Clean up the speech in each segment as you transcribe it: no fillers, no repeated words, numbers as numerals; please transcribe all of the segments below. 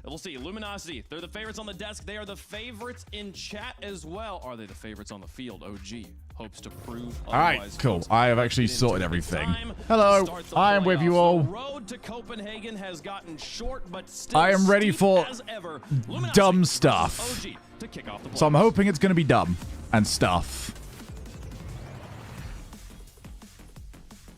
We'll see. Luminosity, they're the favorites on the desk. They are the favorites in chat as well. Are they the favorites on the field? OG hopes to prove otherwise. All right, cool. I have actually sorted everything. Hello, I am with you all. The road to Copenhagen has gotten short, but still I am ready for dumb stuff. OG to kick off the play. So I'm hoping it's going to be dumb and stuff.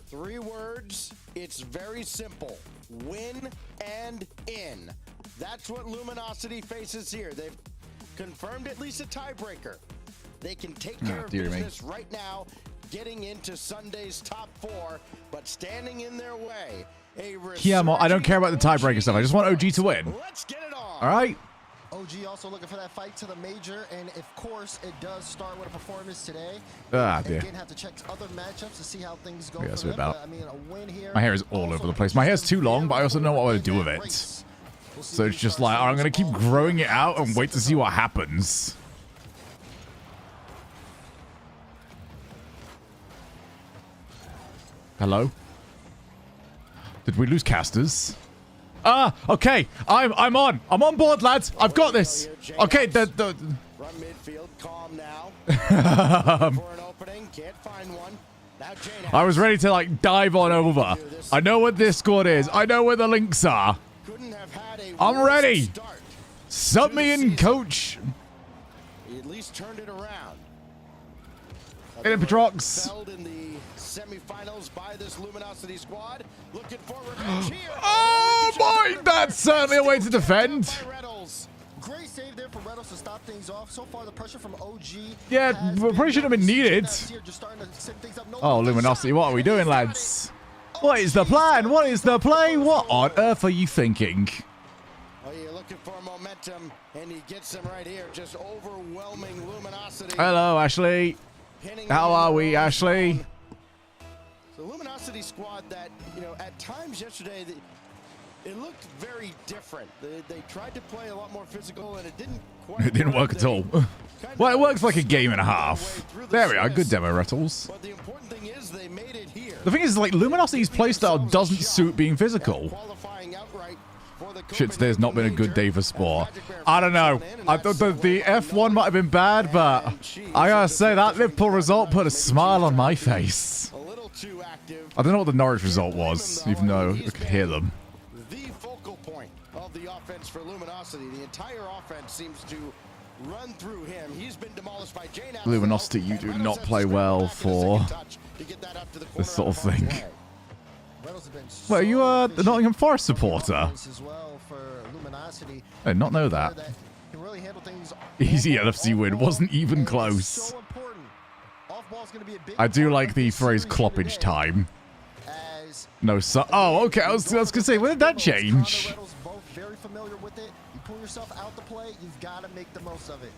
3 words. It's very simple. Win and in. That's what Luminosity faces here. They've confirmed at least a tiebreaker. They can take care of business right now, getting into Sunday's top 4, but standing in their way. Yeah, I don't care about the tiebreaker stuff. I just want OG to win. Let's get it on. All right. OG also looking for that fight to the major, and of course, it does start with a performance today. Ah, dear. Again, have to check other matchups to see how things go. Yeah, that's for what them, about. but, I mean, a win here. My hair is all over the place. My hair's too long, but I also know what I want to do with it. So it's just like, I'm going to keep growing it out and wait to see what happens. Hello? Did we lose casters? Ah, okay. I'm on. I'm on board, lads. I've got this. Okay, Run midfield, calm now. For an opening, can't find one. Now I was ready to like dive on over. I know what this squad is. I know where the links are. I'm ready. Sub me in, coach. He at least turned it around. In Patrox. In the semifinals by this Luminosity squad. Looking for revenge here. Oh boy, that's certainly a way to defend. Great save there for Reynolds to stop things off. So far, the pressure from OG. Yeah, probably should have been needed. Oh, Luminosity, what are we doing, lads? What is the plan? What is the play? What on earth are you thinking? Oh, you're looking for momentum, and he gets them right here. Just overwhelming Luminosity. Hello, Ashley. How are we, Ashley? The Luminosity squad that, you know, at times yesterday, it looked very different. They tried to play a lot more physical, and it didn't quite It didn't work at all. Well, it works like a game and a half. There we are. Good demo, Rattles. But the important thing is they made it here. The thing is, like, Luminosity's playstyle doesn't suit being physical. Shit, today's not been a good day for sport. I don't know. I thought the F1 might have been bad, but I gotta say, that Liverpool result put a smile on my face. I don't know what the Norwich result was, even though I could hear them. The focal point of the offense for Luminosity. The entire offense seems to run through him. He's been demolished by Jane. Luminosity, you do not play well for this sort of thing. Well, are you the Nottingham Forest supporter? I did not know that. Easy LFC win. Wasn't even close. I do like the phrase cloppage time. No, so oh, okay. I was gonna say, when did that change? Very familiar with it. You pull yourself out to play, you've got to make the most of it.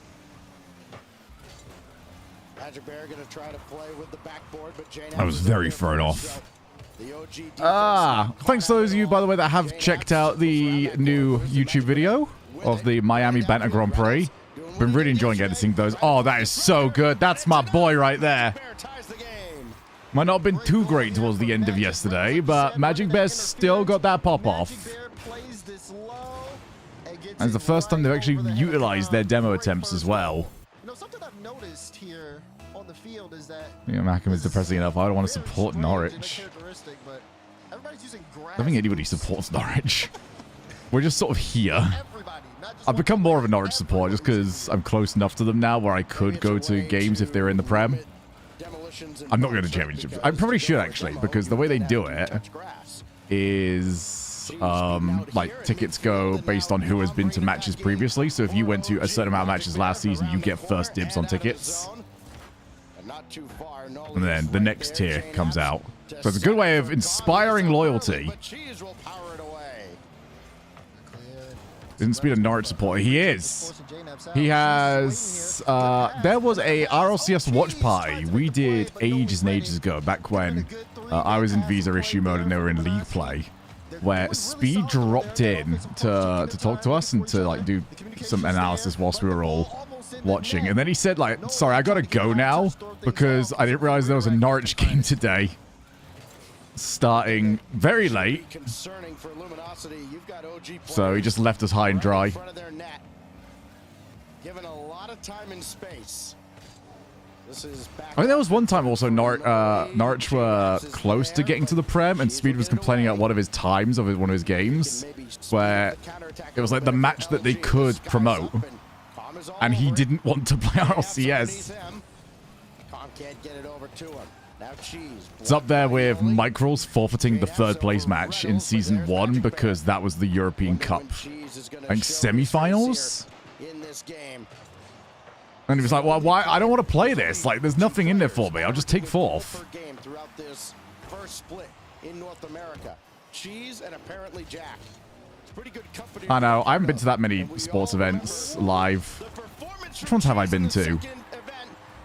Magic Bear gonna try to play with the backboard, but Jane I was very thrown off. Thanks to those of you, by the way, that have checked out the new YouTube video of the Miami Banter Grand Prix. Been really enjoying editing those. Oh, that is so good. That's my boy right there. Might not have been too great towards the end of yesterday, but Magic Bear still got that pop-off. And it's the first time they've actually utilized their demo attempts as well. You know, something I've noticed here on the field is that... Yeah, Mackham is depressing enough. I don't want to support Norwich. I don't think anybody supports Norwich. We're just sort of here. I've become more of a Norwich supporter just because I'm close enough to them now where I could go to games if they're in the Prem. I'm not going to championships. I probably should, actually, because the way they do it is like tickets go based on who has been to matches previously. So if you went to a certain amount of matches last season, you get first dibs on tickets. And then the next tier comes out. So it's a good way of inspiring loyalty. Isn't Speed a Norwich supporter? He is. He has... there was a RLCS watch party we did ages and ages ago, back when I was in visa issue mode and they were in league play, where Speed dropped in to talk to us and to like do some analysis whilst we were all watching. And then he said, like, sorry, I gotta go now because I didn't realize there was a Norwich game today. starting very late. Concerning for Luminosity. You've got OG So he just left us high and dry. in front of their net. Given a lot of time and space. This is back. I think there was one time also Norwich were close to getting to the Prem, and Speed was complaining at one of his times of one of his games where it was like the match that they could promote, and he didn't want to play RLCS. Can't get it over to him. Now Cheese. It's up there with Microl's forfeiting the third place match in Season 1 because that was the European Cup, I think, semi-finals? In this game. And he was like, well, why? I don't want to play this. Like, there's nothing in there for me. I'll just take fourth. Per game throughout this first split in North America. Cheese and apparently Jack. It's pretty good company. I know. I haven't been to that many sports events live. Which ones have I been to?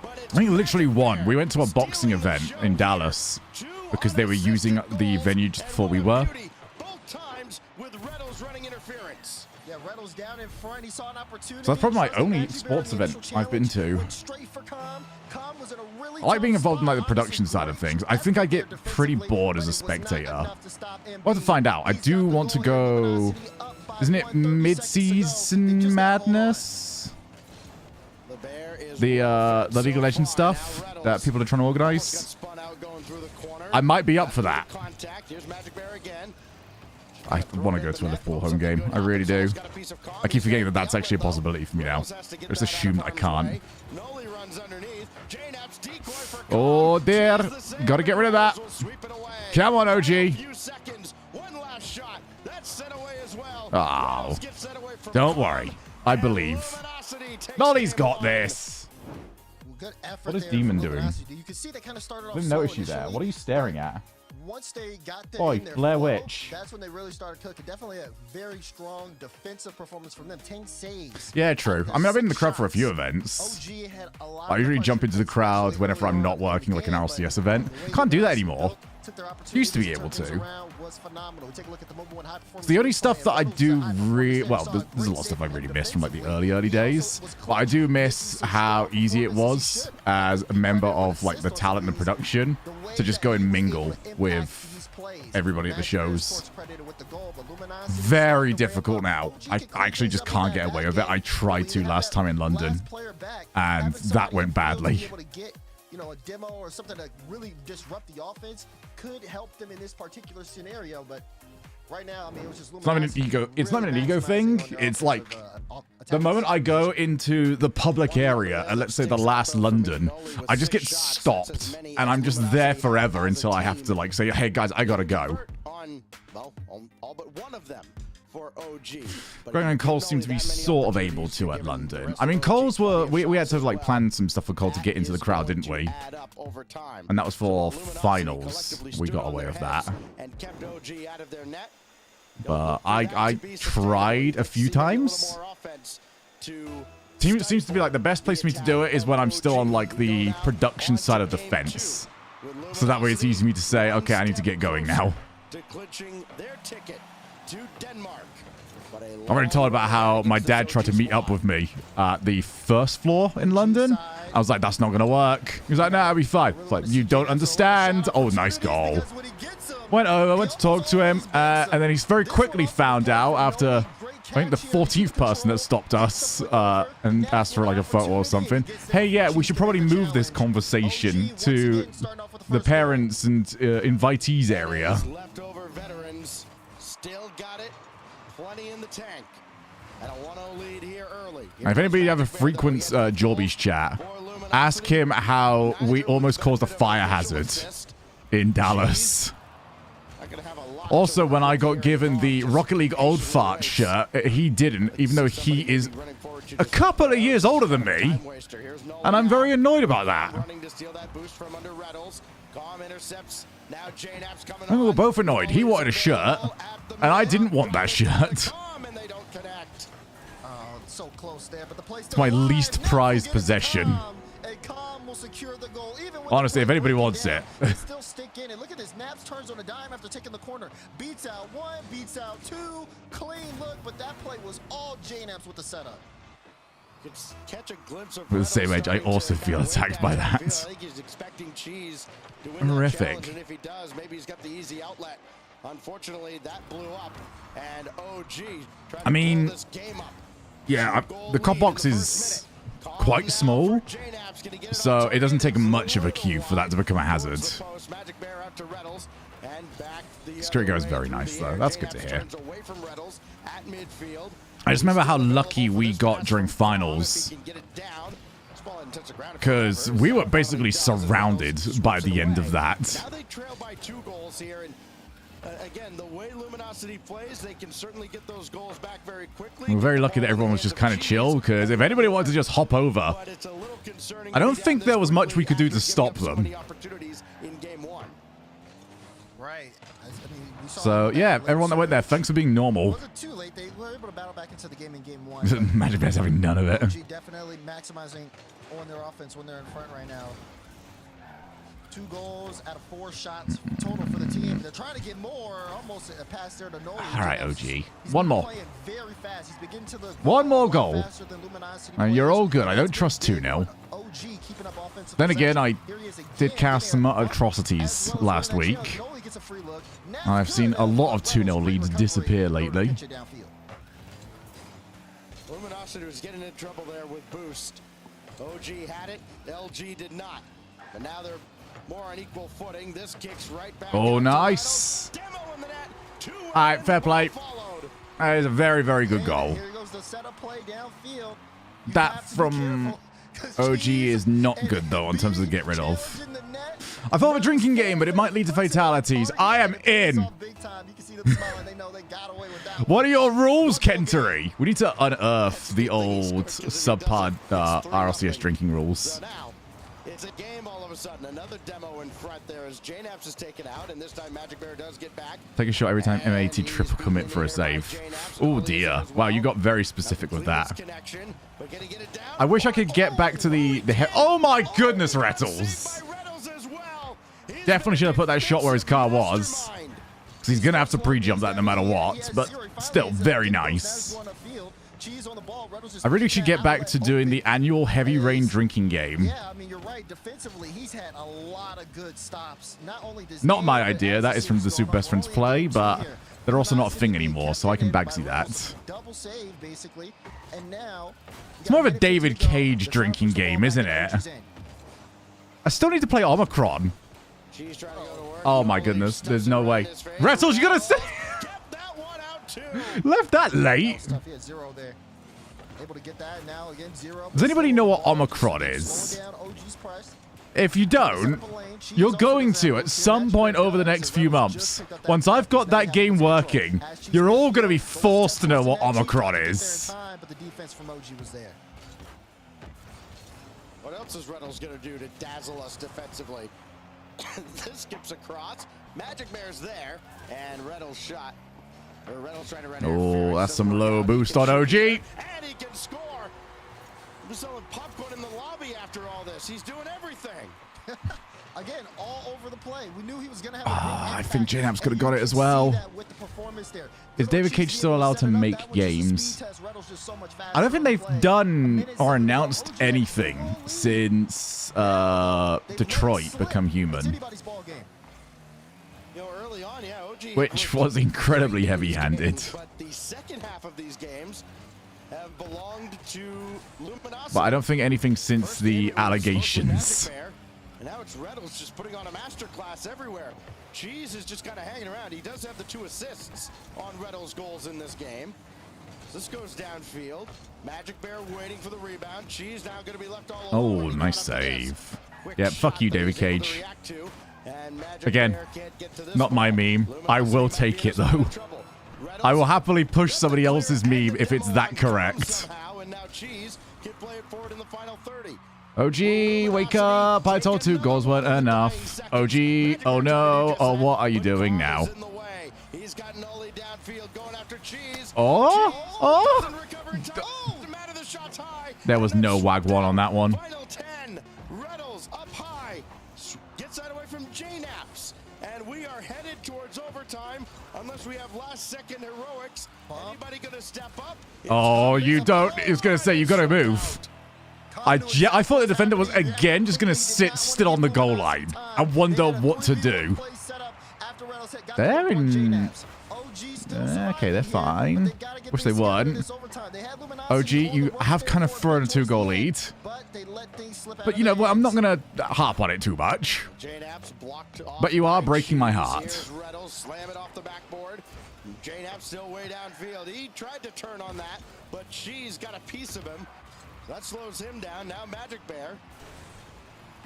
I think literally one. We went to a boxing event in Dallas because they were using the venue just before we were. Both times with Reddles running interference. Yeah, Reddles down in front. He saw an opportunity. So that's probably my only sports event I've been to. I like being involved in like the production side of things. I think I get pretty bored as a spectator. We'll have to find out. I do want to go. Isn't it mid-season madness? The League of Legends stuff that people are trying to organize. I might be up for that. I want to go to a Liverpool home game. I really do. I keep forgetting that that's actually a possibility for me now. I just assume that I can't. Oh dear. Gotta get rid of that. Come on, OG. Oh. Don't worry. I believe. Nolly's got this. What is Demon doing? I didn't notice you there. What are you staring at? Once they got that Boy, in their Blair flow, Witch. that's when they really started cooking. Definitely a very strong defensive performance from them. 10 saves. Yeah, true. I mean, I've been in the crowd for a few events. OG had a lot I usually jump into the crowd whenever I'm not working like an RLCS event. Can't do that anymore. Used to be able to. It's the only stuff that I do well, there's a lot of stuff I really miss from like the early days. But I do miss how easy it was as a member of like the talent and production to just go and mingle with everybody at the shows. Very difficult now. I actually just can't get away with it. I tried to last time in London, and that went badly. You know, a demo or something to really disrupt the offense could help them in this particular scenario, but right now, I mean, it was just it's not an ego. It's not an ego thing. It's like the moment I go into the public area, and let's say the last London, I just get stopped, and I'm just there forever until I have to like say, "Hey guys, I gotta go." On all but one of them. For OG. Greg and Cole seem to be sort of able to at London. I mean, Cole's were we had to like plan some stuff for Cole to get into the crowd, didn't we? And that was for finals. We got away with that. But I tried a few times. It seems to be like the best place for me to do it is when I'm still on like the production side of the fence. So that way it's easy for me to say, okay, I need to get going now. I'm already told about how my dad tried to meet up with me at the first floor in London. I was like, that's not going to work. He was like, nah, I'll be fine. It's like, you don't understand. Oh, nice goal. Went over, went to talk to him, and then he's very quickly found out after, I think, the 14th person that stopped us and asked for like a photo or something. Hey, yeah, we should probably move this conversation to the parents and invitees area. Leftover veterans still got it. Plenty in the tank. And a 1-0 lead here early. If anybody ever frequents Jorby's chat, ask him how we almost caused a fire hazard in Dallas. Also, when I got given the Rocket League Old Fart shirt, he didn't, even though he is a couple of years older than me. And I'm very annoyed about that. And we were both annoyed. He wanted a shirt, and I didn't want that shirt. It's my least prized possession. Honestly, if anybody wants it. Still stick in, and look at this. Naps turns on a dime after taking the corner. Beats out one, beats out two. Clean look, but that play was all J-Naps with the setup. could catch a glimpse of With the same Reynolds age, I starting also to feel win attacked by down the that. field. I think he's expecting Cheese to win that Horrific. challenge, and if he does, maybe he's got the easy outlet. Unfortunately, that blew up, and OG tried to blow this game up. Yeah, the cop box is quite small, so it doesn't take much of a cue for that to become a hazard. Strigo is very nice, though. That's good to hear. I just remember how lucky we got during finals, because we were basically surrounded by the end of that. Now they trail by 2 goals here, and again, the way Luminosity plays, they can certainly get those goals back very quickly. We're very lucky that everyone was just kind of chill, because if anybody wanted to just hop over, I don't think there was much we could do to stop them. Right. So, yeah, everyone that went there, thanks for being normal. Was it too late? They were able to battle back into the game in game 1. Magic Bear's having none of it. OG definitely maximizing on their offense when they're in front right now. 2 goals out of 4 shots total for the team. They're trying to get more, almost a pass there to Noli. All right, OG. He's One more. playing very fast. He's beginning to look One more goal. faster than Luminosity And you're players. all good. I don't trust 2-0. OG keeping up offensive Then again, I possession. Here he is did again, cast some getting atrocities as low as last that week. trail. Noli gets a free look. Now I've seen a lot of 2-0 leads disappear lately. Get you downfield. Luminosity was getting in trouble there with boost. OG had it, LG did not. But now they're more on equal footing. This kicks right back. Oh, out to nice. Reynolds. Demo in the net. 2-1. All right, fair play. Followed. That is a very, very good goal. Here goes the setup play downfield. You That have to be from careful, 'cause OG Cheese is not and good, though, in terms of the get rid of. challenge in the net. I thought of a drinking game, but it might lead to fatalities. I am in. Big time. You can see them smiling. They know they got away with that one. What are your rules, Kentary? We need to unearth the old subpar RLCS drinking rules. So now it's a game all of a sudden. Another demo in front there as JNAPS is taken out, and this time Magic Bear does get back. Take a shot every time MAT triple commit for a save. Oh dear. Wow, you got very specific with that. Connection, but can he get it down? I wish I could get back to the oh my goodness, Rattles. Saved by Reynolds as well. He's Definitely should have put that shot where his car was. mastermind. Because he's going to have to pre-jump that no matter what. But still, very nice. I really should get back to doing the annual Heavy Rain drinking game. Yeah, I mean, you're right. Defensively, he's had a lot of good stops. Not only does Not my idea. That is from the Super Best Friends play, but they're also not a thing anymore, so I can bagsy that. Double save, basically. And now It's more of a David Cage drinking game, isn't it? I still need to play Omicron. She's trying to go to work. Oh my goodness, there's no way. Rattles, you gotta say Kept that one out too. left that late. stuff. He had 0 there. Able to get that now again 0. Does anybody know what Omicron is? Slowing down OG's press. If you don't, you're going to at some point over the next few months. Once I've got that game working, you're all going to be forced to know what Omicron is. But the defense from OG was there. What else is Reynolds going to do to dazzle us defensively? This skips across. Magic Bear's there, and Reynolds shot. Or Reynolds trying to run Oh, that's some low boost on OG. And he can score. We're selling popcorn in the lobby after all this. He's doing everything. Again, all over the play. We knew he was going to have a big I impact, think JNAP's could have and got you it as can well. see that with the performance there. Is David Cage still allowed to make games? I don't think they've done or announced anything since Detroit Become Human, You know, early on, yeah, OG which was incredibly heavy-handed. But the second half of these games have belonged to Luminosity. But I don't think anything since First the game, it was mostly allegations. Magic Bear, and now it's Reynolds just putting on a masterclass everywhere. Cheese is just kind of hanging around. He does have the 2 assists on Reynolds' goals in this game. This goes downfield. Magic Bear waiting for the rebound. Cheese now going to be left all alone. Oh, when he nice got up to this. save. Quick Yeah, fuck shot you, that David he's able to Cage. react to, and Magic Again, Bear can't get to this not my ball. meme. I will Luminosity take it, might be in though. trouble. Reynolds I will happily push somebody else's meme if it's that correct. somehow, and now Cheese can play it forward in the final 30. OG, wake up. I told 2 goals weren't enough. OG, oh no. Oh, what are you doing now? He's got Noli downfield going after Cheese. Oh, Doesn't recover in time. Doesn't matter, the shot's high. There was no wagwan on that one. Final 10. Reynolds up high. Gets that away from JNAPS. And we are headed towards overtime unless JNAPS, we have last-second heroics. Anybody gonna step up? Oh, you don't. He was going to say you got to move. I thought the defender was again just going to sit still on the goal line and wonder what to do. They're in... Okay, they're fine. Wish they weren't. OG, you have kind of thrown a 2-goal lead. But you know what? I'm not going to harp on it too much. But you are breaking my heart. Slam it off the backboard. JNAP's still way downfield. He tried to turn on that, but she's got a piece of him. That slows him down. Now Magic Bear.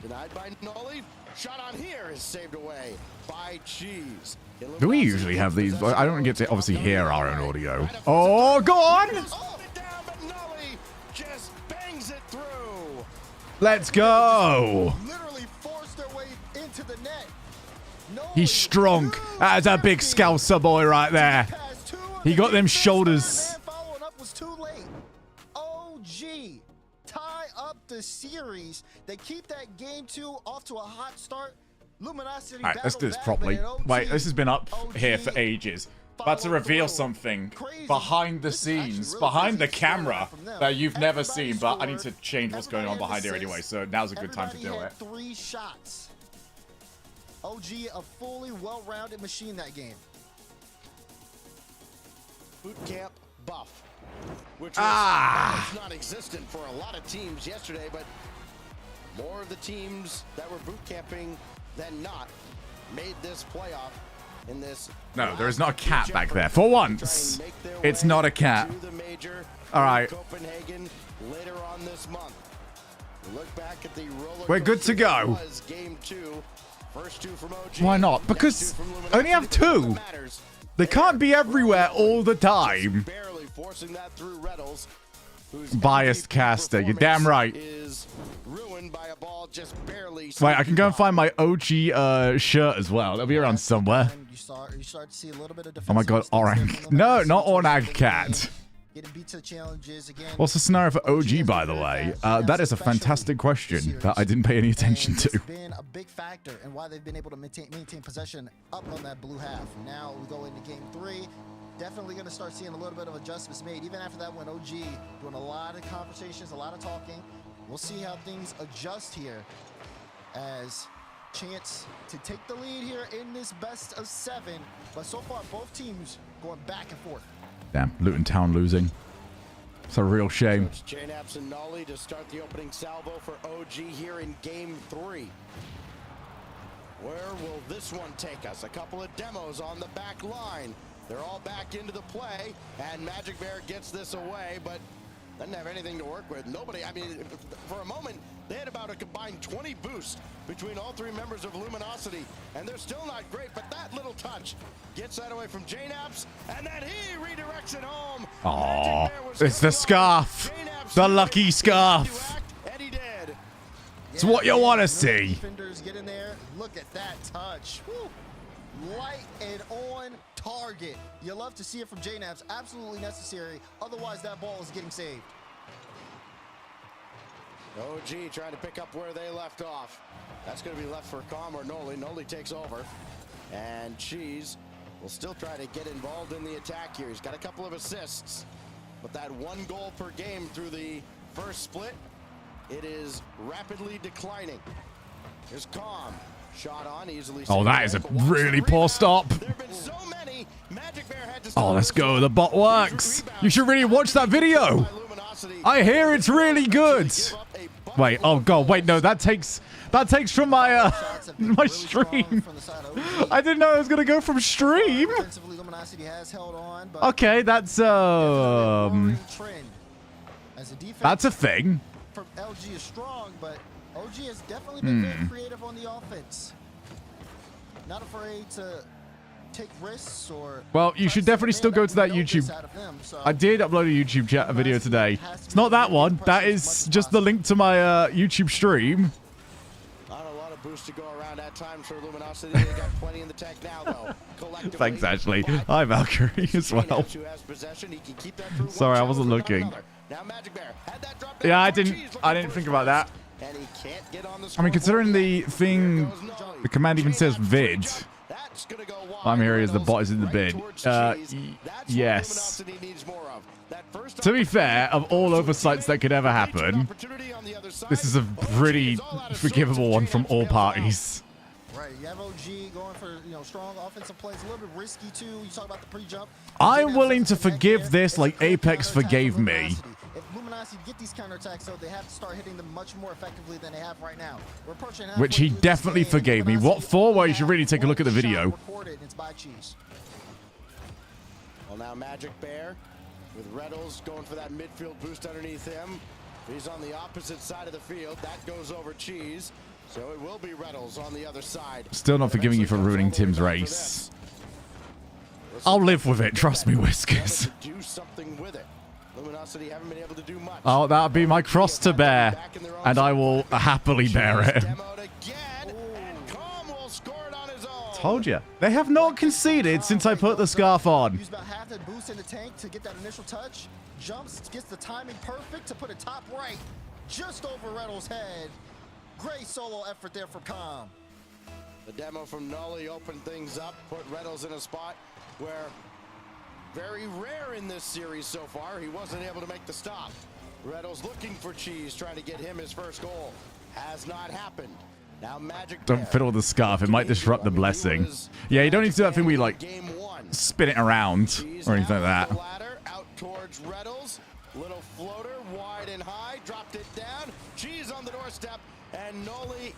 Denied by Nolly. Shot on here is saved away by Cheese. Do we usually have these? I don't get to obviously hear our own audio. Oh, go on! Just bangs it through. Let's go! Literally forced their way into the net. He's strong. That's a big Scouser boy right there. He got them shoulders. Following up was too late. OG tie up the series. They keep that game 2 off to a hot start. Luminosity. All right, let's do this properly. Wait, this has been up here for ages. About to reveal something behind the scenes, behind the camera that you've never seen, but I need to change what's going on behind here anyway, so now's a good time to do it. 3 shots. OG, a fully well-rounded machine that game. Boot camp buff, which was non-existent for a lot of teams yesterday, but more of the teams that were boot camping than not made this playoff in this. No, there is not a cat back there. For once, it's not a cat. All right. Copenhagen later on this month. Look back at the We're good to go. Game 2. First 2 from OG. Why not? Because I only have 2. They can't be everywhere all the time. Barely forcing that through Reddles. Biased caster. You're damn right. Is ruined by a ball just barely. Wait, I can go and find my OG shirt as well. It'll be around somewhere. You start to see a little bit of Oh my god, Orang. No, not Ornag Cat. What's the scenario for OG, by the way? That is a fantastic question that I didn't pay any attention to. It's been a big factor in why they've been able to maintain possession up on that blue half. Now we go into game 3. Definitely going to start seeing a little bit of adjustments made. Even after that, when OG doing a lot of conversations, a lot of talking. We'll see how things adjust here as chance to take the lead here in this best of 7. But so far, both teams going back and forth. Damn, Luton Town losing. It's a real shame. JNAPS and Nolly to start the opening salvo for OG here in game 3. Where will this one take us? A couple of demos on the back line. They're all back into the play, and Magic Bear gets this away, but doesn't have anything to work with. Nobody, I mean, for a moment, they had about a combined 20 boosts between all 3 members of Luminosity, and they're still not great, but that little touch gets that away from JNAPS, and then he redirects it home. Aww, it's the scarf. The lucky scarf. And he did. It's what you want to see. Defenders get in there. Look at that touch. Woo. Light and on target. You love to see it from JNAPS. Absolutely necessary. Otherwise, that ball is getting saved. OG trying to pick up where they left off. That's going to be left for Calm or Noli. Noli takes over. And Cheese will still try to get involved in the attack here. He's got a couple of assists. But that 1 goal per game through the first split, it is rapidly declining. Here's Calm. Shot on easily. Oh, that is a really poor stop. So many. Magic Bear had to oh, let's go. The bot works. You should really watch that video. I hear it's really good. Wait, oh god, wait, no, that takes from my my stream. I didn't know it was gonna go from stream. Okay, that's a thing. LG is strong, but OG has definitely been very creative on the offense. Not afraid to take risks or. Well, you should definitely still go to that YouTube. I did upload a YouTube chat video today. It's not that one. That is just the link to my YouTube stream. Not a lot of boosts to go around at times for Luminosity. They got plenty in the tank now, though. Thanks, Ashley. Hi, Valkyrie as well. Sorry, I wasn't looking. Yeah, I didn't think about that. I mean, considering the thing, the command even says vid. It's gonna go wide. I'm here as the bot is in the bin. Yes. To be fair, of all oversights that could ever happen, this is a pretty forgivable one from all parties. Right, you have OG going for strong offensive plays, a little bit risky too. You talk about the pre-jump. I'm willing to forgive this like Apex forgave me. If Luminosity get these counterattacks, though, they have to start hitting them much more effectively than they have right now. We're approaching Which he definitely forgave me. What for? Well, you should really take a look at the video. Well, now Magic Bear with Reynolds going for that midfield boost underneath him. He's on the opposite side of the field. That goes over Cheese. So it will be Reynolds on the other side. Still not forgiving you for ruining Tim's race. I'll live with it. Trust me, Whiskers. Do something with it. Luminosity haven't been able to do much. Oh, that'll be my cross to bear, and I will happily bear it. Told you. They have not conceded since I put the scarf on. Use about half that boost in the tank to get that initial touch. Jumps, gets the timing perfect to put it top right, just over Reynolds' head. Great solo effort there from Calm. The demo from Nolly opened things up, put Reynolds in a spot where very rare in this series so far. He wasn't able to make the stop. Reynolds looking for Cheese, trying to get him his first goal. Has not happened. Now Magic Don't fiddle with the scarf. It might disrupt the blessing. Yeah, you don't need to do that thing where you like spin it around or anything like that. Out towards Reynolds. Little floater, wide and high. Dropped it down. Cheese on the doorstep. And Noli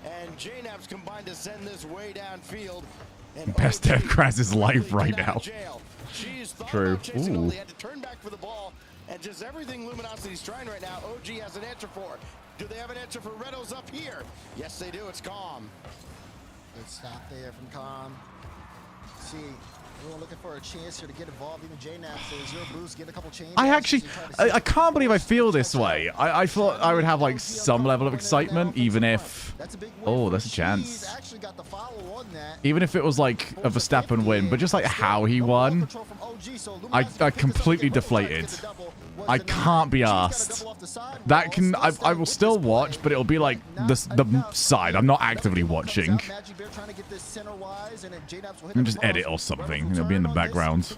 and JNAPS combined to send this way downfield. And Best Dev Kraz's life right now. True. Ooh. Had to turn back for the ball, and just everything Luminosity's trying right now, OG has an answer for. Do they have an answer for Reynolds up here? Yes, they do. It's Calm. Good stop there from Calm. See, everyone looking for a chance here to get involved. Even JNAP says your boost, get a couple changes. I can't believe I feel this way. I thought I would have like some level of excitement, even if... Oh, that's a chance. Even if it was like a Verstappen win, but just like how he won, I completely deflated. I can't be asked. That can... I will still watch, but it'll be like the side. I'm not actively watching. And just edit or something. It'll be in the background.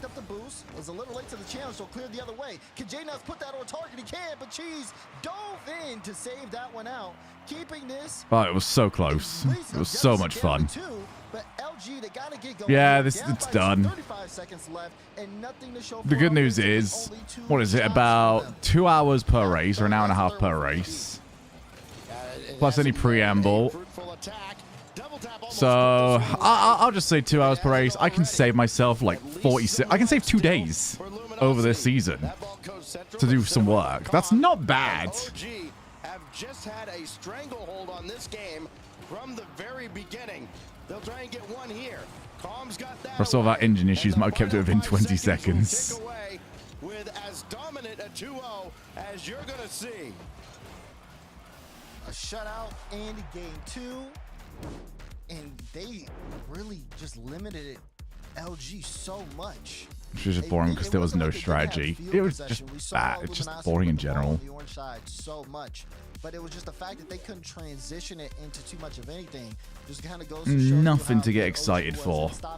Was a little late to the challenge, so clear the other way. Can JNuts put that on target? He can, but Cheese dove in to save that one out. Keeping this. Oh, it was so close. It was so much fun. Yeah, it's done. 35 seconds left and nothing to show. The good news is, what is it, about 2 hours per race, or an hour and a half per race, plus any preamble. So I'll just say 2 hours per race. I can save myself like 46. I can save 2 days over this season to do some work. That's not bad. Have just had a stranglehold on this game from the very beginning. They'll try and get one here. Calm's got that. For some of our engine issues, might have kept it within 20 seconds. With as dominant a 2-0 as you're gonna see. A shutout in game 2. And they really just limited it, LG, so much. Which was just boring because there was no strategy. It was just bad. It's just boring in general. The orange side so much, but it was just the fact that they couldn't transition it into too much of anything. Just kind of goes to show nothing to get excited for. I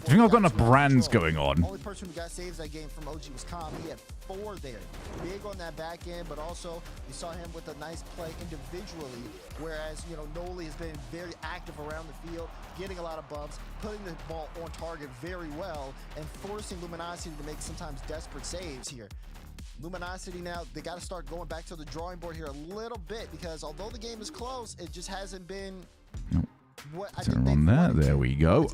think I've got enough brands going on. Only person who got saves that game from OG was Calm. He had 4 there. Big on that back end, but also we saw him with a nice play individually. Whereas, Noli has been very active around the field, getting a lot of bumps, putting the ball on target very well, and forcing Luminosity to make sometimes desperate saves here. Luminosity now, they got to start going back to the drawing board here a little bit, because although the game is close, it just hasn't been what I think on that. There we go.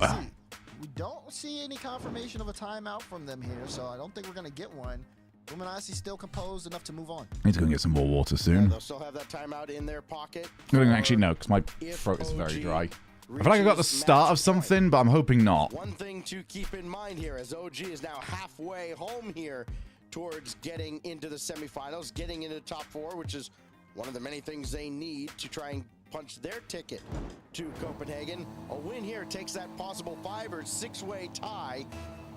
We don't see any confirmation of a timeout from them here, so I don't think we're going to get one. Luminosity still composed enough to move on. Need to go and get some more water soon. They'll still have that timeout in their pocket. Actually, no, because my throat is very dry. I feel like I got the start of something, but I'm hoping not. One thing to keep in mind here, as OG is now halfway home here towards getting into the semifinals, getting into the top 4, which is one of the many things they need to try and punch their ticket to Copenhagen. A win here takes that possible 5 or 6 way tie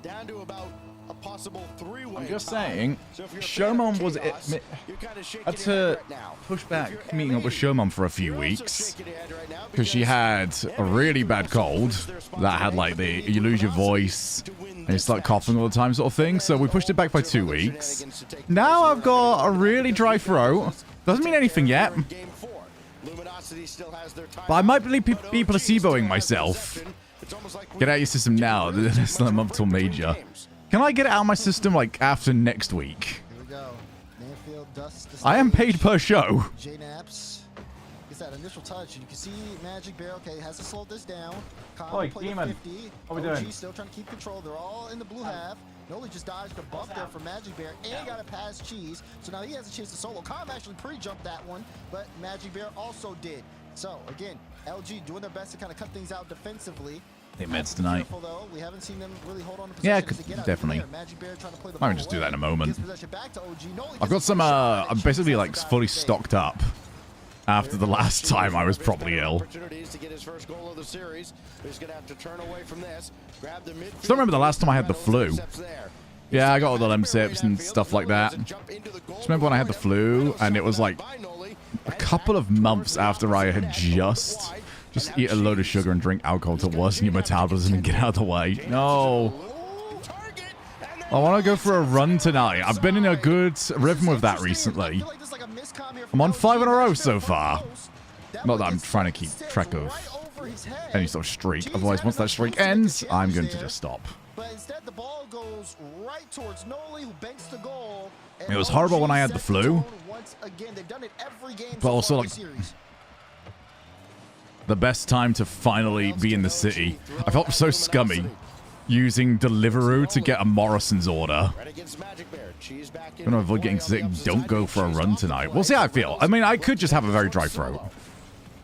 down to about a possible three-way I'm just tie. saying, So if you're a fan of Showmon was chaos, it. you're kinda shaking Had your head to right now. push If back you're meeting up with ME, Showmon for a few you're also weeks shaking your head right now because she had a really bad cold that had like you lose your voice and you start coughing all the time sort of thing. So we pushed it back by 2 weeks. Now I've got a really dry throat. Doesn't mean anything yet. But I might be placeboing myself. Get out of your system now. There's still a month till major. Can I get it out of my system like after next week? Here we go. Nanfield dusts the I am stage. paid per show. J-Naps gets that initial touch, and you can see Magic Bear, okay, has to slow this down. Oi, Play the Demon. 50. What we OG doing? still trying to keep control. They're all in the blue half. Noli just dodged a bump there for Magic Bear and got a pass Cheese. So now he has a chance to solo. Calm actually pre-jumped that one, but Magic Bear also did. So again, LG doing their best to kind of cut things out defensively. They meds tonight. Careful, though. We haven't seen them really hold on to Yeah, possession to get out definitely. there. Magic Bear trying to play the Might ball just do away. that in a moment. Gets possession back to OG. Noli I've gets got a some, push shot, I'm and basically Cheese like has the fully guy to stocked up after the last time I was probably ill. Opportunities to get his first goal of the series. He's gonna have to turn away from this. Grab the midfield. Still remember the last time I had the flu. Intercepts there. Yeah, I got all the lemsips and stuff like that. Just remember when I had the flu and it was like a couple of months after I had just eat a load of sugar and drink alcohol to worsen your metabolism and get out of the way. No. I want to go for a run tonight. I've been in a good rhythm with that recently. I'm on 5 in a row so far. Not that I'm trying to keep track of any sort of streak. Otherwise, once that streak ends, I'm going to just stop. But instead, the ball goes right towards Noli, who banks the goal. It was horrible when I had the flu. Once again, they've done it every game But also, far like, this series. The best time to finally be in the city. I felt so scummy using Deliveroo to get a Morrison's order. I'm gonna avoid getting sick. Don't go for a run tonight. We'll see how I feel. I mean, I could just have a very dry throat.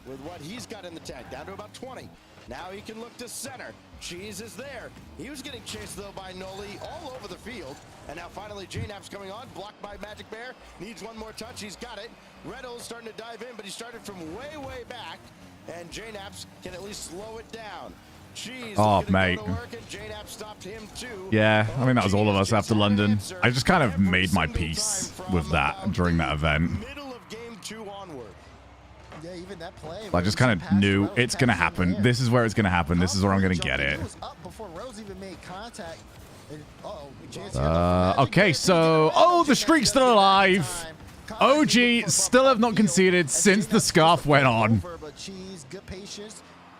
With what he's got in the tank, down to about 20. Now he can look to center. Cheese is there. He was getting chased, though, by Noli all over the field. And now finally, J-Nap's coming on, blocked by Magic Bear. Needs one more touch. He's got it. Reddle's starting to dive in, but he started from way, way back. And J-Naps can at least slow it down. Cheese, Oh, mate. J-Nap stopped him too. Yeah, I mean, that was all of us after London. I just kind of made my peace with that during that event. Middle of game 2 onward. Yeah, even that play. I just kind of knew it's going to happen. This is where it's going to happen. This is where I'm going to get it. Okay, so... Oh, the streak's still alive. OG still have not conceded since the scarf went on.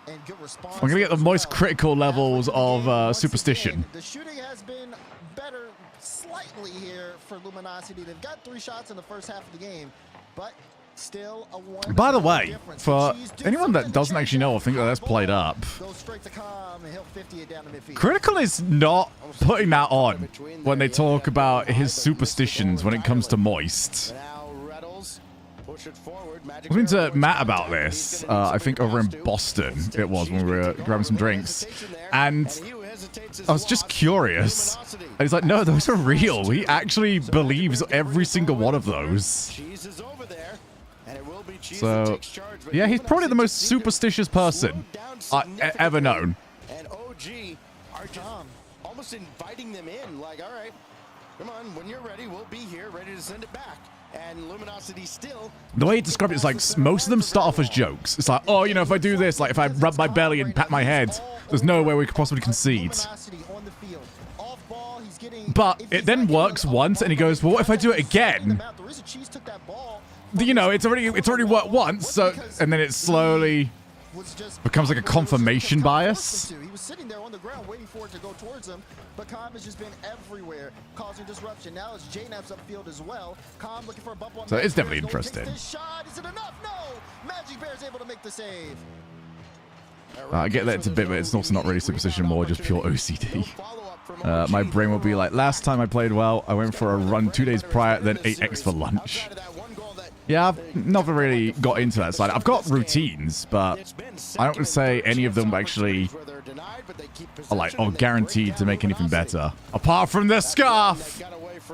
I'm going to get the most critical levels of superstition. The shooting has been better slightly here for Luminosity. They've got 3 shots in the first half of the game, but still a 1. By the way, for anyone that doesn't actually know or think that that's played up, Critical is not putting that on when they talk about his superstitions when it comes to Moist. I was talking to Matt about this, I think over in Boston it was, when we were grabbing some drinks, and I was just curious. And he's like, no, those are real. He actually believes every single one of those. So, yeah, he's probably the most superstitious person I've ever known. And OG are just almost inviting them in, like, all right, come on, when you're ready, we'll be here, ready to send it back. And Luminosity still... The way he described it is like, most of them start off as jokes. It's like, oh, you know, if I do this, like if I rub my belly and pat my head, there's no way we could possibly concede. But it then works once, and he goes, well, what if I do it again? You know, it's already worked once, so, and then it slowly becomes like a confirmation bias. He was sitting there on the ground waiting for it to go towards him, but Calm has just been everywhere, causing disruption. Now it's J-Naps upfield as well. Calm looking for a bump on. So it's definitely interesting. Shot. Is it enough? No. Magic Bear's able to make the save. I get that it's a bit, but it's also not really superstition, more just pure OCD. My brain will be like, last time I played well, I went for a run 2 days prior, then ate X for lunch. Yeah, I've never really got into that side. I've got routines, but I don't say any of them actually are like, oh, guaranteed to make anything better. Apart from the scarf!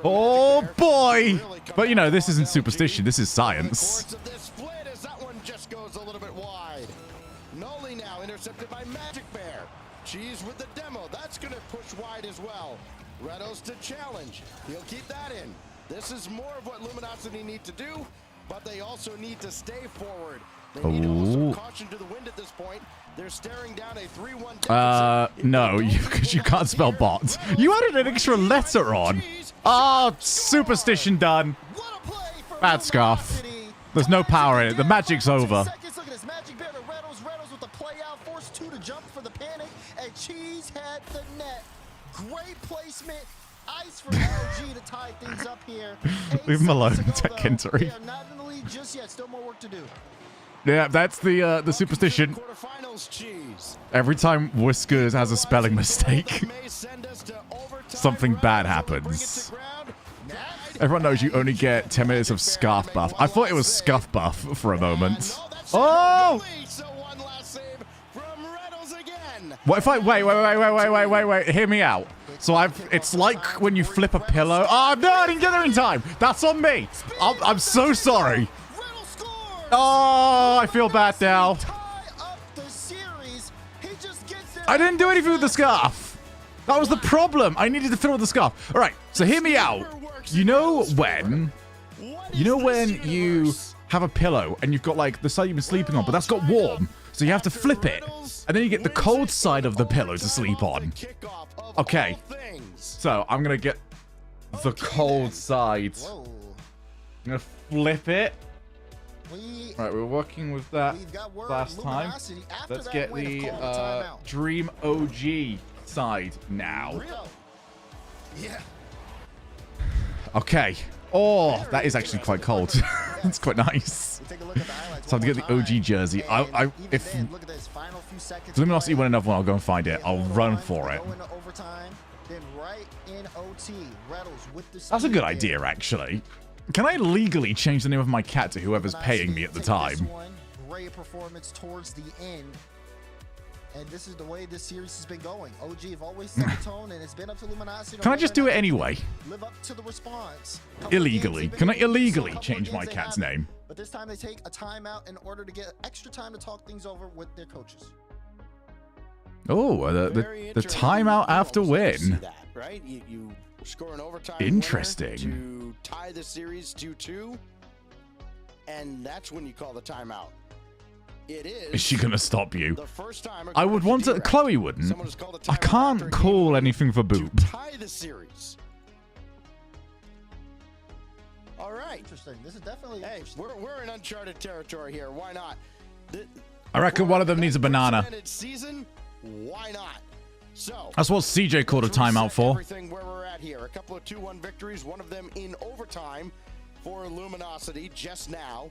Oh boy! But you know, this isn't superstition, this is science. Noli now intercepted by Magic Bear. Cheese with the demo. That's going to push wide as well. Redos to challenge. He'll keep that in. This is more of what Luminosity need to do, but they also need to stay forward. They need to also caution to the wind at this point. They're staring down a 3-1 deficit. No, because you can't spell bots. You added an extra letter on. Oh, superstition done. Bad scarf. There's no power in it. The magic's over. Look at this magic bear to Redos with the play out, forced 2 to jump for the panic, and Cheese had the net. Great placement. Ice for LG to tie things up here. Leave him alone, Tech They Kintari. are not in the lead just yet. Still more work to do. Yeah, that's the superstition. Every time Whiskers has a spelling mistake, something bad happens. Everyone knows you only get 10 minutes of scarf buff. I thought it was scuff buff for a moment. Oh! What if I wait, hear me out. So it's like when you flip a pillow. Oh no, I didn't get there in time. That's on me. I'm so sorry. Oh, I feel bad now. I didn't do anything with the scarf. That was the problem. I needed to fill with the scarf. All right, so hear me out. You know when you have a pillow and you've got like the side you've been sleeping on, but that's got warm, so you have to flip it, and then you get the cold side of the pillow to sleep on. Okay, so I'm gonna get the cold side. I'm gonna flip it. Right, we're working with that last time. Let's get the Dream OG side now. Yeah. Okay. Oh, that is actually quite cold. It's quite nice. Time to get the OG jersey. If Luminosity win another one, I'll go and find it. I'll run for it. That's a good idea, actually. Can I legally change the name of my cat to whoever's paying me at the time? Great performance towards the end. And this is the way this series has been going. OG have always set the tone, and it's been up to Luminosity. Can I just do it anyway? Live up to the response. Illegally. Can I illegally change my cat's name? But this time they take a timeout in order to get extra time to talk things over with their coaches. Oh, the timeout after win. Right? You score an overtime interesting to tie the series 2-2, and that's when you call the timeout. It is she gonna stop you? The first time I would want to. Chloe wouldn't. I can't call anything for Boop. Tie the series. All right. Interesting. This is definitely interesting. We're in uncharted territory here. Why not? I reckon one of them needs a banana. Season, why not? So that's what CJ called a timeout for. Everything where we're at here. A couple of 2-1 victories. One of them in overtime for Luminosity just now.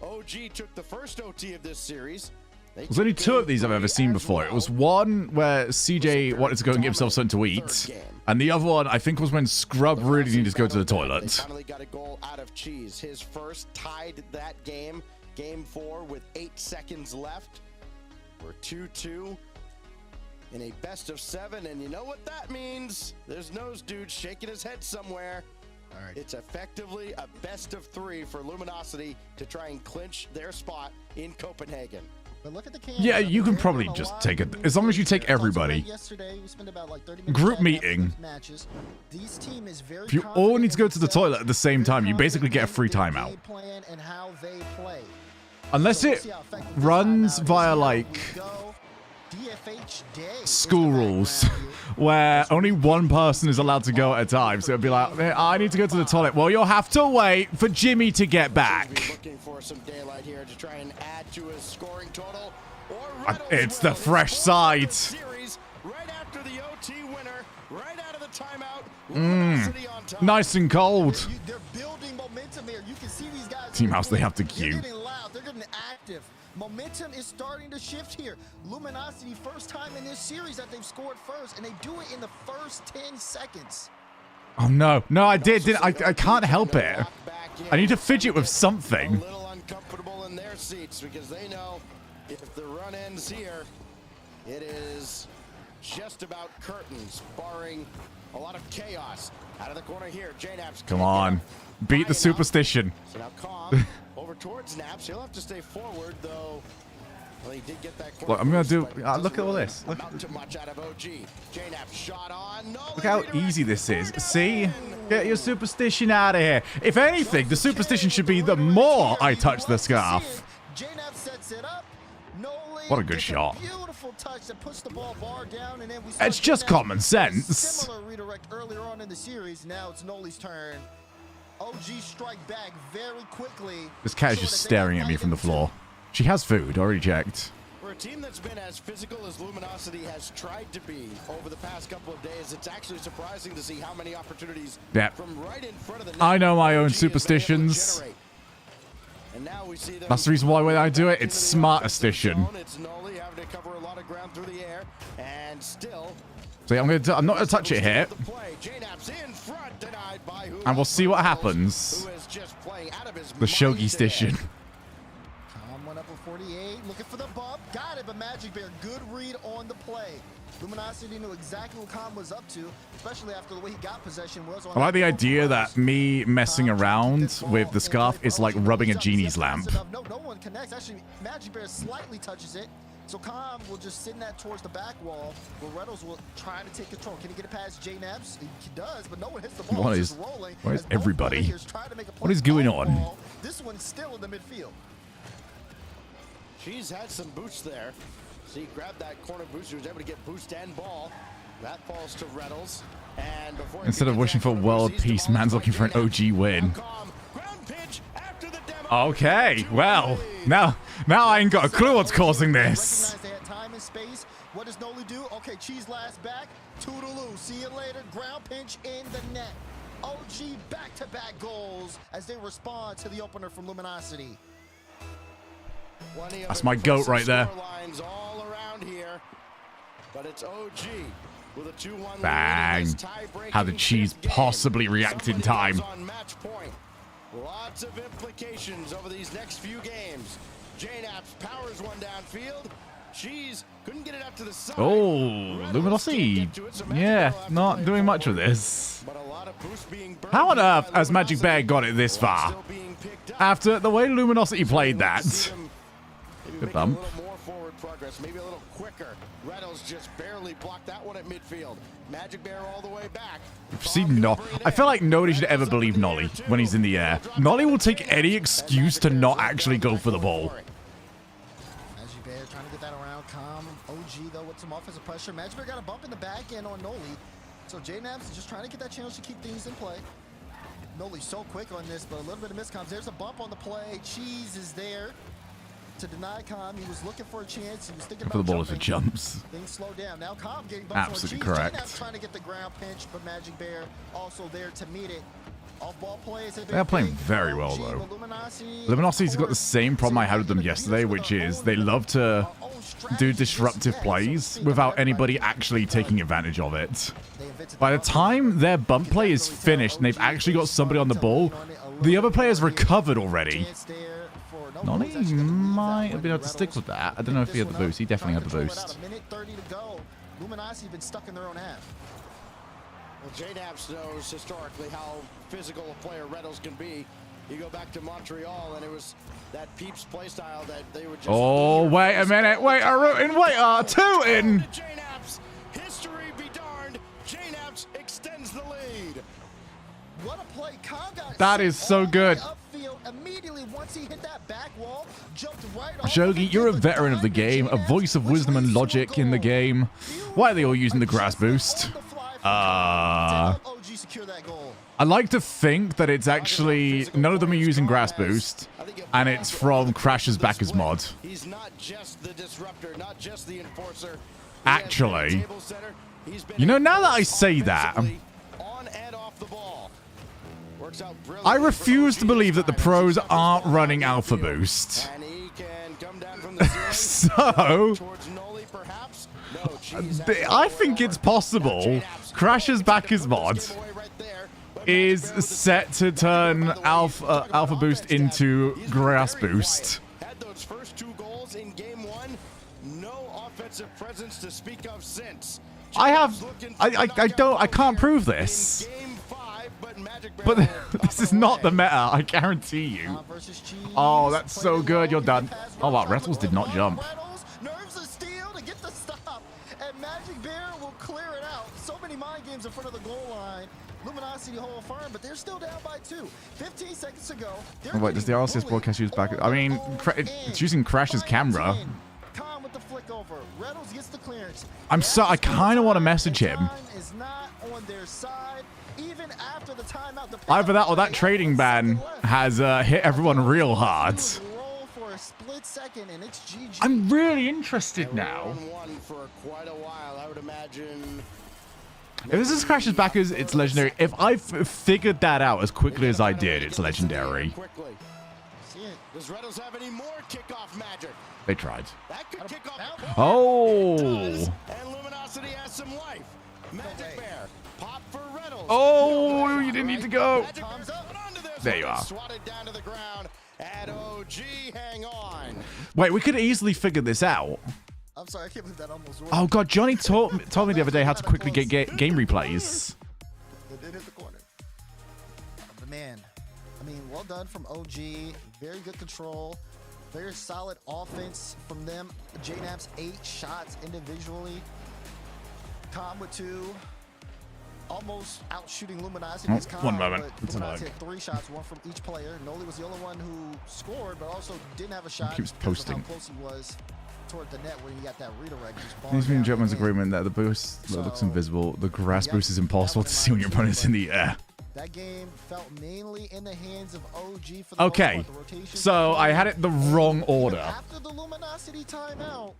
OG took the first OT of this series. There's only 2 of these I've ever seen before. It was one where CJ wanted to go and get himself something to eat, and the other one I think was when Scrub really needed to go to the toilet. They finally got a goal out of Cheese. His first tied that game, game 4, with 8 seconds left. We're 2-2 in a best of 7, and you know what that means? There's Nose Dude shaking his head somewhere. All right. It's effectively a best of 3 for Luminosity to try and clinch their spot in Copenhagen. But look at the yeah, you can probably just take it as long as you take everybody. Yesterday, we spent about like 30 minutes group meeting. Matches. These team is very if you all need to go to the toilet at the same time, you basically get a free timeout. And how they play. Unless it runs via like school rules where only one person is allowed to go at a time, so it'd be like, I need to go to the toilet. Well, you'll have to wait for Jimmy to get back. Looking for some daylight here to try and add to his scoring total. It's the fresh side. Right after the OT winner, right out of the timeout. Nice and cold. They're building momentum here. You can see these guys. Team House, they have to queue. queue. They're getting loud. They're getting active. Momentum is starting to shift here. Luminosity, first time in this series that they've scored first, and they do it in the first 10 seconds. Oh, no. No, I didn't. I can't help it. I need to fidget with something. A little uncomfortable in their seats because they know if the run ends here, it is just about curtains, barring a lot of chaos. Out of the corner here, J-Naps. Come on. Beat the superstition. So now Calm over towards Naps. He'll have to stay forward, though. Well, he did get that Look, I'm gonna do. Look at all this. Look, too much out of OG. JNAP shot on. look how easy this is. See? Get your superstition out of here. If anything, the superstition should be the more I touch the scarf. JNAP sets it up. What a good shot. Beautiful touch that puts the ball bar down, and then we It's just common sense. Similar redirect earlier on in the series. Now it's Noli's turn. OG strike back very quickly. This cat is just staring at me from the floor. She has food, already checked. For a team that's been as physical as Luminosity has tried to be over the past couple of days, it's actually surprising to see how many opportunities from right in front of the net I know my own OG has been able to superstitions. generate. And now we see them That's the reason why when I do it, it's smartistition. It's Noli having to cover a lot of ground through the air, and still. So I'm not gonna touch it here. And we'll see what happens. The Shogie station. Calm went up with 48, looking for the bump. Got it, but Magic Bear, good read on the play. Luminosity knew exactly what Calm was up to, especially after the way he got possession. I like the idea that me messing around with the scarf is like rubbing a genie's lamp. No one connects. Actually, Magic Bear slightly touches it. So Calm will just send that towards the back wall, where Reynolds will try to take control. Can he get it past J-Naps? He does, but no one hits the ball. What is everybody? What is going on? This one's still in the midfield. She's had some boost there. See, grabbed that corner boost. She was able to get boost and ball. That falls to Reynolds. And before instead of wishing for world peace, man's looking for an OG win. Okay, well, now I ain't got a clue what's causing this. They had time and space. What does Noli do? Okay, Cheese last back. Toodaloo. See you later. Ground pinch in the net. OG back-to-back goals as they respond to the opener from Luminosity. That's my goat right there. All around here, but it's OG with a 2-1 Bang. How did Cheese possibly react in time? Lots of implications over these next few games. JNAPS powers one downfield. Cheese couldn't get it up to the side. Oh, Luminosity. Yeah, not doing much with this. How on earth has Magic Bear got it this far? After the way Luminosity played that. Good bump. Maybe a little quicker. Reynolds just barely blocked that one at midfield. Magic Bear all the way back. See, no, I feel like nobody should ever believe Nolly when he's in the air. Nolly will take any excuse to not actually go for the ball. Magic Bear trying to get that around. Calm. OG though with some offensive pressure. Magic Bear got a bump in the back end on Noli. So J-Naps is just trying to get that chance to keep things in play. Noli's so quick on this, but a little bit of miscoms. There's a bump on the play. Cheese is there to deny Calm. He was looking for a chance. He was thinking For the about ball as it jumps. Things slow down. Now Calm getting bumped Absolutely on Cheese. correct. J-Naps trying to get the ground pinch, but Magic Bear also there to meet it. Off-ball plays. They're playing very well, though. Luminosity's got the same problem I had with them yesterday, which is they love to do disruptive plays without anybody actually taking advantage of it. By the time their bump play is finished and they've actually got somebody on the ball, the other player's recovered already. Nolly might have been able to stick with that. I don't know if he had the boost. He definitely had the boost. A minute 30 to go. Luminosity been stuck in their own half. Well, J-Naps knows historically how physical a player Reynolds can be. You go back to Montreal, and it was that Peeps play style that they would just... Oh, wait a minute. Wait a rootin'. Wait a tootin'. J-Naps, history be darned. J-Naps extends the lead. What a play. That is so good. Immediately once he hit that back wall, jumped right Shogie, you're a veteran of the game, a voice of wisdom and logic in the game. Why are they all using the grass boost? I like to think that it's actually none of them are using grass boost, and it's from Crash's Backers mod. He's not just the disruptor, not just the enforcer. Actually, you know, now that I say that, I refuse to believe that the pros aren't running Alpha Boost. So, I think it's possible Crash's Backers mod is set to turn Alpha Boost into Grass Boost. Had those first 2 goals in game 1, no offensive presence to speak of since. I can't prove this. But this is not the meta, I guarantee you. Oh, that's so good. You're done. Oh, wow. Reynolds did not jump. in front of the goal line. Luminosity hold firm, but they're still down by 2. 15 seconds to go. Oh, wait, does the RLCS broadcast use back? I mean, it's using Crash's camera. Calm with the flick over. Reynolds gets the clearance. I kind of want to message him. Is not on their side. Even after the timeout, the Either that or that trading ban has hit everyone real hard. For a split second, and it's GG. I'm really interested now. For quite a while, I would imagine. If this is Crash's backers, it's legendary. If I've figured that out as quickly as I did, it's legendary. Does Reynolds have any more kickoff magic? They tried. That could kick off. Oh. And Luminosity has some life. Magic Bear. Pop for Reynolds. Oh, you didn't need to go. There you are. Swatted down to the ground. And OG, hang on. Wait, we could easily figure this out. I'm sorry, I can't believe that almost worked. Oh god, Johnny told me the other day how to quickly get game replays. They did hit the corner. But man, I mean, well done from OG. Very good control. Very solid offense from them. JNAP's 8 shots individually. Calm with 2. Almost out shooting Luminosity. One moment. Luminosity had 3 shots, 1 from each player. Noli was the only one who scored, but also didn't have a shot. He keeps posting. How close he was toward the net when you got that redirect. He's been Jetman's agreement that the boost looks invisible. The grass boost is impossible to see when your opponent's in the air. That game felt mainly in the hands of OG for the okay, so I had it the wrong order. After the Luminosity timeout,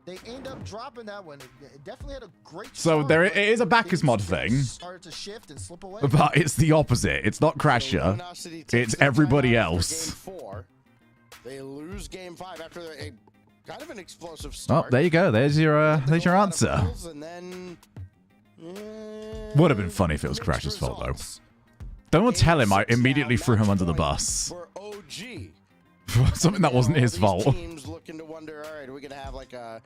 they end up dropping that one. It definitely had a great so there it is a backers mod thing, started to shift and slip away. but it's the opposite. It's not Crasher. It's everybody else. They lose game 5 after a kind of an explosive start. Oh, there you go. There's your answer. Would have been funny if it was Crash's fault, though. Don't tell him I immediately threw him under the bus. For OG. Something that wasn't his fault. Teams looking to wonder, all right, are we going to have like a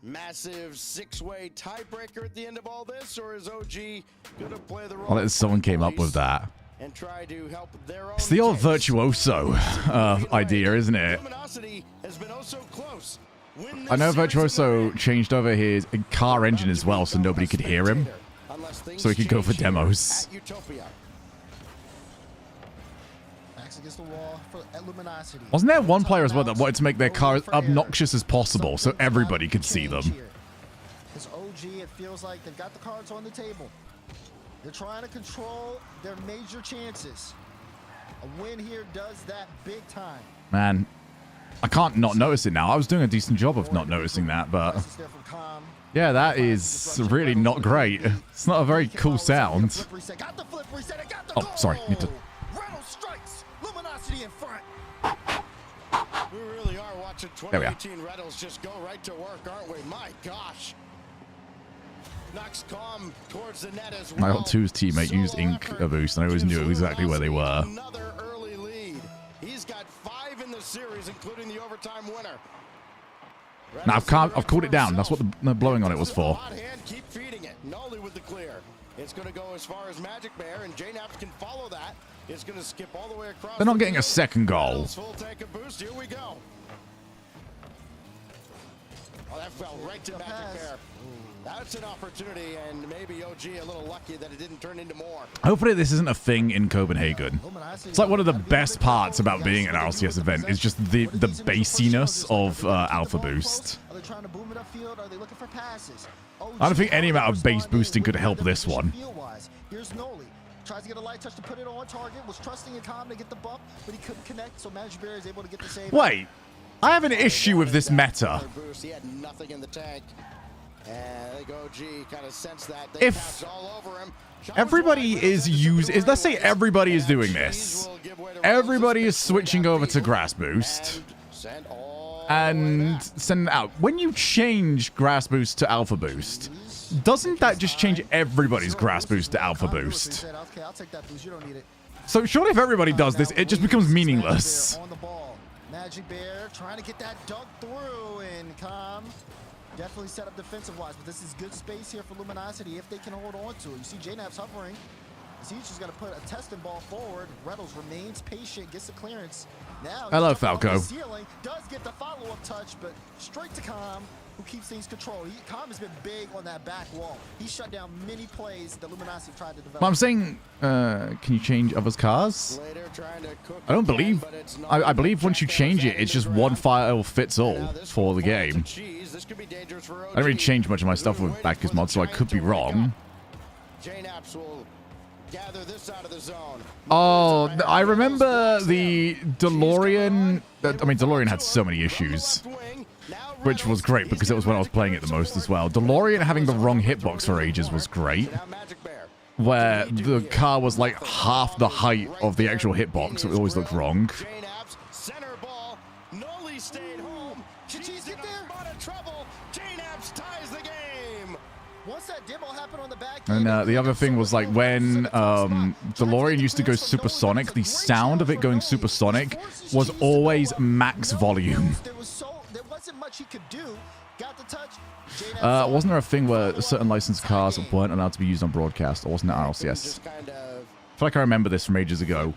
massive 6-way tiebreaker at the end of all this, or is OG going to play the role? Well, someone came up with that. And try to help their own. It's the old virtuoso idea, isn't it? Has been also close. I know Virtuoso changed over his car engine as well, so nobody could hear him, so he could go for demos. Wasn't there one player as well that wanted to make their car as obnoxious as possible so everybody could see them? As OG, it feels like they've got the cards on the table. They're trying to control their major chances. A win here does that big time. Man, I can't not notice it now. I was doing a decent job of not noticing that, but yeah, that is really not great. It's not a very cool sound. Oh, sorry. Need to... Reynolds strikes. Luminosity in front. We really are watching 2018 Reynolds just go right to work, aren't we? My gosh. Knocks Calm towards the net as well. My L2's teammate used ink boost, and I always knew exactly where they were. Another early lead. He's got 5 in the series, including the overtime winner. Now I've called it down. That's what the blowing on it was for. Keep feeding it. Noli with the clear. It's going to go as far as Magic Bear, and JNAPS can follow that. It's going to skip all the way across. They're not getting a second goal. Full tank of boost. Here we go. Oh, that fell right to Magic Bear. That's an opportunity, and maybe OG a little lucky that it didn't turn into more. Hopefully this isn't a thing in Copenhagen. It's like one of the best parts about being an RLCS event is just the basiness of Alpha Boost. Are they trying to boom it upfield? Are they looking for passes? I don't think any amount of base boosting could help this one. Here's Noli. Tries to get a light touch to put it on target. Was trusting in Calm to get the bump, but he couldn't connect, so Magic Bear is able to get the save. Wait, I have an issue with this meta. He had nothing in the tank. And I think OG kind of sensed that. If everybody is let's say everybody is doing this. Everybody is switching over to Grass Boost and send it out. When you change Grass Boost to Alpha Boost, doesn't that just change everybody's Grass Boost to Alpha Boost? So surely if everybody does this, it just becomes meaningless. Magic Bear trying to get that dunk through, and Calm definitely set up defensive-wise, but this is good space here for Luminosity if they can hold on to it. You see JNAP's hovering. He's just going to put a testing ball forward. Reynolds remains patient, gets the clearance. Now, hello, Falco. Ceiling, does get the follow-up touch, but straight to Calm. who keeps things controlled. Calm has been big on that back wall. He shut down many plays that Luminosity tried to develop. But I'm saying, can you change others' cars? I don't believe. I believe once you change it, it's just one file fits all for the game. I don't really change much of my stuff with backers mod, so I could be wrong. Oh, I remember the DeLorean. I mean, DeLorean had so many issues, which was great because it was when I was playing it the most as well. DeLorean having the wrong hitbox for ages was great, where the car was like half the height of the actual hitbox, so it always looked wrong. And the other thing was like when DeLorean used to go supersonic, the sound of it going supersonic was always max volume. Wasn't there a thing where certain licensed cars weren't allowed to be used on broadcast, or wasn't it RLCS? I feel like I remember this from ages ago.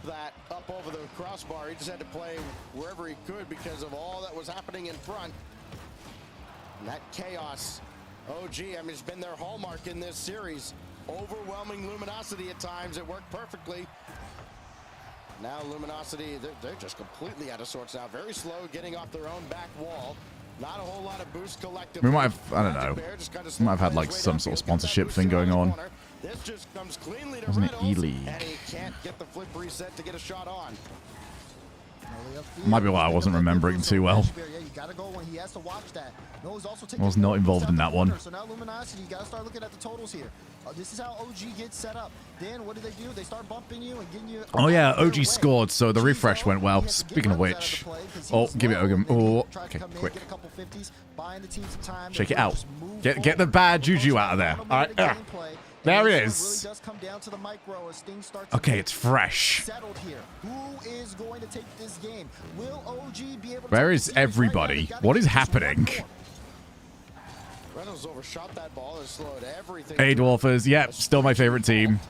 Up over the crossbar, he just had to play wherever he could because of all that was happening in front. And that chaos. OG, I mean, it's been their hallmark in this series. Overwhelming Luminosity at times. It worked perfectly. Now Luminosity, they're just completely out of sorts now. Very slow getting off their own back wall. Not a whole lot of boost collectively. We might have, I don't know, we might have had like some sort of sponsorship thing going on. This just comes cleanly to Wasn't it Reynolds, E-League? and he can't get the flip reset to get a shot on. Might be why I wasn't remembering too well. I was not involved in that one. So now Luminosity, you got to start looking at the totals here. This is how OG gets set up. Then what do? They start bumping you and getting you. Oh yeah, OG scored, so the refresh went well. Speaking of which, oh, give it Ogum. Oh, okay, quick. Shake it out. Get the bad juju out of there. All right, there it is. Okay, it's fresh. Where is everybody? What is happening? Reynolds overshot that ball and slowed everything. Hey, Dwarfers. Yep, still my favorite team.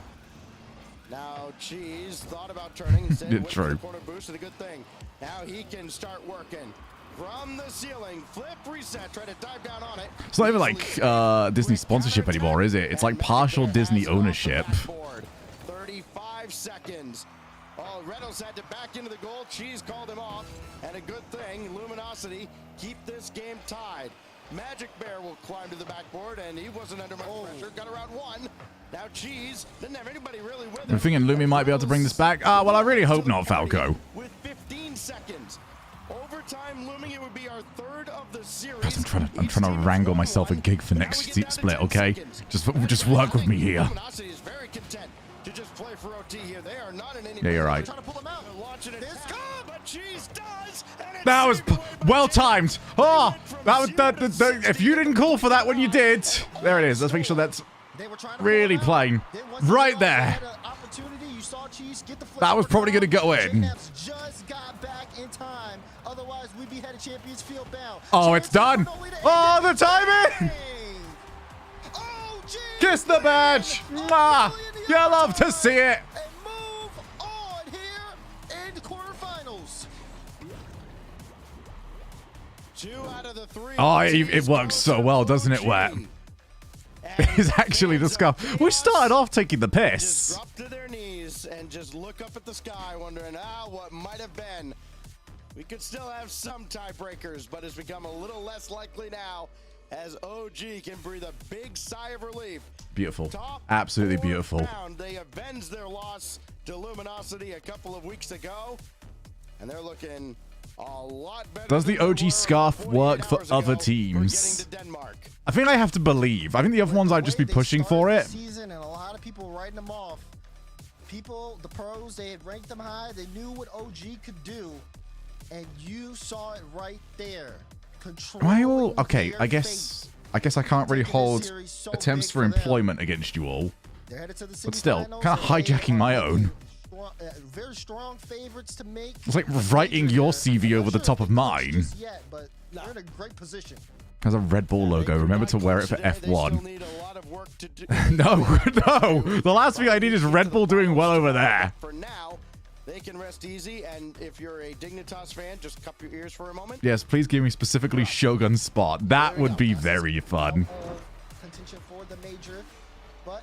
Now, Cheese thought about turning. Instead, True. Corner boost is a good thing. Now he can start working. From the ceiling, flip reset, try to dive down on it. It's not even like Disney sponsorship anymore, is it? It's like partial Disney ownership. 35 seconds. Oh, Reynolds had to back into the goal. Cheese called him off. And a good thing, Luminosity keep this game tied. Magic Bear will climb to the backboard, and he wasn't under much pressure. Got around one. Now Cheese didn't have anybody really with him. I'm thinking Lumi might be able to bring this back. Well, I really hope not, Falco. With 15 seconds. Overtime looming, it would be our third of the series. I'm trying to wrangle myself a gig for next split, okay? Just work with me here. Yeah, you're right. That was well timed. Oh, that was if you didn't call for that when you did. There it is. Let's make sure that's really plain. Right there. That was probably going to go in. Oh, it's done. Oh, the timing. Kiss the badge. Mwah. You love to see it. Oh, it works so well, doesn't it, Wet? It's actually the scuff. We started off taking the piss. Drop to their knees and just look up at the sky, wondering, what might have been. We could still have some tiebreakers, but it's become a little less likely now as OG can breathe a big sigh of relief. Beautiful. Absolutely beautiful. Round, they avenged their loss to Luminosity a couple of weeks ago, and they're looking a lot better. Does the OG scarf work for other teams? I think I have to believe. I think the other ones I'd just be pushing for it. And a lot of people writing them off. People, the pros, they had ranked them high. They knew what OG could do, and you saw it right there. Okay, I guess I can't really hold attempts for employment against you all. But still, kind of hijacking my own. Very strong favorites to make. It's like writing your CV over the top of mine. But they're in a great position. Has a Red Bull logo. Remember to wear it for F1. No. The last thing I need is Red Bull doing well over there. For now, they can rest easy. And if you're a Dignitas fan, just cup your ears for a moment. Yes, please give me specifically Shogun Spot. That would be very fun. Contention for the major, but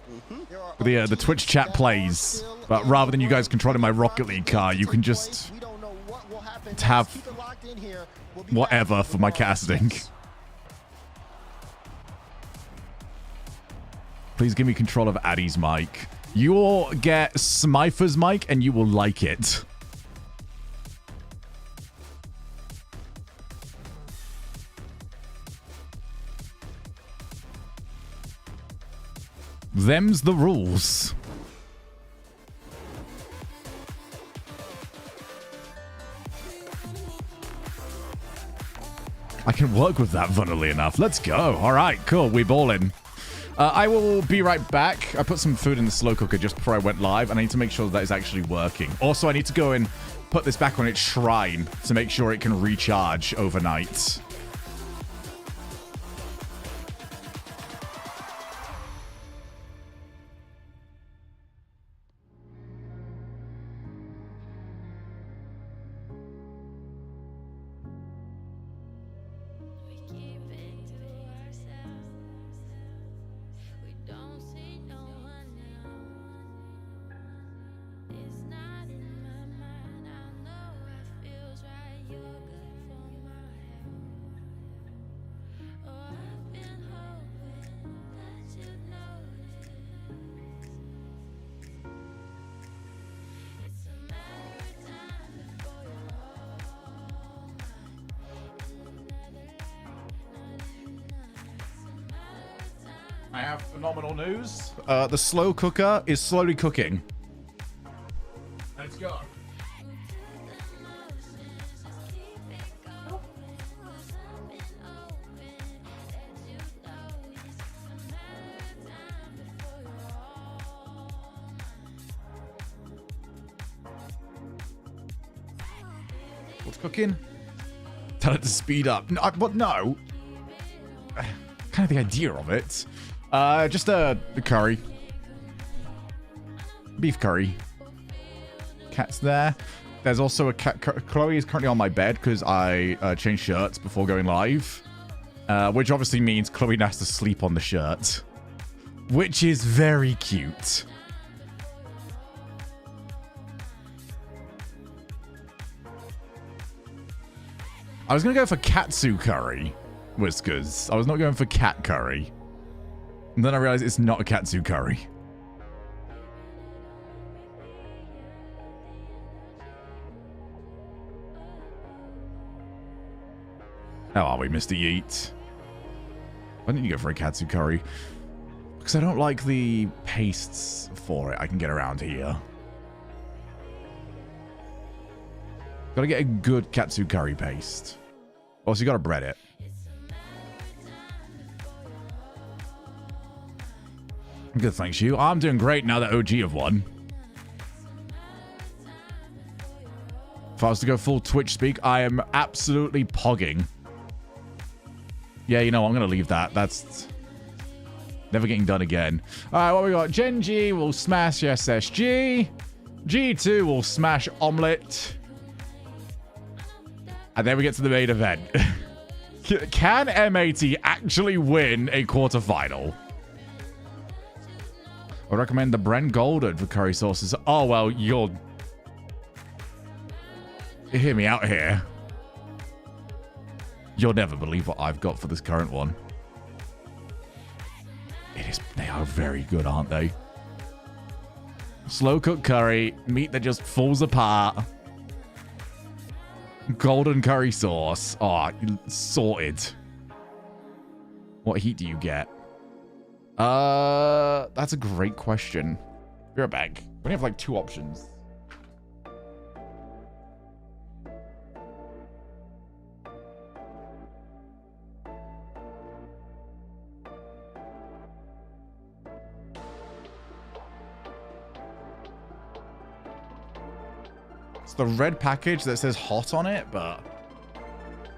The Twitch chat plays, but rather than you guys controlling my Rocket League car, you can just have whatever for my casting. Please give me control of Addy's mic. You will get Smyther's mic and you will like it. Them's the rules. I can work with that, funnily enough. Let's go. All right, cool. We ballin'. I will be right back. I put some food in the slow cooker just before I went live, and I need to make sure that is actually working. Also, I need to go and put this back on its shrine to make sure it can recharge overnight. I have phenomenal news. The slow cooker is slowly cooking. Let's go. What's cooking? Tell it to speed up. No, but no. Kind of the idea of it. Just the curry. Beef curry. Cat's there. There's also a cat. Chloe is currently on my bed because I changed shirts before going live. Which obviously means Chloe has to sleep on the shirt. Which is very cute. I was going to go for katsu curry. Whiskers. I was not going for cat curry. And then I realized it's not a katsu curry. How are we, Mr. Yeet? Why didn't you go for a katsu curry? Because I don't like the pastes for it. I can get around here. Gotta get a good katsu curry paste. Also, you gotta bread it. Good, thanks you. I'm doing great now that OG have won. If I was to go full Twitch speak, I am absolutely pogging. Yeah, you know, I'm going to leave that. That's never getting done again. All right, what we got? Genji will smash SSG. G2 will smash Omelette. And then we get to the main event. Can M80 actually win a quarterfinal? I recommend the Brent Golden for curry sauces. Oh, well, you hear me out here. You'll never believe what I've got for this current one. They are very good, aren't they? Slow cooked curry, meat that just falls apart. Golden curry sauce. Oh, sorted. What heat do you get? That's a great question. Be right back. We only have like 2 options. It's the red package that says hot on it, but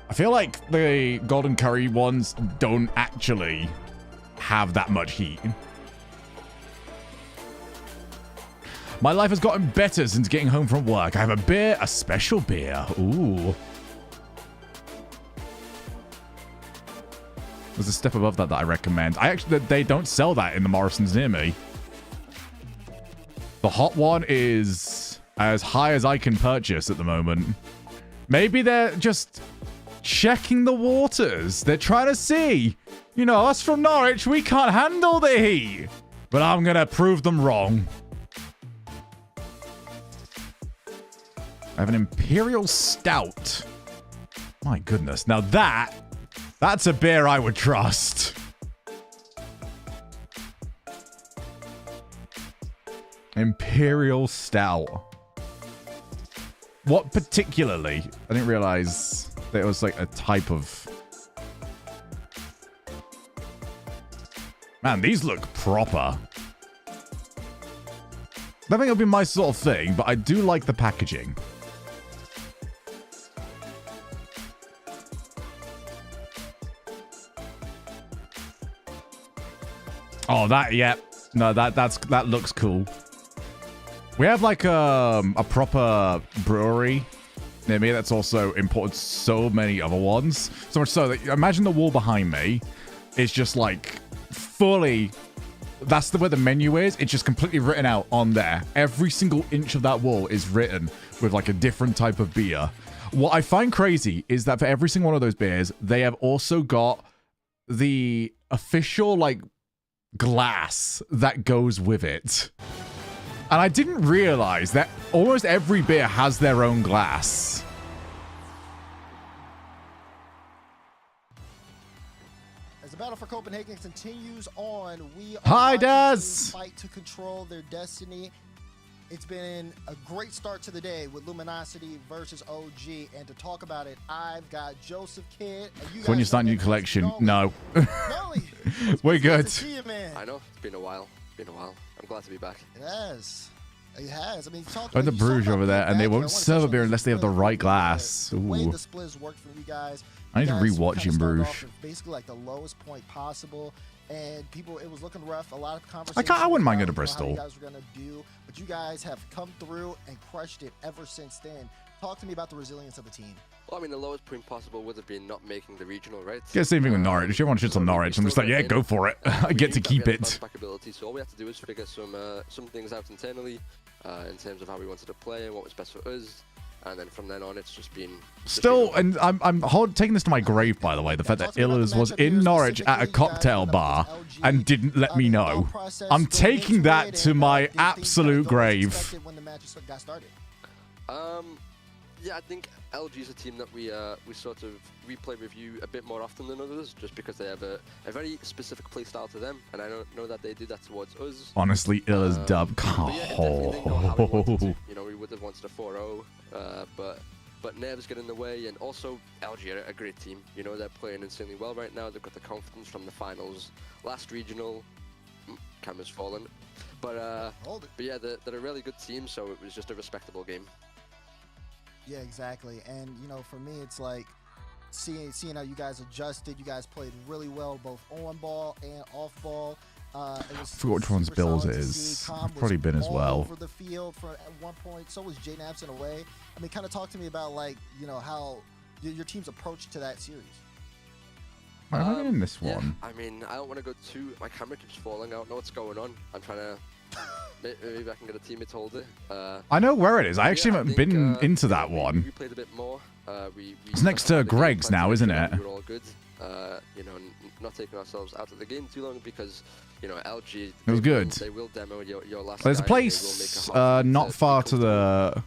I feel like the golden curry ones don't actually have that much heat. My life has gotten better since getting home from work. I have a beer, a special beer. Ooh. There's a step above that I recommend. They don't sell that in the Morrisons near me. The hot one is as high as I can purchase at the moment. Maybe they're just checking the waters. They're trying to see. You know, us from Norwich, we can't handle the heat. But I'm going to prove them wrong. I have an Imperial Stout. My goodness. Now that's a beer I would trust. Imperial Stout. What particularly? I didn't realize that it was like a type of... Man, these look proper. I don't think it'll be my sort of thing, but I do like the packaging. Oh, yeah. No, that looks cool. We have like a proper brewery near me that's also imported so many other ones. So much so that imagine the wall behind me is just like fully, that's the way the menu is. It's just completely written out on there. Every single inch of that wall is written with like a different type of beer. What I find crazy is that for every single one of those beers, they have also got the official like glass that goes with it. And I didn't realize that almost every beer has their own glass. As the battle for Copenhagen continues on, we are Hi, watching Daz. teams fight to control their destiny. It's been a great start to the day with Luminosity versus OG. And to talk about it, I've got Joseph Kidd. So when you start a new collection, no. Nolly, We're good. to see you, man. I know. It's been a while. I'm glad to be back. Yes. It has. I mean, Oh, the Bruges over there, and they won't serve a beer unless they have the right glass. The way Ooh. the splitters worked for you guys. I need to you guys rewatch kinda in started Bruges. off with basically like the lowest point possible, and people, it was looking rough. A lot of conversations. I wouldn't mind going to about, Bristol. How you guys were gonna do, but you guys have come through and crushed it ever since then. Talk to me about the resilience of the team. Well, I mean, the lowest point possible would have been not making the regional, right? Yeah, same thing with Norwich. Everyone shits on Norwich. I'm just like, yeah, go for it. I get to keep it. Ability, so all we had to do was figure some things out internally in terms of how we wanted to play and what was best for us. And then from then on, it's just been... Still, and I'm taking this to my grave, by the way, the fact that Illers was in Norwich at a cocktail bar and didn't let me know. I'm taking that to my absolute grave. When the matches got started. Yeah, I think LG is a team that we sort of replay review a bit more often than others, just because they have a very specific play style to them, and I don't know that they do that towards us. Honestly, Illers dub. But yeah, it definitely didn't go how we wanted to. You know, we would have wanted a 4-0, but nerves get in the way, and also LG are a great team. You know, they're playing insanely well right now. They've got the confidence from the finals, last regional. Camera's fallen, but yeah, they're a really good team, so it was just a respectable game. Yeah, exactly. And, you know, for me, it's like seeing how you guys adjusted. You guys played really well, both on ball and off ball. I forgot which one's Bills it is. I've probably been as well. Over the field for at one point. So was Jay Naps in a way. I mean, kind of talk to me about, like, you know, how your team's approach to that series. Why am I in this Yeah, one? I mean, I don't want to go too... My camera keeps falling. I don't know what's going on. I'm trying to... Maybe I can get a teammate to hold it. I know where it is. I actually haven't think, been into that one. We played a bit more. It's next to Greg's now, isn't it? We were all good. You know, not taking ourselves out of the game too long because, you know, LG... It was good. They will demo your last There's a guy, place not to far be to the...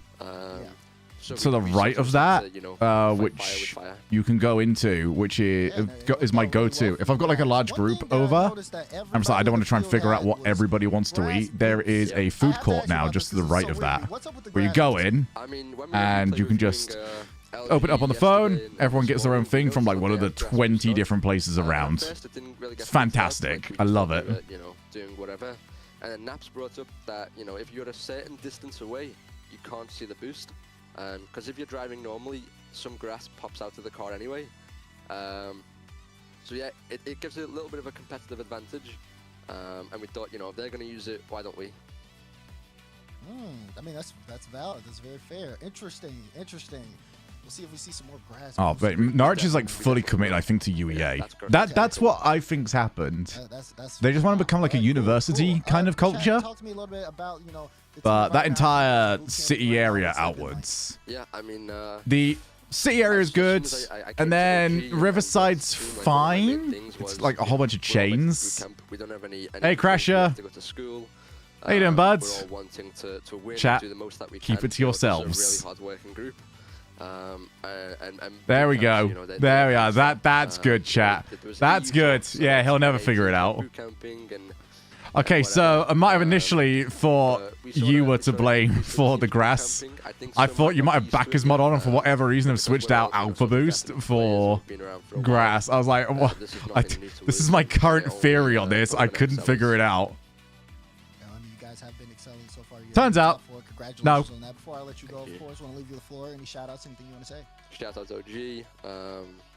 So to the we right sort of that, had to, you know, fight which fire with fire. you can go into, which is my go-to. If I've got like a large group over, I'm just like, I don't want to try and figure out what everybody wants to eat. There is a food court now just to the right of that, where you go in, and you can just open it up on the phone. Everyone gets their own thing from like one of the 20 different places around. It's fantastic. I love it. You know, doing whatever. And then Naps brought up that, you know, if you're a certain distance away, you can't see the boost. Because if you're driving normally, some grass pops out of the car anyway. So yeah, it gives it a little bit of a competitive advantage. And we thought, you know, if they're going to use it, why don't we? I mean, that's valid. That's very fair. Interesting. We'll see if we see some more grass. Oh, but Norwich is like fully committed, I think, to UEA. That's what I think's happened. They just want to become like a university kind of culture. Talk to me a little bit about, you know, but that entire city area outwards. Yeah, I mean, the city area is good, and then Riverside's fine. It's like a whole bunch of chains. Hey, Crasher. How you doing, buds? Chat. Keep it to yourselves. There we go. There we are. That's good, chat. That's good. Yeah, he'll never figure it out. Okay, so I might have initially thought you were to blame for the grass. I thought you might have backers mod on and for whatever reason have switched out Alpha Boost for grass. I was like, what? This is my current theory on this. I couldn't figure it out. Turns out, no. Before I let you go, of course, want to leave you the floor. Any shout outs, anything you want to say? Shout out to OG,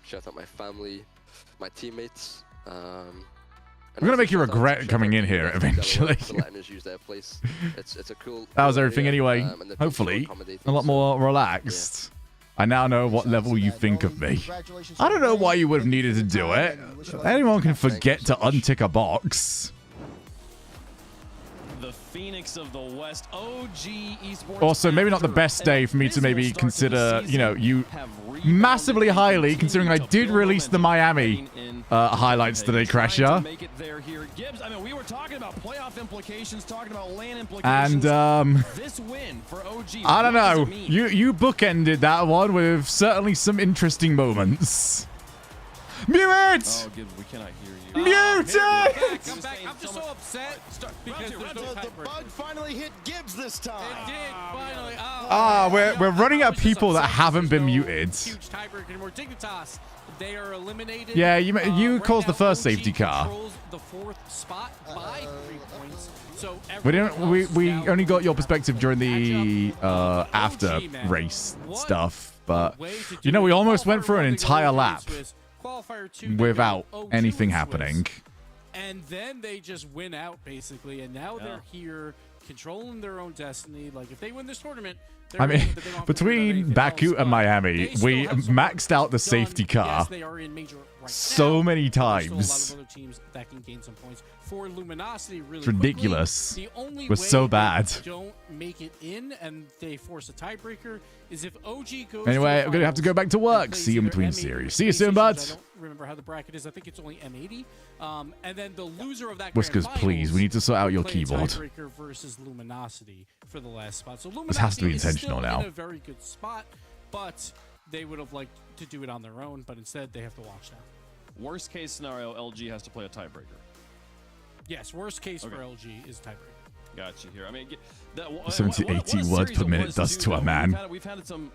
shout out my family, my teammates. I'm gonna make you regret coming in here eventually. It's a cool. That was everything anyway. Hopefully, a lot more relaxed. I now know what level you think of me. I don't know why you would have needed to do it. Anyone can forget to untick a box. The Phoenix of the West, OG Esports. Also, maybe not the best day for me to maybe consider, you know, you massively highly, considering I did release the Miami highlights today, Crasher. I mean, we were talking about playoff implications, talking about LAN And implications. This win for OG. I don't know. You bookended that one with certainly some interesting moments. Mute it! Oh, Gibbs, we cannot hear you. Mute it! Come back. I'm just so upset because The bug finally hit Gibbs this time. It did finally. We're running out of people that haven't been muted. Huge tiebreaker anymore. Dignitas, they are eliminated. Yeah, you caused the first safety car. Controls the fourth spot by 3 points. So we only got your perspective during the after race stuff, but you know we almost went through an entire lap without anything happening. And then they just win out, basically. And now they're here controlling their own destiny. Like, if they win this tournament, I mean, between Baku and Miami, we maxed out the safety car so many times. For Luminosity, really it's ridiculous. We're so bad. Don't make it in, and they force a tiebreaker. Is if OG goes. Anyway, I'm gonna have to go back to work. See you in between series. See you soon, buds. I don't remember how the bracket is. I think it's only M80. And then the loser of that. Whiskers, please. We need to sort out your keyboard. Tiebreaker versus Luminosity for the last spot. So Luminosity this has to be is intentional still now. in a very good spot, but they would have liked to do it on their own. But instead, they have to watch now. Worst case scenario, LG has to play a tiebreaker. Yes, worst case for LG is tiebreaker. Got you here. I mean, 70 to 80 words per minute does to a man. We've had some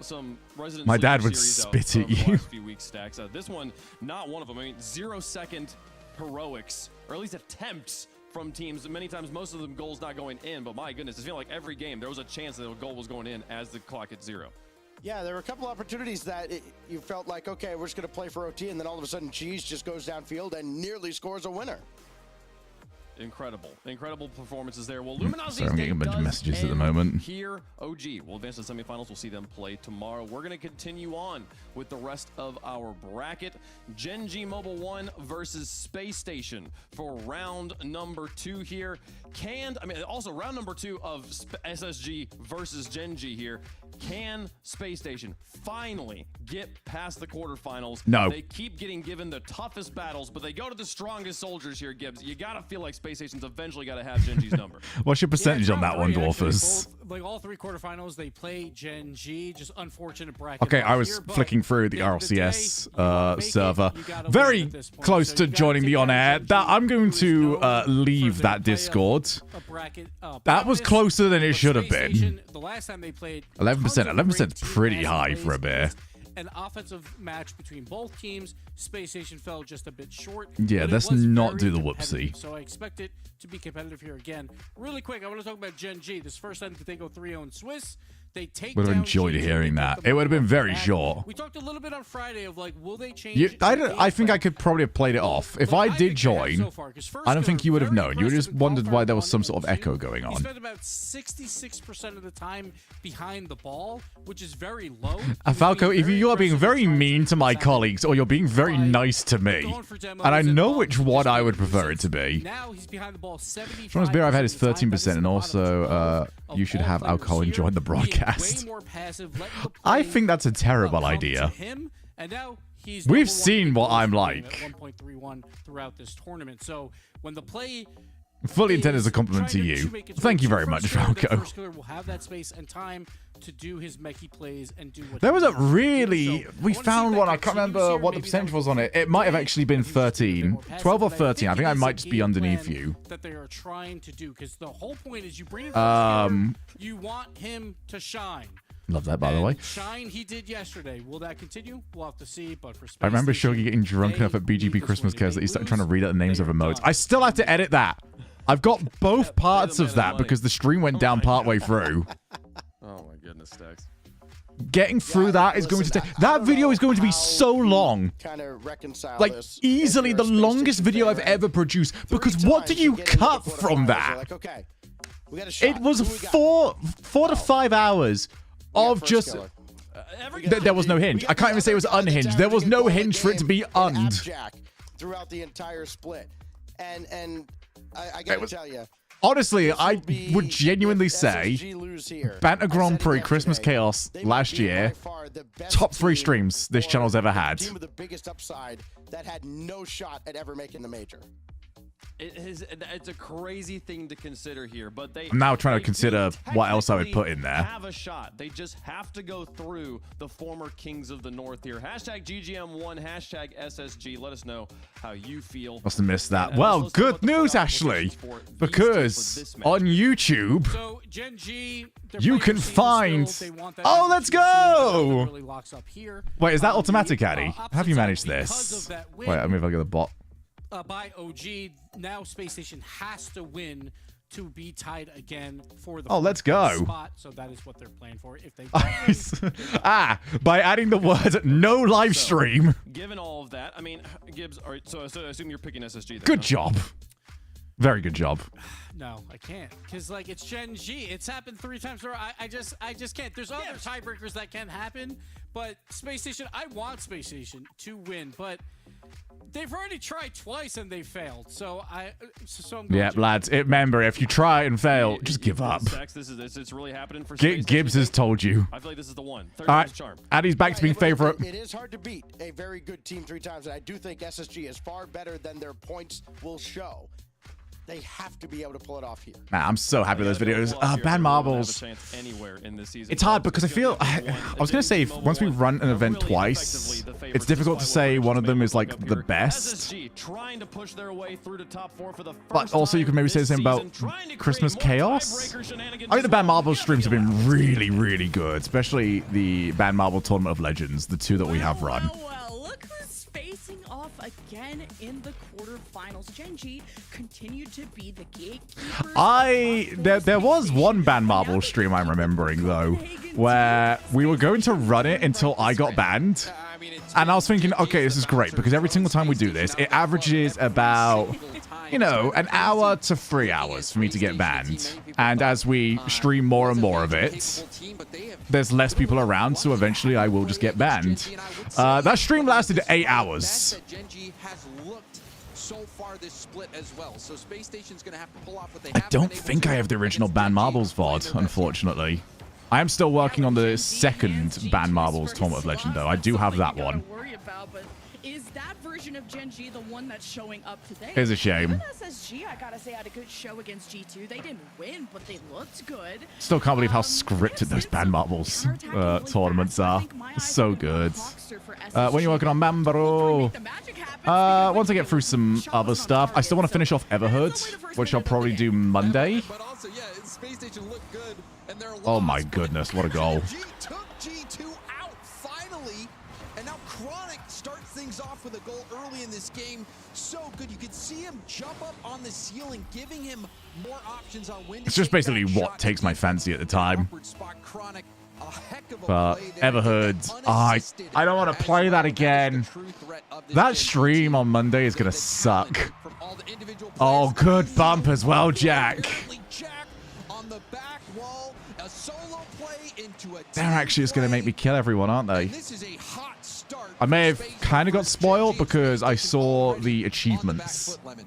resident. My dad would spit at you. Few weeks stacks. This one, not one of them. I mean, 0-second heroics, or at least attempts from teams. Many times, most of them goals not going in. But my goodness, it feels like every game there was a chance that a goal was going in as the clock hit 0. Yeah, there were a couple opportunities that you felt like, okay, we're just going to play for OT, and then all of a sudden Cheese just goes downfield and nearly scores a winner. Incredible performances there. Well, Luminosity's Sorry, I'm getting a bunch of messages at the moment. Here, OG will advance to the semifinals. We'll see them play tomorrow. We're going to continue on with the rest of our bracket. Gen G Mobile 1 versus Space Station for round number 2 here. Also round number 2 of SSG versus Gen G here. Can Space Station finally get past the quarterfinals? No. They keep getting given the toughest battles, but they go to the strongest soldiers here, Gibbs. You got to feel like Space Station's eventually got to have Gen G's number. What's your percentage on that one, Dwarfers? Like all 3 quarterfinals, they play Gen G. Just unfortunate bracket. Okay, I was flicking through the RLCS server. Very close to joining the on-air. I'm going to leave that Discord. That was closer than it should have been. The last time they played 11%. 11% is pretty high for a bear. An offensive match between both teams. Space Station fell just a bit short. Yeah, let's not do the whoopsie. So I expect it to be competitive here again. Really quick, I want to talk about Gen G. This first time that they go 3-0 in Swiss. They take Would have down enjoyed G2, hearing they that. put them It would have been on very back. short. We talked a little bit on Friday of like, will they change? I think I could probably have played it off. If I did join, I don't think you would have known. You would have just wondered why there was some sort of echo going He on. spent about 66% of the time behind the ball, which is very low. Falco, if you are being very mean to my colleagues, or you're being very nice to me, and I know which one I would prefer it to be. Now he's behind the ball 75%. Strongest beer I've had is 13%, and also you should have alcohol and join the broadcast. I think that's a terrible idea. We've seen what I'm like. 1.31 throughout this tournament. So when the play fully intended as a compliment to you. Thank you very much, Falco. Will have that space and time to do his mechie plays and do what there was a really... We found one. I can't remember what the percentage was on it. It might have actually been 13. 12 or 13. I think I might just be underneath you. That they are trying to do, because the whole point is you bring him you want him to shine. Love that, by the way. Shine he did yesterday. Will that continue? We'll have to see. But for I remember Shogie getting drunk enough at BGP Christmas Cares that he started trying to read out the names of emotes. I still have to edit that. I've got both parts of that because the stream went down partway through. Oh my goodness, Stacks. Getting through that is going to take... That video is going to be so long. Like, easily the longest video I've ever produced. Because what do you cut from that? It was 4 to 5 hours of just... There was no hinge. I can't even say it was unhinged. There was no hinge for it to be und. Throughout the entire split. And I gotta tell you... Honestly, I would genuinely say Banter Grand Prix Christmas Chaos last year, top 3 streams this channel's ever had. Team with the biggest upside that had no shot at ever making the major. It's a crazy thing to consider here, but I'm now trying to consider what else I would put in there. Have a shot. They just have to go through the former Kings of the North here. Hashtag GGM1, hashtag SSG. Let us know how you feel. Must have missed that. Well, good news, Ashley, because on YouTube, you can find... Oh, let's go! Wait, is that automatic, Addy? Have you managed this? Wait, let me look at the bot. By OG, now Space Station has to win to be tied again for the let's go spot. So that is what they're playing for. If they by adding the word no live stream. Given all of that, I mean, Gibbs. All right, so I assume you're picking SSG. Then, good job. Very good job. No, I can't, because like it's Gen G. It's happened 3 times. I just can't. There's other tiebreakers that can happen, but Space Station. I want Space Station to win, but they've already tried twice and they failed. So I'm yeah, lads. Remember, if you try and fail, just give up. It's really happening for Gibbs has told you. I feel like this is the one. All right, Addy's back to being favorite. It is hard to beat a very good team 3 times, and I do think SSG is far better than their points will show. They have to be able to pull it off here. Man, I'm so happy with those videos. Bad Marbles. It's hard because I feel... I was going to say, once we run an event twice, it's difficult to say one of them is like the best. But also you could maybe say the same about Christmas Chaos. I think the Bad Marbles streams have been really, really good, especially the Bad Marble Tournament of Legends, the 2 that we have run. Look who's facing off again in the quarterfinals. Gen G continued to be the gatekeepers. There was one Banned Marble stream I'm remembering though, where we were going to run it until I got banned. And I was thinking, okay, this is great because every single time we do this, it averages about, you know, an hour to 3 hours for me to get banned. And as we stream more and more of it, there's less people around, so eventually I will just get banned. That stream lasted 8 hours. I don't think I have the original Banned Marbles VOD, unfortunately. I am still working on the second Banned Marbles Tournament of Legend, though. I do have that one. Is that version of Gen G the one that's showing up today? It's a shame. Even SSG, I gotta say, had a good show against G2. They didn't win, but they looked good. Still can't believe how scripted those Banned Marbles tournaments are. So good. When are you working on Mambaro? Once I get through some other stuff, I still want to finish off Everhood, which I'll probably do Monday. Oh my goodness, what a goal. Took G2 out finally, and now Chronic starts things off with a goal early in this game. So good, you could see him jump up on the ceiling, giving him more options on when. It's just basically what takes my fancy at the time. Spot. Chronic A heck of a But play there. Everhood, Unassisted I don't want to as play that well. again. That is the true threat of this That Gen G stream team. on Monday is going The to suck. talent from all the individual Oh, players. good bump as well, Jack. Apparently Jack on the back wall, a solo play into a They're team actually just going to make me kill everyone, aren't they? And this is a hot start. I may have for Space kind of got versus spoiled Gen G. because I Space saw already the on the back achievements. foot, Lemon.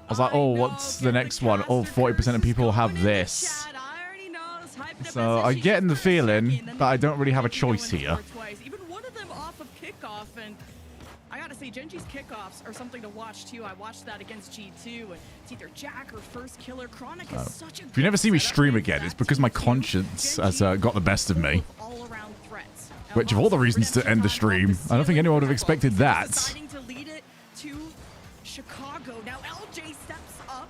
I was like, oh, what's the next one? Oh, 40% of people have this. So I'm getting the feeling that I don't really have a choice here. Even one of them off of kickoff, and I gotta say, Gen G's kickoffs are something to watch too. I watched that against G2, and it's either Jack or First Killer. Chronic is such a If you never see me good setup stream for again, that it's because my team, too. conscience Gen has G got the best of me. all-around threats. Now, Which of all the Monster reasons to end the Redemption stream, I don't think anyone would have expected that. deciding to lead it to Chicago. Now LJ steps up.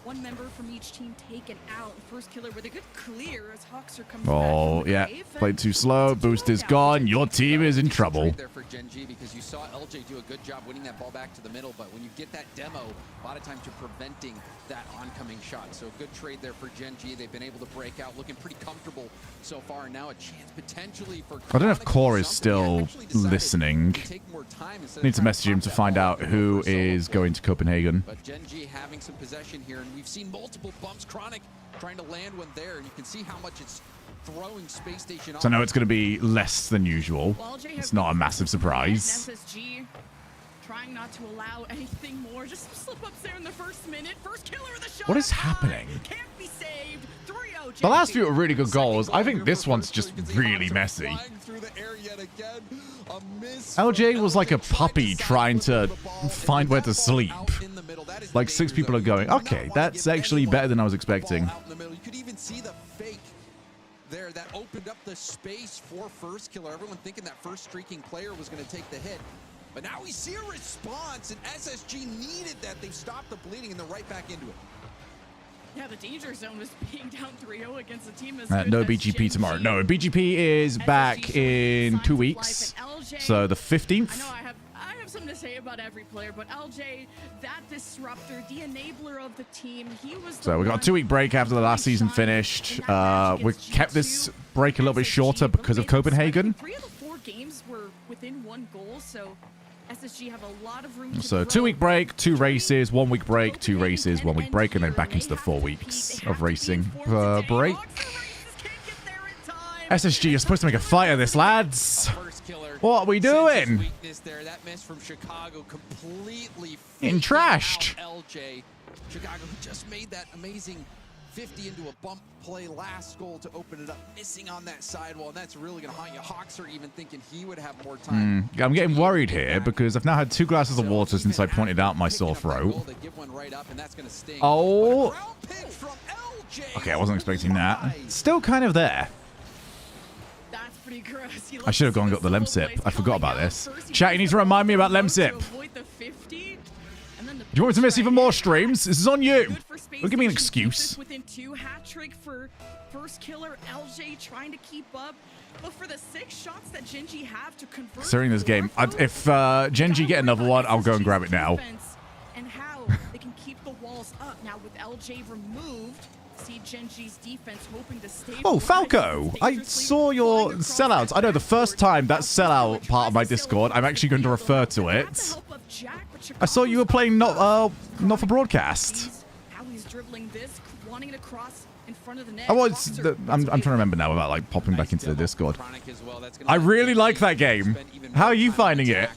One member from each team taken out. First Killer with a good clear as Hawkser comes back Oh, from the yeah. grave, and Played too slow. Boost is gone. Your team is in trouble. Right there for Gen G, because you saw LJ do a good job winning that ball back to the middle, but when you get that demo, a lot of times you're preventing that oncoming shot. So good trade there for Gen G. They've been able to break out, looking pretty comfortable so far, and now a chance potentially for I don't know if Chronic Core to is do something. still He actually decided listening. to take more time instead of Need to trying message him pop to that find ball out up who for a solo is play. going to Copenhagen. But Gen G having some possession here, and we've seen multiple bumps. Chronic trying to land one there, and you can see how much it's throwing Space Station off. So I know it's going to be less than usual. Well, LJ It's has not a been massive surprise. SSG trying not to allow anything more. Just slip ups there in the first minute. First Killer with a shot. What is up high. happening? Can't be saved. 3-0. The last few were really good goals. I think this one's just really messy. LJ was like a puppy trying to find where to sleep. Like 6 people are going, okay, that's actually better than I was expecting. Out in the middle. You could even see the fake there that opened up the space for First Killer. Everyone thinking that first streaking player was going to take the hit. But now we see a response, and SSG needed that. They've stopped the bleeding, and they're right back into it. Yeah, the danger zone was being down 3-0 against a team as No good as BGP Gen tomorrow. G. No, BGP is back in 2 weeks. So the I 15th. know I have something to say about every player, but LJ, that disruptor, the enabler of the team, he was. So we got a 2-week break after the last season finished. We kept this break a little bit shorter because of Copenhagen. 3 of the 4 games were within 1 goal, so SSG have a lot of room to So grow. 2-week break, 2 races, 1 week break, 2 races, 1 week break, and then back into the 4 weeks of racing break. SSG, you're supposed to make a fight of this, lads. First Killer. What are we doing? Weakness there. That miss from Chicago completely Getting trashed. out LJ. Chicago who just made that amazing 50 into a bump play last goal to open it up, missing on that sidewall, and that's really going to haunt you. Hawks are even thinking he would have more time. I'm getting worried here because I've now had 2 glasses of water since I pointed out my sore throat. Oh. Okay, I wasn't expecting that. Still kind of there. That's pretty gross. I should have gone and got the Lemsip. I forgot about this. Chat, you need to remind me about Lemsip. Do you want me to miss even more streams? This is on you. Don't give me an excuse. Within 2 hat trick for First Killer, LJ trying to keep up. But for the 6 shots that Gen G have to convert. Considering this game, if Gen G get another one, I'll go and grab it now. And how they can keep the walls up. Now with LJ removed, see Gen G's defense hoping to stay. Oh, Falco, I saw your sellouts. I know the first time that sellout part of my Discord, I'm actually going to refer to it. I saw you were playing not for broadcast. How he's dribbling this, wanting to cross in front of the net. I'm trying to remember now about like popping back into the Discord. I really like that game. How are you finding it?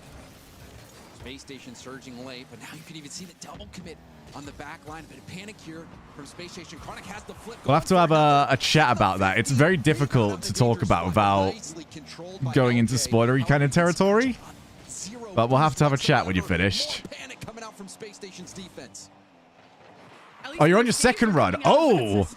Space Station surging late, but now you can even see the double commit on the back line. But a panic here from Space Station. Chronic has the flip. We'll have to have a chat about that. It's very difficult to talk about without going into spoilery kind of territory. But we'll have to have a chat when you're finished. Panic coming out from Space Station's defense. Oh, you're on your second run. Oh,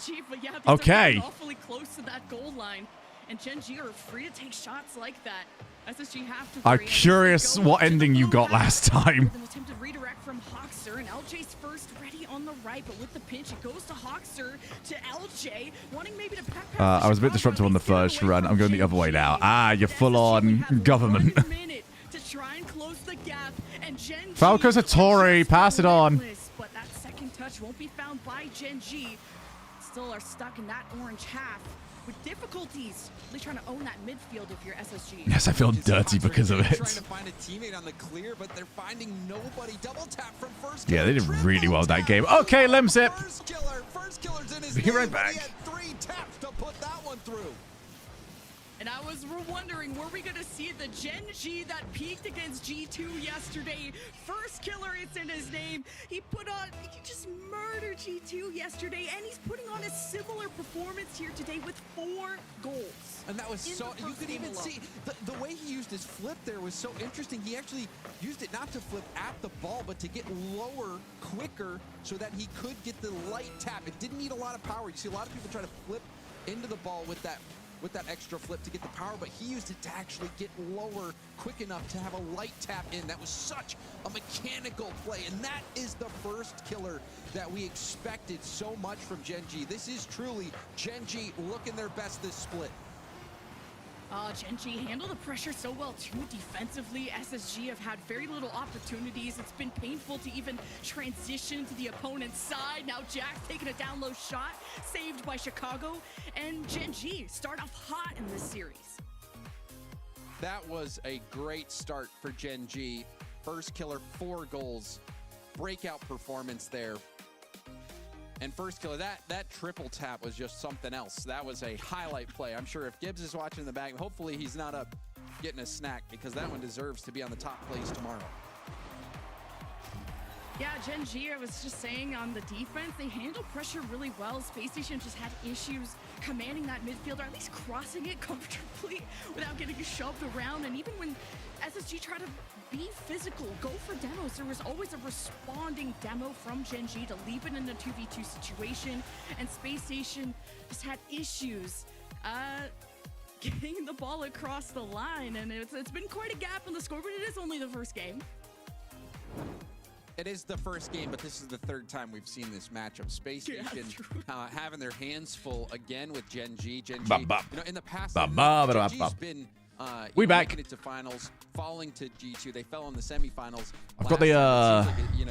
okay. Awfully close to that goal line, and Gen G are free to take shots like that. SSG have to. I'm curious what ending you got last time. An attempted redirect from Hawkser, and LJ's first ready on the right, but with the pinch, it goes to Hawkser to LJ, wanting maybe to pack I was a bit disruptive on the first run. I'm going the other way now. Ah, you're full on government. Falco Satori, pass it on. But that second touch won't be found by Gen G. Still are stuck in that orange half. with difficulties. Really trying to own that midfield if you're SSG. Yes, I feel dirty because of Trying it. to find a teammate on the clear, but they're finding nobody. Double tap from first. Yeah, they did Triple really well that tap. game. Okay, Limsip. First killer's in his Be name, right but he back. had 3 taps to put that one through. And I was wondering, were we going to see the Gen G that peaked against G2 yesterday? First killer, it's in his name. He just murdered G2 yesterday, and he's putting on a similar performance here today with 4 goals. And that was in so, the you first could game even alone. see, the way he used his flip there was so interesting. He actually used it not to flip at the ball, but to get lower, quicker, so that he could get the light tap. It didn't need a lot of power. You see a lot of people try to flip into the ball with that extra flip to get the power, but he used it to actually get lower quick enough to have a light tap in. That was such a mechanical play, and that is the first killer that we expected so much from Gen G. This is truly Gen G looking their best this split. Gen G handled the pressure so well too defensively. SSG have had very little opportunities. It's been painful to even transition to the opponent's side. Now Jack's taking a down low shot, saved by Chicago, and Gen G start off hot in this series. That was a great start for Gen G. First killer, 4 goals. Breakout performance there. And first killer, that triple tap was just something else. That was a highlight play. I'm sure if Gibbs is watching in the back, hopefully he's not up getting a snack, because that one deserves to be on the top plays tomorrow. Yeah, Gen G, I was just saying, on the defense, they handle pressure really well. Space Station just had issues commanding that midfield, or at least crossing it comfortably without getting shoved around. And even when SSG tried to be physical, go for demos, there was always a responding demo from Gen G to leave it in a 2v2 situation. And Space Station just had issues getting the ball across the line. And it's been quite a gap in the score, but it is only the first game. It is the first game, but this is the 3rd time we've seen this matchup. Space Station having their hands full again with Gen G. Gen G, in the past, Gen G's been we back. making it to finals, falling to G2. They fell in the semifinals. I've got the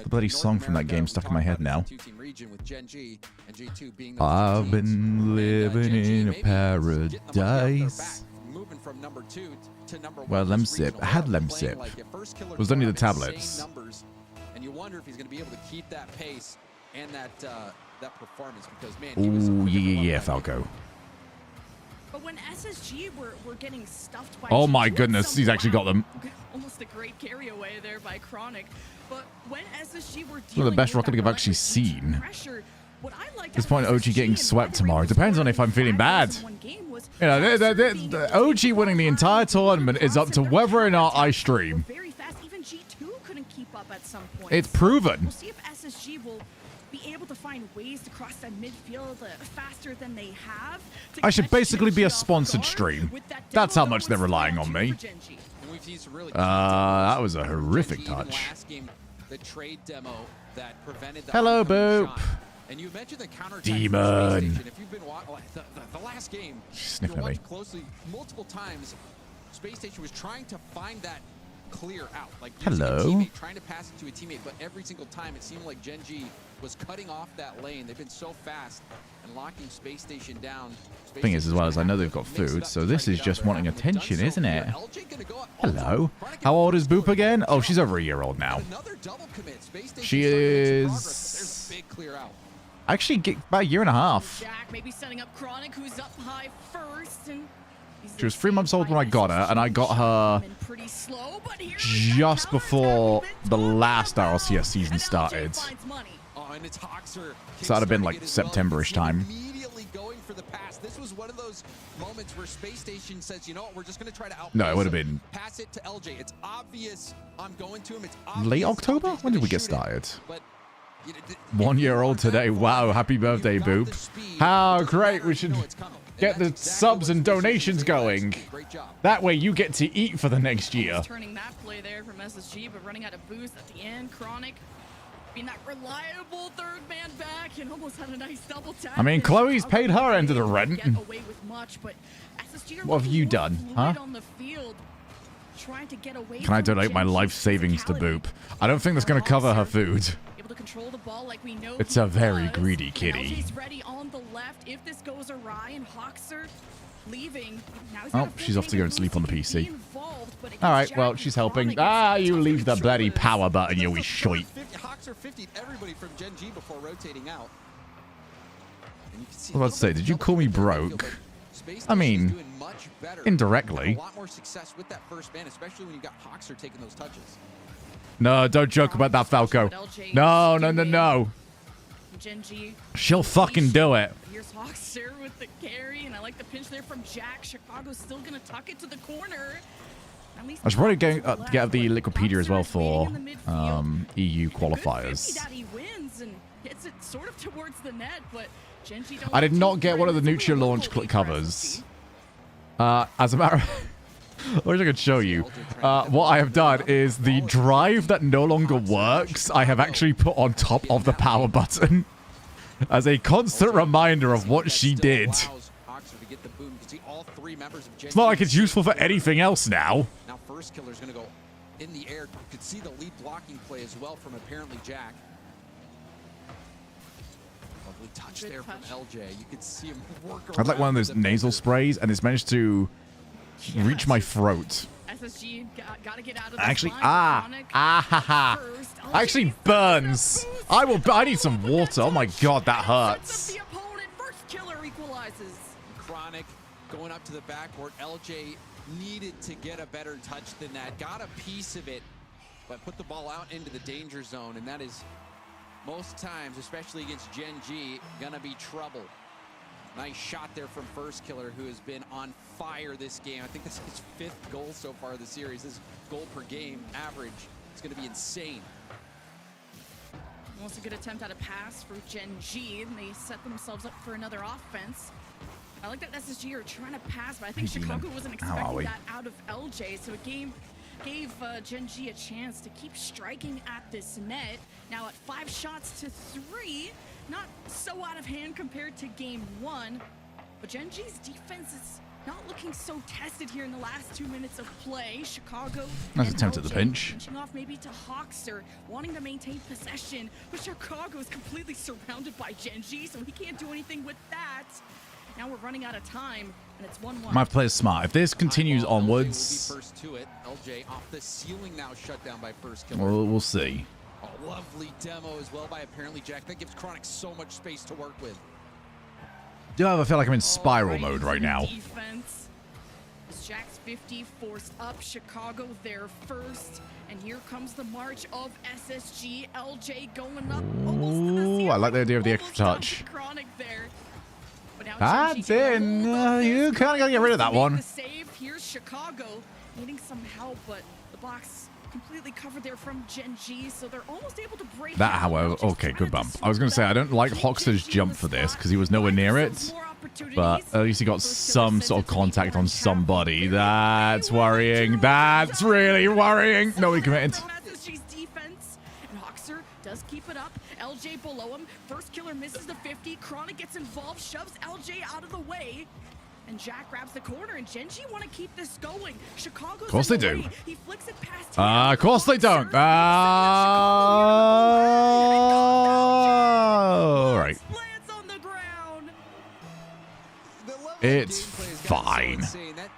bloody song from that game stuck in my head now. Two-team region with Gen G and G2 being I've been living in a paradise. Moving from number 2 to number 1. Well, Lemsip. I had Lemsip. It was only the tablets. And you wonder if he's going to be able to keep that pace and that performance, because man, he was yeah, Falco. But when SSG were getting stuffed by Oh my G2, goodness, he's actually got them. Almost a great carry away there by Chronic. But when SSG were One of the best Rocket League I've actually seen. At this point, OG getting swept tomorrow. Depends on if I'm feeling bad. You know, the OG winning the entire tournament is up to whether or not I stream. Very fast. Even G2 couldn't keep up at some point. It's proven. We'll see if SSG will be able to find ways to cross that midfield faster than they have. I should basically be a sponsored stream. That's how much they're relying on me. That was a horrific touch. The trade demo that prevented the Hello, Boop. And you mentioned the counter Demon. If you've been watching the last game, Sniffing at me closely multiple times, Space Station was trying to find that clear out, like hello, trying to pass it to a teammate, but every single time it seemed like Gen G was cutting off that lane. They've been so fast and locking Space Station down. Thing is, as well as I know they've got food, so this is just wanting attention, isn't it? Hello. How old is Boop again? Oh, she's over a year old now. She is actually about a year and a half. Jack maybe setting up Chronic, who's up high first, and she was 3 months old when I got her, and I got her just before the last RLCS season started. So that'd have been like September-ish time. Immediately going for the pass. This was one of those moments where Space Station says, you know what, we're just going to try to outpace. No, it would have been pass it to LJ. It's obvious I'm going to him. It's late October? When did we get started? 1 year old today. Wow, happy birthday, Boop. How great. We should get the subs and donations going. That way you get to eat for the next year. Turning that play there from SSG, but running out of boost at the end. Chronic being that reliable third man back and almost had a nice double tap. I mean, Chloe's paid her end of the rent. Away with much, but SSG what have you done, huh? on the field, trying to get away. Can I donate my life savings to Boop? I don't think that's going to cover her food. to control the ball like we know It's he a very does. greedy And kitty. LJ's ready on the left if this goes awry, and Hawkser leaving. Now he's Oh, got a full she's off to tank go of and sleep boost. on the He can PC. be involved, but against All right, Jack well, and she's helping. Chronic, it's You tough leave the to bloody control power this. button, you wee shite. Hawkser 50'd everybody from Gen G before rotating out. And you can see I was about to say, did you call me broke? I mean, indirectly. A lot more success with that first ban, especially when you got Hawkser taking those touches. No, don't joke about that, Falco. No, no, no, no. Gen G. She'll fucking do it. Here's Hawkser with the carry, and I like the pinch there from Jack. Chicago's still gonna tuck it to the corner. At least I should probably get left, the but Liquipedia as well Hawkser is waiting for in the midfield. EU Good 50 qualifiers. that he wins and hits it sort of towards the net, but Gen G don't I did get not too get one of the worried. It's a Nuccia little launch locally covers. aggressive. As a matter of... I wish I could show you. What I have done is the drive that no longer works, I have actually put on top of the power button as a constant reminder of what she did. It's not like it's useful for anything else now. Now first killer's going to go in the air. You could see the lead blocking play as well from apparently Jack. Lovely touch Good there touch. from LJ. You could see him work I'd like one of around those the nasal defender. sprays, and it's managed to reach my throat. SSG gotta get out of this Actually, line. Chronic ha. first. LJ Actually gets the burns. boost. I need some water. Oh my god, that Sets hurts. up the opponent. First killer equalizes. Chronic going up to the backboard. LJ needed to get a better touch than that. Got a piece of it, but put the ball out into the danger zone, and that is most times, especially against Gen G, gonna be trouble. Nice shot there from First Killer, who has been on fire this game. I think this is his 5th goal so far this series. His goal per game average is going to be insane. Almost a good attempt at a pass for Gen G, and they set themselves up for another offense. I like that SSG are trying to pass, but I think Hey, Chicago Demon. wasn't How are expecting we? that out of LJ, so it gave Gen G a chance to keep striking at this net. Now at 5 shots to 3, not so out of hand compared to game 1, but Gen G's defense is not looking so tested here in the last 2 minutes of play. Chicago Nice and attempt at the LJ pinch. pinching off maybe to Hawkser, wanting to maintain possession, but Chicago is completely surrounded by Gen G, so he can't do anything with that. Now we're running out of time, and it's 1-1. My player's smart. If this continues LJ will be onwards, first to it. LJ off the ceiling now, shut down by First Killer. we'll see. A lovely demo as well by apparently Jack. That gives Chronic so much space to work with. Do I feel like I'm in spiral mode right now? Defense. As Jack's 50 forced up Chicago there first, and here comes the march of SSG. LJ going up almost to the Ooh, ceiling, I like the idea of the extra almost down to touch. Chronic there. But now That's Gen G can in. hold up You this. kinda gotta get rid of that Make one. the save. Here's Chicago needing some help, but the box completely covered there from Gen G, so they're almost able to break That, out. however, LJ's okay, trying good to bump. I was going to say, I don't like Hoxer's jump for this because he was nowhere near it, but at least he got some sort of contact on somebody. That's worrying. That's really worrying. Nobody committed. SSG's defense, and Hawkser does keep it up. LJ below him. First Killer misses the 50. Chronic gets involved, shoves LJ out of the way. And Jack grabs the corner, and Gen G want to keep this going. Chicago's Of course in they the do. way. He flicks it past Of course they don't. Hawkser, All right. lands on the ground. The level of It's gameplay has gotten fine. So insane. That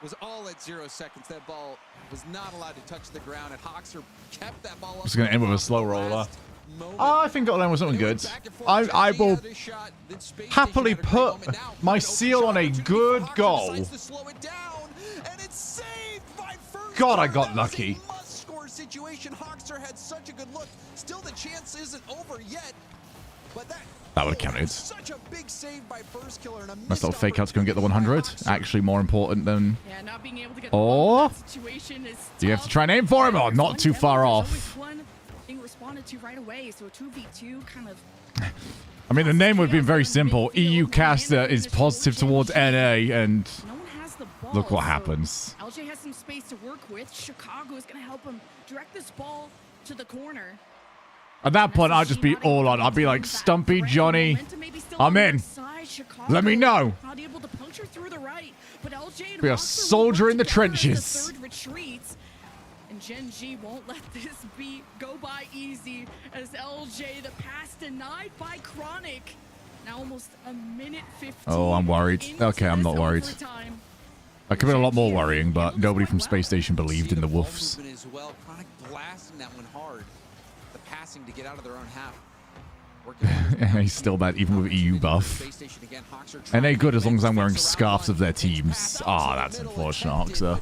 was all at 0 seconds. That ball was not allowed to touch the ground, and Hawkser kept that ball up. Just gonna end with a slow roller. I think it'll end with something good. I will happily put my seal on a good goal. God, I got lucky. Must-score situation. Hawkser had such a good look. Still, the chance isn't over yet. But that That would have counted. such a big save by First Killer and a Nice little missed fake out to go and get the 100. Actually more important than... Yeah, not being able to get Or the situation is do you have to tough. try and aim for him? Or not too far There's off. always one being responded to right away, so a 2v2 kind of. I mean, the name would have been very simple. EU caster is positive towards NA, and No one has the ball. look what so happens. LJ has some space to work with. Chicago is going to help him direct this ball to the corner. At that point, I'd just be all on. I'd be like, Stumpy Johnny, I'm in. Let me know. Not able to puncture through the right, but LJ and Be a Hawkser will soldier work in the together as trenches. third retreats. And Gen G won't let this go by easy as LJ, the pass denied by Chronic. Now almost a minute 15. Oh, I'm worried. Okay, I'm not worried. Overtime. I could have been a lot more worrying, but nobody from Space Station believed in the Wolves. As well. Chronic blasting that one hard. The passing to get out of their own half. He's still bad, even with EU buff. And they're good as long as I'm wearing scarves of their teams. Ah, that's unfortunate, Hoxer.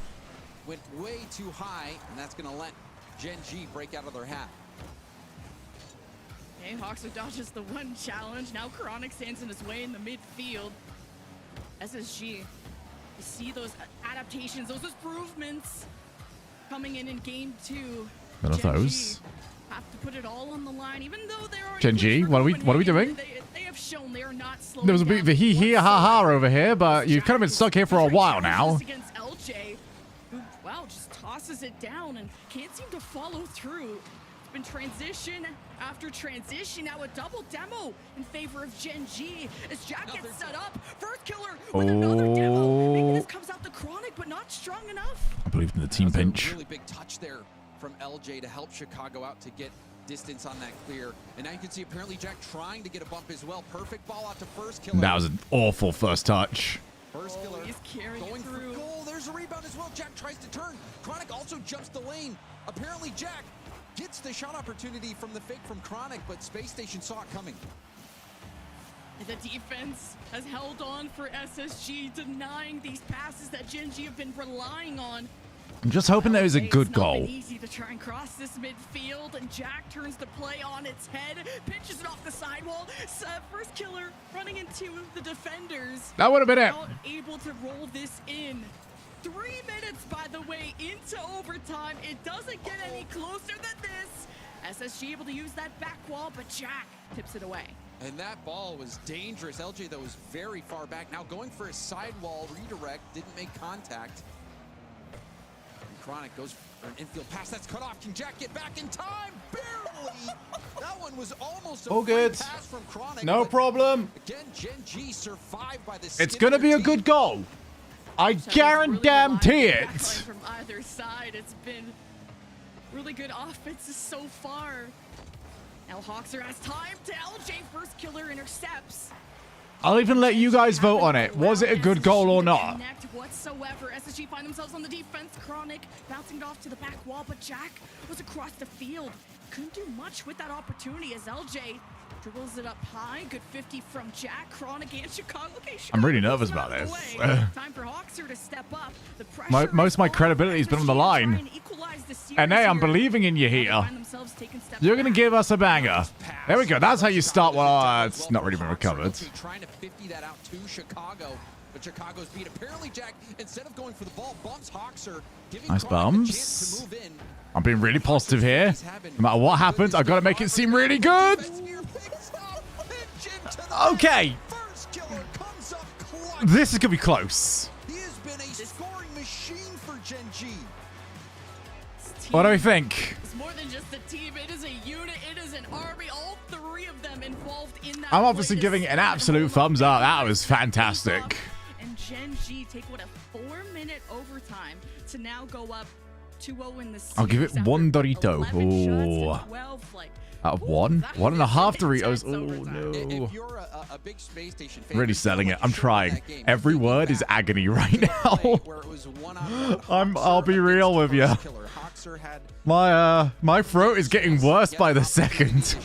Went way too high, and that's going to let Gen G break out of their hat. Okay, Hoxer dodges the one challenge. Now Chronic stands in his way in the midfield. SSG, you see those adaptations, those improvements coming in game 2. What are those? Have to put it all on the line, even though they're already Gen G, what are we doing? They have shown they are not slowing There was a bit of a hee ha ha over here, but you've kind of been stuck here for a while now. Against LJ, who, wow, just tosses it down and can't seem to follow through. It's been transition after transition. Now a double demo in favor of Gen G as Jack gets set up. First killer with another demo. Maybe this comes out the Chronic, but not strong enough. I believe in the team pinch. Really big touch there from LJ to help Chicago out to get distance on that clear. And now you can see apparently Jack trying to get a bump as well. Perfect ball out to first killer. That was an awful first touch. First killer he's carrying going through. For goal. There's a rebound as well. Jack tries to turn. Chronic also jumps the lane. Apparently Jack gets the shot opportunity from the fake from Chronic, but Space Station saw it coming. The defense has held on for SSG, denying these passes that Gen G have been relying on. I'm just hoping that was a good goal. It's easy to try and cross this midfield, and Jack turns the play on its head, pitches it off the sidewall. First killer running into the defenders. That would have been it. Not able to roll this in. 3 minutes, by the way, into overtime. It doesn't get any closer than this. SSG able to use that back wall, but Jack tips it away. And that ball was dangerous. LJ, though, was very far back. Now going for a sidewall redirect, didn't make contact. Chronic goes for an infield pass. That's cut off. Can Jack get back in time? Barely. That one was almost a good pass from Chronic. No problem. Again, Gen G survived by the It's going to be a good goal. I guarantee it. From either side, it's been really good offenses so far. Now Hoxer has time to LJ. First killer intercepts. I'll even let you guys vote on it. Was it a good goal or not? Connect whatsoever. SSG find themselves on the defense. Chronic bouncing it off to the back wall, but Jack was across the field. Couldn't do much with that opportunity as LJ dribbles it up high. Good 50 from Jack, Chronic, and Chicago. Okay, I'm really nervous about this. Time for Hoxer to step up. The pressure Most of my credibility has been on the line. And hey, I'm believing in you here. You're going to give us a banger. There we go. That's how you start. Well, it's not really been recovered. Trying to 50 that out to Chicago, but Chicago's beat. Apparently, Jack, instead of going for the ball, bumps Hoxer, giving nice bumps. to move in. I'm being really positive here. No matter what happens, I've got to make it seem really good. Okay. This is going to be close. He has been a scoring machine for Gen G. What do we think? It's more than just a team. It is a unit. It is an army. All 3 of them involved in that. I'm obviously giving it an absolute thumbs up. That was fantastic. And Gen G take what a 4-minute overtime to now go up 2-0 in the series. I'll give it 1 Dorito. Oh. Out of 1? 1.5 Doritos. Oh, no. If you're a big Space Station fan, really selling it. I'm trying. Every word is agony right now. I'll be real with you. My throat is getting worse by the second.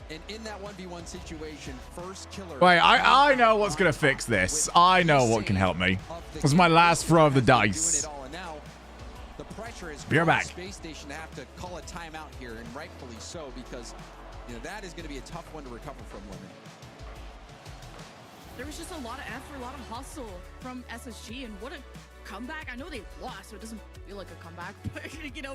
And in that 1v1 situation, first killer. Wait, I know what's going to fix this. I know what can help me. This is my last throw of the dice. Be right back. Space Station have to call a timeout here, and rightfully so, because that is going to be a tough one to recover from, Lemon. There was just a lot of effort, a lot of hustle from SSG, and what a comeback. I know they lost, so it doesn't feel like a comeback, but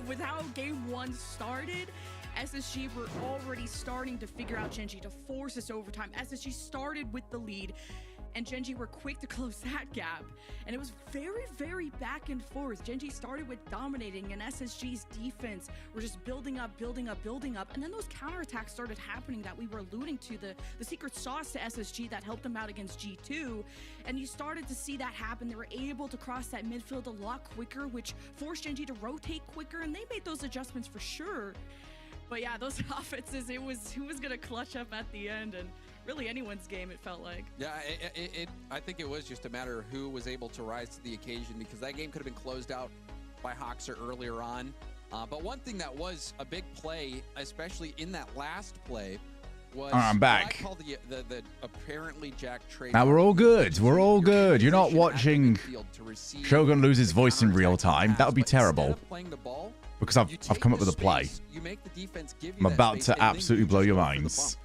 with how game 1 started, SSG were already starting to figure out Gen G to force this overtime. SSG started with the lead, and Gen.G were quick to close that gap. And it was very, very back and forth. Gen.G started with dominating, and SSG's defense were just building up. And then those counterattacks started happening that we were alluding to, the secret sauce to SSG that helped them out against G2. And you started to see that happen. They were able to cross that midfield a lot quicker, which forced Gen.G to rotate quicker, and they made those adjustments for sure. But yeah, those offenses, it was who was going to clutch up at the end, and really anyone's game, it felt like. Yeah, I think it was just a matter of who was able to rise to the occasion, because that game could have been closed out by Hoxer earlier on. But one thing that was a big play, especially in that last play, was I'm back. what I call the apparently Jack trade. Now we're all good. We're all good. You're not watching Shogun lose his voice in real time. That would be terrible. Because I've come up with a play. I'm about to absolutely blow your minds.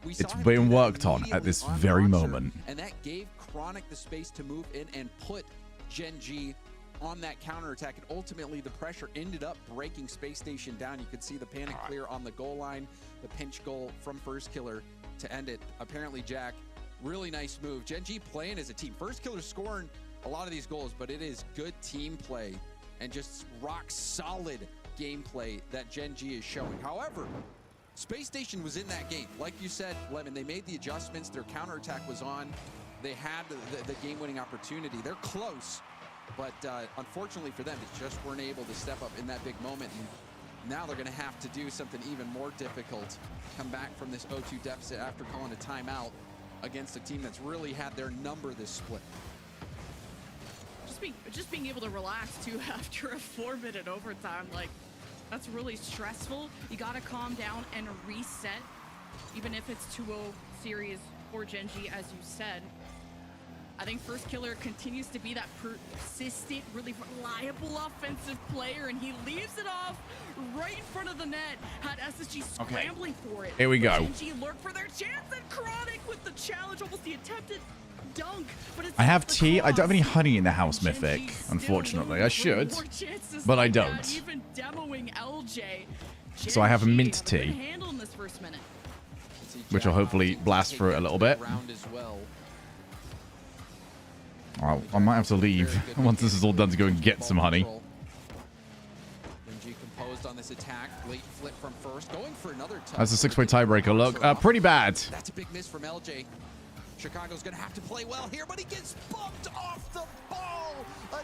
It's being worked on at this very moment. And that gave Chronic the space to move in and put Gen.G on that counterattack, and ultimately the pressure ended up breaking Space Station down. You could see the panic clear on the goal line, the pinch goal from First Killer to end it. Apparently, Jack, really nice move. Gen.G playing as a team. First Killer scoring a lot of these goals, but it is good team play and just rock solid gameplay that Gen.G is showing. However, Space Station was in that game. Like you said, Lemon, they made the adjustments. Their counterattack was on. They had the game-winning opportunity. They're close, but unfortunately for them, they just weren't able to step up in that big moment. And now they're going to have to do something even more difficult, come back from this 0-2 deficit after calling a timeout against a team that's really had their number this split. Just being able to relax too after a 4-minute overtime, like, that's really stressful. You gotta calm down and reset, even if it's 2-0 series for Gen.G, as you said. I think First Killer continues to be that persistent, really reliable offensive player, and he leaves it off right in front of the net. Had SSG scrambling for it. Here we go. Gen.G looked for their chance, and Chronic with the challenge, almost the attempted dunk. But it's I have tea. I don't have any honey in the house, Mythic. Unfortunately, I should, but I don't. Even demoing LJ. So I have a mint tea, Handling this first minute. which will hopefully blast through it a little bit. Well, I might have to leave once this is all done to go and get some honey. Composed on this attack. Late flip from First, going for another touch. That's a 6-way tiebreaker. Look, pretty bad. That's a big miss from LJ. Chicago's going to have to play well here, but he gets bumped off the ball.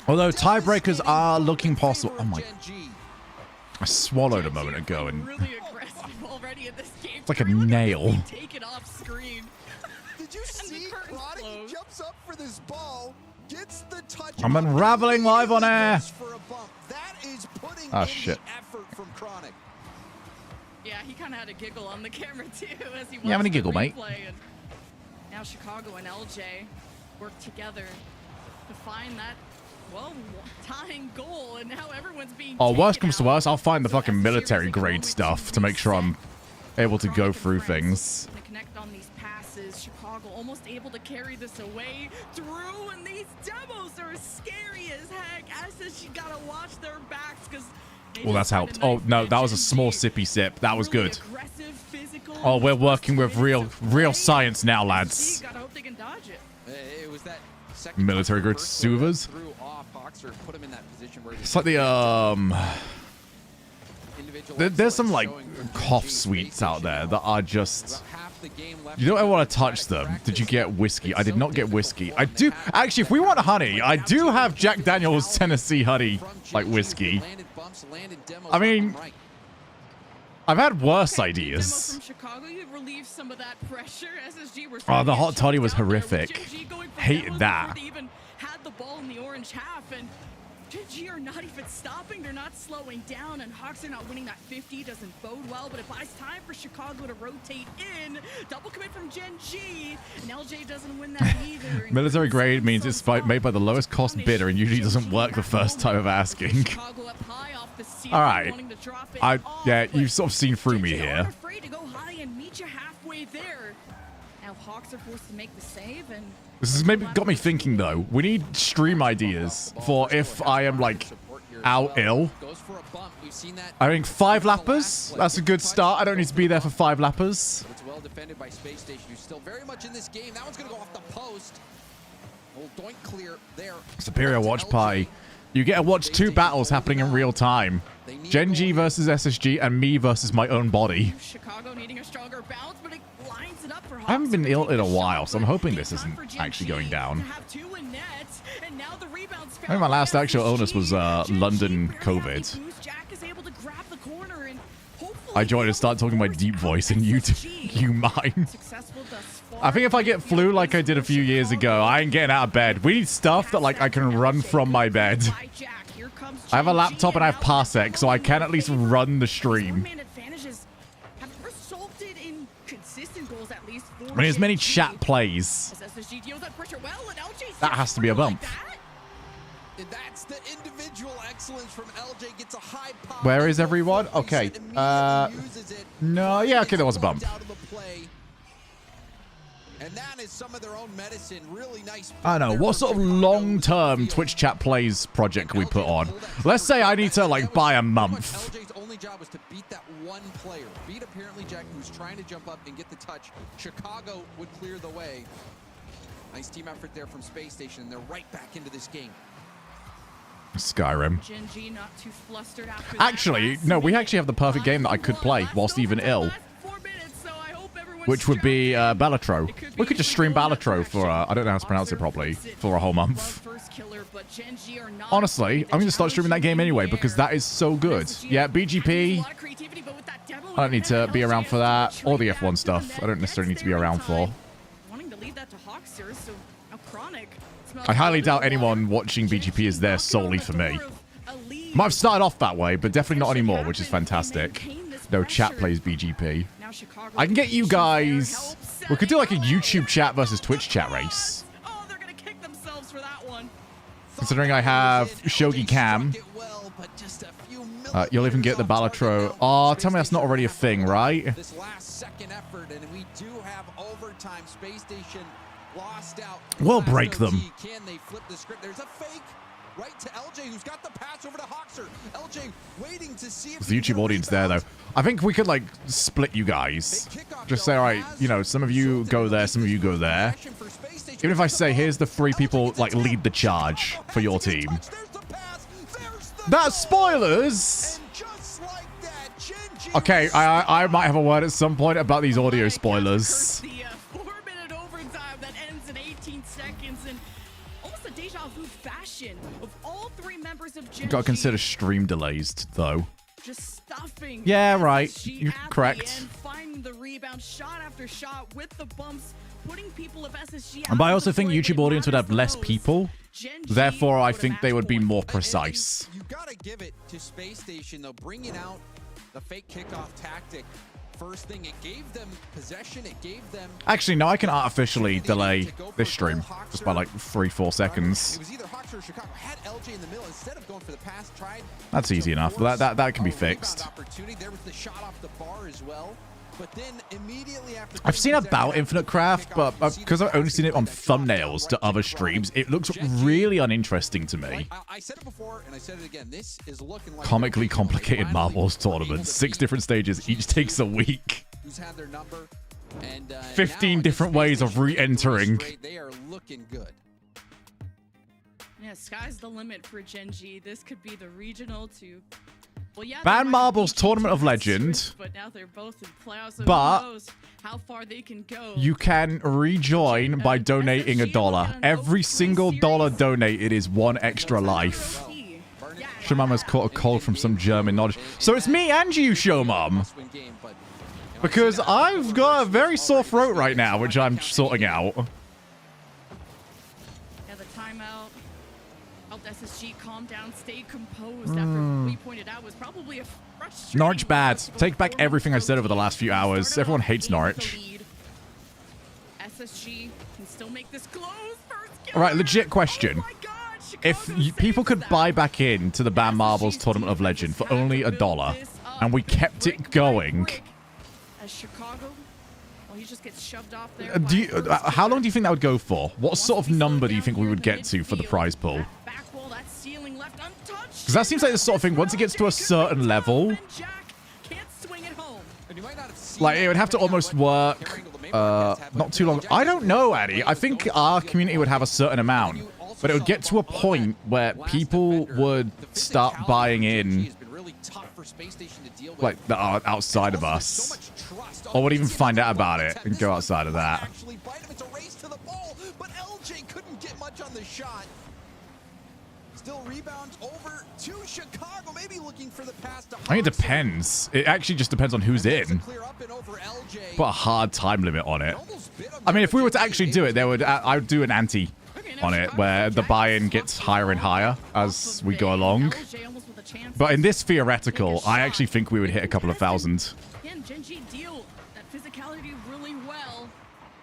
Although tiebreakers are looking possible. Oh my! I swallowed a moment ago, and Really aggressive already in this game. it's like a nail. Take it off screen. Did you see Chronic? He jumps up for this ball, gets the touch. I'm unraveling live on air. For a bump. That is putting Oh in shit! the effort from Chronic. Yeah, he kind of had a giggle on the camera too as he You having a watched the giggle, mate? replay, and now Chicago and LJ work together to find that, well, tying goal, and now everyone's being Oh, worst taken comes to out. worst, I'll find the So fucking SSG military was, like, grade moment stuff to to make sure I'm able to go Chronic through and friends things. to connect on these passes. Chicago almost able to carry this away through, and these demos are scary as heck. SSG gotta watch their backs because. Well, that's helped. Oh no, that was a small sippy sip. That was good. Oh, we're working with real science now, lads. Gotta hope they can dodge it. It was that second Military grade First Killer suvas. threw off Hoxer, put him in that position where It's like the there's some like cough sweets out there that are just. You don't ever want to touch them. Did you get whiskey? I did not get whiskey. I do actually. If we want honey, I do have Jack Daniel's Tennessee honey, like whiskey. I mean, I've had worse ideas. From Chicago, you relieved some of that pressure. SSG were Oh, the hot toddy was horrific. Hated that. They even had the ball in the orange half, and Gen.G are not even stopping. They're not slowing down, and Hawks are not winning that 50. Doesn't bode well, but it buys time for Chicago to rotate in. Double commit from Gen.G, and LJ doesn't win that either. Military grade means it's made by the lowest cost bidder and usually doesn't work the first time of asking. All right. Yeah, you've sort of seen through me here. Afraid to go high and meet you halfway there. Now Hawks are forced to make the save, and This has maybe got me thinking though. We need stream ideas for if I am like out ill. I think 5 lappers. That's a good start. I don't need to be there for 5 lappers. It's well defended by Space Station, who's still very much in this game. That one's going to go off the post. Well, doink clear there. Superior watch party. You get to watch two battles happening in real time. Genji versus SSG and me versus my own body. Chicago needing a stronger bounce, but it lines it up for I haven't been ill in a while, so I'm hoping this isn't actually going down. I think my last actual illness was London COVID. I joined and started talking my deep voice, and you mine. I think if I get flu like I did a few years ago, I ain't getting out of bed. We need stuff that like I can run from my bed. I have a laptop and I have Parsec, so I can at least run the stream. I mean, as many chat plays. That has to be a bump. That's the individual excellence from LJ. Gets a high pop. Where is everyone? Okay. No, yeah, okay, there was a bump. And that is some of their own medicine. Really nice. I know. What sort of long-term Twitch chat plays project can we put on? Let's say I need to like buy a month. LJ's only job was to beat that one player. Beat apparently Jack, who's trying to jump up and get the touch. Chicago would clear the way. Nice team effort there from Space Station. And they're right back into this game. Skyrim. Actually, no, we actually have the perfect game that I could play whilst even ill. Which would be Balatro. We could just stream Balatro for, I don't know how to pronounce it properly, for a whole month. Honestly, I'm going to start streaming that game anyway because that is so good. Yeah, BGP. I don't need to be around for that. Or the F1 stuff. I don't necessarily need to be around for. I highly doubt anyone watching BGP is there solely for me. Might have started off that way, but definitely not anymore, which is fantastic. No chat plays BGP. I can get you guys... We could do like a YouTube chat versus Twitch chat race. Considering I have Shogie Cam. You'll even get the Balatro. Oh, tell me that's not already a thing, right? This last second effort, and we do have overtime. Space Station lost out. We'll break them. Can they flip the script? There's a fake right to LJ, who's got the pass over to Hoxer. LJ waiting to see if there's the YouTube audience there, though. I think we could, like, split you guys. Just say, all right, you know, some of you go there, some of you go there. Even if I say, here's the 3 people, like, lead the charge for your team. That's spoilers! Okay, I might have a word at some point about these audio spoilers. Gotta consider stream delays, though. Just stuffing. Yeah, right. You're correct. Find the rebound shot after shot with the bumps, putting people of SSG. And I also think YouTube audience would have less people. Therefore, I think they would be more precise. You gotta give it to Space Station, though, bringing out the fake kickoff tactic. First thing, it gave them possession, it gave them... Actually, no, I can artificially delay this stream just by like 3-4 seconds. It was either Hoxer or Chicago. Had LJ in the middle instead of going for the pass, tried... That's easy enough. That can be fixed. There was the shot off the bar as well. But then immediately after... I've seen about Infinite Craft, but because I've only seen it on thumbnails to other streams, it looks really uninteresting to me. I said it before, and I said it again. This is looking like... Comically complicated marbles tournament. 6 different stages. Each takes a week. Who's had their number? And 15 different ways of re-entering. They are looking good. Yeah, sky's the limit for Genji. This could be the regional to... Well, yeah, Ban Marbles Tournament of Legend. But now they're both in playoffs, so but who knows how far they can go. You can rejoin by donating $1. Every single dollar donated is 1 extra life. Showmama's caught a cold from some German knowledge. So it's me and you, Showmam. Because I've got a very sore throat right now, which I'm sorting out. Yeah, the timeout. Helped SSG calm down, stay composed after we pointed out was probably a frustrating... Norwich bad. Take back everything I said over the last few hours. Everyone hates Norwich. SSG can still make this close. All right, legit question. If people could buy back into the Ban Marbles Tournament of Legend for only $1, and we kept it going... Chicago, well, he just gets shoved off there. How long do you think that would go for? What sort of number do you think we would get to for the prize pool? Because that seems like the sort of thing, once it gets to a certain level, like, it would have to almost work not too long. I don't know, Addy. I think our community would have a certain amount, but it would get to a point where people would start buying in, like, that are outside of us, or would even find out about it and go outside of that. It's a race to the ball, but LJ couldn't get much on the shot. Still rebounds over to Chicago, maybe looking for the pass to I think it depends. It actually just depends on who's in. Put a hard time limit on it. I mean, if we were to actually do it, I would do an ante on it, where the buy-in gets higher and higher as we go along. But in this theoretical, I actually think we would hit a couple of thousand. Again, Gen G deal that physicality really well.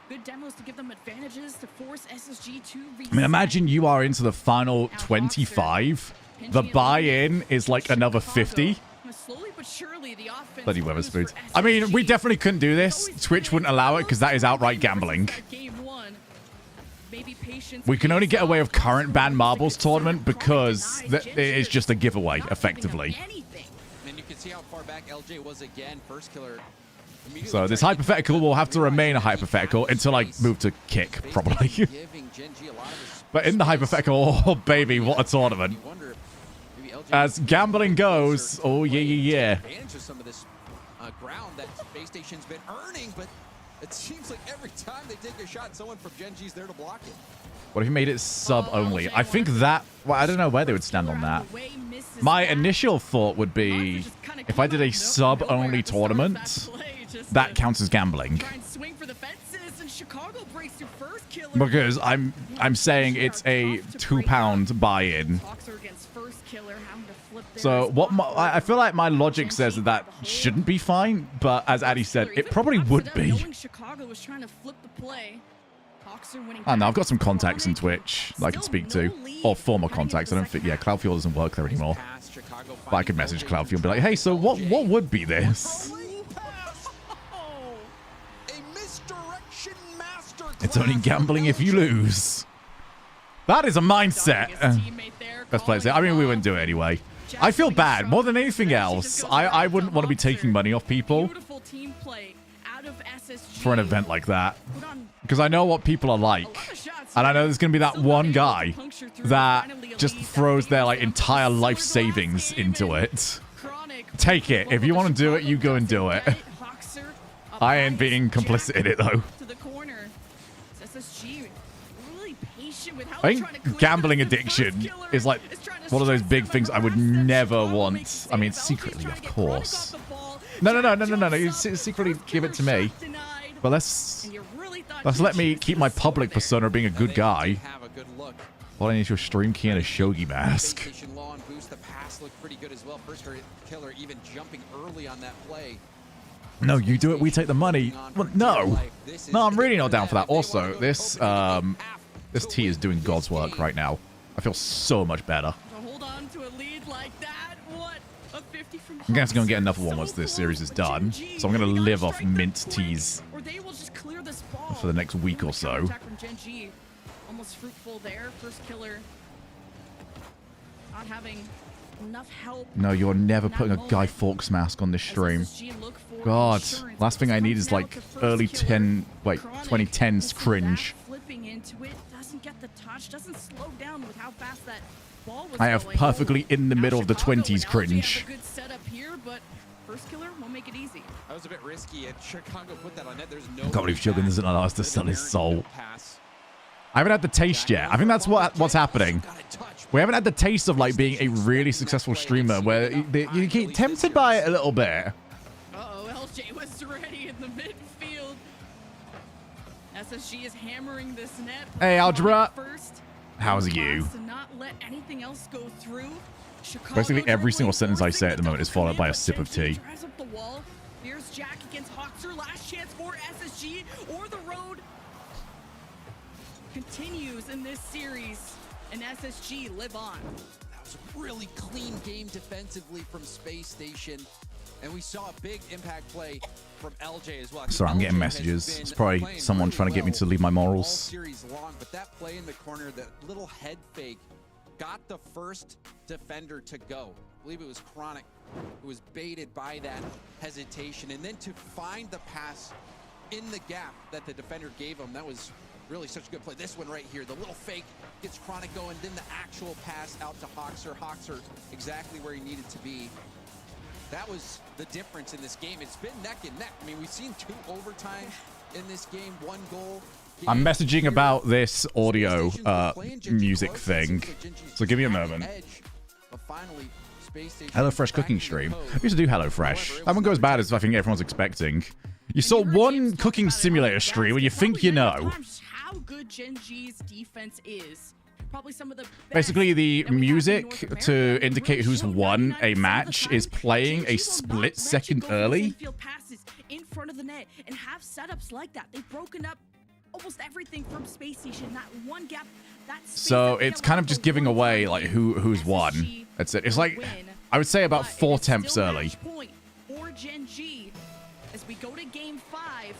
Good demos to give them advantages to force SSG to reset. I mean, imagine you are into the final 25. The buy-in is like another 50. Slowly but surely, the offense Bloody Weatherspoons. I mean, we definitely couldn't do this. Twitch wouldn't allow it because that is outright gambling. We can only get away with current ban marbles tournament because it is just a giveaway, effectively. And you can see how far back LJ was again. First killer. So this hypothetical will have to remain a hypothetical until I move to kick, probably. But in the hypothetical, oh baby, what a tournament. As gambling goes, oh yeah. Some of this ground that Space Station's been earning, but it seems like every time they take a shot, someone from Gen G's there to block it. What if you made it sub only? I think that, well, I don't know where they would stand on that. My initial thought would be, if I did a sub only tournament, that counts as gambling. Because I'm saying it's a £2 buy-in. So I feel like my logic says that shouldn't be fine, but as Addy said, it probably would be. I know, I've got some contacts in Twitch that I can speak to, or former contacts. I don't think, yeah, Cloudfuel doesn't work there anymore. But I could message Cloudfuel and be like, hey, so what would be this? It's only gambling if you lose. That is a mindset. Let's play it. I mean, we wouldn't do it anyway. I feel bad. More than anything else, I wouldn't want to be taking money off people for an event like that. Because I know what people are like. And I know there's going to be that one guy that just throws their like entire life savings into it. Take it. If you want to do it, you go and do it. I ain't being complicit in it, though. I think gambling addiction is like one of those big things I would never want. I mean, secretly, of course. No. You secretly give it to me. But let's let me keep my public persona of being a good guy. All I need is your stream key and a Shogie mask. No, you do it, we take the money. Well, no, I'm really not down for that. Also, this T is doing God's work right now. I feel so much better. I'm going to go and get another one once this series is done. So I'm going to live off mint teas for the next week or so. Almost fruitful there. First killer not having enough help. No, you're never putting a Guy Fawkes mask on this stream. God, last thing I need is like early 2010s cringe. Flipping into it, doesn't get the touch, doesn't slow down with how fast that ball was I have going. perfectly in the middle of the 20s cringe. Good setup here, but first killer won't make it easy. That was a bit risky, and Chicago put that on net. There's no. I can't believe Shogun doesn't allow us to sell his soul. I haven't had the taste yet. I think that's what's happening. We haven't had the taste of like being a really successful streamer where you get tempted by it a little bit. LJ was ready in the midfield. SSG is hammering this net. Hey, Algebra. How's you? Not let anything else go through. Basically, every single sentence I say at the moment is followed by a sip of tea. Drives up the wall. Here's Jack against Hawkser. Last chance for SSG, or the road continues in this series, and SSG live on. That was a really clean game defensively from Space Station, and we saw a big impact play from LJ as well. Sorry, I'm getting messages. It's probably someone trying to get me to leave my morals. Series long, but that play in the corner, that little head fake, got the first defender to go. I believe it was Chronic who was baited by that hesitation, and then to find the pass in the gap that the defender gave him. That was really such a good play. This one right here, the little fake gets Chronic going, then the actual pass out to Hoxer. Hoxer exactly where he needed to be. That was the difference in this game. It's been neck and neck. I mean, we've seen 2 overtime in this game, 1 goal. I'm messaging about this audio music thing, so give me a moment. HelloFresh cooking stream. I used to do HelloFresh. That one goes bad as I think everyone's expecting. You saw one cooking simulator stream where you think you know. How good Gen G's defense is. Probably some of the Basically, the music to indicate who's won a match is playing a split second early. In front of the net and have setups like that. They've broken up almost everything from Space Station. That one gap. So it's kind of just giving away like who's won. That's it. It's like I would say about 4 temps early. Or Gen G as we go to game 5,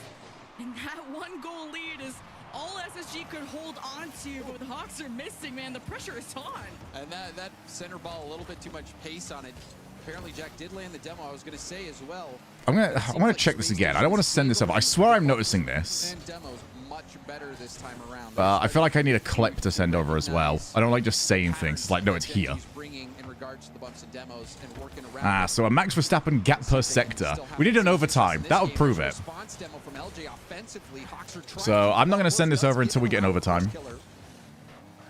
and that 1 goal lead is all SSG could hold on to, but with Hoxer missing, man, the pressure is on. And that center ball, a little bit too much pace on it. Apparently, Jack did land the demo. I was going to say as well. I want to check this again. I don't want to send this up. I swear I'm noticing this. And demo's much better this time around. I feel like I need a clip to send over as well. I don't like just saying things. It's like, no, it's here. So a Max Verstappen gap per sector. We need an overtime. That'll prove it. So I'm not going to send this over until we get an overtime.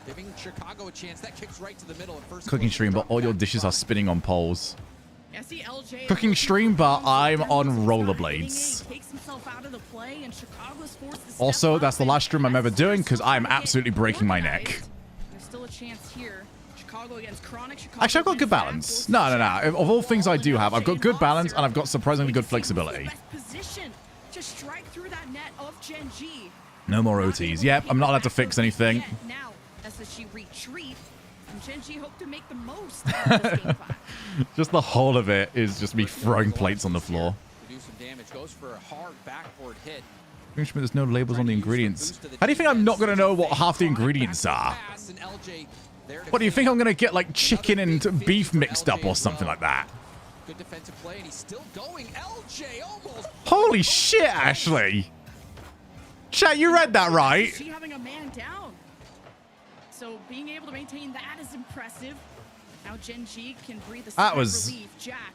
Giving Chicago a chance. That kicks right to the middle. Cooking stream, but all your dishes are spinning on poles. Cooking stream, but I'm on rollerblades. Also, that's the last stream I'm ever doing because I'm absolutely breaking my neck. There's still a chance here. Chicago against Chronic. Actually, I've got good balance. No. Of all things I do have, I've got good balance and I've got surprisingly good flexibility. No more OTs. Yep, I'm not allowed to fix anything. Now, SSG retreat, and Gen G hope to make the most of this game 5. Just the whole of it is just me throwing plates on the floor. Do some damage. Goes for a hard backboard hit. There's no labels on the ingredients. How do you think I'm not going to know what half the ingredients are? What do you think I'm going to get like chicken and beef mixed up or something like that? Good defensive play, and he's still going. LJ almost. Holy shit, Ashley! Chat, you read that right? She having a man down. So being able to maintain that is impressive. Now Gen G can breathe a sigh of relief. Jack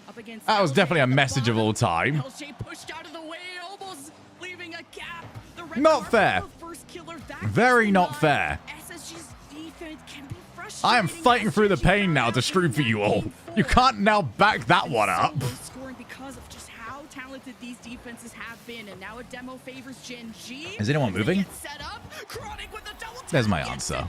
up against that was definitely a message of all time. LJ pushed out of the way, almost leaving a gap. Not fair. Very not fair. SSG's defense can be frustrating. I am fighting through the pain now to stream for you all. You can't now back that one up. Scoring because of just how talented these defenses have been, and now a demo favors Gen G. Is anyone moving? Set up. Chronic with a double There's my answer.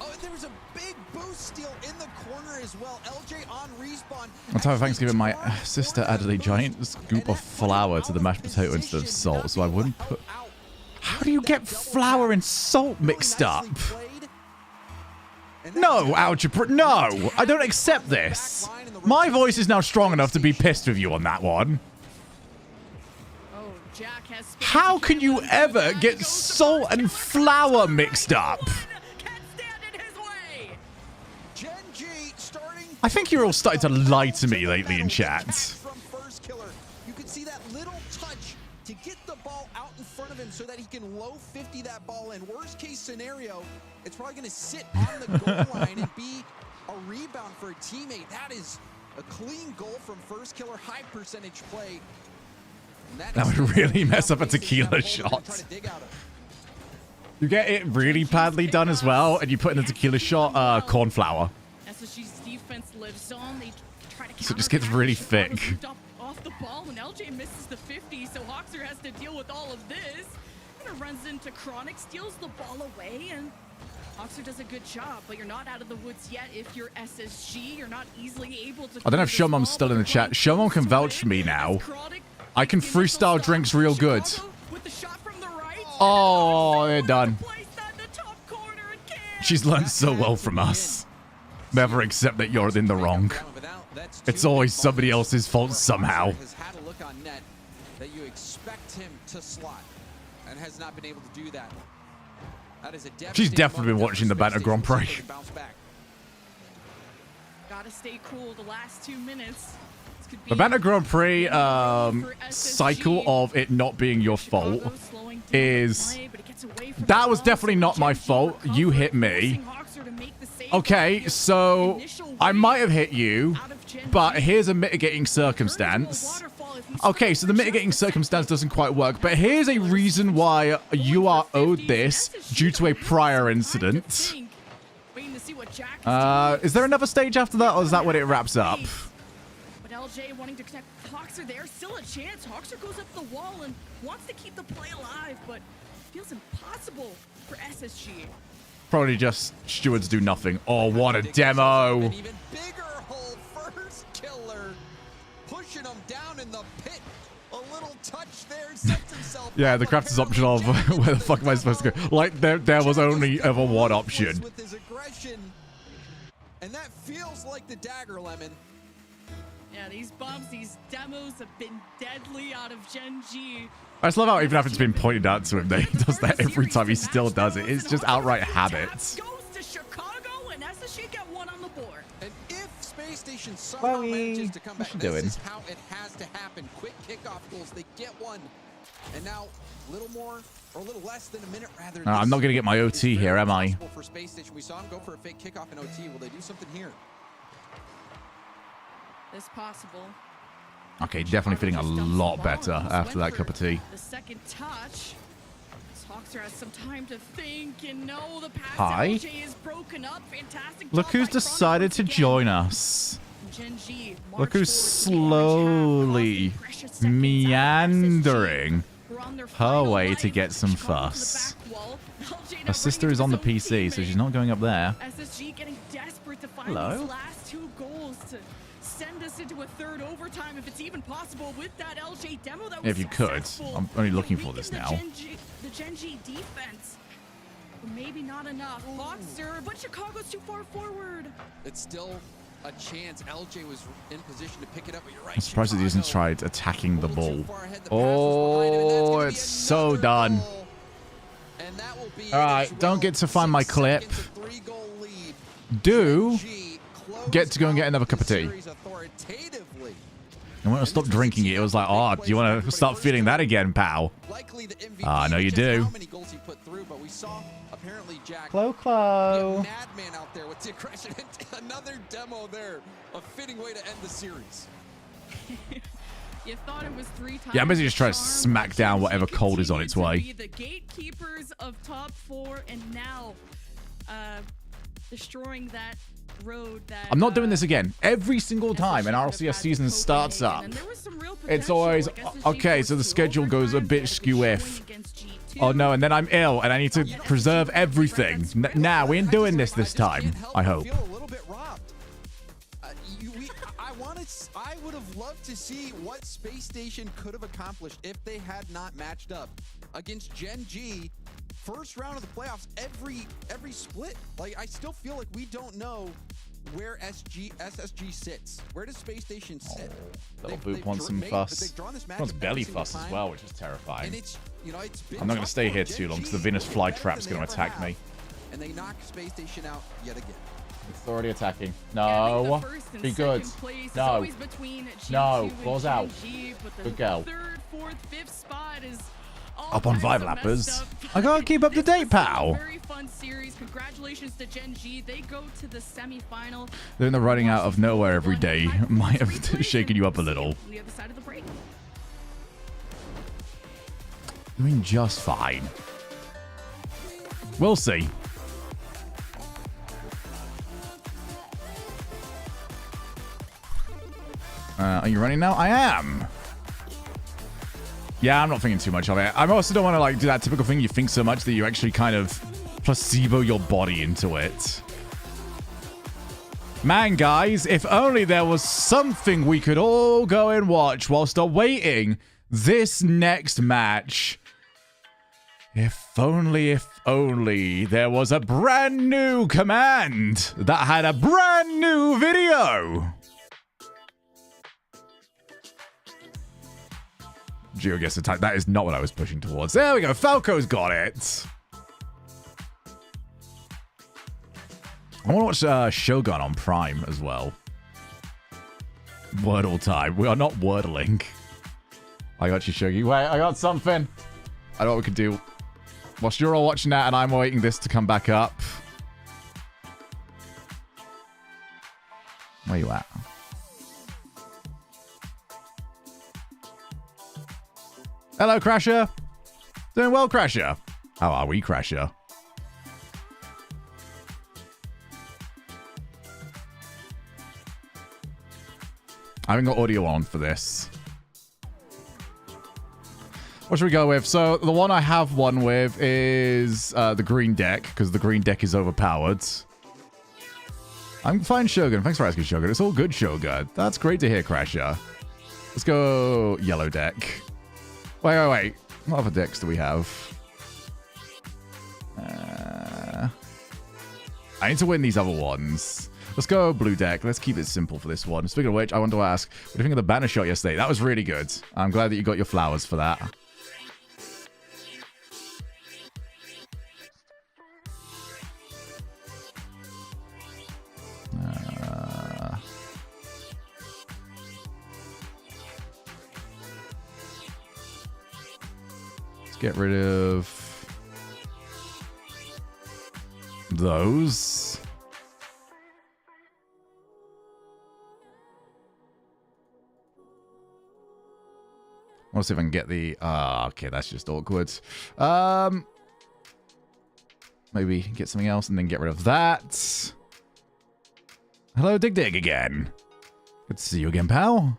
Oh, there was a big boost steal in the corner as well. LJ on respawn. On time of Thanksgiving, my sister added a giant scoop of flour to the mashed potato instead of salt, so I wouldn't put... How do you get flour and salt mixed up? No, algebra, no! I don't accept this. My voice is now strong enough to be pissed with you on that one. How can you ever get salt and flour mixed up? I think you're all starting to lie to me lately in chat. You can see that little touch to get the ball out in front of him so that he can low 50 that ball in. Worst case scenario, it's probably going to sit on the goal line and be a rebound for a teammate. That is a clean goal from First Killer, high percentage play. That would really mess up a tequila shot. You get it really badly done as well, and you put in a tequila shot, corn flour. SSG's defense lives on. They try to so it just gets really thick. Off the ball when LJ misses the 50, so Hoxer has to deal with all of this. And runs into Chronic, steals the ball away, and Hoxer does a good job, but you're not out of the woods yet. If you're SSG, you're not easily able to... I don't know if Showmom's still in the chat. Showmom can vouch for me now. I can freestyle drinks real good. Oh, they're done. She's learned so well from us. Never accept that you're in the wrong. It's always somebody else's fault somehow. Has had a look on net that you expect him to slot and has not been able to do that. That is a She's definitely been watching the Banter Grand Prix. Gotta stay cool the last 2 minutes. The Banner Grand Prix cycle of it not being your fault is... That was definitely not my fault. You hit me. Okay, so I might have hit you, but here's a mitigating circumstance. Okay, so the mitigating circumstance doesn't quite work, but here's a reason why you are owed this due to a prior incident. Is there another stage after that, or is that when it wraps up? But LJ wanting to connect Hawkster there, still a chance. Hawkster goes up the wall and wants to keep the play alive, but feels impossible for SSG. Probably just stewards do nothing. Oh, what a demo! An even bigger hole, first killer, pushing him down in the pit. A little touch there, sets himself. Yeah, the crafter's option of where the fuck am I supposed to go? Like there was only ever one option. With his aggression, and that feels like the dagger lemon. Yeah, these bombs, these demos have been deadly out of Gen G. I just love how even after it's been pointed out to him that he does that every time, he still does it. It's just outright habit. Goes to Chicago, and SSG get one on the board. And if Space Station somehow manages to come back, this is how it has to happen. Quick kickoff goals, they get one. And now a little more, or a little less than a minute rather. I'm not going to get my OT here, am I? For Space Station, we saw him go for a fake kickoff in OT. Will they do something here? It's possible. Okay, definitely feeling a lot better after that cup of tea. The second touch. Hawkster has some time to think, and no, the pass Hi. LJ is broken up. Fantastic. Look who's decided to join us. Look who's slowly meandering her way to get some fuss. Her sister is on the PC, so she's not going up there. SSG getting desperate to find Hello? these last two goals to send us into a third overtime, if it's even possible, with that LJ demo that was If you could. successful. I'm only looking for this Weaken now. the Gen G defense. But maybe not enough. Hawkster, but Chicago's too far forward. It's still a chance. LJ was in position to pick it up, but you're right. I'm surprised that he hasn't tried attacking the ball. Oh, Oh, it's so done. All right, don't get to find my clip. Do get to go and get another cup of tea. And when I stopped drinking it, it was like, oh, do you want to start feeling that again, pal? Ah, I know you do. Clo. Madman out there with the aggression. Another demo there. A fitting way to end the series. You thought it was 3 times. Yeah, I'm basically just trying to smack down whatever cold is on its way. The gatekeepers of top 4, and now destroying that road that I'm not doing this again. Every single time an RLCS season starts up, it's always, okay, so the schedule goes a bit skew-if. Oh no, and then I'm ill, and I need to preserve everything. Nah, we ain't doing this time, I hope. I would have loved to see what Space Station could have accomplished if they had not matched up against Gen G. First round of the playoffs, every split. Like, I still feel like we don't know where SSG sits. Where does Space Station sit? Little Boop wants some fuss. Wants belly fuss as well, which is terrifying. And it's, you know, it's been I'm not going to stay here too long because the Venus flytrap's going to attack me. And they knock Space Station out yet again. It's already attacking. No. Be good. No. No. Balls out. Good girl. Third, fourth, fifth spot is Up on 5 lappers. I gotta keep up to date, pal. Very fun series. Congratulations to Gen G. They go to the semifinal. Doing the running out of nowhere every day might have shaken you up a little. On the other side of the break. Doing just fine. We'll see. Are you running now? I am. Yeah, I'm not thinking too much of it. I also don't want to like do that typical thing you think so much that you actually kind of placebo your body into it. Man, guys, if only there was something we could all go and watch whilst awaiting this next match. If only there was a brand new command that had a brand new video. Geo gets attacked. That is not what I was pushing towards. There we go. Falco's got it. I want to watch Shogun on Prime as well. Wordle time. We are not wordling. I got you, Shogie. Wait, I got something. I know what we can do. Whilst you're all watching that and I'm waiting this to come back up. Where you at? Hello, Crasher. Doing well, Crasher. How are we, Crasher? I haven't got audio on for this. What should we go with? So the one I have one with is the green deck, because the green deck is overpowered. I'm fine, Shogun. Thanks for asking, Shogun. It's all good, Shogun. That's great to hear, Crasher. Let's go yellow deck. Wait. What other decks do we have? I need to win these other ones. Let's go blue deck. Let's keep it simple for this one. Speaking of which, I want to ask, what do you think of the banner shot yesterday? That was really good. I'm glad that you got your flowers for that. Let's get rid of those. I'll see if I can get the... okay, that's just awkward. Maybe get something else and then get rid of that. Hello, Dig Dig again. Good to see you again, pal.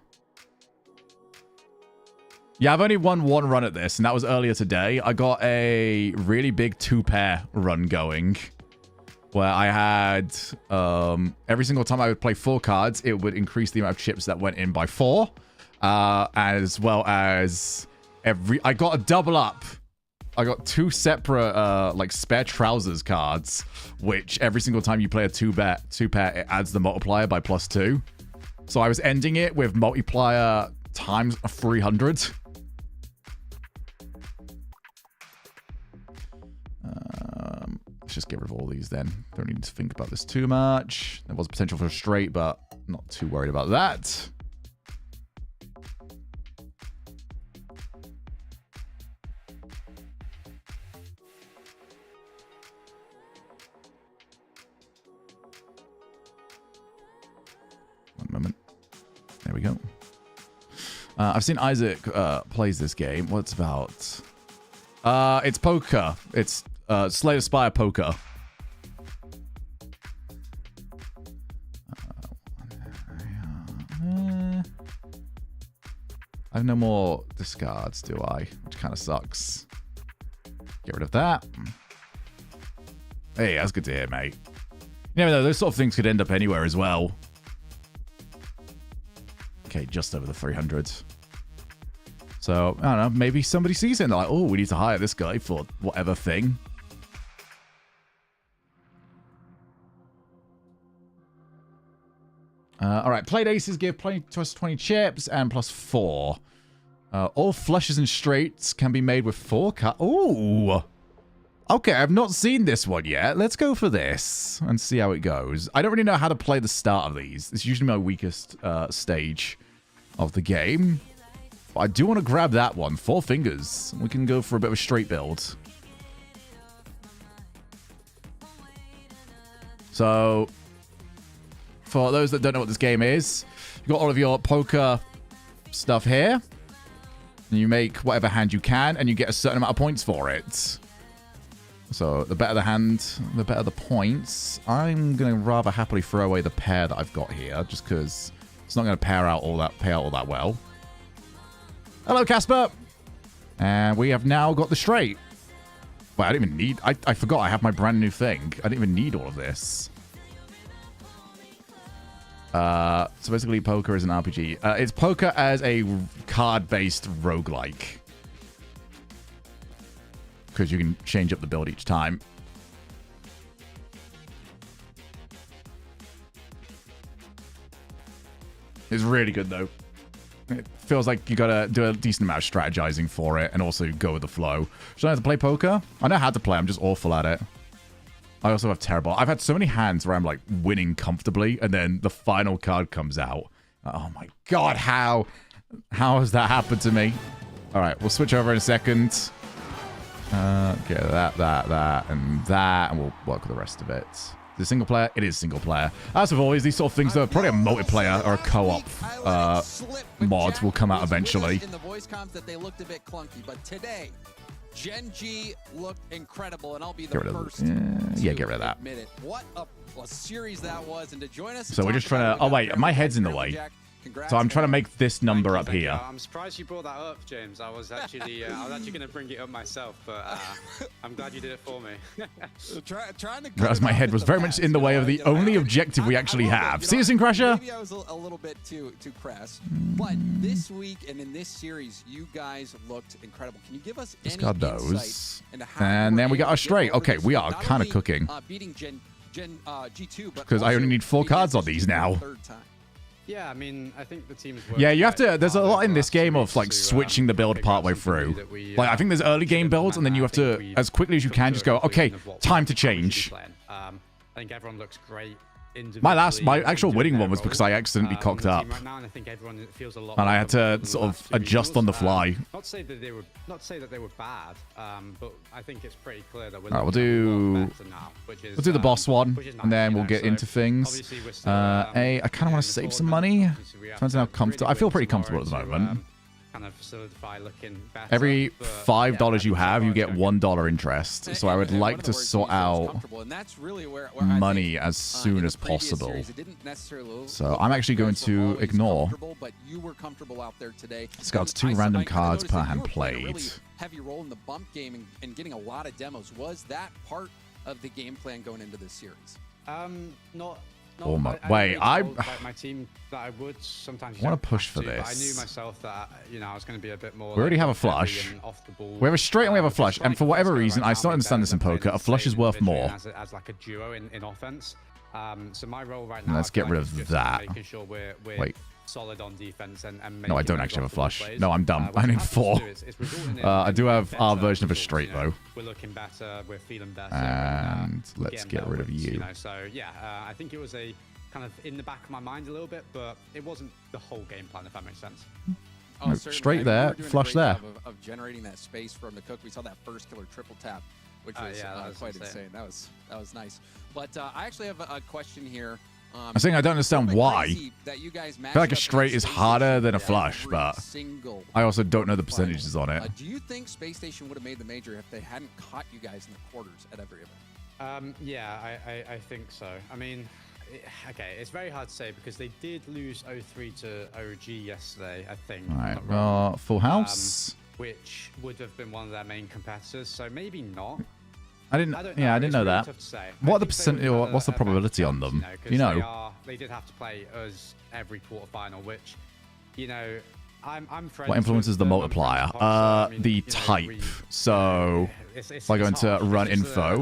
Yeah, I've only won one run at this, and that was earlier today. I got a really big 2-pair run going, where I had... every single time I would play 4 cards, it would increase the amount of chips that went in by 4. As well as I got a double up. I got 2 separate like spare trousers cards, which every single time you play a 2-pair, it adds the multiplier by +2. So I was ending it with multiplier times 300. Let's just get rid of all these then. Don't need to think about this too much. There was potential for a straight, but not too worried about that. One moment. There we go. I've seen Isaac plays this game. What's about? It's poker. It's Slay the Spire poker. I have no more discards, do I? Which kind of sucks. Get rid of that. Hey, that's good to hear, mate. You never know, those sort of things could end up anywhere as well. Okay, just over the 300. So, I don't know, maybe somebody sees it and they're like, oh, we need to hire this guy for whatever thing. All right, played aces give plus 20 chips and +4. All flushes and straights can be made with 4 cards. Ooh. Okay, I've not seen this one yet. Let's go for this and see how it goes. I don't really know how to play the start of these. It's usually my weakest stage of the game. But I do want to grab that one. 4 fingers. We can go for a bit of a straight build. So, for those that don't know what this game is, you've got all of your poker stuff here. And you make whatever hand you can, and you get a certain amount of points for it. So, the better the hand, the better the points. I'm going to rather happily throw away the pair that I've got here, just because it's not going to pay out all that well. Hello, Casper! And we have now got the straight. Wait, I didn't even need... I forgot I have my brand new thing. I didn't even need all of this. So basically, poker is an RPG. It's poker as a card-based roguelike. Because you can change up the build each time. It's really good, though. It feels like you gotta do a decent amount of strategizing for it and also go with the flow. Should I have to play poker? I know how to play, I'm just awful at it. I also have terrible... I've had so many hands where I'm like winning comfortably and then the final card comes out Oh my god, how has that happened to me? All right, we'll switch over in a second. Get that, and we'll work with the rest of it. Is it single player? It is single player. As with always, these sort of things are probably a multiplayer or a co-op mod will come out eventually. In the voice comms that they looked a bit clunky, but today, Gen G looked incredible, and I'll be the first yeah, get rid of that. Admit it. What a series that was, and to join us. So we're just trying to. Oh wait, my head's in the way. So I'm trying to make this number up here. I'm surprised you brought that up, James. I was actually going to bring it up myself, but I'm glad you did it for me. Whereas my head was very much in the way of the only objective we actually have. See us in Crusher? Maybe I was a little bit too crass, but this week and in this series, you guys looked incredible. Can you give us any Discard insight those. into how And then we got our straight. Okay, we are kind of cooking. Beating Gen G2, because I only need 4 cards on these now. Yeah, I mean, I think the team's Yeah, you have to. There's a lot in this game of like switching the build partway through. Like I think there's early game builds, and then you have to, as quickly as you can, just go, okay, time to change. I think everyone looks great. My actual winning one was because I accidentally cocked up, and I had to sort of adjust on the fly. Not say that they were bad, but I think it's pretty clear that we're. All right, we'll do the boss one, and then we'll get into things. I kind of want to save some money. Depends on how comfortable. I feel pretty comfortable at the moment. Kind of solidify looking better, Every $5 you have, you get $1 interest. So I would like to sort out money as soon as possible. So I'm actually going to ignore. Scouts 2 random cards per hand played. Heavy role in the bump game and getting a lot of demos. Was that part of the game plan going into this series? Wait, my team that I would sometimes. I want to push for this. I knew myself that I was going to be a bit more. We already have a flush. We have a straight and we have a flush, and for whatever reason, I still understand this in poker. A flush is worth more. As like a duo in offense. So my role right now. Let's get rid of that. Making sure we're Wait. Solid on defense and no, I don't actually have a flush. No, I'm dumb. I need 4. I do have our version of a straight though. We're looking better. We're feeling better. And let's get rid of you. So yeah, I think it was a kind of in the back of my mind a little bit, but it wasn't the whole game plan, if that makes sense. No, straight there, flush there. Of generating that space from the cook. We saw that first killer triple tap, which was, quite insane. That was nice. But I actually have a question here. I'm saying I don't understand why. I feel like a straight is harder than a flush, but I also don't know the percentages on it. Do you think Space Station would have made the major if they hadn't caught you guys in the quarters at every event? Yeah, I think so. I mean, okay, it's very hard to say because they did lose 0-3 to OG yesterday, I think. All right, well, full house. Which would have been one of their main competitors, so maybe not. I didn't know that. What are the percent? What's the probability on them? Do you know? They did have to play us every quarterfinal, which, I'm what influences the multiplier? The type. So if I go into run info,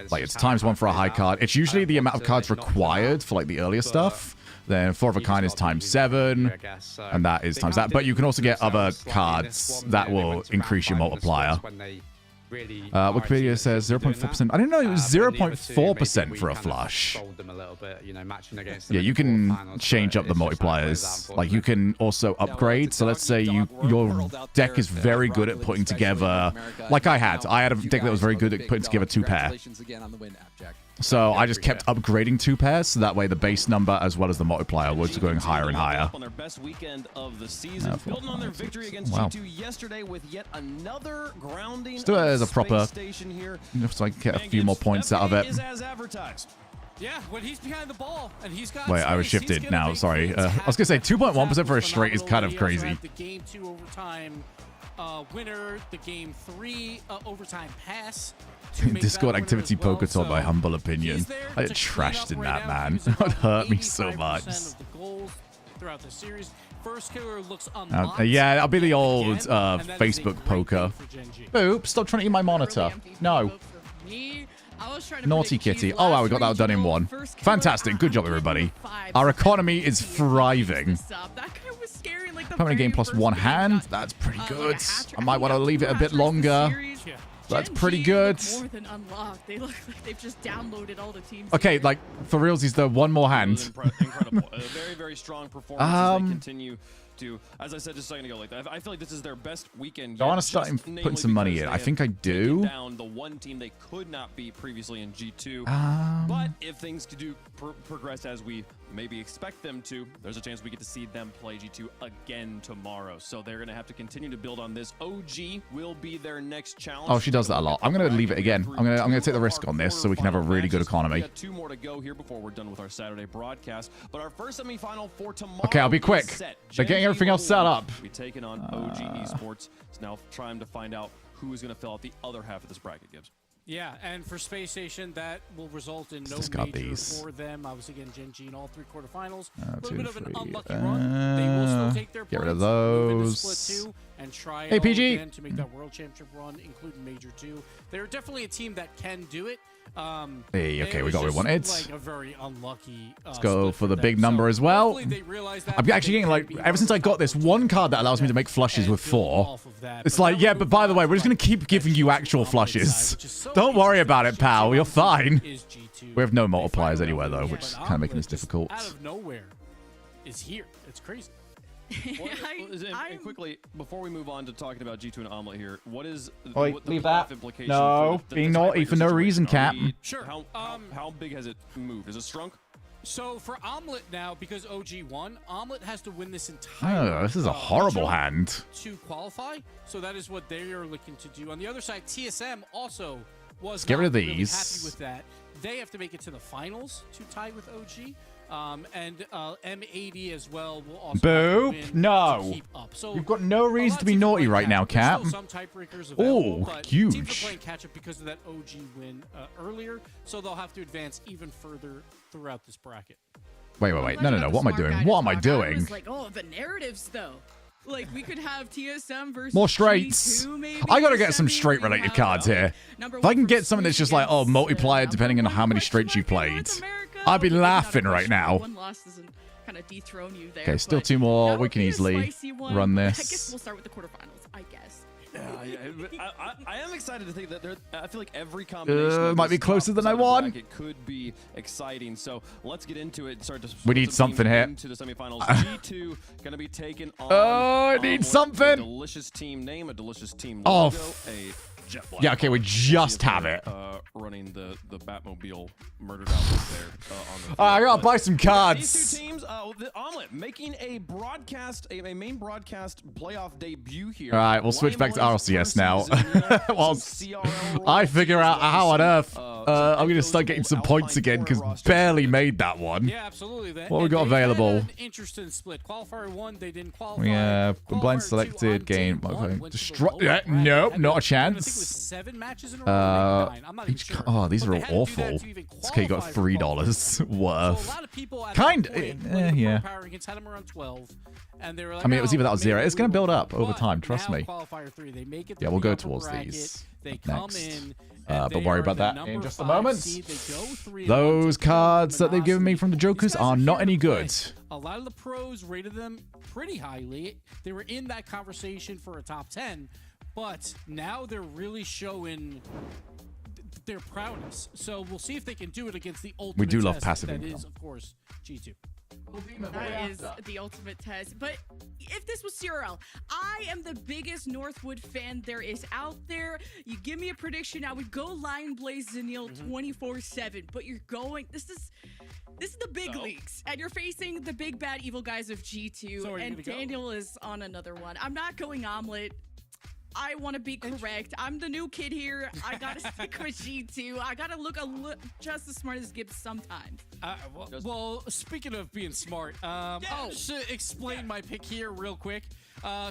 like it's ×1 for a high card. It's usually the amount of cards required for like the earlier stuff. Then 4 of a kind is ×7, and that is times that. But you can also get other cards that will increase your multiplier. Wikipedia says 0.4%. I didn't know it was 0.4% for a flush. Yeah, you can change up the multipliers. Like you can also upgrade. So let's say your deck is very good at putting together, like I had a deck that was very good at putting together 2 pair. So I just kept upgrading 2 pairs, so that way the base number as well as the multiplier was going higher and higher. On their best weekend of the season, building on their victory against G2 yesterday with yet another grounding. Let's do it as a proper, so I can get a few more points out of it. Yeah, when he's behind the ball and he's got. Wait, I was shifted now. Sorry, I was gonna say 2.1% for a straight is kind of crazy. The game 2 overtime winner, the game 3 overtime pass. Discord activity poker told my humble opinion. I get trashed in that, man. It would hurt me so much. Yeah, I'll be the old Facebook poker. Oops, stop trying to eat my monitor. No. Naughty kitty. Oh, wow, we got that done in 1. Fantastic. Good job, everybody. Our economy is thriving. Permanent game +1 hand. That's pretty good. I might want to leave it a bit longer. That's Gen pretty G good. look more than unlocked. They look like they've just downloaded all the teams. Okay, here. like, for reals, he's the one more hand. Incredible. A very, very strong performance as they continue to, as I said just a second ago, like I feel like this is their best weekend. I yet, want to start just putting some money because in. they I think I have do. taken down the one team they could not beat previously in G2. But if things do progress as we maybe expect them to, there's a chance we get to see them play G2 again tomorrow. So they're going to have to continue to build on this. OG will be their next challenge. Oh, she does that a lot. I'm going to leave it again. I'm going to take the risk on this so we can have a really good economy. We got 2 more to go here before we're done with our Saturday broadcast. But our first semifinal for tomorrow. Okay, I'll be quick. They're getting everything else set up. We taking on OG Esports. It's now trying to find out who is going to fill out the other half of this bracket, Gibbs. Yeah, and for Space Station, that will result in no Discard major these. for them. Obviously, again, Gen G in all 3 quarterfinals. A little 2, bit of an 3. unlucky run. They will still take their Get rid of points, move into those. Split 2, and try Hey, it all PG. again to make that World Championship run, including Major 2. They're definitely a team that can do it. Hey, okay, we got what we wanted. Like a very unlucky. Let's go for the big number as well. I'm actually getting, like, ever since I got this one card that allows me to make flushes with 4, it's like, yeah, but by the way, we're just going to keep giving you actual flushes. Don't worry about it, pal. You're fine. We have no multipliers anywhere, though, which is kind of making this difficult. Out of nowhere is here. It's crazy. And quickly, before we move on to talking about G2 and Omelet here, what is Wait, what the leave playoff that. implication No, for the being naughty tiebreaker for no situation? reason, Are Cap. Sure. How big has it moved? Is it shrunk? So for Omelet now, because OG won, Omelet has to win this entire. Oh, this is a horrible hand. To qualify, so that is what they are looking to do. On the other side, TSM also was get rid of not really these. happy with that. They have to make it to the finals to tie with OG. And M80 as well will also Boop. have to win No. to keep up. So You've got no reason to be teams naughty like right that. now, There's Cap. still some tiebreakers available, Oh, but teams are huge. playing catch up because of that OG win earlier, so they'll have to advance even further throughout this bracket. Wait. No. What am I doing? What am I I doing? was like, oh, the narratives though. Like we could have TSM versus More straights. G2 maybe I gotta in get some semi, straight where you related have, cards here. number If I can one get for something that's Switch just like, oh, against, multiplier number depending on one how many question straights you mark in played, North America. I'd be Maybe not a laughing right question, now. one loss doesn't kind of dethrone you there. Okay, still but 2 more. that We would can be a easily spicy one. run I this. guess we'll start with the quarterfinals, I guess. I am excited to think that I feel like every combination of might be this closer top than I side of the want. bracket could be exciting. So let's get into it and start to We put need some something teams here. into the semifinals. G2 going to be taken on. Oh, I need Omelet, something. A delicious team name, a delicious team Oh, logo, a jet black. Yeah, okay, we just Obviously, have it. Running the Batmobile murdered out there on the field. I gotta But buy some these cards. 2 teams, the Omelet making a broadcast, a main broadcast playoff debut here. All right, we'll switch back to Limelight RLCS now. versus Xenia, While some CRL I roles, figure out how on earth I'm gonna those start getting some Alpine points again because Corner rosters. barely made that one. Yeah, absolutely. What we and got they had available? an interesting split. Qualifier 1, they didn't qualify. We have Qualifier blind 2 selected on day game. 1 Okay, went to the destroy. lower Yeah, bracket. nope, Had not a I think it was chance. 7 matches in a row. Or maybe 9. I'm not even Each sure. oh, these But are they had to do awful. that to even Okay, you got qualify for $3 qualifier. So a worth. lot of people at Kind- that point, eh, when the yeah. Power rankings had them around 12, and they were like, I mean, it was "Oh, either that or maybe 0. It's we gonna will build go." up over But time, trust now me. Qualifier 3, they make it Yeah, through we'll the go upper towards bracket, these They come next. in. But and they worry are about the that in number just a 5 moment. seed. They go 3-1, Those taking on cards that they've given me Luminosity. from the These Jokers guys are not here any to play. good. A lot of the pros rated them pretty highly. They were in that conversation for a top 10, but now they're really showing their prowess. So we'll see if they can do it against the ultimate do love test passive that income. is, of course, G2. That is the ultimate test. But if this was CRL, I am the biggest Northwood fan there is out there. You give me a prediction, I would go Lion Blaze Zanil 24/7. But you're going. This is the big leagues, and you're facing the big bad evil guys of G2. So are you and gonna go? Daniel is on another one. I'm not going Omelet. I want to be correct. I'm the new kid here. I gotta stick with G2. I gotta look just as smart as Gibbs sometimes. Well, speaking of being smart, I'll just explain my pick here real quick.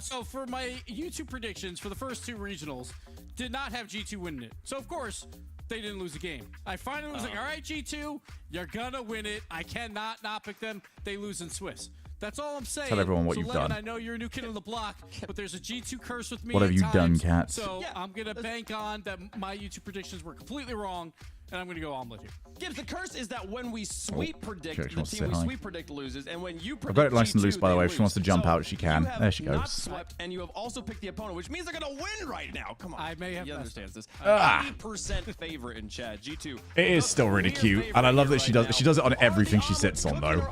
So for my YouTube predictions for the first 2 regionals, did not have G2 winning it. So of course, they didn't lose a game. I finally was like, all right, G2, you're gonna win it. I cannot not pick them. They lose in Swiss. That's all I'm saying. Tell everyone what so you've Lemon, done. I know you're a new kid on the block, but there's a G2 curse with me. What have at you done, times. Kat? So I'm gonna bank on that my YouTube predictions were completely wrong, and I'm going to go Omelet here. Gibbs, the curse is that when we sweep predict, sure, she the wants to team say we hi. sweep predict loses, and when you I've predict got it nice and G2, loose, by the they way. If she lose. wants to jump So out, she can. you have There she not goes. swept, and you have also picked the opponent, which means they're going to win right now. Come on. I may have He messed understands this. Ah. 80% favorite in chat. G2. It is still really cute, and I love that she does it on everything she sits on, though.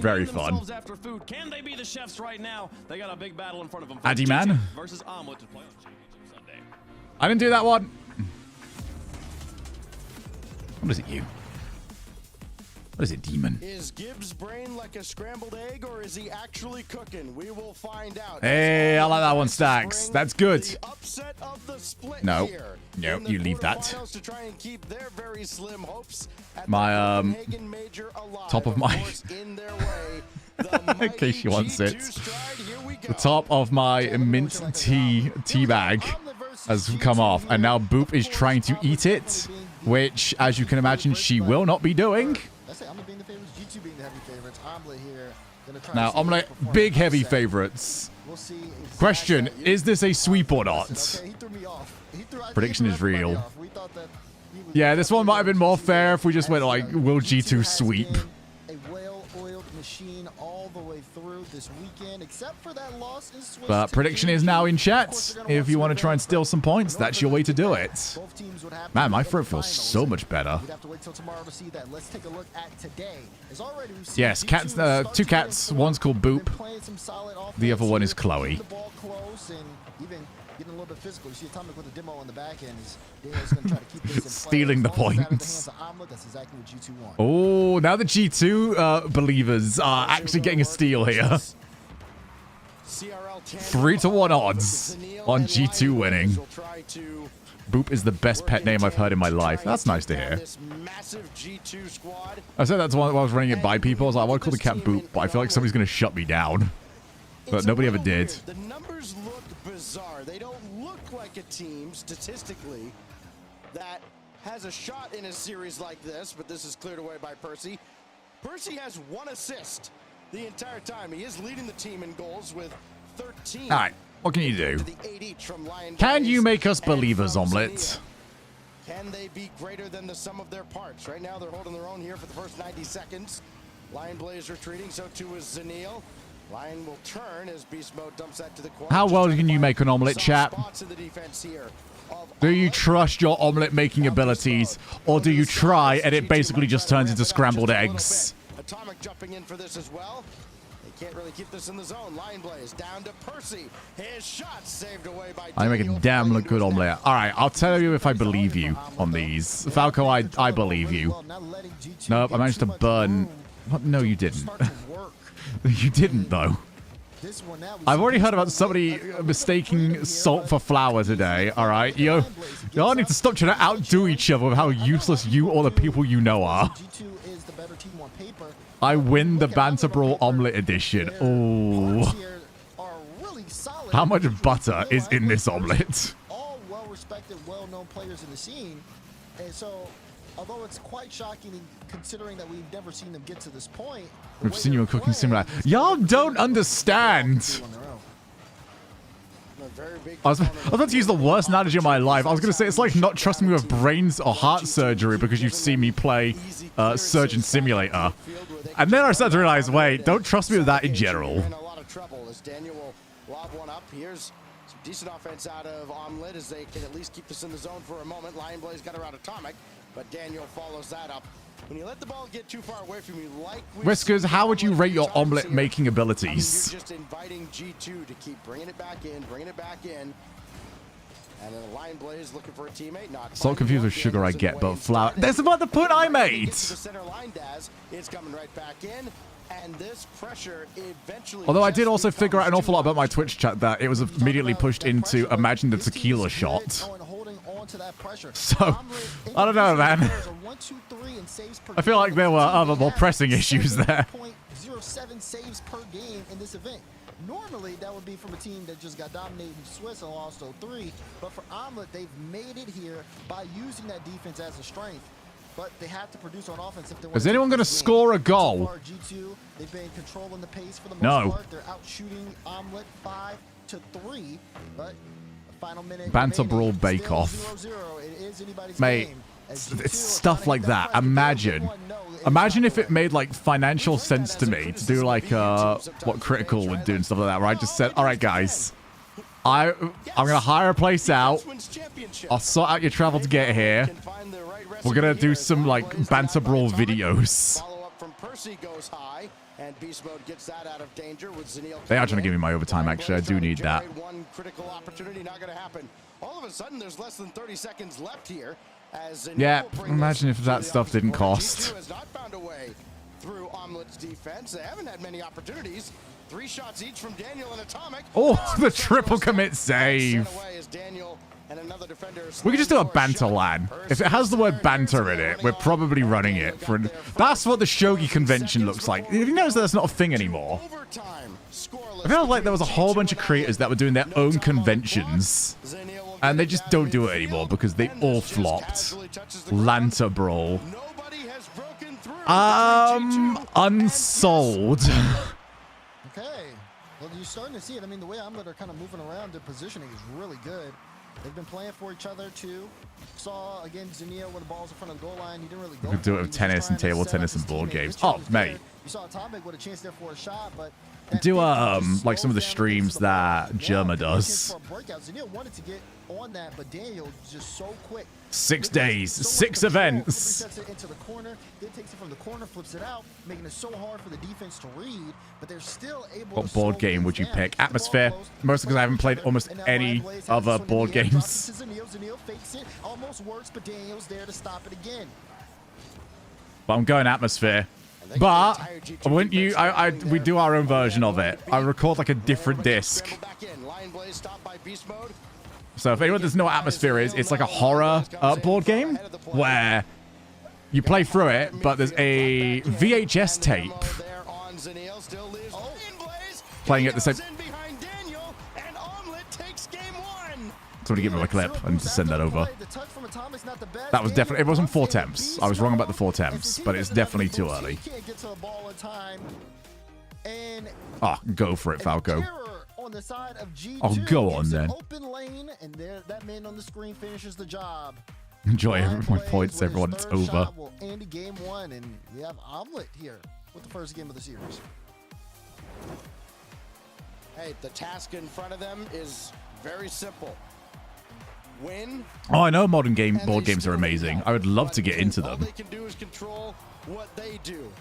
Very fun. After food. Can they be the chefs right now? They got a big battle in front of them. Addy man versus Omelet to play on Championship Sunday. I didn't do that one. What is it, you? What is it, demon? Is Gibbs' brain like a scrambled egg, or is he actually cooking? We will find out. Hey, I like that one, Stacks. That's good. The upset of the split No. here No, in the you leave that. quarterfinals to try and keep their very slim hopes at My, the Copenhagen Major alive. top of my- course, in their way, the In case she wants it. G2 stride. Here we go. The top of my mint tea bag has come off, and now Boop is trying to eat it, which, as you can imagine, she will not be doing. Let's say Omelet being the favorites, G2 being the heavy favorites. Omelet here. Gonna try Now, to see if he Omelet, can perform big the heavy upset. favorites. We'll see exactly. Question, is this a sweep or not? Okay, he threw me off. Prediction is real. Off. We thought that he was Yeah, this one might have been more fair if we just went like, will G2 sweep? a well-oiled machine all the way through this weekend, except for that loss in Swiss. But to prediction is KG. now in Of chat. course, they're gonna If you want to some try and revenge, steal some points, but in that's order your way for to them do that, it. both teams would have to Man, my make it throat to feels finals. so much better. We'd have to wait till tomorrow to see that. Let's take a look at today. As already we've seen Yes, G2 cats. start Two to cats. get One's called Been Boop. playing some solid The other offense one here, is Chloe. keeping the ball close and even getting a little bit physical. You see Atomic with a demo on the back end. Daniel's going to try to keep this in play. Stealing the As long as it's out of the points. hands of Omelet, that's exactly what G2 want. Oh, now the G2 believers are actually getting a steal here. 3-1 odds on G2 winning. Boop is the best pet name I've heard in my life. That's nice to hear. I said that while I was running it by people. I was like, I want to call the cat Boop, but I feel like somebody's going to shut me down. But nobody ever did. The numbers look bizarre. They don't look like a team, statistically, that has a shot in a series like this, but this is cleared away by Percy. Percy has 1 assist the entire time. He is leading the team in goals with 13. All right, what can you do? To the 8 each from Lion Can you Blaze make us and believers, from Omelet? Zenil. Can they be greater than the sum of their parts? Right now, they're holding their own here for the first 90 seconds. Lion Blaze retreating, so too is Zenil. Lion will turn as Beast Mode dumps that to the corner. How Just well trying to can you find make an Omelet, some chap? spots in the defense here of Do you Omelet. trust your omelet making abilities, or do you try and it basically just turns into scrambled eggs? Atomic jumping in for this as well. They can't really keep this in the zone. Lion Blaze down to Percy. His shot saved away by I make a Daniel, damn falling good into his omelet. net. All right, I'll tell you if I believe you on these. Falco, I believe you. Nope, I managed to burn. What? No, you didn't. You didn't, though. I've already heard about somebody mistaking salt for flour today, all right? You all need to stop trying to outdo each other with how useless you or the people you know are. I win the Banter Brawl Omelet Edition. Oh. How much butter is in this omelet? All well-respected, well-known players in the scene. And so, although it's quite shocking considering that we've never seen them get to this point. We've seen you in Cooking Simulator. Y'all don't understand. I was about to use the worst analogy of my life. I was going to say it's like not trusting me with brains or heart surgery because you've seen me play Surgeon Simulator. And then I started to realize, wait, don't trust me with that in general. In a lot of trouble as Daniel will lob one up. Here's some decent offense out of Omelet as they can at least keep this in the zone for a moment. Lion Blaze got around Atomic, but Daniel follows that up. When you let the ball get too far away from you, like Whiskers, how would you rate your omelet making abilities? You're just inviting G2 to keep bringing it back in, And then Lion Blaze looking for a teammate. Not So confused with sugar I get, but flour. That's about the point I made. the center line, Daz. It's coming right back in. And this pressure eventually. Although I did just also figure out an becomes awful lot about my Twitch chat that it was immediately pushed into Imagine the Tequila Shot. So, I don't know, man. I feel like there were other more pressing issues there. 0.07 saves per game in this event. Normally, that would be from a team that just got dominated in Swiss and lost 0-3. But for Omelet, they've made it here by using that defense as a strength. But they have to produce on offense if they want. Is anyone going to score a goal? So far, G2, they've been controlling the pace for the most No. part. They're out shooting Omelet 5-3. But the final minute. Banter remaining, Brawl Bake still Off. 0-0. It is anybody's Mate, game. It's stuff like that. Imagine if it made like financial sense to me to do like what Critical would do and stuff like that, where I just said, all right, guys, I'm gonna hire a place out. I'll sort out your travel to get here. We're gonna do some like banter brawl videos. They are trying to give me my overtime. Actually, I do need that. One critical opportunity not going to happen. All of a sudden, there's less than 30 seconds left here. Yeah, imagine if that stuff didn't cost. Has not found a way through Omelet's defense. They haven't had many opportunities. 3 shots each from Daniel and Atomic. Oh, the triple commit save. We could just do a banter LAN. If it has the word banter in it, we're probably running it. That's what the Shogi convention looks like. Have you noticed that that's not a thing anymore? I feel like there was a whole bunch of creators that were doing their own conventions, and they just don't do it anymore because they all flopped. Lanta Brawl. Unsold. Okay. Well, you're starting to see it. I mean, the way Omelet are kind of moving around, their positioning is really good. They've been playing for each other, too. Saw, again, Zanio when the ball's in front of the goal line. He didn't really go. We could do it with tennis and table tennis and board games. Oh, mate. You saw Atomic with a chance there for a shot, but... Do, like some of the streams that Germa does. Zanio wanted to get on that, but Daniel just so quick. 6 days, 6 events. Into the corner, then takes it from the corner, flips it out, making it so hard for the defense to read, but they're still able What board game would you pick? Atmosphere, mostly because I haven't played almost any other board games. Zanio fakes it, almost works, but Daniel's there to stop it again. But I'm going Atmosphere. But when we do our own version of it, I record like a different disc. So if anyone doesn't know what Atmosphere is, it's like a horror board game where you play through it, but there's a VHS tape playing at the same. Somebody give me my clip. I need to send that over. That was definitely. It wasn't 4 temps. I was wrong about the 4 temps, but it's definitely too early. Oh, go for it, Falco. Oh, go on then. Enjoy my points, everyone. It's over. Will end game 1, and we have Omelet here with the first game of the series. Hey, the task in front of them is very simple. Win. Oh, I know modern board games are amazing. I would love to get into them. All they can do is control what they do.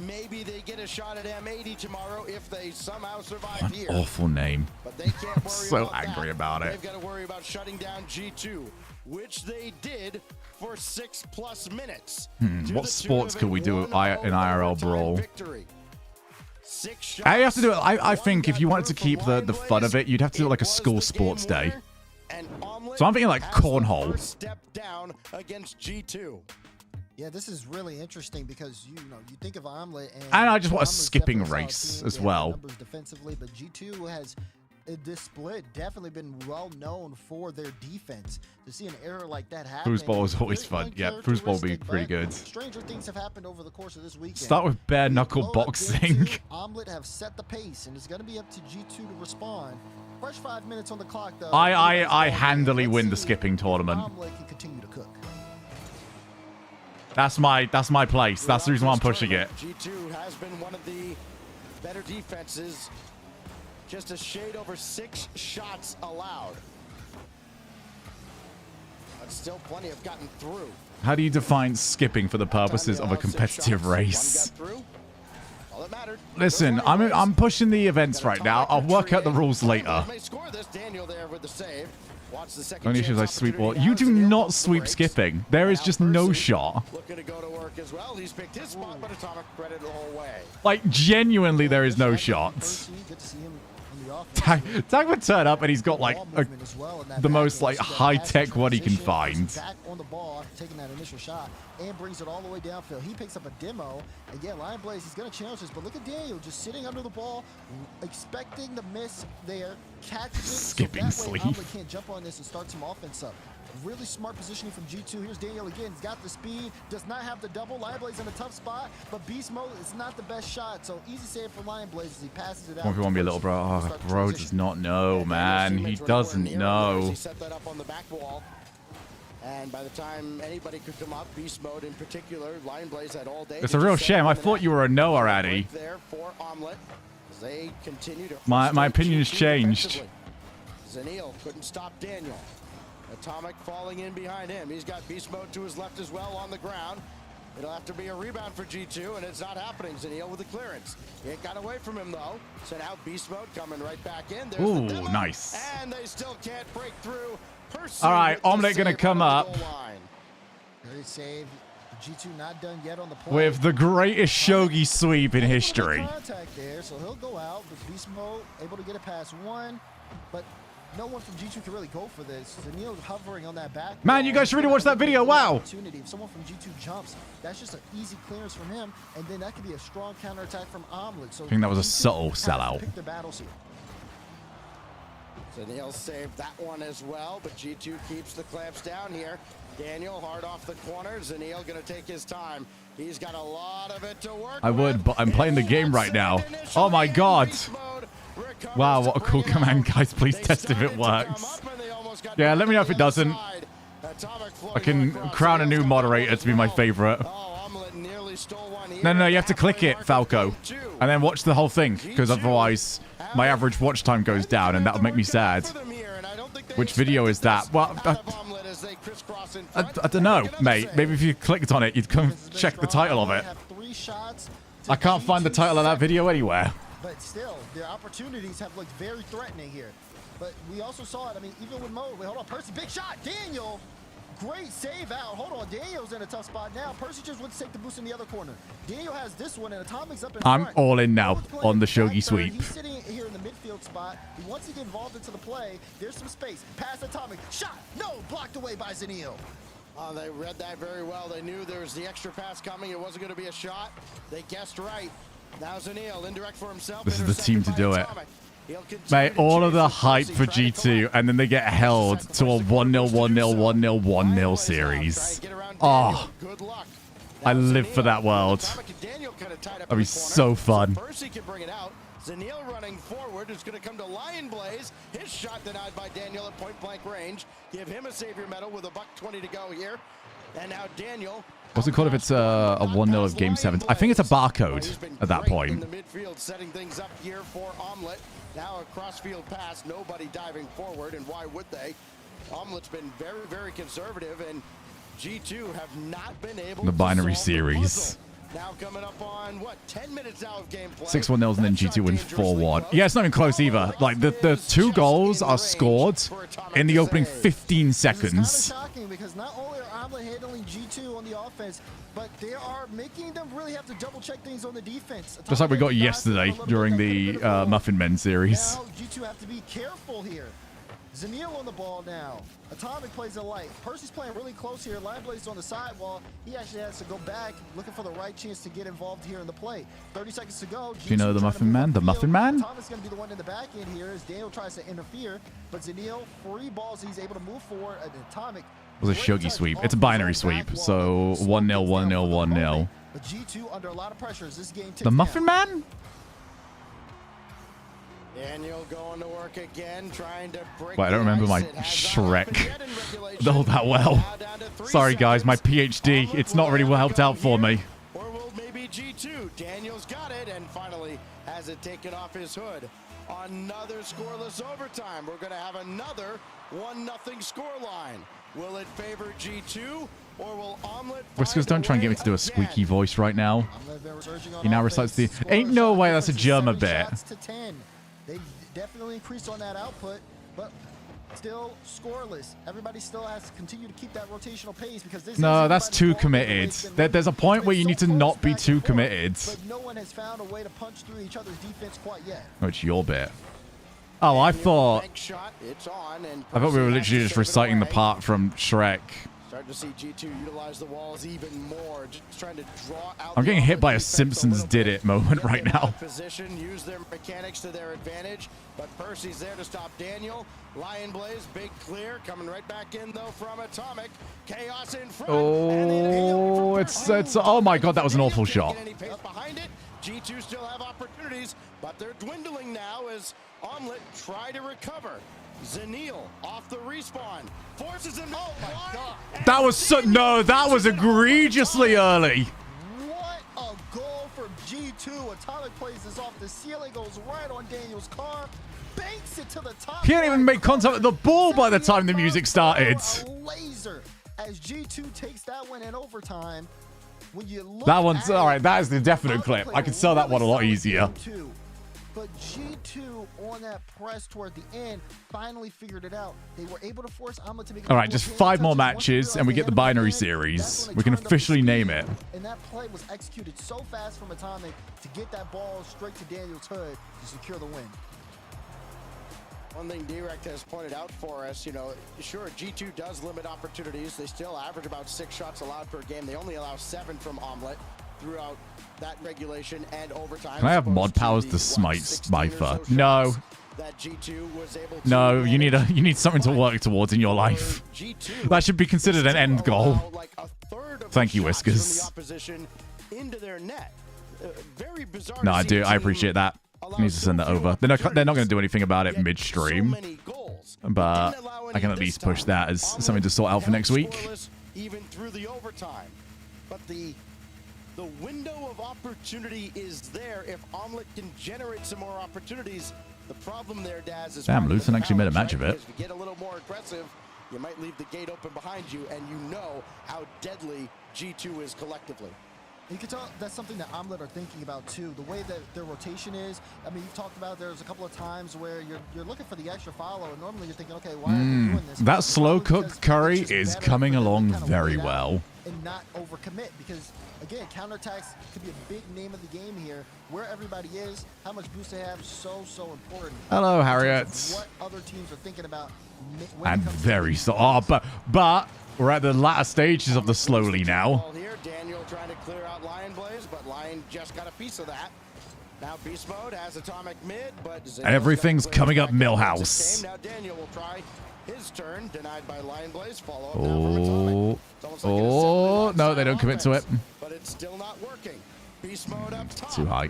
Maybe they get a shot at M80 tomorrow if they somehow survive here. Awful name. But they can't worry I'm so about angry that. about it. They've got to worry about shutting down G2, which they did for 6+ minutes. What sports could we do in IRL Brawl? I have to do it. I think if you wanted to keep the fun of it, you'd have to do it like a school sports day. So I'm thinking like cornhole. Step down against G2. Yeah, this is really interesting because you think of Omelet and I just want a skipping race as well. Numbers defensively, but G2 has this split definitely been well known for their defense. To see an error like that happen, Foosball is always fun. Yeah, Foosball will be pretty good. Stranger things have happened over the course of this weekend. Start with bare knuckle boxing. Omelet have set the pace, and it's going to be up to G2 to respond. Fresh 5 minutes on the clock, though. I handily win the skipping tournament. Omelet can continue to cook. That's my place. That's the reason why I'm pushing it. G2 has been one of the better defenses. Just a shade over 6 shots allowed. But still plenty have gotten through. How do you define skipping for the purposes of a competitive race? Listen, I'm pushing the events right now. I'll work out the rules later. Only issues I sweep wall. You do not sweep skipping. There is just no shot. Like, genuinely, there is no shot. Tag would turn up and he's got like the most like high-tech one he can find. Back on the ball after taking that initial shot and brings it all the way downfield. He picks up a demo. Again, Lion Blaze, he's going to challenge this, but look at Daniel just sitting under the ball, expecting the miss there, catches it. Skipping so that way sleeve. Omelet can't jump on this and start some offense up. Really smart positioning from G2. Here's Daniel again. He's got the speed, does not have the double. Lion Blaze in a tough spot, but Beast Mode is not the best shot. So easy save for Lion Blaze as he passes it out. If you want to be a little bro, oh, bro does not know, man. He doesn't know. And by the time anybody could come up, Beast Mode in particular, Lion Blaze had all day. It's a real shame. I thought you were a no already. There for Omelet, as they continue to My opinion's changed. Zeniel couldn't stop Daniel. Atomic falling in behind him. He's got Beast Mode to his left as well on the ground. It'll have to be a rebound for G2, and it's not happening. Zeniel with the clearance. It got away from him, though. So now Beast Mode coming right back in. There's Ooh, the demo, nice. And they still can't break through. All right, Omelet going to come up Great save. G2 not done yet on the play. with the greatest Shogie sweep in history. Contact there, so he'll go out. But Beast Mode able to get it past one, but no one from G2 can really go for this. Zeniel hovering on that back. Man, you guys should really watch that video. Wow. If someone from G2 jumps, that's just an easy clearance from him, and then that could be a strong counterattack from Omelet. So I think that was a G2 subtle has to sellout. pick their battles here. Zeniel saved that one as well, but G2 keeps the clamps down here. Daniel hard off the corner. Zeniel going to take his time. He's got a lot of it to work I would, with. but I'm playing the game right now. Oh my god. Wow, what a cool command, guys. Please test if it works. Yeah, let me know if it doesn't. I can crown a new moderator to be my favorite. No, you have to click it, Falco, and then watch the whole thing, because otherwise my average watch time goes down, and that would make me sad. Which video is that? Well, I don't know, mate. Maybe if you clicked on it, you'd come check the title of it. I can't find the title of that video anywhere. But still, their opportunities have looked very threatening here. But we also saw it. I mean, even with Mode. Wait, hold on. Percy, big shot. Daniel, great save out. Hold on. Daniel's in a tough spot now. Percy just went to take the boost in the other corner. Daniel has this one, and Atomic's up in front. I'm all in now on the Shogie sweep. He's sitting here in the midfield spot. He wants to get involved into the play. There's some space. Pass Atomic. Shot. No. Blocked away by Zeniel. They read that very well. They knew there was the extra pass coming. It wasn't going to be a shot. They guessed right. Now Zeniel, indirect for himself. This is the team to do it. Mate, all of the hype for G2, and then they get held to a 1-0, 1-0, 1-0, 1-0 series. Oh, I live for that world. That'd be so fun. Percy can bring it out. Zeniel running forward is going to come to Lion Blaze. His shot denied by Daniel at point blank range. Give him a savior medal with a $120 to go here. And now Daniel. What's it called if it's a 1-0 of Game 7? I think it's a barcode at that point. In the midfield, setting things up here for Omelet. Now a crossfield pass, nobody diving forward, and why would they? Omelet's been very, very conservative, and G2 have not been able The binary to solve the series. puzzle. Now coming up on, what, 10 minutes now of gameplay. 6-1-0 and then G2 win 4-1. Yeah, it's not even close either. Like, the two goals are scored in the opening 15 seconds. It's kind of shocking because not only are Omelet handling G2 on the offense, but they are making them really have to double-check things on the defense. Just like we got yesterday during the Muffin Men series. Now G2 have to be careful here. Zeniel on the ball now. Atomic plays it light. Percy's playing really close here. Lion Blaze on the sidewall. He actually has to go back, looking for the right chance to get involved here in the play. 30 seconds to go. Do you know the Muffin Man? The Muffin Man? Atomic's going to be the one in the back end here as Daniel tries to interfere. But Zeniel, free balls, he's able to move forward. Atomic. It was a Shogie sweep. It's a binary sweep. So 1-0, 1-0, 1-0. But G2 under a lot of pressure as this game ticks The Muffin Man? Daniel going to work again, trying to break. Wait, I don't remember my Shrek all that well. Sorry, guys, my PhD, it's not really well helped out for me. Or will maybe G2? Daniel's got it and finally has it taken off his hood. Another scoreless overtime. We're going to have another 1-0 scoreline. Will it favor G2 or will Omelet? Whiskers, don't try and get me to do a squeaky voice right now. He now recites the... Ain't no way that's a German bit. They definitely increased on that output, but still scoreless. Everybody still has to continue to keep that rotational pace because this. No, that's too committed. There's a point where you need to not be too committed. But no one has found a way to punch through each other's defense quite yet. Oh, it's your bit. Oh, I thought we were literally just reciting the part from Shrek. Starting to see G2 utilize the walls even more, just trying to draw out. I'm getting hit by a Simpsons did it moment right now. Position, use their mechanics to their advantage, but Percy's there to stop Daniel. Lion Blaze, big clear, coming right back in though from Atomic. Chaos in front. Oh, it's oh my god, that was an awful shot. Behind it, G2 still have opportunities, but they're dwindling now as Omelet try to recover. Zanil off the respawn. Forces him. Oh my God. That was so... No, that was egregiously early. What a goal from G2. Atomic plays this off the ceiling, goes right on Daniel's car, banks it to the top. He didn't even make contact with the ball by the time the music started. A laser as G2 takes that one in overtime. When you look That one's... at All right, it, that is the definite clip. I can sell that one a lot easier. But G2 on that press toward the end finally figured it out. They were able to force Omelet to make All right, just 5 more matches and we get the binary series. We can officially name it. And that play was executed so fast from Atomic to get that ball straight to Daniel's hood to secure the win. One thing Direct has pointed out for us, sure, G2 does limit opportunities. They still average about 6 shots allowed per game. They only allow 7 from Omelet throughout that regulation and overtime. Can I have mod powers to smite Smifer? No. That G2 was able to No, you need something to work towards in your life. That should be considered an end goal. Like a third of Thank the you, shots Whiskers. from the opposition into their net. Very bizarre. No, to I see do. a I team appreciate that. allow Needs to send that so few over. They're not going to opportunities, do anything about it yet midstream, so many goals. but Didn't allow any I can at this least push time. that as Omelet something to sort out for held next week. scoreless even through the overtime. But the window of opportunity is there if Omelet can generate some more opportunities. The problem there, Daz, is Damn, finding the Luton actually made a balance, match of right? it. Because if you get a little more aggressive, you might leave the gate open behind you, and you know how deadly G2 is collectively. You can tell that's something that Omelet are thinking about too. The way that their rotation is. I mean, you've talked about there's a couple of times where you're looking for the extra follow, and normally you're thinking, okay, why are they doing this? That It's slow probably because cooked curry it's just is better coming for them to along kind of very wait out well. and not overcommit, because again, counterattacks could be a big name of the game here. Where everybody is, how much boost they have, so important. Hello, in terms of Harriet. What other teams are thinking about when it And comes to very slow. Oh, but we're at the latter stages of the slowly now. Ball here, Daniel trying to clear out Lion Blaze, but Lion just got a piece of that. Now Beast Mode has Atomic mid, but Zanil's Everything's got to coming clear up back Millhouse. Now Daniel will try his turn, denied by Lion Blaze. Follow up now from Atomic. It's almost like an Oh, assembly no, line they don't commit to it. offense, but it's still not working. Beast Mode up top. Too high.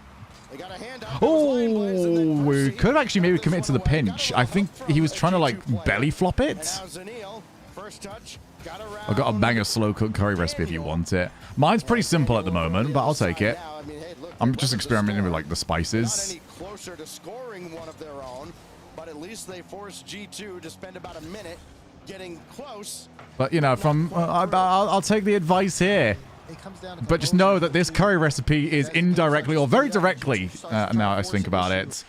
They got a hand out. There was Lion Blaze, and then Oh, we Percy could have actually maybe got this commit to the one away. pinch. Got a I think lot he was from trying to a like G2 player. belly flop And it. now Zanil, first touch, got around. I've got a banger slow cooked curry recipe if you want it. Mine's pretty simple at the moment, but I'll take it. Now, I mean, hey, look, I'm it just wasn't the experimenting score. with like the Not spices. any closer to scoring one of their own, but at least they forced G2 to spend about a minute getting close. But you know, from I'll take the advice here. It comes down to But just know that this curry recipe is indirectly or very directly, now I think about it,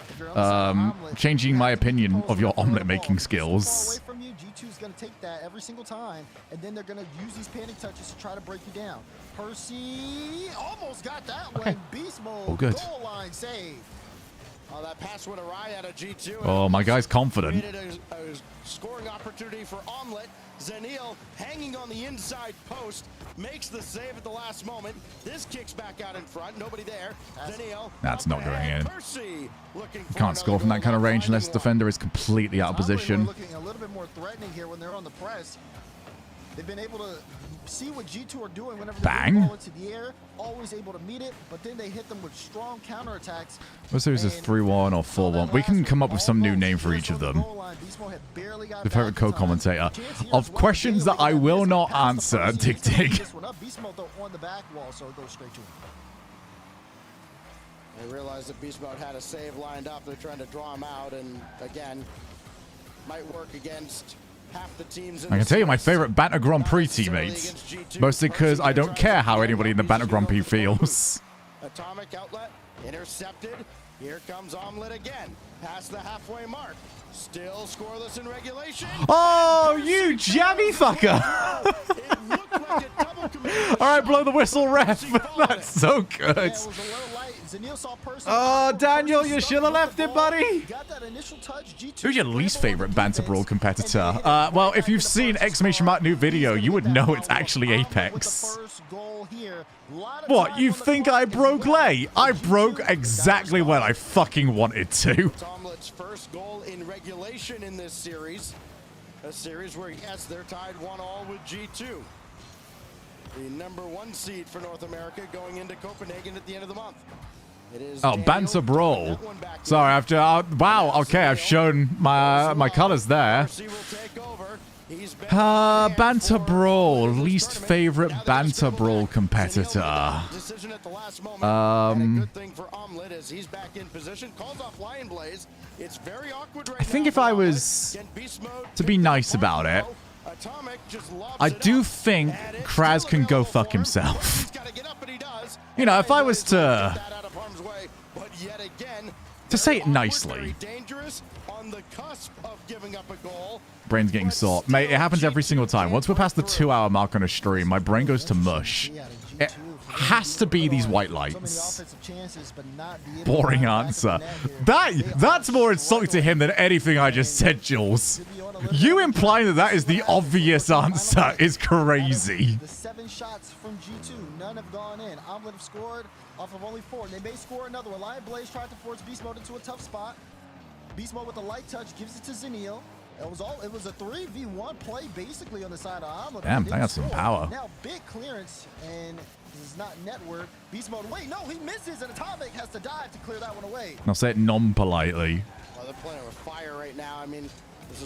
changing my opinion of your omelet making skills. Away from you, G2's going to take that every single time, and then they're going to use these panic touches to try to break you down. Percy almost got that one. Beast mode. Oh, good. Goal line save. Oh, that pass went awry out of G2. Oh, my guy's confident. Created a scoring opportunity for Omelet. Zanil hanging on the inside post, makes the save at the last moment. This kicks back out in front. Nobody there. Zanil. That's not going in. Percy looking for Can't score from that kind of range unless the defender is completely out of position. Looking a little bit more threatening here when they're on the press. They've been able to see what G2 are doing whenever they Bang. get the ball into the air. Always able to meet it, but then they hit them with strong counterattacks. What's this, 3-1 or 4-1? We can come up with some new name for each of them. The favorite co-commentator. Of questions that I will not answer, Dig Dig. Beast mode though on the back wall, so it goes straight to him. They realized that Beast Mode had a save lined up. They're trying to draw him out, and again, might work against half the teams. I can tell you my favorite Banter Grand Prix teammates. Mostly because I don't care how anybody in the Banter Grand Prix feels. Atomic outlet intercepted. Here comes Omelet again. Past the halfway mark. Still scoreless in regulation. Oh, you jammy fucker! It looked like a double commit. All right, blow the whistle, ref. That's so good. Yeah, it was a little light. Zanil saw Percy. Oh, Daniel, you Percy should have left it, buddy. Got that initial touch. G2 Who's your least scrambled favorite on Banter defense, Brawl and competitor? they hit it Well, right if back you've in the seen first exclamation mark new video, you would know it's actually Omelet with the Apex. first goal here. Lot of What, time you on the think clock I as broke well. late? I G2 broke got exactly when I fucking wanted to. It's Omelet's first goal in regulation in this series. A series where, yes, they're tied 1-1 with G2. The #1 seed for North America going into Copenhagen at the end of the month. Oh, banter brawl. Sorry, wow, okay, I've shown my colors there. Banter brawl, least favorite banter brawl competitor. I think if I was to be nice about it, I do think Kraz can go fuck himself. You know, if I was to say it nicely. Brain's getting sore. Mate, it happens every single time. Once we're past the 2-hour mark on a stream, my brain goes to mush. It has to be these white lights. Boring answer. That's more insulting to him than anything I just said, Jules. You implying that is the obvious answer is crazy. The 7 shots from G2, none have gone in. Omelet have scored off of only 4. They may score another one. Lion Blaze tried to force Beast Mode into a tough spot. Beast Mode with a light touch gives it to Zenil. It was a 3v1 play basically on the side of Omelet. Damn, I got some power. Now big clearance, and this is not network. Beast Mode, wait, no, he misses, and Atomic has to dive to clear that one away. I'll say it non-politely. Well, they're playing with fire right now. I mean,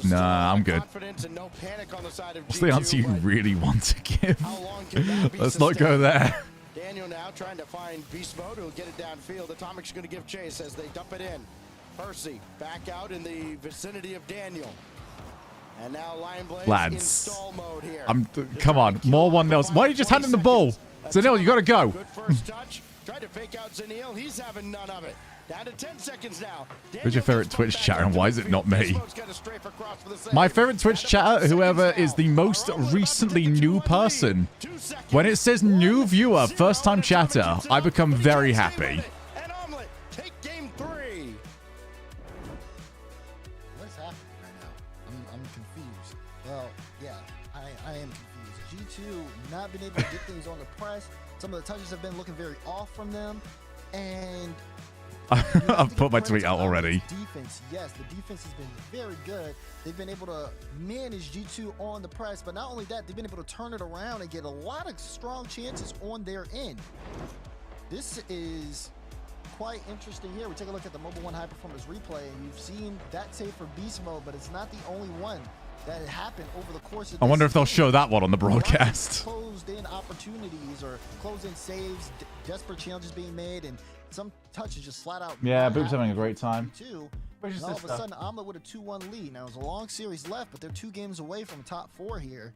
nah, I'm good. No panic on the side of What's the answer you really want to give? How long can that be Let's not go there. Daniel now trying to find Beast Mode, who'll get it downfield. Atomic's going to give chase as they dump it in. Percy back out in the vicinity of Daniel. And now Lion Blaze in stall mode here. Come on, more 1-0s. Why are you just handing the ball? Zenil, you got to go. Good first touch. Tried to fake out Zenil. He's having none of it. Down to 10 seconds now. Who's your favorite Twitch chatter and why is it not me? My favorite Twitch chatter, whoever is the most recently new person. When it says new viewer, first time chatter, I become very happy. And Omelet take game 3. What's happening right now? I'm confused. Well, yeah, I am confused. G2 not been able to get things on the press. Some of the touches have been looking very off from them. And I've put my tweet out already. Defense, yes, the defense has been very good. They've been able to manage G2 on the press, but not only that, they've been able to turn it around and get a lot of strong chances on their end. This is quite interesting here. We take a look at the Mobile 1 High Performance replay, and you've seen that save for Beast Mode, but it's not the only one that happened over the course of I wonder if they'll show that one on the broadcast. Closed in opportunities or closed in saves, desperate challenges being made, and some touches just flat out. Yeah, Boop's having a great time. And all of a sudden, Omelet with a 2-1 lead. Now, there's a long series left, but they're 2 games away from top 4 here.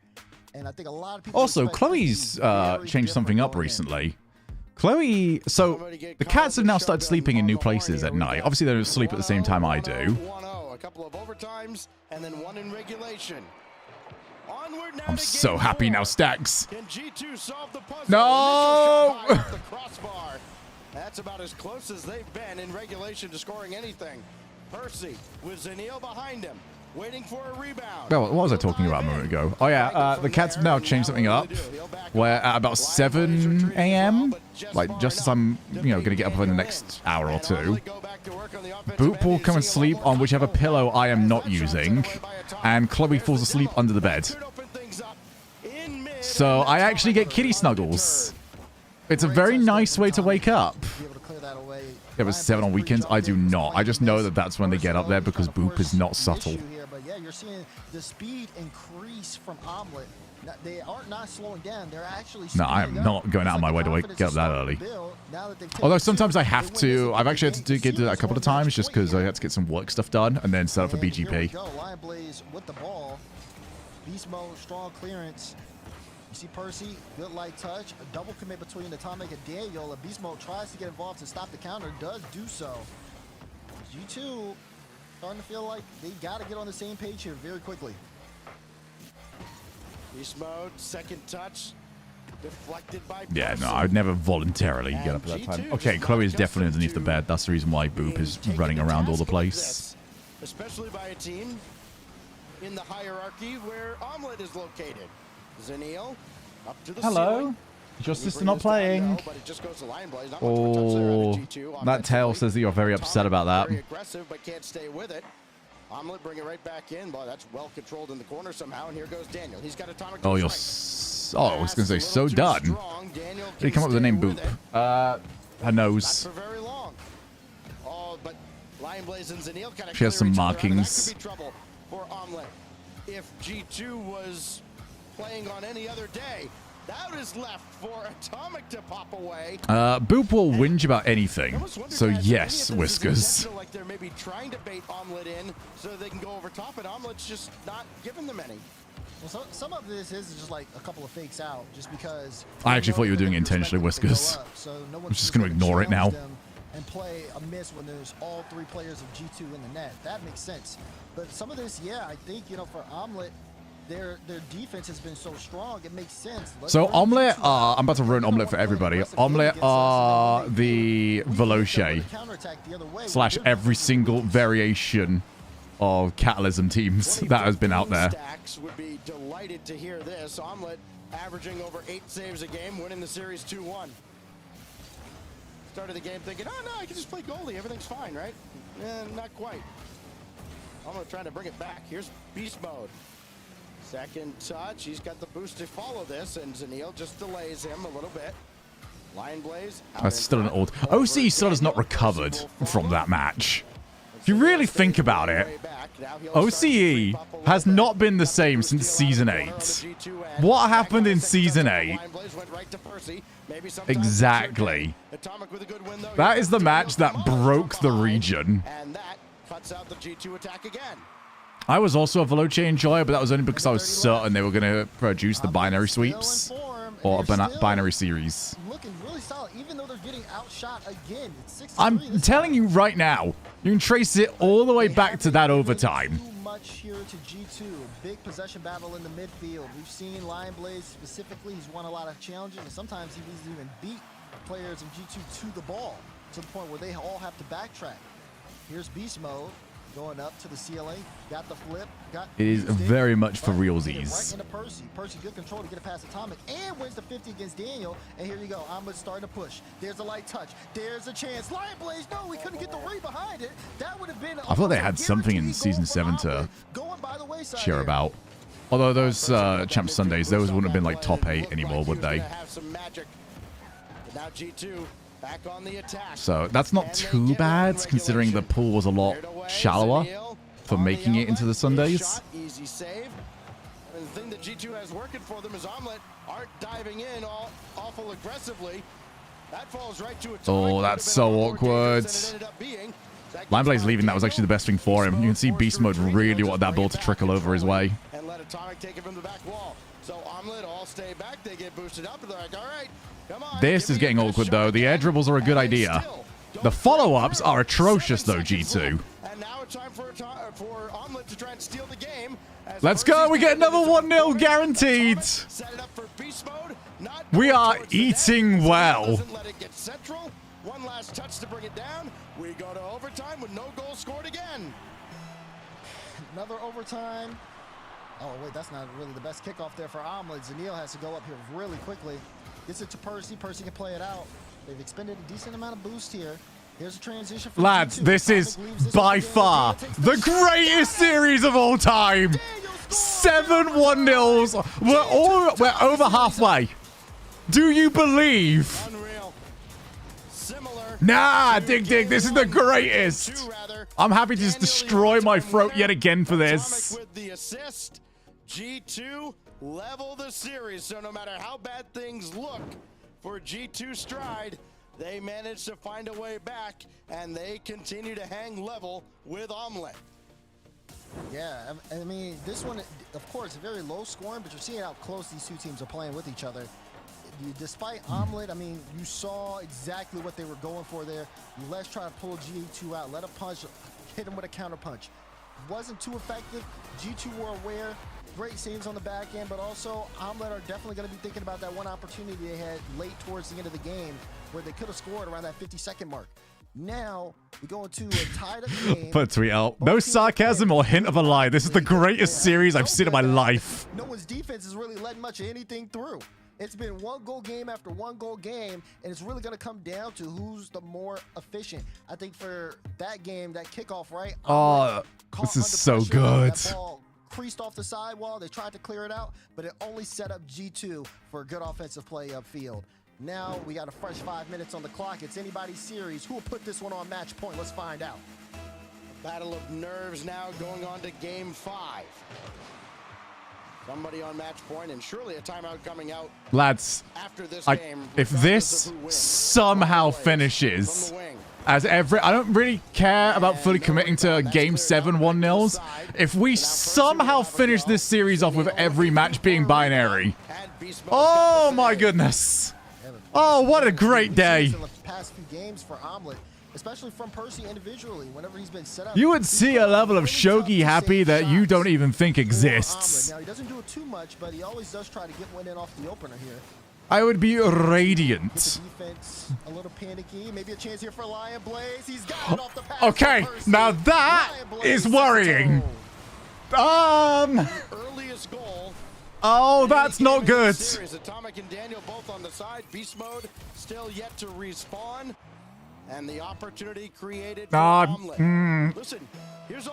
And I think a lot of people... Also, Chloe's changed something up recently. Chloe... So, the cats have now started sleeping in new places at night. Obviously, they don't sleep at the same time I do. A couple of overtimes, and then 1 in regulation. I'm so happy now, Stacks. Can G2 solve the puzzle? No! The crossbar. That's about as close as they've been in regulation to scoring anything. Percy with Zenil behind him, waiting for a rebound. Well, what was I talking about a moment ago? Oh yeah, the cats have now changed something up. Where at about 7 a.m., like just as I'm, going to get up in the next hour or two, Boop will come and sleep on whichever pillow I am not using, and Chloe falls asleep under the bed. So I actually get kitty snuggles. It's a very nice way to wake up. It was 7 on weekends. I do not. I just know that that's when they get up there because Boop is not subtle. But yeah, you're seeing the speed increase from Omelet. They are not slowing down. They're actually. No, I am not going out of my way to get up that early. Although sometimes I have to. I've actually had to get to that a couple of times just because I had to get some work stuff done and then set up for BGP. Lion Blaze with the ball. Beast Mode, strong clearance. You see Percy, good light touch, a double commit between Atomic and Daniel. Beast Mode tries to get involved to stop the counter, does do so. G2 starting to feel like they got to get on the same page here very quickly. Beast Mode, second touch, deflected by Yeah, Percy. no, I would never voluntarily get up at that time. Okay, Chloe is definitely underneath the bed. That's the reason why Boop is running around all the place. Especially by a team in the hierarchy where Omelet is located. Zenil up to the ceiling. Is your sister not playing? Oh, that tail says that you're very upset about that. Very aggressive, but can't stay with it. Omelet bring it right back in. Boy, that's well controlled in the corner somehow. And here goes Daniel. He's got Atomic. Oh, you're. I was gonna say so done. Did he come up with the name Boop? Her nose. For very long. Lion Blaze and Zanil kind of She has some markings. That could be trouble for Omelet. If G2 was playing on any other day, that is left for Atomic to pop away. Boop will whinge about anything. So yes, Whiskers. Like they're maybe trying to bait Omelet in so they can go over top, and Omelet's just not giving them any. Well, some of this is just like a couple of fakes out, just because. I actually thought you were doing it intentionally, Whiskers. I'm just going to ignore it now. And play a miss when there's all 3 players of G2 in the net. That makes sense. But some of this, yeah, I think, you know, for Omelet, their defense has been so strong, it makes sense. So Omelet are, I'm about to ruin Omelet for everybody. Omelet are the Veloce / every single variation of Catalysm teams that has been out there. Would be delighted to hear this. Omelet averaging over 8 saves a game, winning the series 2-1. Started the game thinking, oh no, I can just play goalie, everything's fine, right? Not quite. Omelet trying to bring it back. Here's beast mode. Second touch, he's got the boost to follow this, and Zanil just delays him a little bit. Lion Blaze. That's still an old. OC still has not recovered from that match. If you really think about it, OCE has not been the same since Season 8. What happened in Season 8? Exactly. That is the match that broke the region. And that cuts out the G2 attack again. I was also a Veloce enjoyer, but that was only because I was certain they were going to produce the binary sweeps or a binary series. Looking really solid, even though they're getting outshot again. I'm telling you right now, you can trace it all the way back to that overtime. Too much here to G2. Big possession battle in the midfield. We've seen Lion Blaze specifically. He's won a lot of challenges, and sometimes he's even beat players of G2 to the ball to the point where they all have to backtrack. Here's beast mode. Going up to the CLA, got the flip, it is very much for realsies. Right into Percy. Percy, good control to get it past Atomic, and wins the 50 against Daniel. And here you go. Omelet's starting to push. There's a light touch. There's a chance. Lion Blaze, no, we couldn't get the read behind it. That would have been. I thought they had something in Season 7 to cheer about. Although those Champ Sundays, those wouldn't have been like top 8 anymore, would they? Now G2 back on the attack. So that's not too bad, considering the pool was a lot shallower for making it into the Sundays. Easy save. And the thing that G2 has working for them is Omelet aren't diving in awful aggressively. That falls right to Atomic. Oh, that's so awkward. Lion Blaze leaving, that was actually the best thing for him. You can see Beast Mode really wanted that ball to trickle over his way. And let Atomic take it from the back wall. So Omelet all stay back. They get boosted up. And they're like, all right. This is getting awkward, though. The air dribbles are a good idea. The follow-ups are atrocious, though, G2. And now it's time for Omelet to try and steal the game. Let's go. We get another 1-0 guaranteed. We are eating well. Let it get central. One last touch to bring it down. We go to overtime with no goal scored again. Another overtime. Oh, wait, that's not really the best kickoff there for Omelet. Zanil has to go up here really quickly. Gets it to Percy. Percy can play it out. They've expended a decent amount of boost here. Here's a transition. Lads, this is by far the greatest series of all time. 7 1-0s. We're over halfway. Do you believe? Unreal. Similar. Nah, Dig. This is the greatest. I'm happy to just destroy my throat yet again for this. With the assist, G2 level the series. So no matter how bad things look for G2 Stride, they managed to find a way back, and they continue to hang level with Omelet. Yeah, I mean, this one, of course, very low scoring, but you're seeing how close these two teams are playing with each other. Despite Omelet, I mean, you saw exactly what they were going for there. Let's try to pull G2 out, let a punch, hit him with a counter punch. Wasn't too effective. G2 were aware. Great saves on the back end, but also Omelet are definitely going to be thinking about that one opportunity they had late towards the end of the game where they could have scored around that 50-second mark. Now we go into a tied-up game. Put a tweet out. No sarcasm or hint of a lie. This is the greatest series I've seen in my life. No one's defense is really letting much of anything through. It's been 1-goal game after 1-goal game, and it's really going to come down to who's the more efficient. I think for that game, that kickoff, right? Oh, this is so good. That ball creased off the sidewall. They tried to clear it out, but it only set up G2 for a good offensive play upfield. Now we got a fresh 5 minutes on the clock. It's anybody's series. Who will put this one on match point? Let's find out. Battle of nerves now going on to game 5. Somebody on match point, and surely a timeout coming out. Lads, After this if game, this somehow finishes as every... I don't really care about fully committing to Game 7 1-0s. If we somehow finish this series off with every match being binary. Oh, my goodness. Oh, what a great day. Past few games for Omelet, especially from Percy individually, whenever he's been set up. You would see a level of Shogie happy that you don't even think exists. Now, he doesn't do it too much, but he always does try to get one in off the opener here. I would be radiant. Defense a little panicky. Maybe a chance here for Lion Blaze. He's got it off the pass. Okay, now that is worrying. Earliest goal. Oh, that's not good. Atomic and Daniel both on the side. Beast mode still yet to respawn. And the opportunity created for Omelet. Listen,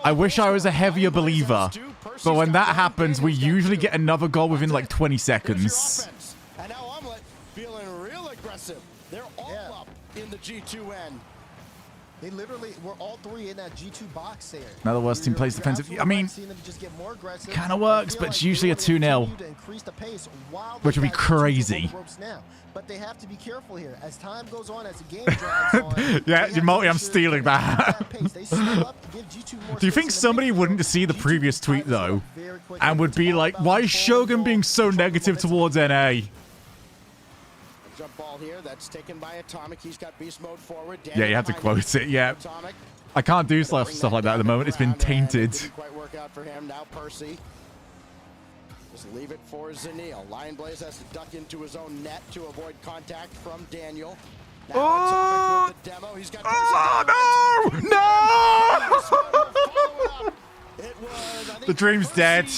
I wish I was a heavier believer, but when that happens, we usually get another goal within like 20 seconds. And now Omelet feeling real aggressive. They're all up in the G2N. They literally were all three in that G2 box there. Now the worst team plays defensive. I mean, kind of works, but it's usually a 2-0, which would be crazy. But they have to be careful here as time goes on, as the game drags on. Yeah, Jamoti, I'm stealing that. Do you think somebody wouldn't see the previous tweet though, and would be like, "Why is Shogun being so negative towards NA?" Jump ball here. That's taken by Atomic. He's got beast mode forward. Yeah, you have to quote it. Yeah, I can't do stuff like that at the moment. It's been tainted. Didn't quite work out for him. Now Percy. Just leave it for Zanil. Lion Blaze has to duck into his own net to avoid contact from Daniel. Now Atomic with the demo. He's got No! The dream's dead.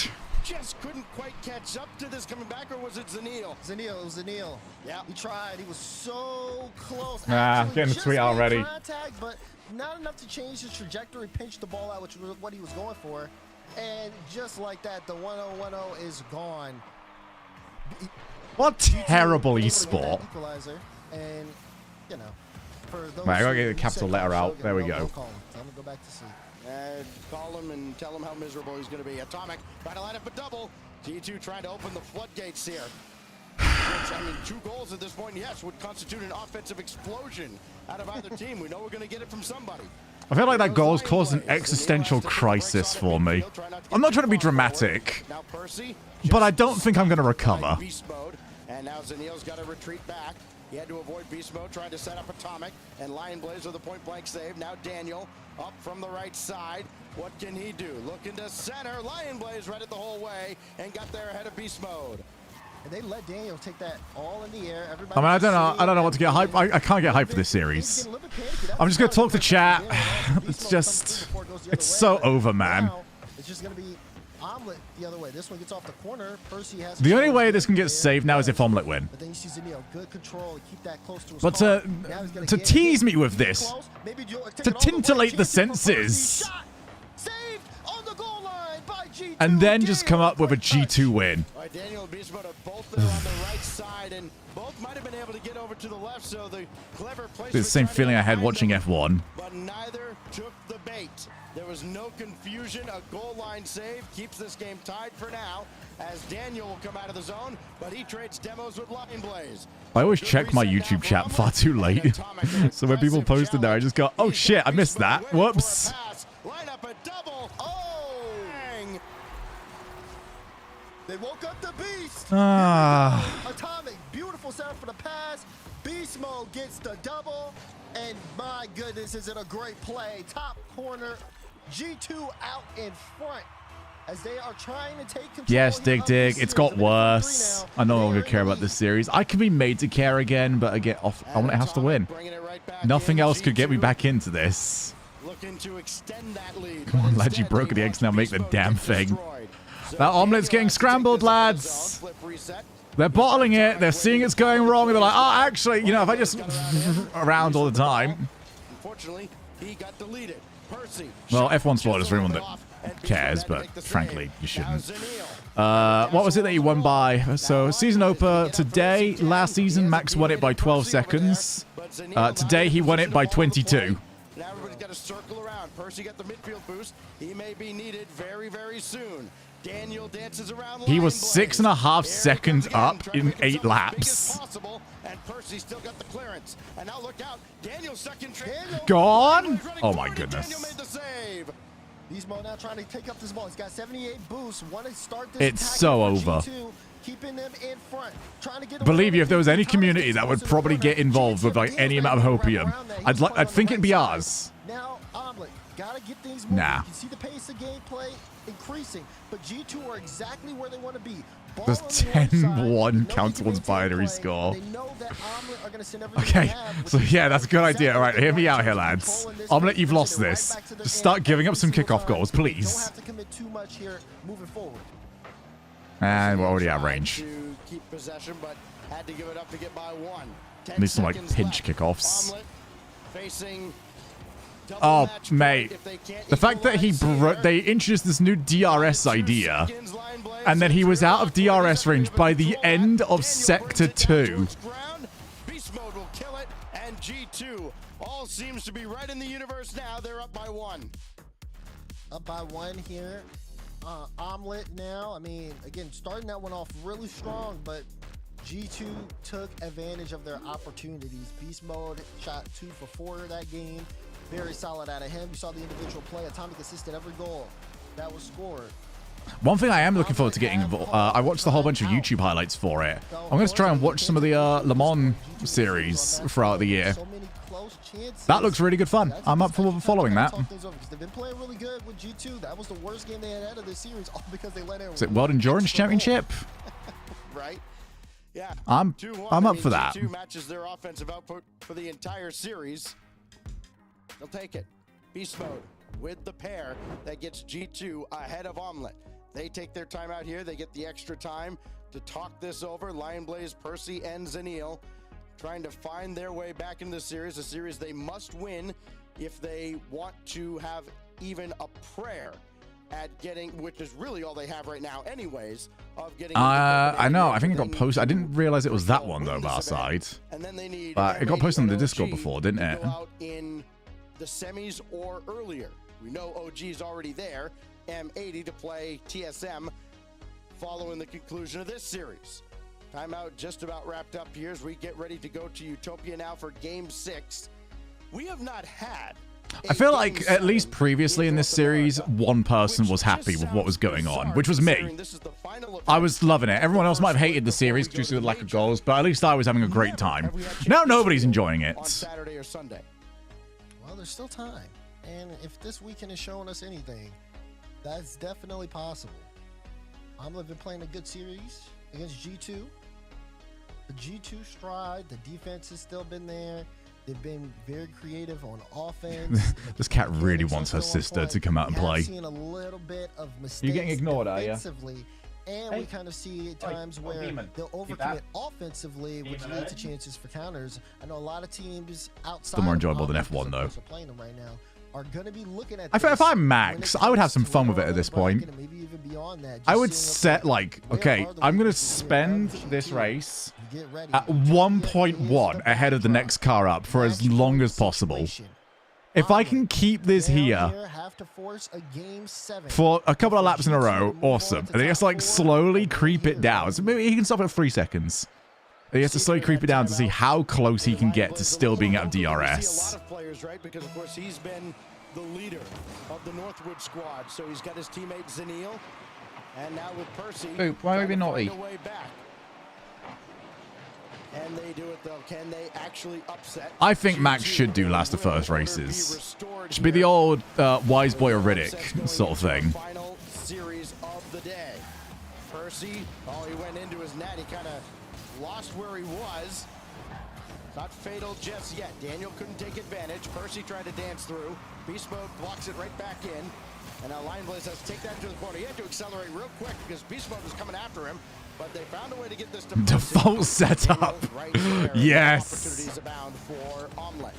Just couldn't quite catch up to this coming back, or was it Zanil? It was Zanil. Yeah, he tried. He was so close. Getting the tweet already. Contact, but not enough to change his trajectory, pinch the ball out, which was what he was going for. And just like that, the 1-0-1-0 is gone. What terrible esport. And, you know, for those right, I gotta get the capital letter out. There we go. Tell him to go back to sleep. Call him and tell him how miserable he's going to be. Atomic trying to line up a double. G2 trying to open the floodgates here. Which, I mean, 2 goals at this point, yes, would constitute an offensive explosion out of either team. We know we're going to get it from somebody. I feel like that goal's caused an existential crisis for me. I'm not trying to be dramatic, but I don't think I'm going to recover. And now Zanil's got to retreat back. He had to avoid beast mode, trying to set up Atomic, and Lion Blaze with a point-blank save. Now Daniel up from the right side. What can he do? Looking to center. Lion Blaze read it the whole way and got there ahead of beast mode. And they let Daniel take that all in the air. I mean, I don't know what to get hype. I can't get hype for this series. I'm just gonna talk to chat. It's just, it's so over, man. It's just gonna be Omelet the other way. This one gets off the corner. Percy has the only way this can get saved now is if Omelet win. But then you see Zanil, good control, keep that close to his but to tease me with this, to tintillate the senses, and then just come up with a G2 win. Daniel and Beast Mode are both there on the right side, and both might have been able to get over to the left, so the clever place. It's the same feeling I had watching F1. But neither took the bait. There was no confusion. A goal line save keeps this game tied for now, as Daniel will come out of the zone, but he trades demos with Lion Blaze. I always check my YouTube chat far too late. So when people post in there, I just go, oh shit, I missed that. Whoops. Line up a double. Oh! They woke up the beast. Atomic, beautiful setup for the pass. Beast mode gets the double. And my goodness, is it a great play. Top corner, G2 out in front as they are trying to take control. Yes, Dig. It's got worse. I no longer care about this series. I can be made to care again, but again, Omelet has to win. Nothing else could get me back into this. Looking to extend that lead. Come on, lads, you broke the eggs, now make the damn thing. That Omelet's getting scrambled, lads. They're bottling it. They're seeing it's going wrong. And they're like, oh, actually, you know, if I just around all the time. Unfortunately, he got deleted. Percy. Well, F1 spoilers for anyone that cares, but frankly, you shouldn't. What was it that you won by? So, season opener today. Last season, Max won it by 12 seconds. Today, he won it by 22. Now everybody's got to circle around. Percy got the midfield boost. He may be needed very, very soon. Daniel dances around. He was Line Blaze. 6.5 seconds Here he goes again, up trying to in make 8 himself as big as laps. possible, and Percy still got the clearance. And now look out. Daniel stuck in Gone? Oh my goodness. Daniel made the save. Beast Mode now trying to take up this ball. He's got 78 boosts. Want to start this It's attack so for over. G2, keeping them in front. Trying to get Believe away you, if there was with any it. community that would probably get involved with like any amount of hopium, I'd think it'd be ours. Now, Omelet, gotta get things moving. Nah. You can see the pace of gameplay increasing, but G2 are exactly where they want to be. Ball There's on the left side. 10-1 They know they counts can towards maintain binary play. score. They know that Omelet are gonna send everything Okay, they have, so which yeah, is that's a good idea. exactly All right, what hear they me want out here, to lads. control in this Omelette, game, you've pushing lost it right this. back to the Just end start giving up some every single kickoff time. goals, They don't please. have to commit too much here moving forward. And we're already out of Tried range. to keep possession, but had to give it up to get by one. 10 Need some like seconds pinch left. kickoffs. Omelet facing double Oh, match mate. point if they can't The fact that he equalize here. they introduced this new DRS idea, 2 seconds, Line Blaze, and then he was out of it's real DRS range by the control. end of Daniel Sector brings it down to 2. its ground. Beast Mode will kill it, and G2 all seems to be right in the universe now. They're up by 1. Up by 1 here. Omelet now. I mean, again, starting that one off really strong, but G2 took advantage of their opportunities. Beast Mode shot 2 for 4 that game. Very solid out of him. You saw the individual play. Atomic assisted every goal that was scored. One thing I am looking forward to getting involved, I watched a whole bunch of YouTube highlights for it. I'm going to try and watch some of the Le Mans series throughout the year. So many close chances. That looks really good fun. That's I'm up for following that. talk things over, 'cause they've been playing really good with G2. That was the worst game they had out of this series, all because they let in. Is it World Endurance Championship? Right? Yeah. I'm 2-1. up I mean, for that. G2 matches their offensive output for the entire series. They'll take it. Beast Mode with the pair that gets G2 ahead of Omelet. They take their time out here. They get the extra time to talk this over. Lion Blaze, Percy, and Zanil trying to find their way back into the series, a series they must win if they want to have even a prayer at getting, which is really all they have right now anyways, of getting I know. I think it got posted. I didn't realize it was that one, though, our side. And then they need But it got posted on the M80 Discord and before, OG didn't to it? go out in the semis or earlier. We know OG is already there. M80 to play TSM following the conclusion of this series. Timeout just about wrapped up here as we get ready to go to Utopia now for Game 6. We have not had I feel like at least previously in this series, one person was happy with what was going on, which was me. I was loving it. Everyone else might have hated the series due to the lack of goals, but at least I was having a great time. Now nobody's enjoying it. On Saturday or Sunday. Well, there's still time. And if this weekend is showing us anything, that's definitely possible. Omelet been playing a good series against G2. The G2 stride, the defense has still been there. They've been very creative on offense. This cat really wants her sister to come out and play. We've seen a little bit of mistakes. You're getting ignored, are you? Defensively, and we kind of see times where they'll overcommit offensively, which leads to chances for counters. I know a lot of teams outside. Still more enjoyable than of F1 though. playing them right now are going to be looking at. If I'm Max, I would have some fun with it at this point. Maybe even beyond that. I would set like, okay, I'm going to spend this race at 1.1 ahead of the next car up for as long as possible. If I can keep this here for a couple of laps in a row, awesome. And then just like slowly creep it down. So maybe he can stop at 3 seconds. He has to slowly creep it down to see how close he can get to still being out of DRS. A lot of players, right? Because of course he's been the leader of the Northwood squad. So he's got his teammate Zanil, and now with Percy. Ooh, why are we naughty? And they do it though. Can they actually upset? I think Max should do last of first races. Should be the old wise boy or Riddick sort of thing. Final series of the day. Percy, oh, he went into his net. He kind of lost where he was. Not fatal just yet. Daniel couldn't take advantage. Percy tried to dance through. Beast Mode blocks it right back in. And now Lion Blaze has to take that to the corner. He had to accelerate real quick because Beast Mode was coming after him. But they found a way to get this to default setup. Right there. Yes. Opportunities abound for Omelet.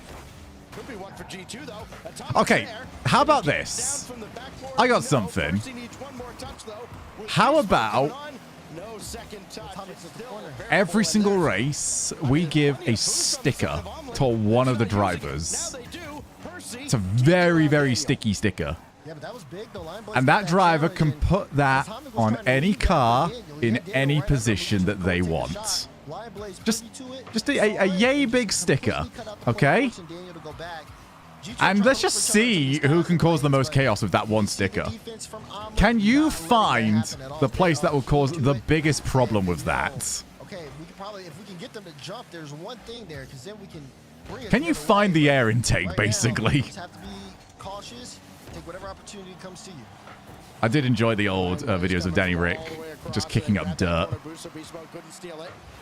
Could be one for G2 though. Okay, how about this? I got something. How about every single race we give a sticker to one of the drivers? It's a very, very sticky sticker. Yeah, but that was big, though. And that driver can put that on any car in any position that they want. Just a yay big sticker, okay? And let's just see who can cause the most chaos with that one sticker. Can you find the place that will cause the biggest problem with that? Okay, we can probably, if we can get them to jump, there's one thing there, because then we can bring it. Can you find the air intake, basically? You just have to be cautious. Take whatever opportunity comes to you. I did enjoy the old videos of Danny Rick just kicking up dirt.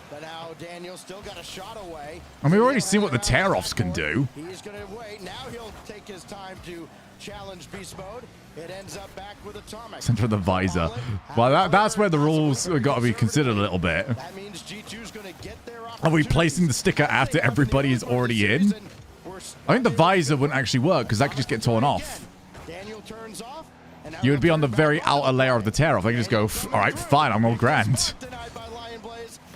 But now Daniel still got a shot away. And we've already seen what the tear-offs can do. He's going to wait. Now he'll take his time to challenge beast mode. It ends up back with Atomic. Center of the visor. Well, that's where the rules have got to be considered a little bit. That means G2's going to get their Are we placing the sticker after everybody is already in? I think the visor wouldn't actually work because that could just get torn off. Daniel turns off. You would be on the very outer layer of the tear-off. They can just go, all right, fine, I'm all grand.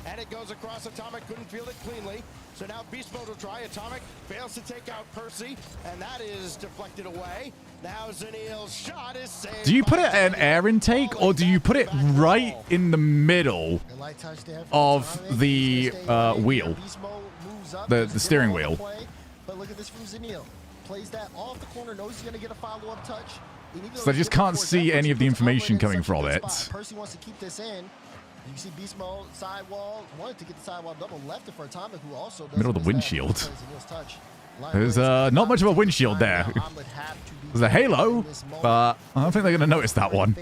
And it goes across Atomic, couldn't field it cleanly. So now Beast Mode will try. Atomic fails to take out Percy, and that is deflected away. Now Zaniel's shot is saved. Do you put it in air intake, or do you put it right in the middle of the wheel? The steering wheel. But look at this from Zaniel. Plays that off the corner, knows he's going to get a follow-up touch. So I just can't see any of the information coming from it. Percy wants to keep this in. You can see Beast Mode, sidewall, wanted to get the sidewall double, left it for Atomic, who also does. Middle of the windshield. There's not much of a windshield there. There's a halo, but I don't think they're going to notice that one.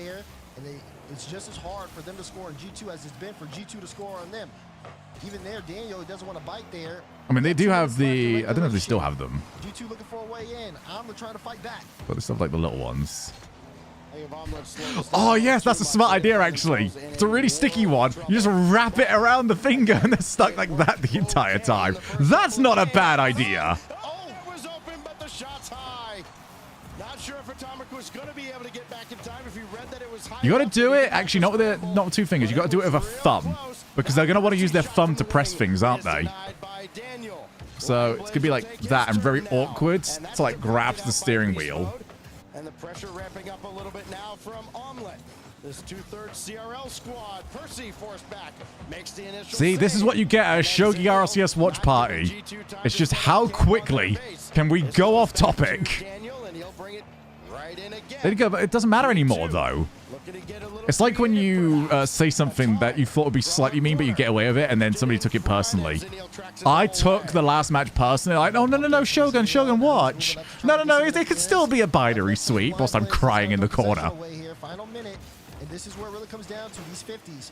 It's just as hard for them to score on G2 as it's been for G2 to score on them. Even there, Daniel doesn't want to bite there. I mean, they do have the... I don't know if they still have them. G2 looking for a way in. I'm trying to fight back. But they still have, like, the little ones. Oh, yes, that's a smart idea, actually. It's a really sticky one. You just wrap it around the finger and they're stuck like that the entire time. That's not a bad idea. Oh, it was open, but the shot's high. Not sure if Atomic was going to be able to get back in time if he read that it was high. You got to do it, actually, not with two fingers. You got to do it with a thumb. Because they're going to want to use their thumb to press things, aren't they? So it's going to be like that and very awkward to, like, grab the steering wheel. And the pressure ramping up a little bit now from Omelette. This 2/3 CRL squad. Percy forced back. Makes the initial See, this is what you get at a Shogie RLCS watch party. It's just how quickly can we go off topic. There you go, but it doesn't matter anymore, though. It's like when you say something that you thought would be slightly mean, but you get away with it, and then somebody took it personally. I took the last match personally. Like, oh, no, Shogun, watch. No, it could still be a binary sweep whilst I'm crying in the corner. Final minute, and this is where it really comes down to these 50s.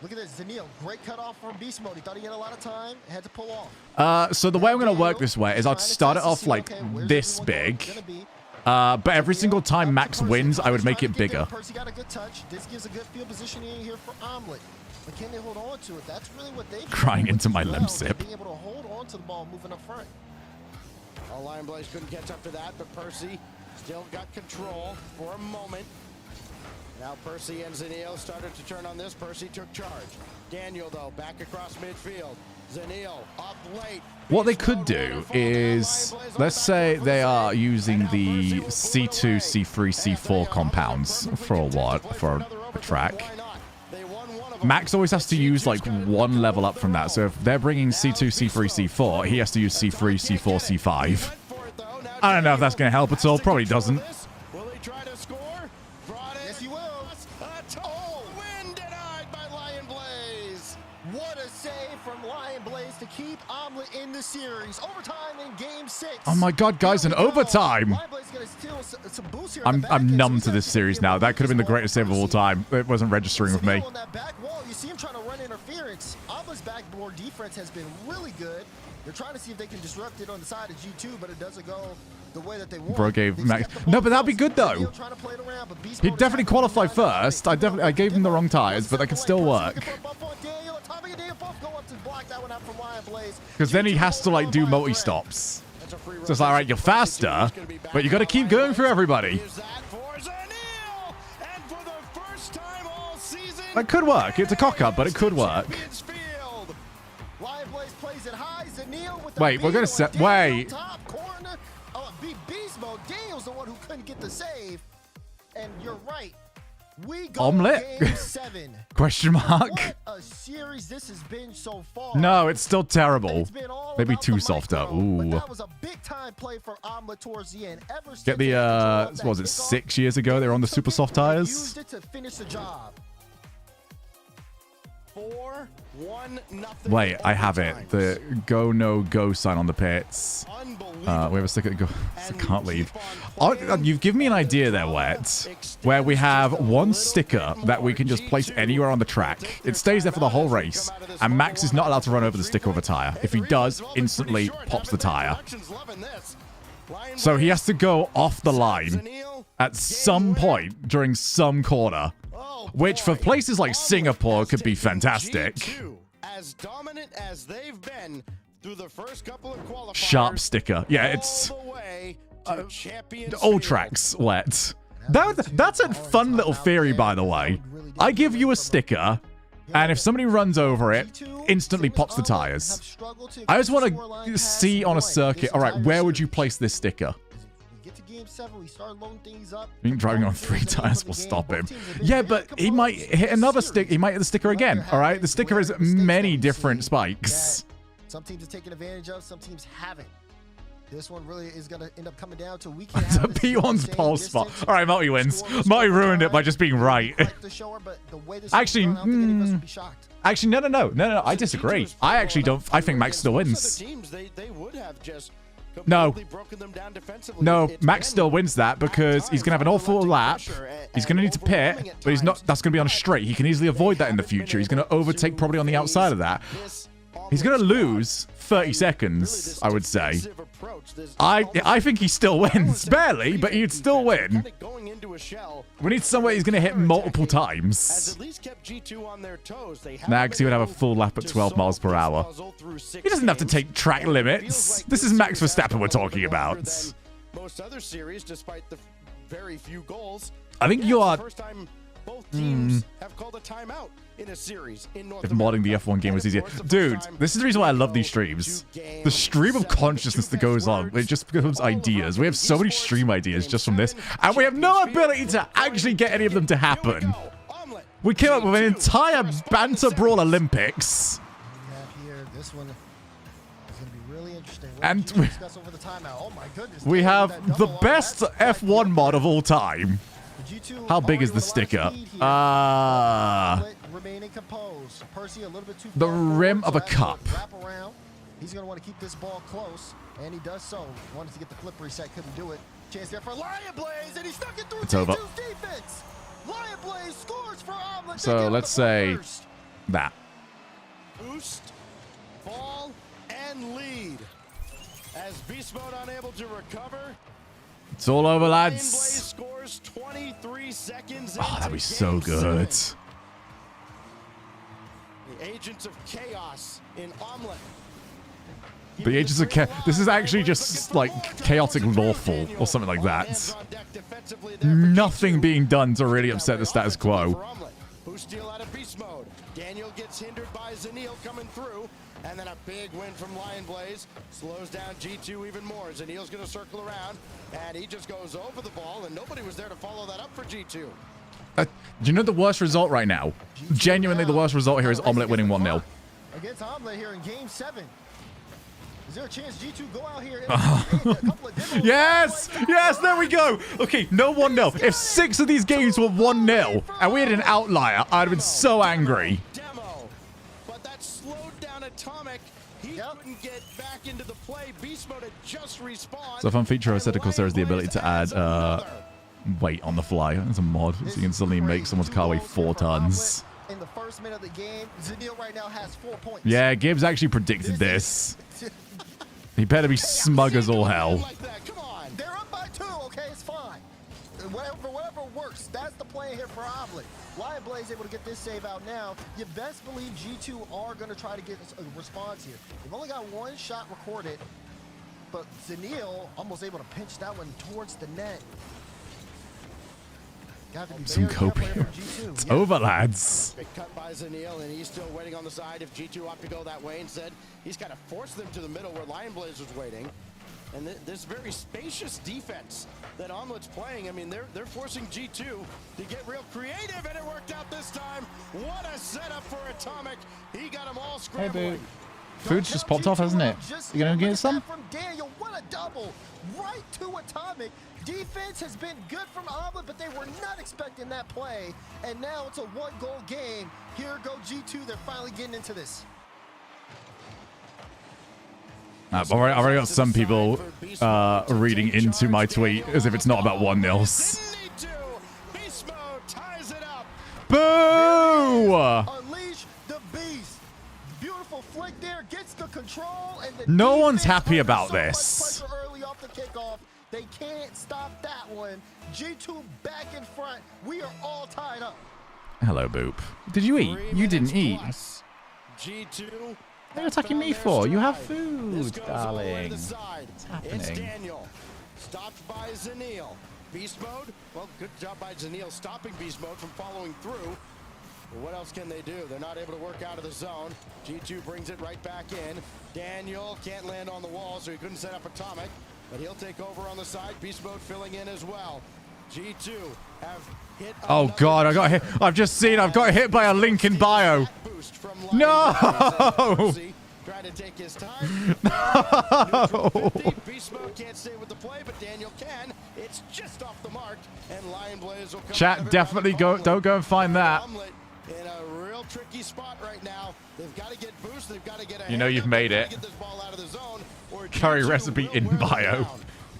Look at this, Zaniel, great cutoff from Beast Mode. He thought he had a lot of time, had to pull off. So the way I'm going to work this way is I'd start it off like this big. But every single time Max wins, I would make it bigger. Percy got a good touch. This gives a good field positioning here for Omelette. But can they hold on to it? That's really what they crying into my limb sip. Being able to hold on to the ball moving up front. Lion Blaze couldn't catch up to that, but Percy still got control for a moment. Now Percy and Zaniel started to turn on this. Percy took charge. Daniel, though, back across midfield. Zaniel up late. What they could do is, let's say they are using the C2, C3, C4 compounds for a track. Max always has to use like one level up from that. So if they're bringing C2, C3, C4, he has to use C3, C4, C5. I don't know if that's going to help at all. Probably doesn't. Will he try to score? Yes, he will. Win denied by Lion Blaze. What a save from Lion Blaze to keep Omelette in the series. Overtime in Game 6. Oh my God, guys, in overtime. I'm numb to this series now. That could have been the greatest save of all time. It wasn't registering with me. On that back wall, you see him trying to run interference. Omelette's backboard defense has been really good. They're trying to see if they can disrupt it on the side of G2, but it doesn't go the way that they want. Bro gave Max. No, but that'd be good though. He'd definitely qualify first. I gave him the wrong tires, but that could still work. Because then he has to like do multi-stops. So it's like, all right, you're faster, but you got to keep going for everybody. That could work. It's a cock-up, but it could work. Wait, we're going to set... Wait. We go Omelet? Game 7. Question mark? What a series this has been so far. No, it's still terrible. It's been all Maybe about too the soft up. micro, but Ooh. that was a big time play for Omelet towards the end. Ever Get since the, they had control of that what was it, kickoff, 6 years ago? They were on the took super it soft and tires. used it to finish the job. 4-1-0. Wait, I have it. overtimes. The go, no, go sign on the pits. We have a sticker that goes, I can't leave. Oh, you've given me an idea there, Wet, where we have one sticker that we can just place anywhere on the track. It stays there for the whole race, and Max is not allowed to run over the sticker with a tire. If he does, instantly pops the tire. So he has to go off the line at some point during some corner, which for places like Singapore could be fantastic. As dominant as they've been through the first couple of qualifiers, Sharp sticker. Yeah, it's all the way to Champions all Field. tracks, Wet. That's a fun little theory, by the way. I give you a sticker, and if somebody runs over it, instantly pops the tires. I just want to see on a circuit, all right, where would you place this sticker? Get to Game 7, we start loading things up. I think driving on 3 tires will stop him. Yeah, but he might hit another stick. He might hit the sticker again, all right? The sticker has many different spikes. Some teams have taken advantage of, some teams haven't. This one really is going to end up coming down to we can It's a have this P1's same pole distance, spot. All right, Multi wins. score this Multi over ruined it by time. just being right. Like the shower, but the way this Actually, is going, I don't think any of us would be shocked. Actually, no. I disagree. I actually don't. I think Max still wins. They would have just No. completely broken them down defensively. No, It's Max been still wins that because he's going to have an awful lap. He's going to need to pit, but he's not. That's going to be on a straight. He can easily avoid that in the future. He's going to overtake probably on the outside of that. He's going to lose 30 seconds, I would say. I think he still wins. Barely, but he'd still win. We need somewhere he's going to hit multiple times. Nags, he would have a full lap at 12 miles per hour. He doesn't have to take track limits. This is Max Verstappen we're talking about. Most other series, despite the very few goals. I think you are... First time both teams have called a timeout in a series in North If modding the F1 game was easier. Dude, this is the reason why I love these streams. The stream of consciousness that goes on, it just becomes ideas. We have so many stream ideas just from this, and we have no ability to actually get any of them to happen. We came up with an entire Banter Brawl Olympics. This one is going to be really interesting. And we have the best F1 mod of all time. How big is the sticker? The rim of a cup. He's going to want to keep this ball close, and he does so. Wanted to get the flip reset, couldn't do it. Chance there for Lion Blaze, and he stuck it through It's over. defense. Lion Blaze scores for Omelet. So let's say that. Boost, ball, and lead. As Beast Mode unable to recover. It's all over, Lion lads. Blaze scores 23 seconds. Oh, that'd be into so Game good. 7. The Agents of Chaos in Omelet. The Agents of Chaos. This is actually just like chaotic lawful or something like that. Nothing being done to really upset the status quo. Who steal out of Beast Mode. Daniel gets hindered by Zanil coming through. And then a big win from Lion Blaze. Slows down G2 even more. Zanil's going to circle around. And he just goes over the ball. And nobody was there to follow that up for G2. Do you know the worst result right now? Genuinely, the worst result here is Omelet winning 1-0. Against Omelet here in Game 7. Is there a chance G2 go out here and a couple of demos? Yes! Yes, there we go! Okay, no 1-0. If 6 of these games were 1-0 and we had an outlier, I'd have been so angry. Demo. But that slowed down Atomic. He couldn't get back into the play. Beast Mode had just respawned. So a fun feature of Assetto Corsair is the ability to add weight on the fly. It's a mod, so you can suddenly make someone's car weigh 4 tons. In the first minute of the game, Zanil right now has 4 points. Yeah, Gibbs actually predicted this. He better be smug as all hell. Come on. They're up by 2, okay? It's fine. Whatever works. That's the play here for Omelet. Lion Blaze able to get this save out now. You best believe G2 are going to try to get a response here. They've only got 1 shot recorded, but Zanil almost able to pinch that one towards the net. Some cope here. It's over, lads. Big cut by Zanil, and he's still waiting on the side. If G2 ought to go that way, instead, he's kind of forced them to the middle where Lion Blaze was waiting. And this very spacious defense that Omelet's playing, I mean, they're forcing G2 to get real creative, and it worked out this time. What a setup for Atomic. He got them all scrambling. Food's just popped off, hasn't it? You gonna get some? From Daniel, what a double! Right to Atomic. Defense has been good from Omelet, but they were not expecting that play. And now it's a one-goal game. Here go G2. They're finally getting into this. I've already got some people reading into my tweet as if it's not about 1-0s. Boo! Unleash the beast. Beautiful flick there, gets the control, and the No one's defense happy about so much this. pressure early off the kickoff. They can't stop that one. G2 back in front. We are all tied up. Hello, Boop. Did you eat? You didn't eat. G2. What are you attacking me for? You have food, darling. It's What's happening? Daniel. Stopped by Zanil. Beast mode? Well, good job by Zanil stopping Beast mode from following through. But what else can they do? They're not able to work out of the zone. G2 brings it right back in. Daniel can't land on the wall, so he couldn't set up Atomic. But he'll take over on the side. Beast mode filling in as well. G2 have hit. Oh God, I got hit. I've just seen. I've got hit by a link in bio. No! Trying to take his time. No! Beast mode can't stay with the play, but Daniel can. It's just off the mark, and Lion Blaze will come. Chat, definitely don't go and find that. In a real tricky spot right now. They've got to get boost. They've got to get. You know you've made it. Get this ball out of the zone, or Curry recipe in bio.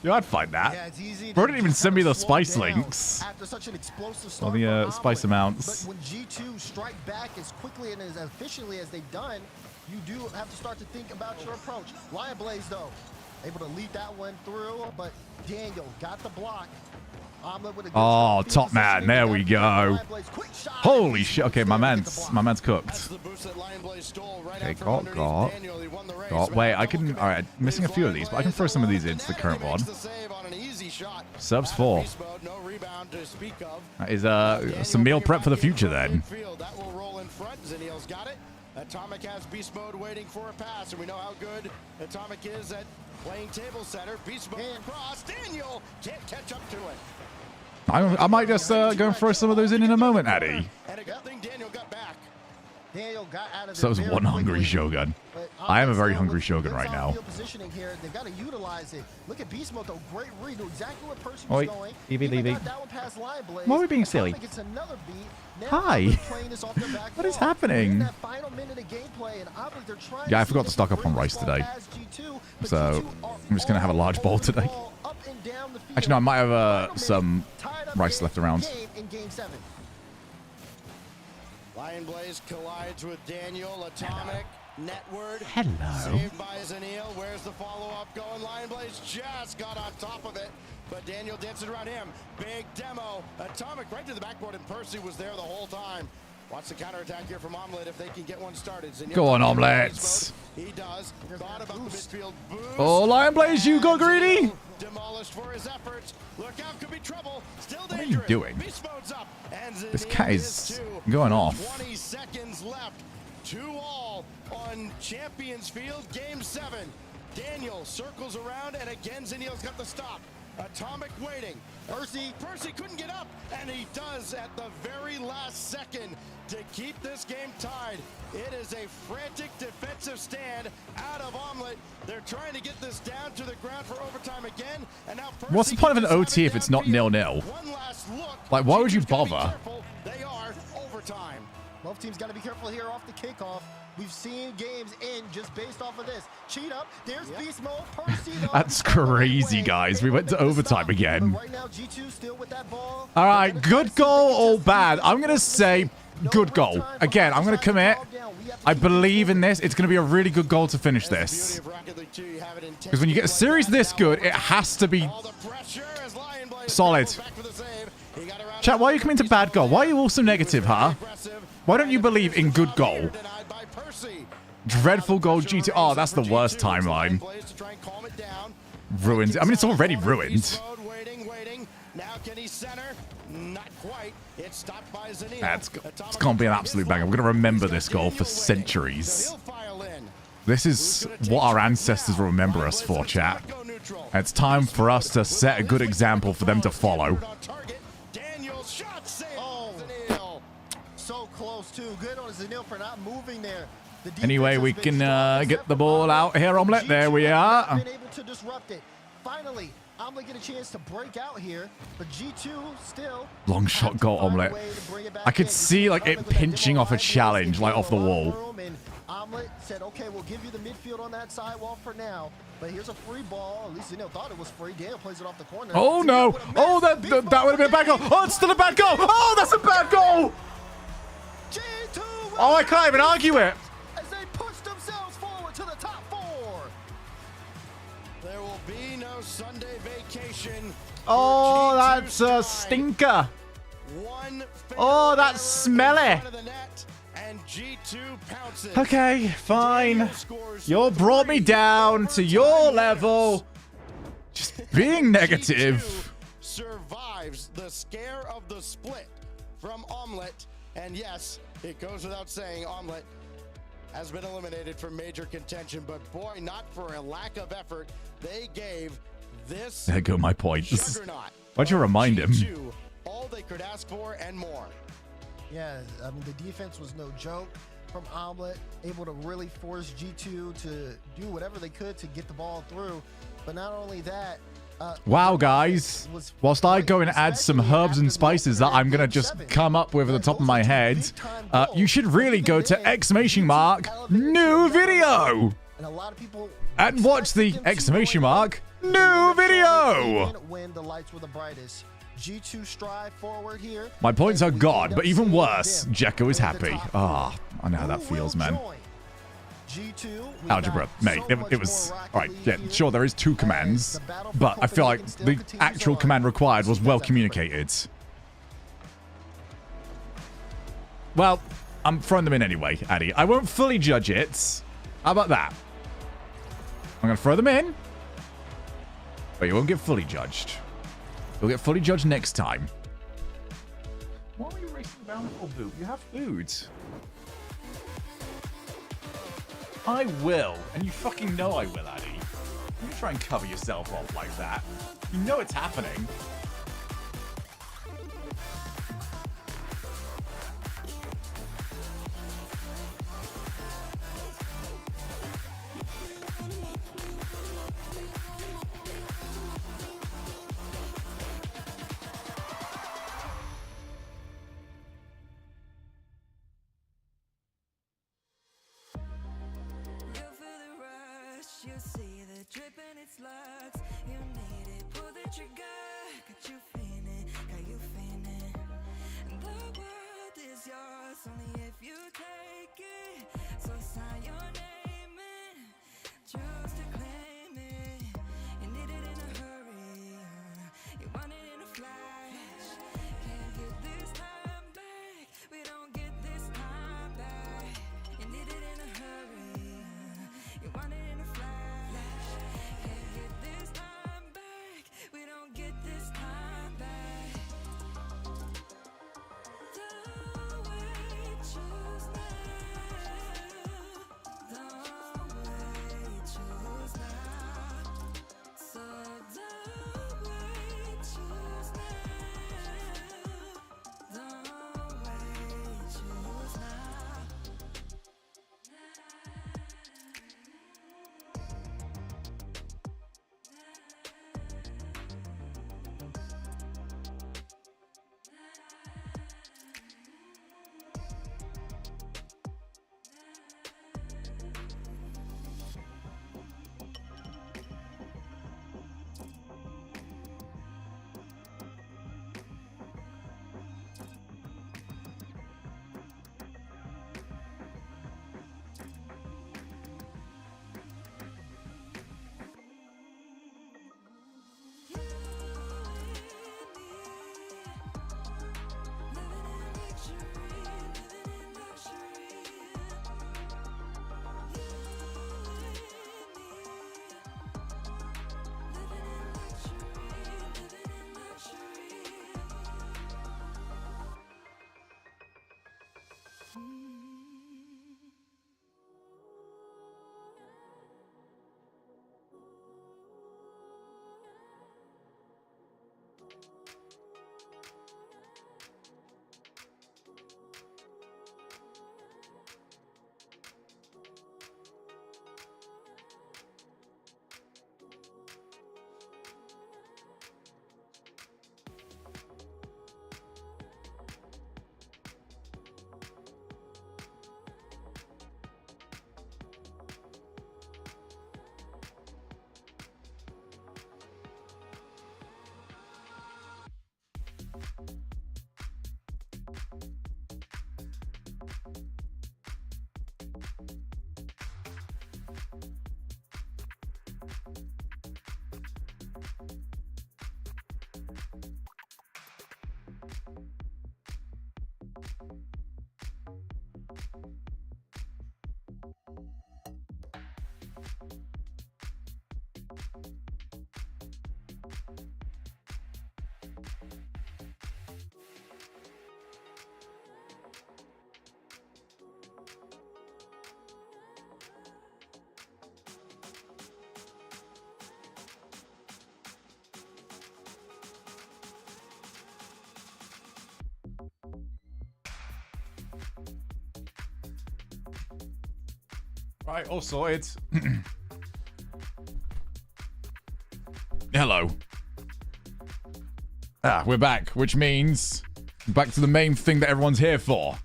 Yeah, I'd find that. Yeah, it's easy. Bro didn't even send me the spice links. After such an explosive Or start the from spice Omelet. amounts. But when G2 strike back as quickly and as efficiently as they've done, you do have to start to think about your approach. Lion Blaze, though, able to lead that one through, but Daniel got the block. Omelet with a good Oh, field top man. positioning. There we go. Lion Blaze, quick shot. Holy shit. Okay, my man's cooked. That's the boost that Lion Blaze stole right Okay, after got. underneath Daniel. He won the race. Got. Wait, I can. All right, missing a few of these, but I can throw some of these into the current one. Subs 4. No rebound to speak of. That is some meal prep for the future then. That will roll in front. Zanil's got it. Atomic has beast mode waiting for a pass, and we know how good Atomic is at playing table setter. Beast mode across. Daniel can't catch up to it. I might just go and throw some of those in a moment, Addy. And a good thing Daniel got back. Daniel got out of So that was one hungry Shogun. I am a very hungry Shogun right now. Positioning here, they've got to utilize it. Look at Beast Mode, though. Great read. Knew exactly what Percy Oi, was going. Evie leaving. Got that one past Lion Blaze. Why are we being silly? Gets another beat. Hi. What is happening? That final minute of gameplay, and they're trying Yeah, I forgot to stock up on rice today. So I'm just going to have a large bowl today. Actually, no, I might have some rice left around. In game 7. Lion Blaze collides with Daniel. Atomic. Netward. Hello. Saved by Zanil. Where's the follow-up going? Lion Blaze just got on top of it, but Daniel dancing around him. Big demo. Atomic right to the backboard, and Percy was there the whole time. Watch the counterattack here from Omelet if they can get one started. Zanil Go on, Omelets. He does. Thought about the midfield boost. Oh, Lion Blaze, you go greedy. Demolished for his efforts. Look out, could be trouble. Still What are dangerous. you doing? Beast mode's up. And This Zanil cat is is two. going off. 20 seconds left. 2-all on Champions Field, Game 7. Daniel circles around, and again Zanil's got the stop. Atomic waiting. Percy couldn't get up, and he does at the very last second to keep this game tied. It is a frantic defensive stand out of Omelet. They're trying to get this down to the ground for overtime again, and now Percy What's the point of an gets OT if it's not 0-0? One last look. Like, why would you G2's gotta be bother? careful. They are overtime. Both teams got to be careful here off the kickoff. We've seen games end just based off of this. Cheat up. There's Beast Mode. Percy, though. That's crazy, guys. We went to overtime again. Right now, G2 still with that ball. All right, good goal or bad? I'm going to say good goal. Again, I'm going to commit. I believe in this. It's going to be a really good goal to finish this. Because when you get a series this good, it has to be solid. Chat, why are you coming to bad goal? Why are you all so negative, huh? Why don't you believe in good goal? Dreadful goal G2. Oh, that's the worst timeline. Ruined. I mean, it's already ruined. It's going to be an absolute banger. I'm going to remember this goal for centuries. This is what our ancestors will remember us for, chat. It's time for us to set a good example for them to follow. So close too. Good on Zanil for not moving there. Anyway, we can get the ball out here, Omelette. There we are. Been able to disrupt it. Finally, Omelette get a chance to break out here, but G2 still. Long shot goal, Omelette. I could see like it pinching off a challenge, like off the wall. Omelette said, "Okay, we'll give you the midfield on that sidewall for now, but here's a free ball." At least Zanil thought it was free. Daniel plays it off the corner. Oh no! Oh, that would have been a bad goal. Oh, it's still a bad goal. Oh, that's a bad goal. Oh, I can't even argue it. As they push themselves forward to the top 4. There will be no Sunday vacation. Oh, that's a stinker. Oh, that's smelly. Okay, fine. You brought me down to your level. Just being negative. Survives the scare of the split from Omelette. And yes, it goes without saying, Omelette has been eliminated from major contention, but boy, not for a lack of effort. They gave this. There go my points. Why'd you remind him? All they could ask for and more. Yeah, I mean, the defense was no joke from Omelette, able to really force G2 to do whatever they could to get the ball through. But not only that, wow, guys. Whilst I go and add some herbs and spices that I'm going to just come up with at the top of my head, you should really go to ! New video. And a lot of people and watch the ! New video. When the lights were the brightest. G2 strive forward here. My points are God, but even worse, Jekko is happy. Ah, I know how that feels, man. Algebra, mate, it was... Alright, yeah, sure, there is 2 commands, but I feel like the actual command required was well communicated. Well, I'm throwing them in anyway, Addy. I won't fully judge it. How about that? I'm going to throw them in, but you won't get fully judged. You'll get fully judged next time. Why are you racing around for, Boot? You have food. I will, and you fucking know I will, Addy. You try and cover yourself off like that. You know it's happening. You see the drip and it slugs. You need it, pull the trigger. Got you feeling, got you feeling. The world is yours only if you take it. So sign your name in, choose to claim it. You need it in a hurry, you want it in a flash. Can't get this time back, we don't get this time back. You need it in a hurry, you want it in a flash. Can't get this time back, we don't get this time back. Right, all sorted. Hello. We're back, which means back to the main thing that everyone's here for.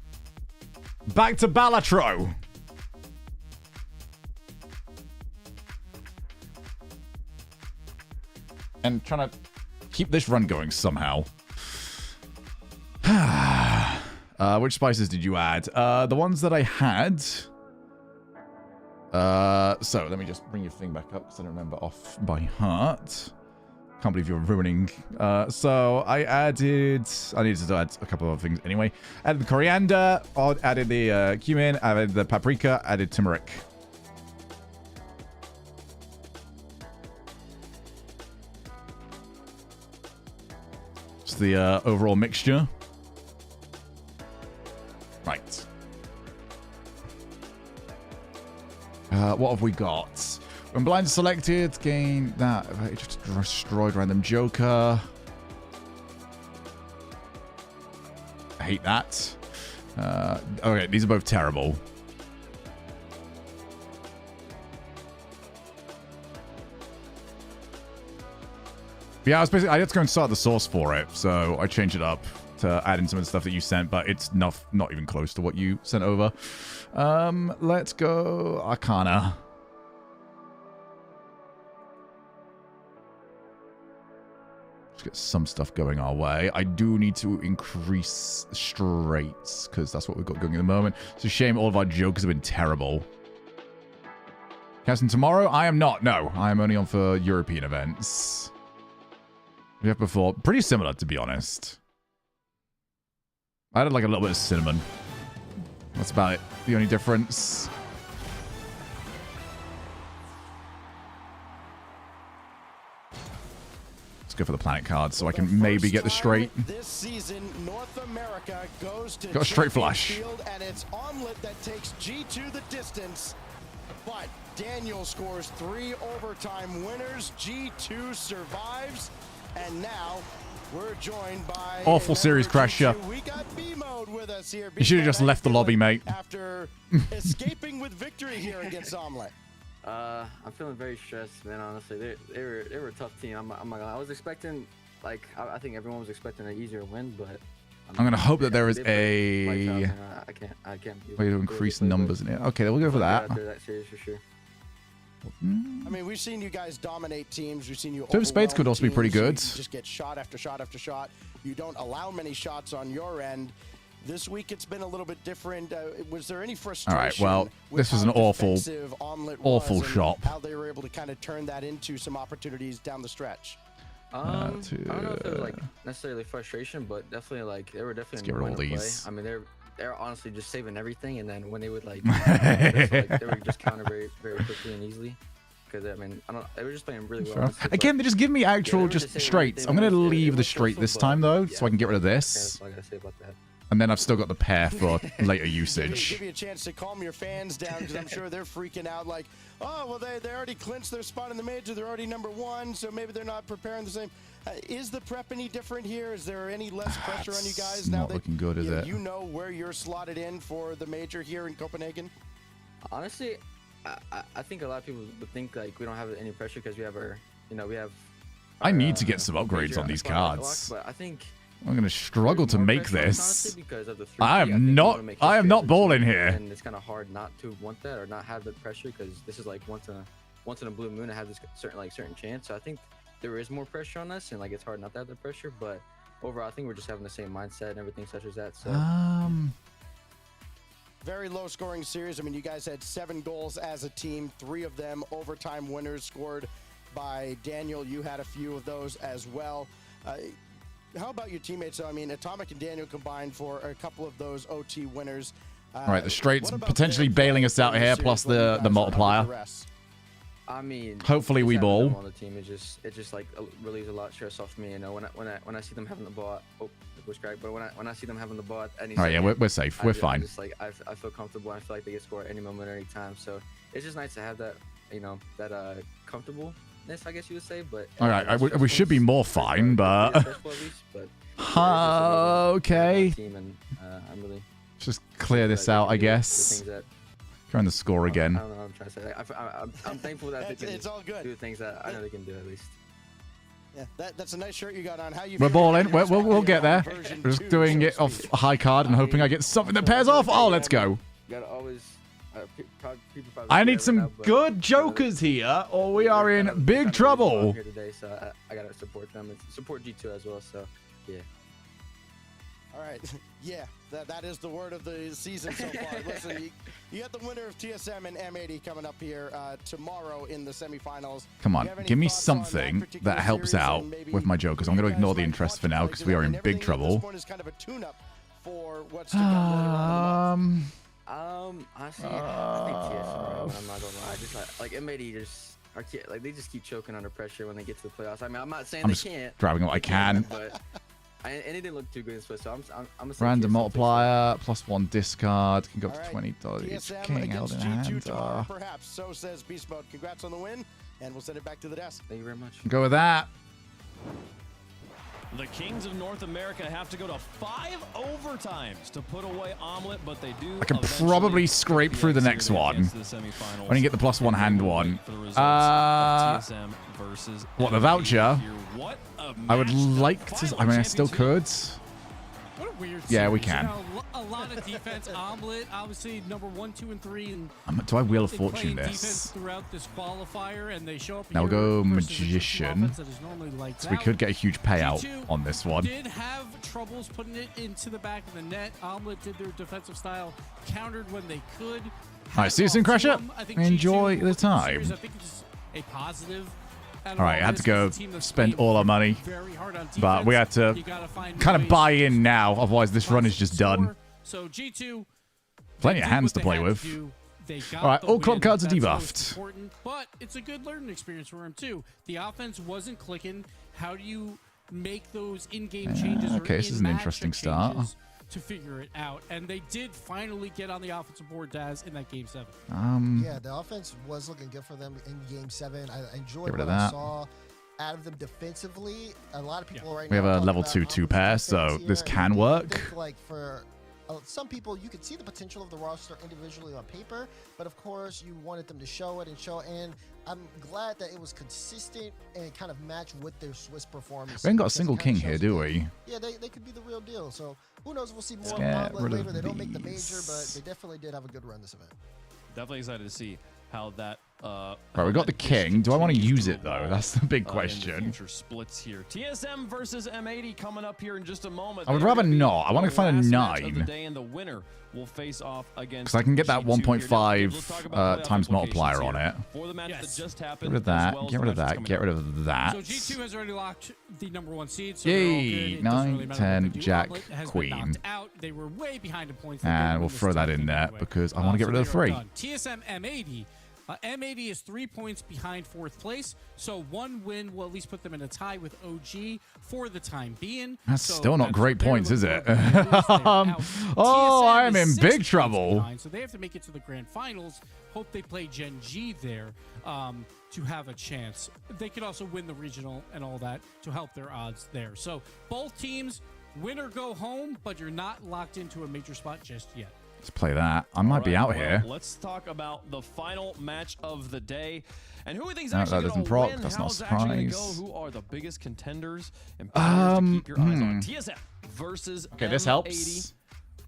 Back to Balatro. And trying to keep this run going somehow. Which spices did you add? The ones that I had. So let me just bring your thing back up because I don't remember off by heart. Can't believe you're ruining. So I needed to add a couple of other things anyway. Added the coriander, added the cumin, added the paprika, added turmeric. It's the overall mixture. Right. What have we got? When blind selected, gain that. Just destroyed random joker. I hate that. Okay, these are both terrible. Yeah, I had to go and start the source for it, so I changed it up to add in some of the stuff that you sent, but it's not even close to what you sent over. Let's go Arcana. Let's get some stuff going our way. I do need to increase straights, because that's what we've got going at the moment. It's a shame all of our jokers have been terrible. Casting tomorrow? I am not, no. I am only on for European events. We have before. Pretty similar, to be honest. I added like a little bit of cinnamon. That's about it. The only difference. Let's go for the planet cards so I can maybe get the straight. This season, North America goes to got a straight flush. Field, and it's Omelet that takes G2 the distance. But Daniel scores 3 overtime winners. G2 survives. And now we're joined by awful series crasher. We got B-mode with us here. You should have just left the lobby, mate. After escaping with victory here against Omelet. I'm feeling very stressed, man. Honestly, they were a tough team. I'm not gonna lie. I was expecting, like, I think everyone was expecting an easier win, but I'm gonna hope that there is a I can't way to increase numbers in it. Okay, we'll go for that. That series for sure. I mean, we've seen you guys dominate teams. We've seen you. Two of Spades could also be pretty good. You just get shot after shot after shot. You don't allow many shots on your end. This week it's been a little bit different. Was there any frustration? All right. Well, this was an awful shot. How they were able to kind of turn that into some opportunities down the stretch. I don't know if it was like necessarily frustration, but definitely like they were definitely in the play. I mean, they're honestly just saving everything, and then when they would like, they would just counter very, very quickly and easily. Because I mean, they were just playing really well. Again, they just give me actual just straights. I'm gonna leave the straight this time though, so I can get rid of this. That's all I gotta say about that. And then I've still got the pair for later usage. Give you a chance to calm your fans down, because I'm sure they're freaking out like, oh, well, they already clinched their spot in the major. They're already #1, so maybe they're not preparing the same. Is the prep any different here? Is there any less pressure on you guys now not looking good, is it? You know where you're slotted in for the major here in Copenhagen? Honestly, I think a lot of people would think like we don't have any pressure because we have our, we have. I need to get some upgrades on these cards. But I think I'm gonna struggle to make this. I am not balling here. And it's kind of hard not to want that or not have the pressure, because this is like once in a blue moon to have this certain chance. So I think there is more pressure on us, and like it's hard not to have the pressure. But overall, I think we're just having the same mindset and everything such as that. So. Very low scoring series. I mean, you guys had 7 goals as a team, 3 of them overtime winners scored by Daniel. You had a few of those as well. how about your teammates? I mean, Atomic and Daniel combined for a couple of those OT winners. All right, the Straits potentially bailing us out here, plus the multiplier. I mean, hopefully we ball. On the team, it just like relieves a lot of stress off me. You know, when I see them having the ball, it was great. But when I see them having the ball at any all right, second, yeah, we're safe. We're fine. I feel comfortable. I feel like they can score at any moment, any time. So it's just nice to have that, you know, that comfortableness, I guess you would say. But all right, we should be more fine, but okay. Team and I'm really just clear this out, I guess. Trying to score again. I don't know what I'm trying to say. I'm thankful that they can it's all good. do things that I know they can do at least. Yeah, that's a nice shirt you got on. How you? We're balling. We'll get there. We're just doing it off a high card and hoping I get something that pairs off. Oh, let's go. You gotta always. I need some good jokers here, or we are in big trouble. Here today, so I gotta support them and support G2 as well. So, yeah. All right, yeah, that is the word of the season so far. Listen, you got the winner of TSM and M80 coming up here tomorrow in the semifinals. Come on, give me something that helps out with my jokers. I'm going to ignore the interest for now because we are in big trouble. Honestly, I think TSM. I'm not gonna lie. Just like M80 they just keep choking under pressure when they get to the playoffs. I mean, I'm not saying they can't. Grabbing what I can. But and it didn't look too good in Swiss, so I'm random multiplier, +1 discard, can go up to $20. King held in hand. Perhaps, so says Beast Mode. Congrats on the win, and we'll send it back to the desk. Thank you very much. Go with that. The Kings of North America have to go to 5 overtimes to put away Omelet, but they do. I can probably scrape through the next one when you get the +1 hand one. What, the voucher? I would like to. I mean, I still could. What a weird yeah, series. we can. You know, a lot of defense. Omelet, obviously, number 1, 2, and 3. And do I Wheel of Fortune defense this? Throughout this qualifier, and they show up now we'll go Magician. So we could get a huge payout on this one. Did have troubles putting it into the back of the net. Omelet did their defensive style, countered when they could. All right, see you soon, Crusher. Enjoy the time. I think it's a positive. All right, I had to go spend all our money, but we had to kind of buy in now, otherwise this run is just done. So G2, plenty of hands to play with. All right, all club cards are debuffed. But it's a good learning experience for him too. The offense wasn't clicking. How do you make those in-game changes? Okay, this is an interesting start. To figure it out, and they did finally get on the offensive board, Daz, in that Game 7. Yeah, the offense was looking good for them in Game 7. I enjoyed what I saw out of them defensively. A lot of people right now. We have a level 2 pair, so this can work. Like for some people, you could see the potential of the roster individually on paper, but of course, you wanted them to show it. And I'm glad that it was consistent and kind of matched with their Swiss performance. We ain't got a single king here, do we? Yeah, they could be the real deal. So who knows? We'll see more of them later. They don't make the major, but they definitely did have a good run this event. Definitely excited to see how that. Right, we got the king. Do I want to use it though? That's the big question. Future splits here. TSM versus M80 coming up here in just a moment. I would rather not. I want to find a 9. And the winner will face off against. Because I can get that 1.5 times multiplier on it. For the match that just Get rid of that. Get rid of that. Get rid of that. So G2 has already locked the number 1 seed. So yay! 9, 10, Jack, Queen. They were way behind in points. And we'll throw that in there because I want to get rid of the 3. TSM M80. M80 is 3 points behind 4th place, so 1 win will at least put them in a tie with OG for the time being. That's still not great points, is it? Oh, I am in big trouble. Behind, so they have to make it to the grand finals. Hope they play Gen G there to have a chance. They could also win the regional and all that to help their odds there. So both teams, win or go home, but you're not locked into a major spot just yet. Let's play that. I might be out here. Let's talk about the final match of the day. And who are things actually going to proc. win? That's not a How's actually surprise. Who are the biggest contenders and players to keep your eyes on? TSM versus okay, this helps.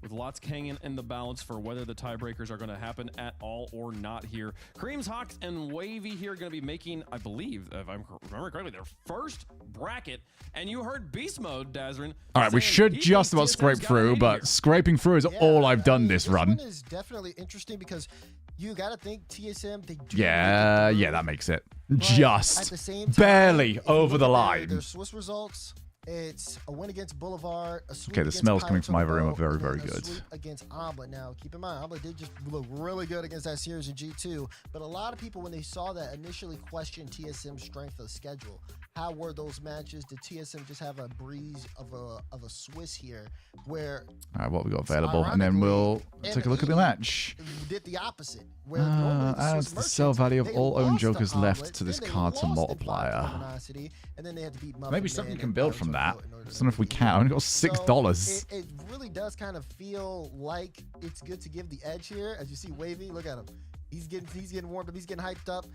With lots hanging in the balance for whether the tiebreakers are going to happen at all or not here. Creams, Hawks, and Wavy here are going to be making, I believe, if I remember correctly, their first bracket. And you heard Beast Mode, Dazrin. All right, we should just about scrape through, but scraping through is all I've done this run. This one is definitely interesting because you got to think TSM, they do. Yeah, that makes it. Just barely over the line. Their Swiss results, It's a win against Boulevard. A sweep Okay, the against smells coming Pirates from on my the room are boat, very, and very then a good. sweep against Omelet. Now, keep in mind, Omelet did just look really good against that series in G2. But a lot of people, when they saw that, initially questioned TSM's strength of schedule. How were those matches? Did TSM just have a breeze of a Swiss here, where All right, what we got available, and then we'll take a look at the match. did the opposite? Where normally the Adds Swiss the sell merchants, value of they all owned lost to jokers left Omelet, to this then they card to lost in multiplier. Luminosity, and then they had to beat Muffin Maybe Man something you and can build Pirates from on the that. boat in order I to don't know if we beat can. I only got so $6. it really does kind of feel like it's good to give the edge here. As you see Wavy, look at him. He's getting warmed up. He's getting hyped up.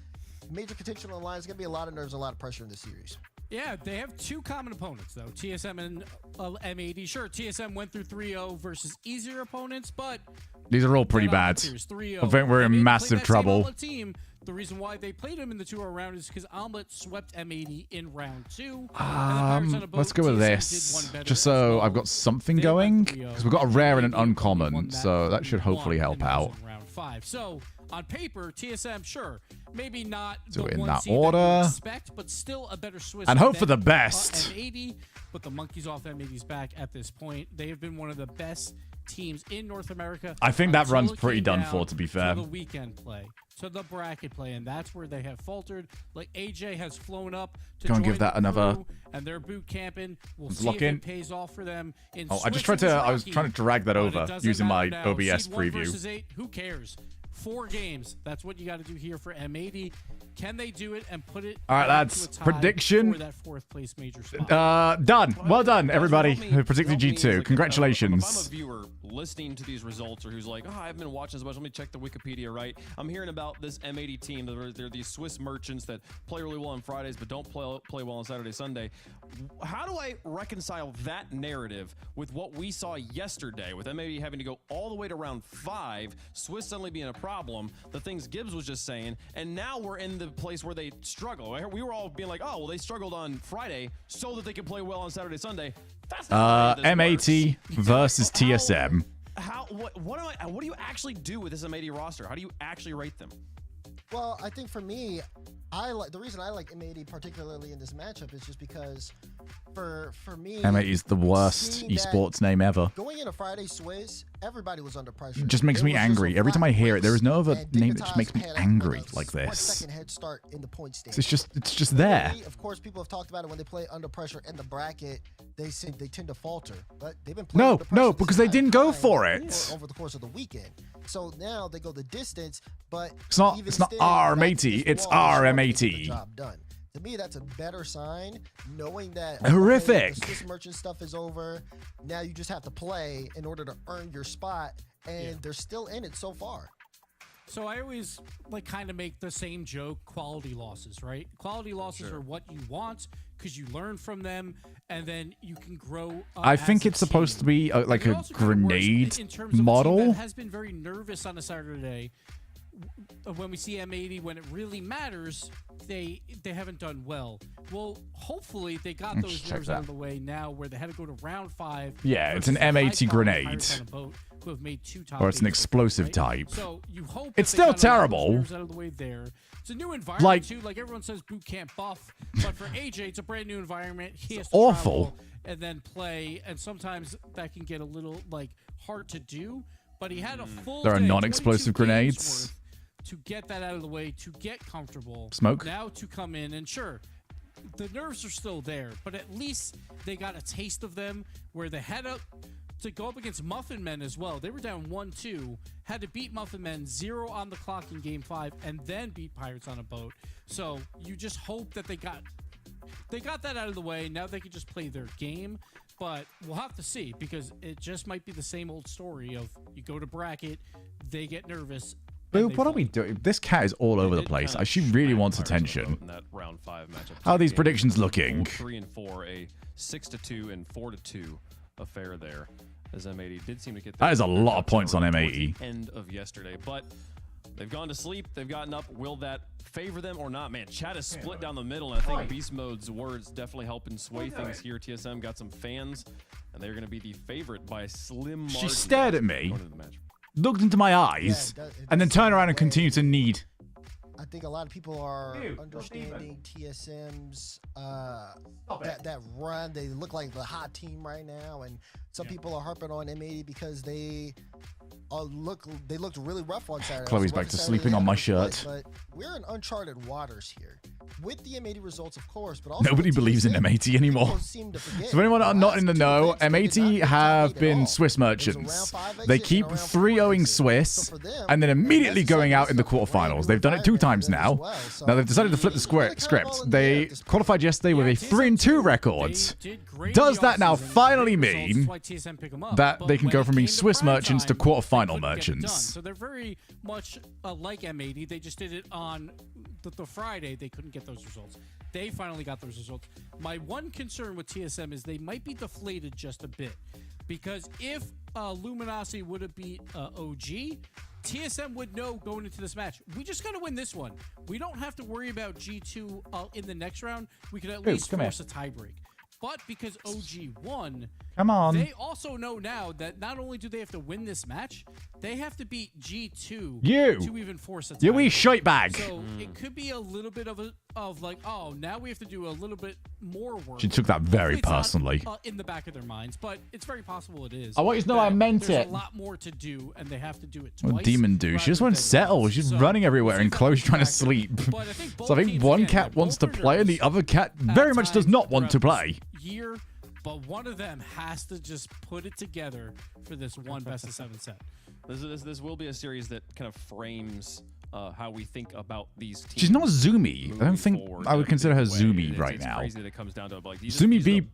Major contention on the line. There's going to be a lot of nerves, a lot of pressure in this series. Yeah, they have two common opponents, though. TSM and M80. Sure, TSM went through 3-0 versus easier opponents, but These are all pretty bad. I 3-0. think we're in M80 massive played that same trouble. Omelet team. The reason why they played him in the 2-0 round is because Omelet swept M80 in round 2. Let's go with this, just so I've got something going, because we've got a rare and an uncommon, so that should hopefully help out. Round 5. So on paper, TSM, sure, maybe not Do the it in one that seed that you order. expect, but still a better Swiss. And hope for than the best. M80, but the monkeys off M80's back at this point. They have been one of the best teams in North America. I think that until run's it pretty came done down for, to be fair. To the weekend play, to the bracket play, and that's where they have faltered. Like AJ has flown up to Go and join give that the another- crew, and they're boot camping. We'll Let's see lock if in. it pays off for them. In Oh, I just tried Swiss to. and I was Rocky, trying to drag that but it over doesn't using my matter now. OBS Seed 1 preview. versus 8, who cares? 4 games. That's what you got to do here for M80. Can they do it and put it? All right, back lads. to a tie Prediction. for that 4th place major spot. Done. Well done, everybody who predicted Help me, G2. like, Congratulations. If I'm a viewer listening to these results, or who's like, oh, I haven't been watching as much. Let me check the Wikipedia. Right, I'm hearing about this M80 team. They're these Swiss merchants that play really well on Fridays, but don't play well on Saturday, Sunday. How do I reconcile that narrative with what we saw yesterday, with M80 having to go all the way to round 5, Swiss suddenly being a problem, the things Gibbs was just saying, and now we're in the place where they struggle. We were all being like, oh, well, they struggled on Friday so that they could play well on Saturday, Sunday. That's not the way this M80 versus TSM. What do you actually do with this M80 roster? How do you actually rate them? Well, I think for me, the reason I like M80 particularly in this matchup is just because for me, M80 is the worst seeing esports name ever. Going into Friday Swiss, everybody was under pressure. It just makes me angry. Every time I hear it, there is no other name that just makes me angry like One this. second head start in the point stage. It's just there. Of course, people have talked about it when they play under pressure in the bracket. They tend to falter, but they've been playing under pressure No, this because they entire didn't go time for it. over the course of the weekend. So now they go the distance, but It's not our M80, it's our M80. Job done. To me, that's a better sign, knowing that Horrific. the Swiss merchant stuff is over. Now you just have to play in order to earn your spot, and they're still in it so far. So I always kind of make the same joke, quality losses, right? Quality losses are what you want because you learn from them and then you can grow. I think it's supposed to be like a grenade in terms of a team model. that has been very nervous on a Saturday. When we see M80, when it really matters, they haven't done well. Well, hopefully they got Let's those check nerves that. out of the way now, where they had to go to round 5. Yeah, it's an versus the M80 high-powered grenade. Pirates on a boat who have made 2 top Or it's an 8s, explosive right? type. So you hope It's that they still got a lot of those terrible. nerves out of the way there. It's a new environment Like- too. Like everyone says, boot camp buff, but for AJ, it's a brand new environment. He has to awful. travel and then play, and sometimes that can get a little hard to do. But he had a full. There are day, non-explosive 22 games grenades. worth to get that out of the way, to get comfortable. Smoke. Now to come in, and sure, the nerves are still there, but at least they got a taste of them where they had to go up against Muffin Men as well. They were down 1-2, had to beat Muffin Men 0 on the clock in Game 5, and then beat Pirates on a boat. So you just hope that they got that out of the way. Now they can just play their game. But we'll have to see, because it just might be the same old story of you go to bracket, they get nervous. Boo, what are we doing? This cat is all over the place. She really wants attention. In that round 5 matchup. How are these predictions looking? 3-4, a 6-2 and 4-2 affair there. As M80 did seem to get That is a lot of points on M80. End of yesterday, but they've gone to sleep. They've gotten up. Will that favor them or not? Man, chat is split down the middle, and I think Beast Mode's words definitely helping sway things here. TSM got some fans, and they're going to be the favorite by a slim margin. She stared at me, going into the match. looked into my eyes, and then turned around and continued to knead. I think a lot of people are understanding TSM's that run. They look like the hot team right now, and some people are harping on M80 because they looked really rough on Saturday. Chloe's back to sleeping on my shirt. But we're in uncharted waters here. With the M80 results, of course, but also nobody believes in M80 anymore. So anyone not in the know, M80 have been Swiss merchants. They keep 3-0ing Swiss and then immediately going out in the quarterfinals. They've done it 2 times now. Now they've decided to flip the script. They qualified yesterday with a 3-2 record. Does that now finally mean that they can go from being Swiss merchants to quarterfinal merchants? So they're very much like M80. They just did it on the Friday. They couldn't get those results. They finally got those results. My one concern with TSM is they might be deflated just a bit, because if Luminosity would have beat OG, TSM would know going into this match, we just got to win this one. We don't have to worry about G2 in the next round. We could at least force a tiebreak. But because OG won, come on, they also know now that not only do they have to win this match, they have to beat G2 to even force a tie. You wee shite bag. So it could be a little bit of like, oh, now we have to do a little bit more work. She took that very personally. In the back of their minds, but it's very possible it is. I want you to know I meant there's it. a lot more to do, and they have to do it twice. Well, Demon do. She just won't settle. She's running everywhere, and Chloe's trying to sleep. So I think one cat wants to play, and the other cat very much does not want to play. But one of them has to just put it together for this one best of 7 set. This will be a series that kind of frames how we think about these teams. She's not Zoomy. I don't think I would consider her Zoomy right now. Zoomy Beep,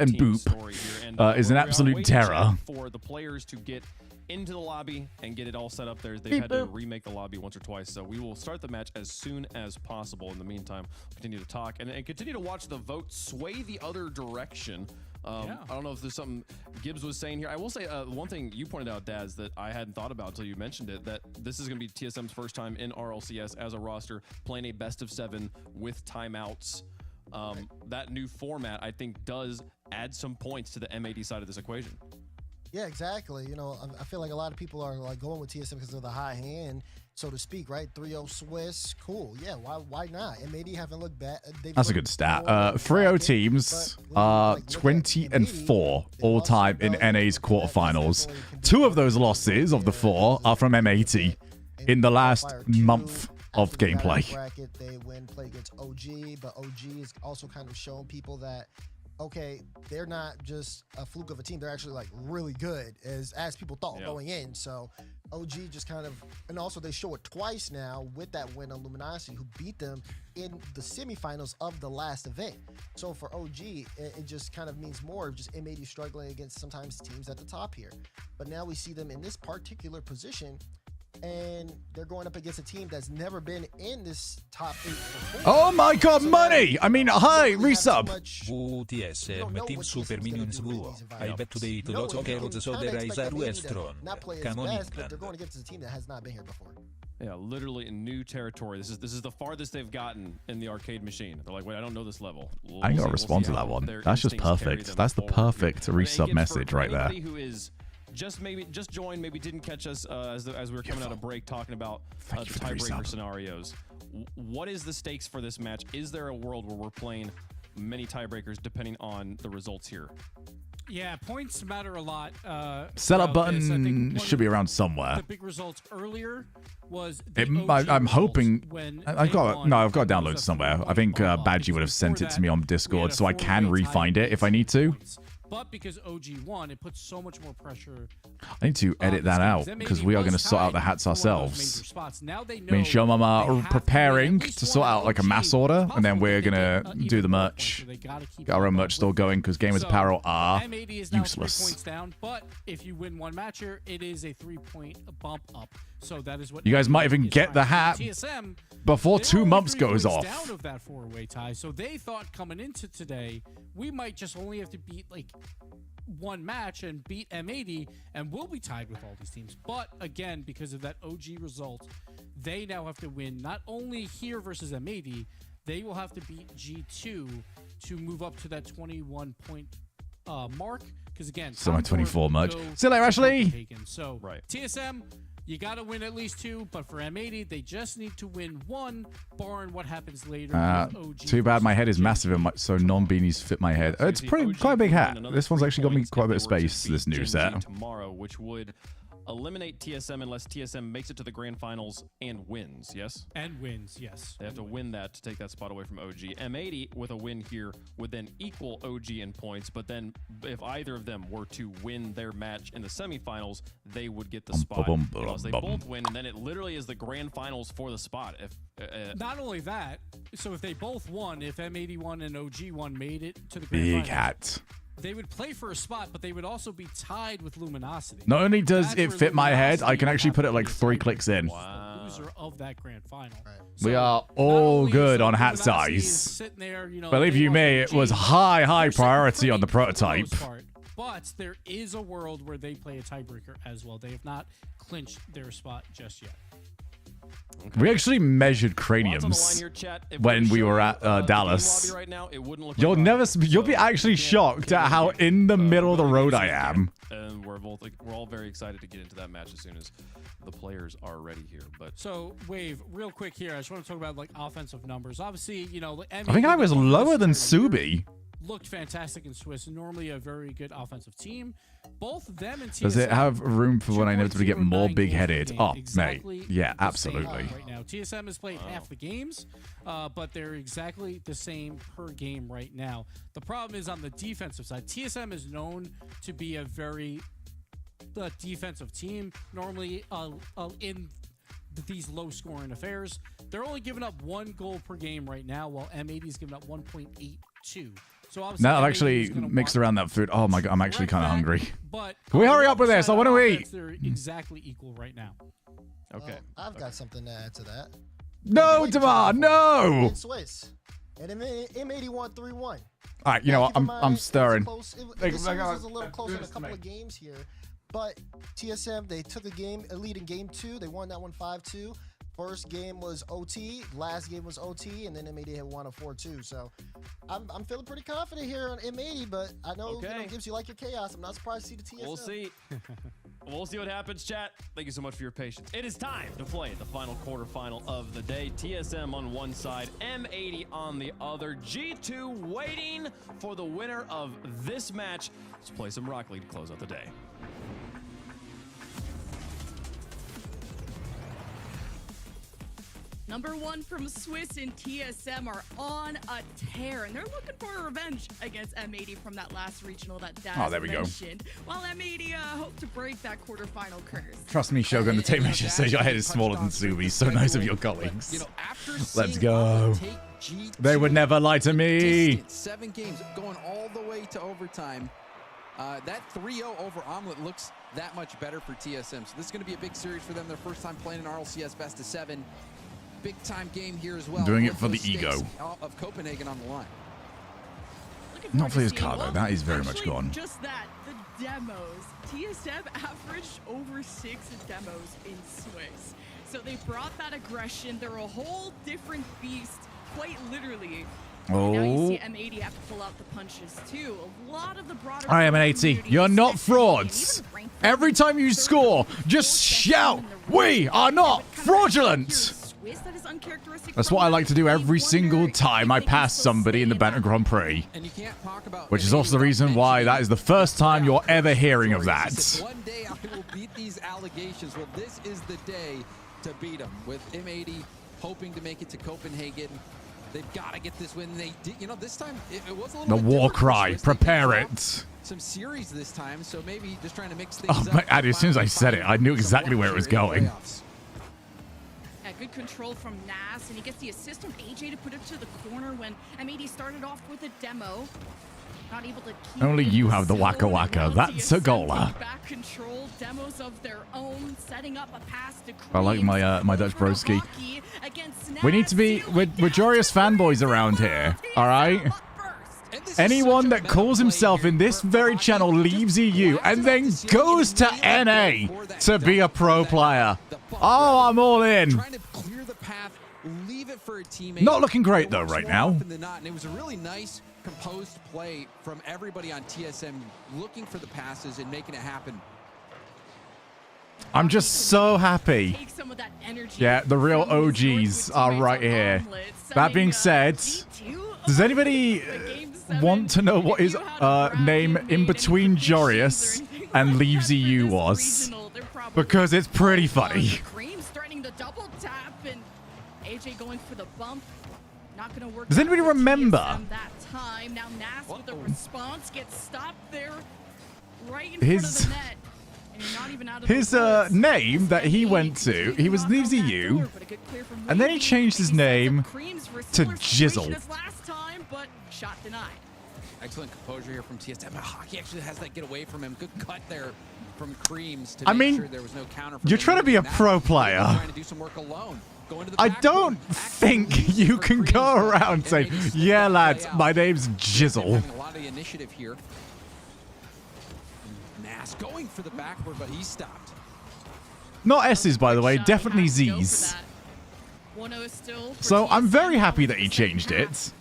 and Boop is an absolute terror. For the players to get into the lobby and get it all set up there. They've had to remake the lobby once or twice, so we will start the match as soon as possible. In the meantime, continue to talk and continue to watch the vote sway the other direction. I don't know if there's something Gibbs was saying here. I will say one thing you pointed out, Daz, that I hadn't thought about until you mentioned it, that this is going to be TSM's first time in RLCS as a roster playing a best of 7 with timeouts. That new format, I think, does add some points to the M80 side of this equation. Yeah, exactly. You know, I feel like a lot of people are like going with TSM because of the high hand, so to speak, right? 3-0 Swiss, cool. Yeah, why not? M80 haven't looked bad. That's a good stat. 3-0 teams are 20-4 all time in NA's quarterfinals. 2 of those losses of the 4 are from M80 in the last month of gameplay. They play against OG, but OG is also kind of showing people that, okay, they're not just a fluke of a team. They're actually like really good as people thought going in. So OG just kind of, and also they show it twice now with that win on Luminosity, who beat them in the semifinals of the last event. So for OG, it just kind of means more of just M80 struggling against sometimes teams at the top here. But now we see them in this particular position, and they're going up against a team that's never been in this top 8 before. Oh my god, money! I mean, hi, resub. Team Super Minions Buo. Hai bet today to do che lo so der Isar Westron. But they're going against a team that has not been here before. Yeah, literally in new territory. This is the farthest they've gotten in the arcade machine. They're like, wait, I don't know this level. I ain't gotta respond to that one. That's just perfect. That's the perfect resub message right there. Who is just joined, maybe didn't catch us as we were coming out of break talking about the tiebreaker scenarios. What is the stakes for this match? Is there a world where we're playing many tiebreakers depending on the results here? Yeah, points matter a lot. Setup button should be around somewhere. The big results earlier was I'm hoping I've got it downloaded somewhere. I think Badgie would have sent it to me on Discord, so I can re-find it if I need to. But because OG won, it puts so much more pressure. I need to edit that out because we are going to sort out the hats ourselves. Me and Showmama are preparing to sort out like a mass order, and then we're going to do the merch. Get our own merch store going because Gamers Apparel are useless. Points down, but if you win one match here, it is a 3-point bump up. So that is what you guys might even get the hat before 2 months goes off. Down of that 4-way tie, so they thought coming into today we might just only have to beat like one match and beat M80, and we'll be tied with all these teams. But again, because of that OG result, they now have to win not only here versus M80, they will have to beat G2 to move up to that 21-point mark. Because again, so my 24 merch. See you later, Ashley. So TSM. You got to win at least 2, but for M80, they just need to win 1, barring what happens later. With OG Too bad my head is massive, so non-beanies fit my head. It's quite a big hat. This one's actually got me quite a bit of space, this new set. Tomorrow, which would eliminate TSM unless TSM makes it to the grand finals and wins, yes? And wins, yes. They have to win that to take that spot away from OG. M80 with a win here would then equal OG in points, but then if either of them were to win their match in the semifinals, they would get the spot. Because they both win, and then it literally is the grand finals for the spot. If Not only that, so if they both won, if M81 and OG1 made it to the grand Big finals, hat. they would play for a spot, but they would also be tied with Luminosity. Not only does it fit my head, I can actually put it like 3 clicks in. The loser of that grand final. We are all good on hat size. Believe you me, it was high priority on the prototype. But there is a world where they play a tiebreaker as well. They have not clinched their spot just yet. Okay. We actually measured craniums when we were at Dallas. Right now, You'll be actually shocked at how in the middle of the road I am. And we're all very excited to get into that match as soon as the players are ready here. But so, Wave, real quick here, I just want to talk about like offensive numbers. Obviously, you know, I think I was lower than Subi. Looked fantastic in Swiss, normally a very good offensive team. Both of them and TSM. Does it have room for when I inevitably get more big-headed? Oh, exactly mate. Yeah, absolutely. Right now, TSM has played half the games, but they're exactly the same per game right now. The problem is on the defensive side. TSM is known to be a very defensive team. Normally, in these low-scoring affairs, they're only giving up 1 goal per game right now, while M80 is giving up 1.82. So now I've actually mixed around that food. Oh my god, I'm actually kind of hungry. But can we hurry up with this? I want to eat. They're exactly equal right now. Okay. Well, I've got something to add to that. No, Damar, no. In Swiss. And M81 3-1. All right, you know what? I'm stirring. This was a little closer in a couple of games here. But TSM, they took a lead in game 2. They won that one 5-2. First game was OT, last game was OT, and then M80 had won a 4-2. So I'm feeling pretty confident here on M80, but I know, Gibbs, you like your chaos. I'm not surprised to see the TSM. We'll see. We'll see what happens, chat. Thank you so much for your patience. It is time to play the final quarterfinal of the day. TSM on one side, M80 on the other. G2 waiting for the winner of this match. Let's play some Rocket League to close out the day. Number 1 from Swiss and TSM are on a tear, and they're looking for a revenge against M80 from that last regional that Daz mentioned. While M80 hope to break that quarterfinal curse. Trust me, Shogun, the tape measure says your head is smaller than Subi. So nice of your colleagues. You know, let's go. They would never lie to me. 7 games going all the way to overtime. That 3-0 over Omelet looks that much better for TSM. So this is going to be a big series for them. Their first time playing an RLCS best of 7. Big time game here as well. Doing it for the ego of Copenhagen on the line. Not for his car though. That is very much gone. Just that, the demos. TSM averaged over 6 demos in Swiss. So they brought that aggression. They're a whole different beast, quite literally. Oh. Now you see M80 have to pull out the punches too. A lot of the broader I am an 80. You're not frauds. Every time you score, just shout, "We are not fraudulent." That's what I like to do every single time I pass somebody in the Bantam Grand Prix. Which is also the reason why that is the first time you're ever hearing of that. One day I will beat these allegations. Well, this is the day to beat them. With M80 hoping to make it to Copenhagen. They've got to get this win. They did, you know, this time it was a little The war cry, prepare it. Some series this time, so maybe just trying to mix things up. Addy, as soon as I said it, I knew exactly where it was going. Good control from Nas, and he gets the assist from AJ to put it to the corner when M80 started off with a demo. Not able to keep Only you have the Waka Waka. That's a goaler. Back control, demos of their own, setting up a pass to I like my my Dutch broski. We need to be we're joyous fanboys around here. All right. Anyone that calls himself in this very channel leaves EU and then goes to NA to be a pro player. Oh, I'm all in. Trying to clear the path, leave it for a teammate. Not looking great though right now. And it was a really nice, composed play from everybody on TSM, looking for the passes and making it happen. I'm just so happy. Take some of that energy. Yeah, the real from his OGs Northwood are teammates right on here. Omelette, That being sending, said, G2 does anybody want to know what his name in between Jorius and Leaves EU was? Because it's pretty funny. Creams threatening the double tap and AJ going for the bump. Not gonna work. Does anybody out for remember? TSM that time. Now Nas with the response gets stopped there right in His- front of the net. And you're not even out of His the woods. name that he went to, he was Leaves EU, and then he changed his name to Jizzle. Last time, but shot denied. Excellent composure here from TSM. Hockey actually has that get away from him. Good cut there from Creams to I make mean, sure there was no counter. From you're trying to be a pro player. Trying to do some work alone. I don't think you can go around saying, yeah, lads, my name's Jizzle. Having a lot of the initiative here. Nas going for the backward, but he stopped. Not S's, by the way, definitely Z's. 1-0 still for So I'm very TSM. happy that he changed it.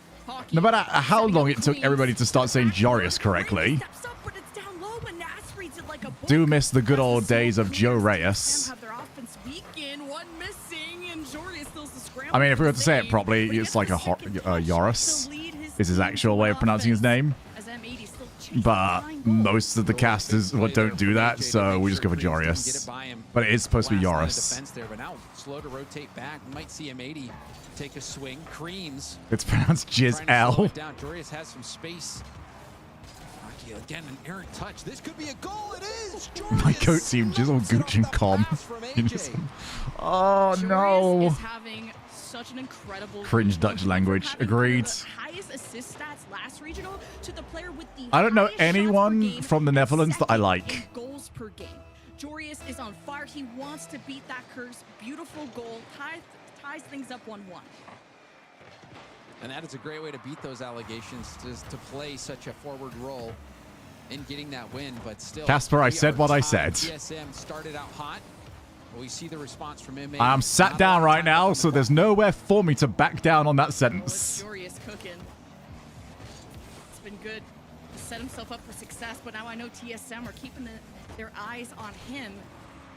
No matter how long it took everybody to start saying Jorius correctly. Steps up, but it's down low when Nas reads it like a book. Do miss the good old days of Joe Reyes. Have their offense weaken, one missing, and Jorius steals the scramble I mean, if we were to say it save. properly, But he it's gets like the a second touch Yoris to lead is his actual way of pronouncing his name. As M80 still chasing But the line goal. most of the casters don't do that, so we just go for Jorius. But it is supposed to be Yoris. Defense there, but now slow to rotate back. We might see M80 take a swing. Creams. It's pronounced Jizz Trying to slow L. it down. Jorius has some space. Hockey again, an errant touch. This could be a goal. It is. My coat team, Jizzle, Gooch, and Com. Oh Jorius no. is having such an incredible Cringe game. Dutch From language. having Agreed. the highest assist stats last regional to the player with the I don't know highest shots per anyone game from the and Netherlands that I second like. in goals per game. Jorius is on fire. He wants to beat that curse. Beautiful goal. Ties things up 1-1. And that is a great way to beat those allegations, to play such a forward role in getting that win. But still, Casper, I we said are what I tied. said. TSM started out hot. We see the response from M80. I'm sat down right now, so there's nowhere for me to back down on that sentence. Jorius cooking. It's been good to set himself up for success, but now I know TSM are keeping their eyes on him.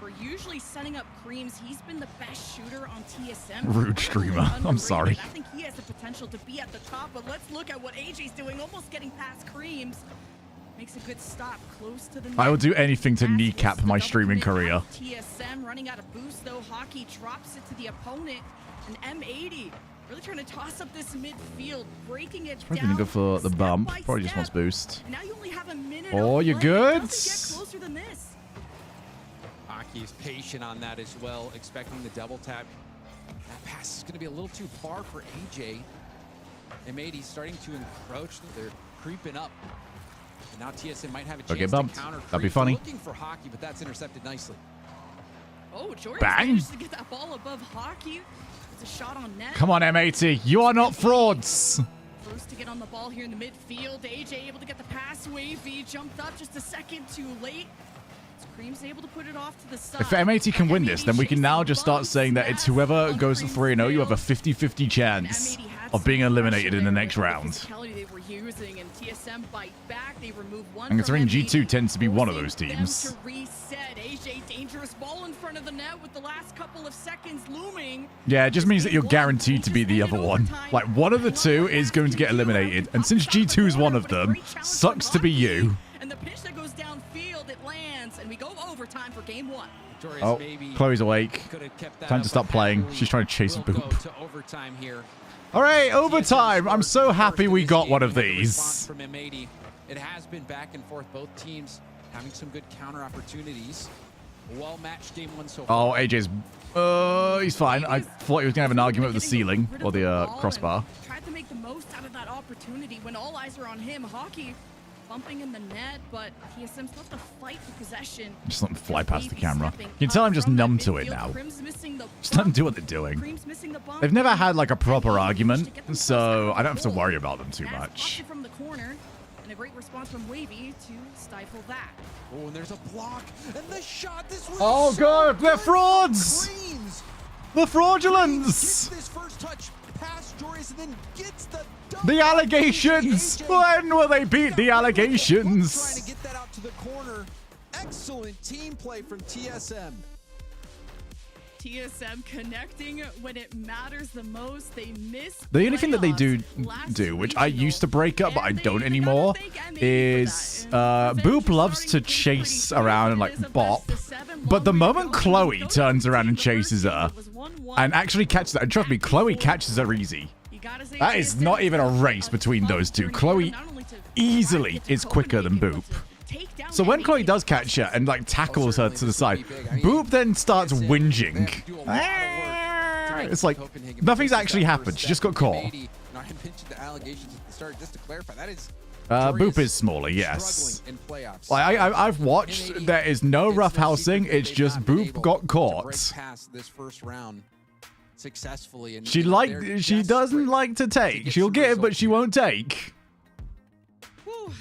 We're usually setting up Creams. He's been the best shooter on TSM. Rude streamer. I'm Underrated. sorry. I think he has the potential to be at the top, but let's look at what AJ's doing, almost getting past Creams. Makes a good stop close to the net. I will do anything to Pass kneecap hits the my double streaming mid career. out. TSM running out of boost though. Hockey drops it to the opponent. And M80 really trying to toss up this midfield, breaking it Probably down. gonna go for the step bump. by Probably just step. wants boost. And now you only have a minute. Oh, of you're play. good. It doesn't get closer than this. Hockey is patient on that as well, expecting the double tap. That pass is going to be a little too far for AJ. M80 starting to encroach. They're creeping up. And now TSM might have a chance get bumped. to counter. That'd be creep. funny. Looking for Hockey, but that's intercepted nicely. Oh, Jordan Bang. managed to get that ball above Hockey. It's a shot on net. Come on, M80. You are not frauds. First to get on the ball here in the midfield. AJ able to get the pass. Wavy jumped up just a second too late. Cream's able to put it off to the side. If M80 can win this, then we can now just start saying that it's whoever goes 3-0, you have a 50-50 chance of being eliminated in the next round. They were using and TSM bite back. They remove one. And considering from G2 M80, tends to be one of those forcing them teams. to reset. AJ dangerous ball in front of the net with the last couple of seconds looming. Yeah, it just means that you're guaranteed to be the other one. Like, one of the two is going to get eliminated. And since G2 is one of them, sucks to be you. And the pitch that goes downfield, it lands, and we go overtime for game one. Oh, Chloe's awake. Time to stop playing. She's trying to chase a boop. All right, overtime. I'm so happy we got one of these. From M80. It has been back and forth. Both teams having some good counter opportunities. Well-matched game one so far. Oh, AJ's... he's fine. I thought he was going to have an argument with the ceiling or the crossbar. Tried to make the most out of that opportunity when all eyes are on him. Hockey bumping in the net, but TSM's left to fight for possession. Just let him fly past the camera. You can tell I'm just numb to it now. Just let them do what they're doing. They've never had like a proper argument, so I don't have to worry about them too much. From the corner, and a great response from Wavy to stifle that. Oh, and there's a block, and the shot. This was Oh so god, they're good. frauds! Creams The gets fraudulence! this first touch past Jorius and then gets the The allegations! When will they beat the allegations? Trying to get that out to the corner. excellent team play from TSM. TSM connecting when it matters the most. They miss the only thing that they do, which I used to break up, but I don't anymore, is Boop loves to chase around and like bop. But the moment Chloe turns around and chases her and actually catches her, and trust me, Chloe catches her easy. That is not even a race between those two. Chloe easily is quicker than Boop. So when Chloe does catch her and like tackles her to the side, Boop then starts whinging. It's like nothing's actually happened. She just got caught. Boop is smaller, yes. Like I've watched. There is no roughhousing. It's just Boop got caught. She doesn't like to take. She'll get it, but she won't take.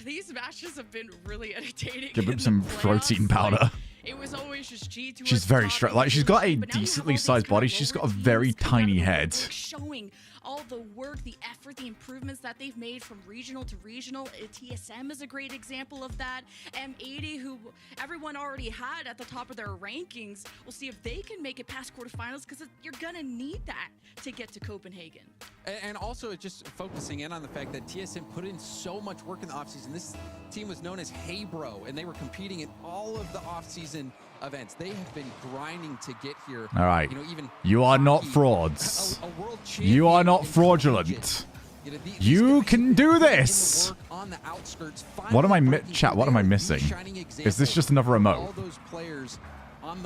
These matches have been really entertaining. Give him some protein powder. It was always just G2. She's very strong. Like, she's got a decently sized body. She's got a very tiny head. Showing all the work, the effort, the improvements that they've made from regional to regional. TSM is a great example of that. M80, who everyone already had at the top of their rankings, we'll see if they can make it past quarterfinals, because you're gonna need that to get to Copenhagen. And also just focusing in on the fact that TSM put in so much work in the offseason. This team was known as Hey Bro, and they were competing in all of the offseason events. They have been grinding to get here. All right. You know, even you are not frauds. You are not fraudulent. You can do this. What am I chat? What am I missing? Is this just another remote?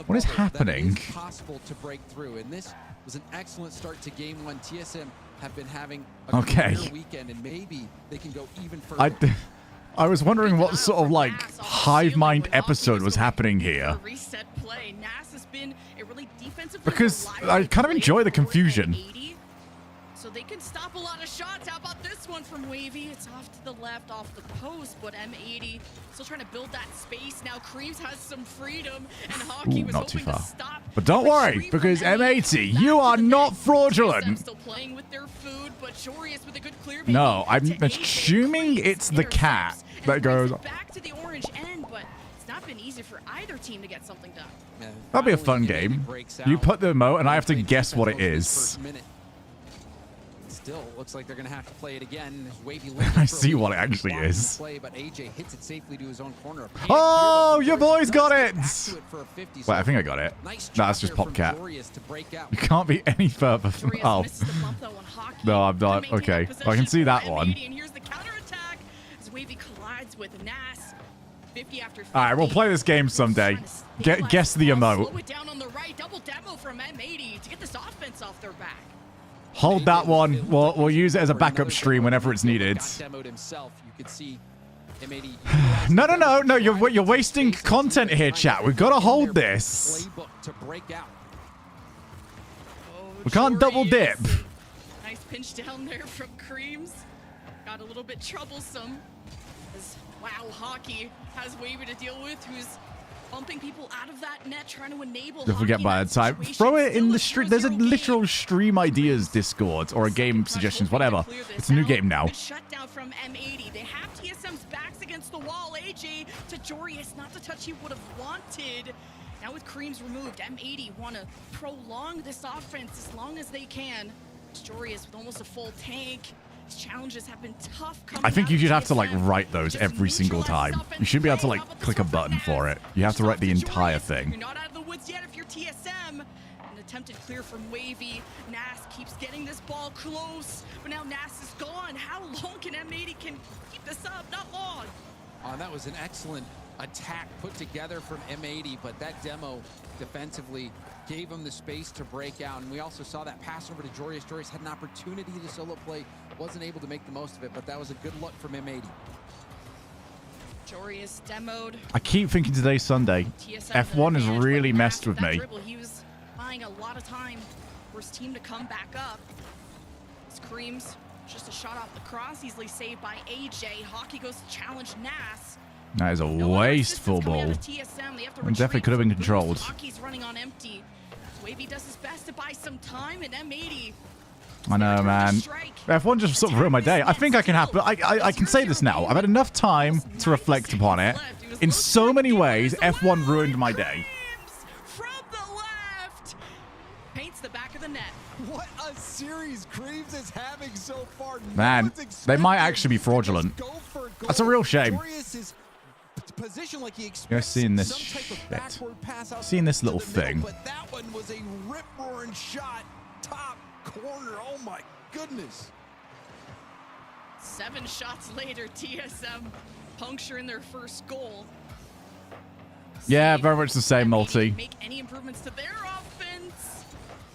What is happening? Possible to break through, and this was an excellent start to game one. TSM have been having a good weekend, and maybe they can go even further. I was wondering what sort of like hive mind episode was happening here. Because I kind of enjoy the confusion. So they can stop a lot of shots. How about this one from Wavy? It's off to the left, off the post, but M80 still trying to build that space. Now Creams has some freedom, and Hockey was not too hoping far. to stop. But don't worry, because M80, you are not fraudulent. Still playing with their food, but Jorius with a good clear. No, I'm assuming it's the cat that goes back to the orange end, but it's not been easy for either team to get something done. That'll be a fun game. You put the remote, and I have to guess what it is. Still looks like they're going to have to play it again. Wavy I see what it actually is. Play, but AJ hits it safely to his own corner. Oh, your boy's got it! Wait, I think I got it. No, that's just Popcat. You can't be any further from... Oh. No, I'm not. Okay. I can see that one. Alright, we'll play this game someday. Guess the emote. Hold that one. We'll use it as a backup stream whenever it's needed. No. You're wasting content here, chat. We've got to hold this. We can't double dip. Nice pinch down there from Creams. Got a little bit troublesome. As wow, Hockey has Wavy to deal with, who's bumping people out of that net, trying to enable. Don't forget by the time. Throw it in the stream. There's a literal stream ideas Discord or a game suggestions, whatever. It's a new game now. Shutdown from M80. They have TSM's backs against the wall. AJ to Jorius, not the touch he would have wanted. Now with Creams removed, M80 want to prolong this offense as long as they can. Jorius with almost a full tank. His challenges have been tough. I think you should have to like write those every single time. You should be able to like click a button for it. You have to write the entire thing. You're not out of the woods yet if you're TSM. An attempted clear from Wavy. Nas keeps getting this ball close, but now Nas is gone. How long can M80 keep this up? Not long. That was an excellent attack put together from M80, but that demo defensively gave him the space to break out. And we also saw that pass over to Jorius. Jorius had an opportunity to solo play, wasn't able to make the most of it, but that was a good look from M80. Jorius demoed. I keep thinking today's Sunday. F1 has really messed with me. He was buying a lot of time for his team to come back up. Screams, just a shot off the cross, easily saved by AJ. Hockey goes to challenge Nas. That is a wasteful ball. It definitely could have been controlled. Hockey's running on empty. Wavy does his best to buy some time, and M80 I know, man. F1 just sort of ruined my day. I think I can have, but I can say this now. I've had enough time to reflect upon it. In so many ways, F1 ruined my day. From the left. Paints the back of the net. What a series Creams is having so far. Man, they might actually be fraudulent. That's a real shame. Like You're seeing this shit. Seeing this little thing. But that one was a rip-roaring shot. Top corner. Oh my goodness. 7 shots later, TSM puncturing their first goal. Yeah, very much the same multi. Make any improvements to their offense.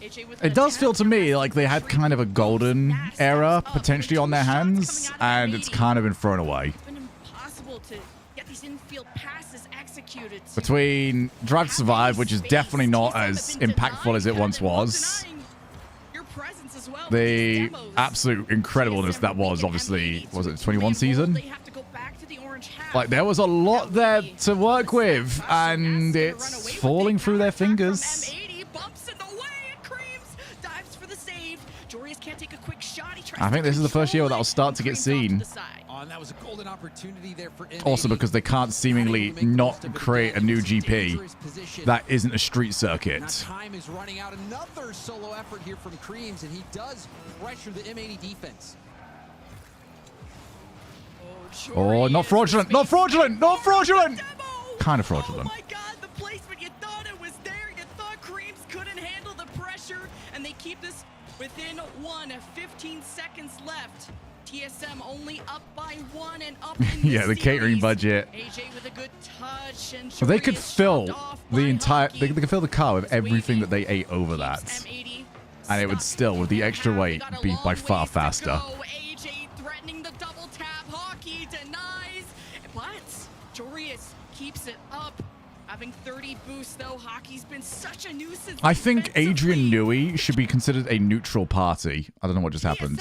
AJ with It does feel to me like they had kind of a golden era potentially on their hands, and it's kind of been thrown away. It's been impossible to get these infield passes executed. Between Drive to Survive, which is definitely not as impactful as it once was, the absolute incredibleness that was, obviously, was it the 21 season? Like, there was a lot there to work with, and it's falling through their fingers. I think this is the first year that will start to get seen. That was a golden opportunity there for Also because they can't seemingly not create a new GP that isn't a street circuit. Now time is running out. Another solo effort here from Creams, and he does pressure the M80 defense. Oh, not fraudulent, not fraudulent, not fraudulent! Kind of fraudulent. Oh my god, the placement, you thought it was there. You thought Creams couldn't handle the pressure, and they keep this within 15 seconds left. TSM only up by 1 and up in yeah, the catering budget. AJ with a good touch, and so they could fill the entire, they could fill the car with everything that they ate over that. And it would still, with the extra weight, be by far faster. AJ threatening the double tap. Hockey denies, but Jorius keeps it up. Having 30 boosts, though, Hockey's been such a nuisance. I think Adrian Newey should be considered a neutral party. I don't know what just happened.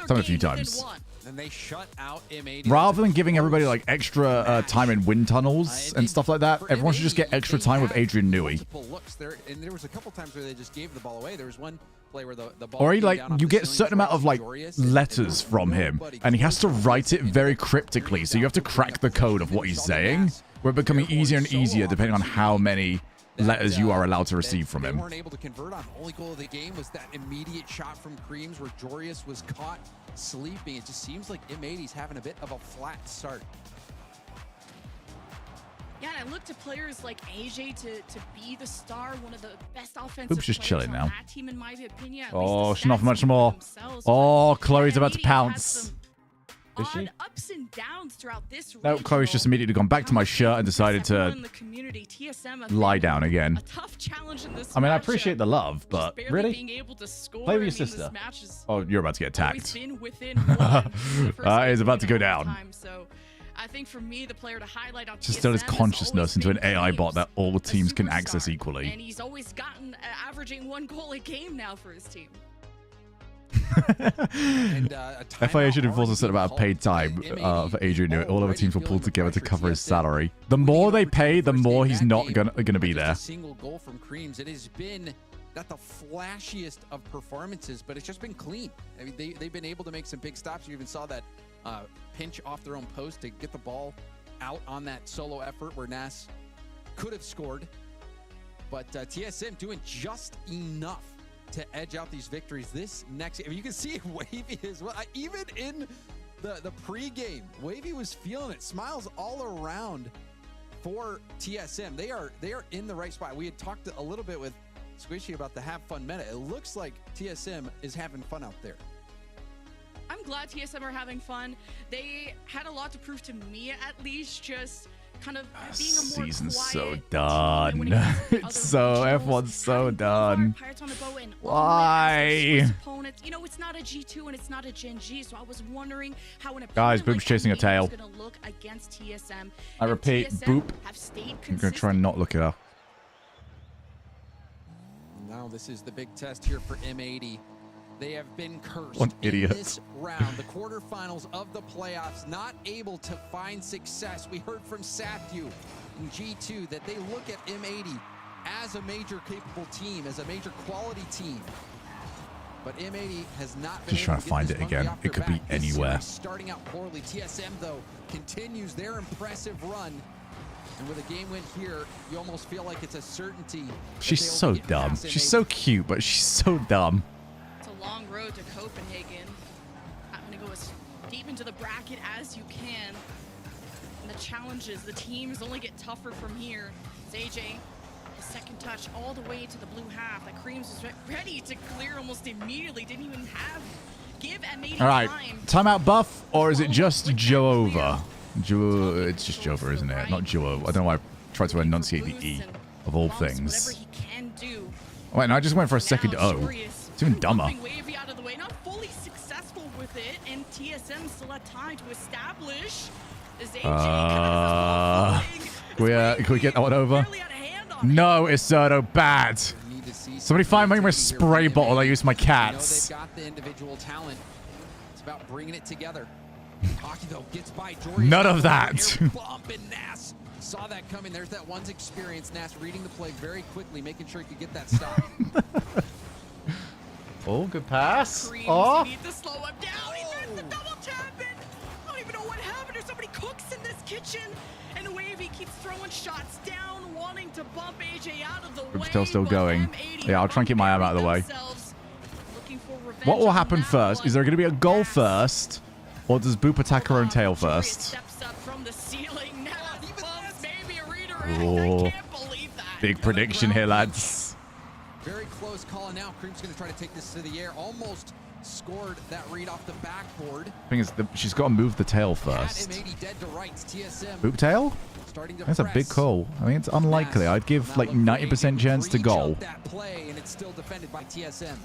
Done a few times. And they shut out M80. Rather than giving everybody like extra time in wind tunnels and stuff like that, everyone should just get extra time with Adrian Newey. And there was a couple times where they just gave the ball away. There was one play where the ball or he like you get a certain amount of like letters from him, and he has to write it very cryptically, so you have to crack the code of what he's saying. We're becoming easier and easier depending on how many letters you are allowed to receive from him. They weren't able to convert on. Only goal of the game was that immediate shot from Creams where Jorius was caught sleeping. It just seems like M80's having a bit of a flat start. Yeah, and I look to players like AJ to be the star, one of the best offensive Oops, just players chilling on now. that team, in my opinion. Oh, she's not much more. Oh, Chloe's about to pounce. Is she? Ups and downs throughout this No, Chloe's just immediately gone back to my shirt and decided to lie down again. I mean, I appreciate the love, but really? Play with your sister. Oh, you're about to get attacked. He's about to go down. I think for me, the player to highlight on Just turn his consciousness into an AI bot that all teams can access equally. And he's always gotten averaging 1 goal a game now for his team. FIA should enforce a certain amount of paid time for Adrian Newey. All other teams will pull together to cover his salary. The more they pay, the more he's not gonna be there. Single goal from Creams. It has been not the flashiest of performances, but it's just been clean. I mean, they've been able to make some big stops. You even saw that pinch off their own post to get the ball out on that solo effort where Nas could have scored. But TSM doing just enough to edge out these victories. This next, I mean, you can see Wavy as well. Even in the pregame, Wavy was feeling it. Smiles all around for TSM. They are in the right spot. We had talked a little bit with Squishy about the have fun meta. It looks like TSM is having fun out there. I'm glad TSM are having fun. They had a lot to prove to me, at least, just kind of being a more Season's quiet so team done. when it comes to It's so other F1's so having done. Pirates on the boat and Why? Swiss opponents. You know, it's not a G2 and it's not a Gen G, so I was wondering how an Guys, opponent Boop's like chasing a M80 tail. was gonna look against TSM. I And repeat, TSM Boop. have stayed I'm gonna consistent. try and not look at her. Now this is the big test here for M80. They have been cursed What in idiot. this round, the quarterfinals of the playoffs, not able to find success. We heard from Sathu in G2 that they look at M80 as a major capable team, as a major quality team. But M80 has not been Just trying to find it again. It could be anywhere. Starting out poorly. TSM, though, continues their impressive run. And with a game win here, you almost feel like it's a certainty. She's so dumb. She's so cute, but she's so dumb. It's a long road to Copenhagen. Having to go as deep into the bracket as you can. And the challenges, the teams only get tougher from here. It's AJ, the second touch all the way to the blue half. That Creams was ready to clear almost immediately. Didn't even give M80 All right, time. timeout buff, or is it just Joova? It's just Jova, isn't it? Not Jovo. I don't know why I tried to enunciate the E of all things. Wait, no, I just went for a second O. It's even dumber. Out of the way, not fully successful with it, and TSM still had time to establish. Can we get that one over? No, it's Cerdo bad. Somebody find me my spray bottle I use for my cats. They've got the individual talent. It's about bringing it together. Hockey, though, gets by None of that. Bump, and Nas saw that coming. There's that one's experience. Nas reading the play very quickly, making sure he could get that stop. Oh, good pass. Creams, Oh. you need to slow him down. He missed the double tap, and I don't even know what happened. Or somebody cooks in this kitchen, and Wavy keeps throwing shots down, wanting to bump AJ out of the way. Still going. Yeah, I'll try and keep my arm out of the way. Looking for revenge. What will happen first? Is there going to be a goal first? Or does Boop attack her own tail first? Oh, big prediction here, lads. Very close call now. Cream's going to try to take this to the air. Almost scored that read off the backboard. Thing is, she's got to move the tail first. Dead to rights. TSM Boop tail? That's a big call. I think it's unlikely. I'd give like 90% chance to goal. That play, and it's still defended by TSM.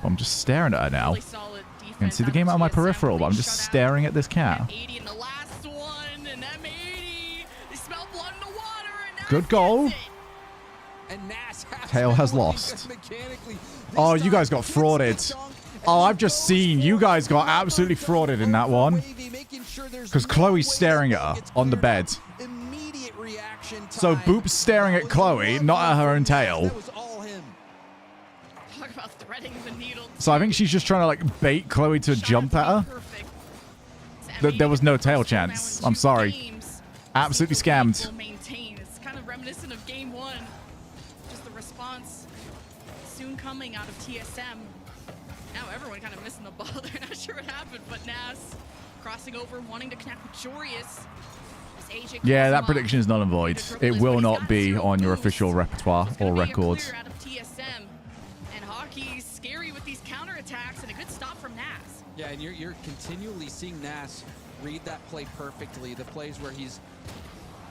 I'm just staring at her now. You can see the game out of my peripheral, but I'm just staring at this cat. Good goal. Tail has lost. Oh, you guys got frauded. Oh, I've just seen you guys got absolutely frauded in that one. Because Chloe's staring at her on the bed. So Boop's staring at Chloe, not at her own tail. So I think she's just trying to like bait Chloe to jump at her. There was no tail chance. I'm sorry. Absolutely scammed. It's kind of reminiscent of game one. Just the response soon coming out of TSM. Now everyone kind of missing the ball. They're not sure what happened, but Nas crossing over, wanting to connect with Jorius. Yeah, that prediction is null and void. It will not be on your official repertoire or record. And Hockey's scary with these counterattacks, and a good stop from Nas. Yeah, and you're continually seeing Nas read that play perfectly. The plays where he's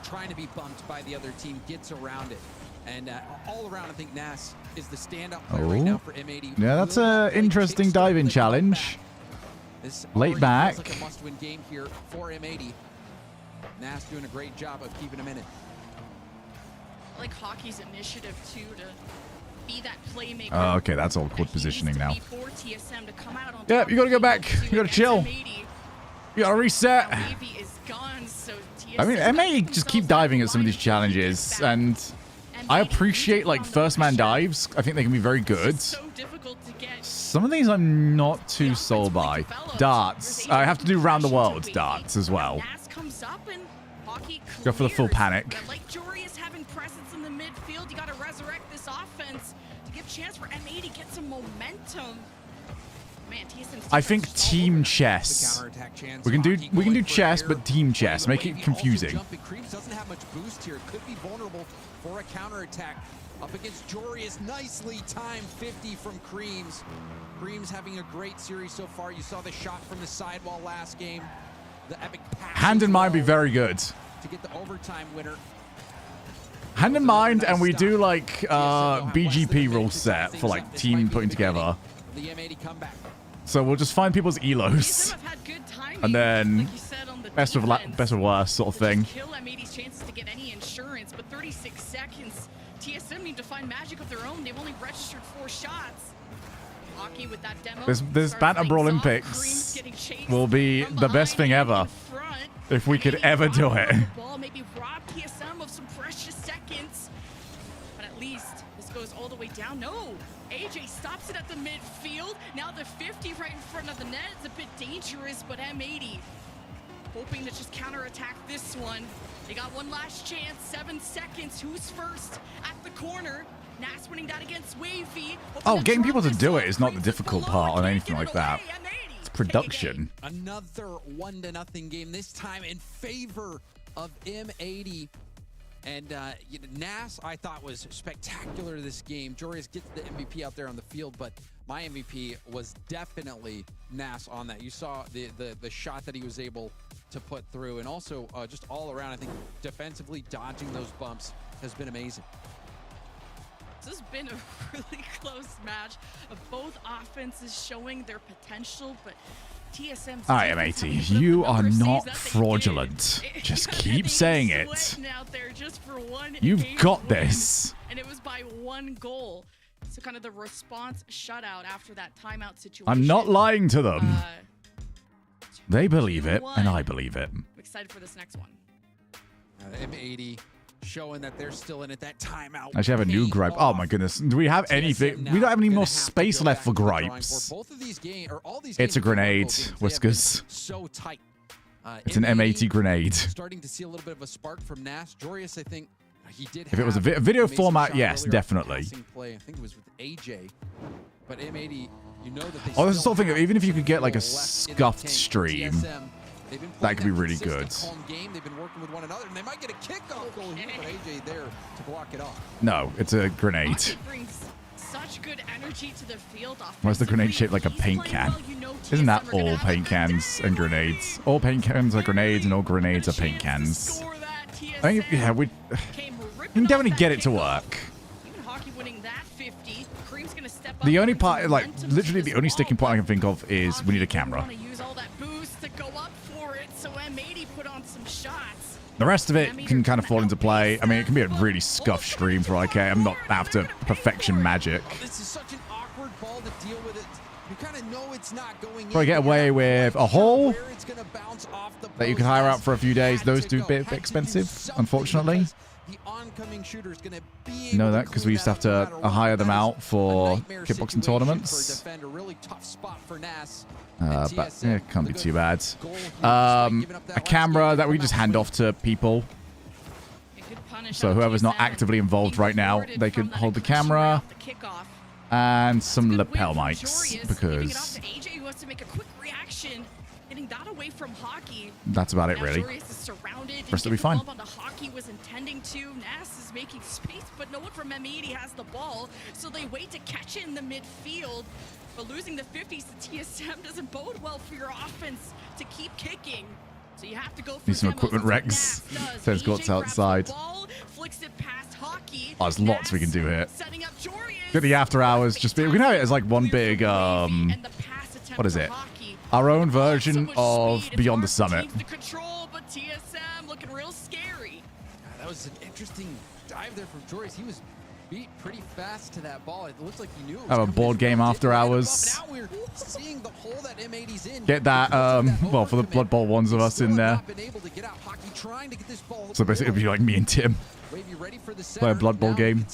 trying to be bumped by the other team, gets around it. And all around, I think Nas is the standout player right now for M80. Yeah, that's an interesting diving challenge. Late back. Looks like a must-win game here for M80. Nas doing a great job of keeping him in it. I like Hockey's initiative too to be that playmaker. Oh, okay, that's all called positioning now. TSM to come out on Yep, you gotta go back. You gotta chill. You gotta reset. I mean, M80 just keep diving at some of these challenges, and I appreciate like first man dives. I think they can be very good. Some of these I'm not too sold by. Darts. I have to do round the world darts as well. Go for the full panic. Like Jorius having presence in the midfield, you got to resurrect this offense to give chance for M80 to get some momentum. Man, I think team chess. We can do chess, but team chess. Make it confusing. Creams doesn't have much boost here. Could be vulnerable for a counterattack. Up against Jorius, nicely timed 50 from Creams. Creams having a great series so far. You saw the shot from the sidewall last game. The epic pass. Hand in mind be very good. To get the overtime winner. Hand in mind, and we do like BGP rule set for like team putting together. The M80 comeback. So we'll just find people's elos, and then best of worst sort of thing. Kill M80's chances to get any insurance, but 36 seconds. TSM need to find magic of their own. They've only registered 4 shots. Hockey with that demo. This Bantam Olympics will be the best thing ever if we could ever do it. Maybe rob TSM of some precious seconds. But at least. This goes all the way down. No, AJ stops it at the midfield. Now the 50 right in front of the net. It's a bit dangerous, but M80 hoping to just counterattack this one. They got one last chance, 7 seconds. Who's first at the corner? Nas winning that against Wavy. Oh, getting people to do it is not the difficult part on anything like that. It's production. Another 1-0 game, this time in favor of M80. And Nas, I thought, was spectacular this game. Jorius gets the MVP out there on the field, but my MVP was definitely Nas on that. You saw the shot that he was able to put through, and also just all around, I think defensively dodging those bumps has been amazing. This has been a really close match of both offenses showing their potential, but TSM. All right, M80, you are not fraudulent. Just keep saying it. You've got this. And it was by 1 goal. So kind of the response shutout after that timeout situation. I'm not lying to them. They believe it, and I believe it. I'm excited for this next one. M80 showing that they're still in it. That timeout. I actually have a new gripe. Oh my goodness. Do we have anything? We don't have any more space left for gripes. It's a grenade, Whiskers. So tight. It's an M80 grenade. Starting to see a little bit of a spark from Nas. Jorius, I think he did. If it was a video format, yes, definitely. Play. I think it was with AJ, but M80, you know that they. Oh, this is the thing. Even if you could get like a scuffed stream, that could be really good. They've been working with one another, and they might get a kickoff goal here, but AJ there to block it off. No, it's a grenade. Brings such good energy to the field. Why is the grenade shaped like a paint can? Isn't that all paint cans and grenades? All paint cans are grenades, and all grenades are paint cans. I think, yeah, we can definitely get it to work. The only part, like, literally the only sticking point I can think of is we need a camera. The rest of it can kind of fall into play. I mean, it can be a really scuffed stream for IK. I'm not after perfection magic. This is such an awkward ball to deal with. It. You kind of know it's not going in. Probably get away with a hole that you can hire out for a few days. Those do a bit expensive, unfortunately. You know that because we used to have to hire them out for kickboxing tournaments. But yeah, it can't be too bad. A camera that we can just hand off to people. So whoever's not actively involved right now, they can hold the camera. And some lapel mics, because that's about it, really. Rest will be fine. Hockey was intending to. Nas is making space, but no one from M80 has the ball, so they wait to catch it in the midfield. But losing the 50s to TSM doesn't bode well for your offense to keep kicking. So you have to go for need some equipment wrecks. Says God's outside. Oh, there's lots we can do here. Get the after hours. Just be, we can have it as like one big what is it? Our own version of Beyond the Summit. That was an interesting dive there from Jorius. He was beat pretty fast to that ball. It looks like he knew. Have a board game after hours. Now we're seeing the hole that M80's in. Get that, well, for the Blood Bowl ones of us in there. So basically, it'd be like me and Tim. Play a Blood Bowl game.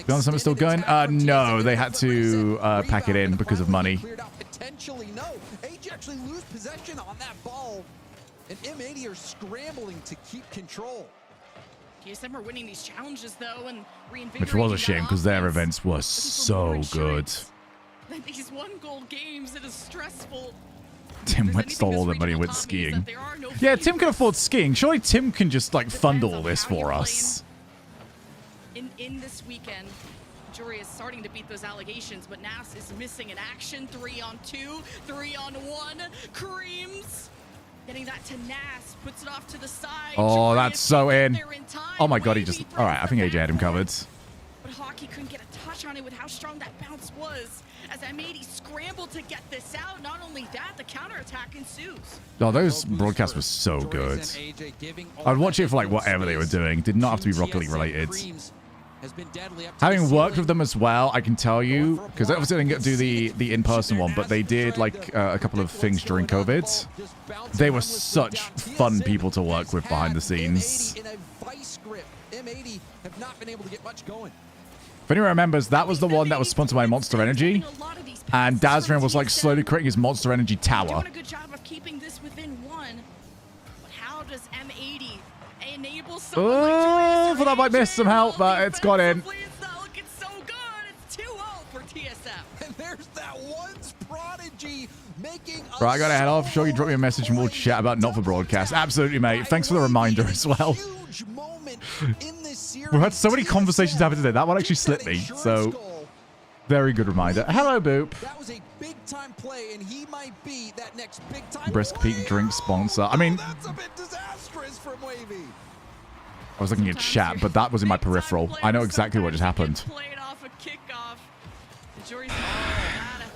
Beyond Summit still going? No, they had to pack it in because of money. Potentially, no. AJ actually lose possession on that ball, and M80 are scrambling to keep control. TSM are winning these challenges though, and which was a shame because their events were so good. These 1-goal games, it is stressful. Tim stole all the money and went skiing. Yeah, Tim can afford skiing. Surely Tim can just like fund all this for us. In this weekend, Jury is starting to beat those allegations, but Nas is missing an action. 3-on-2, 3-on-1. Creams getting that to Nas, puts it off to the side. Oh, that's so in. Oh my god, he just... All right, I think AJ had him covered. But Hockey couldn't get a touch on it with how strong that bounce was. As M80 scrambled to get this out. Not only that, the counterattack ensues. Oh, those broadcasts were so good. I'd watch it for like whatever they were doing. Did not have to be Rocket League related. Having worked with them as well, I can tell you, because obviously they didn't get to do the in-person one, but they did like a couple of things during COVID. They were such fun people to work with behind the scenes. M80 have not been able to get much going. If anyone remembers, that was the one that was sponsored by Monster Energy. And Dazrin was like slowly creating his Monster Energy tower. Doing a good job of keeping this within one. But how does M80 enable someone like Oh, Julius that might miss some help, but it's got in. It's not looking so good. It's 2-0 for TSM. And there's that one's prodigy making a Right, I gotta head off. Shogie, drop me a message and we'll chat about Not For Broadcast. Absolutely, mate. Thanks for the reminder as well. huge moment in this series. We've had so many conversations happen today. That one actually slipped me. So, very good reminder. Hello, Boop. That was a big time play, and he might be that next big time Brisk Peak drink sponsor. I mean, that's a bit disastrous from Wavy. I was looking at chat, but that was in my peripheral. I know exactly what just happened. Played off a kickoff. The jury's had it.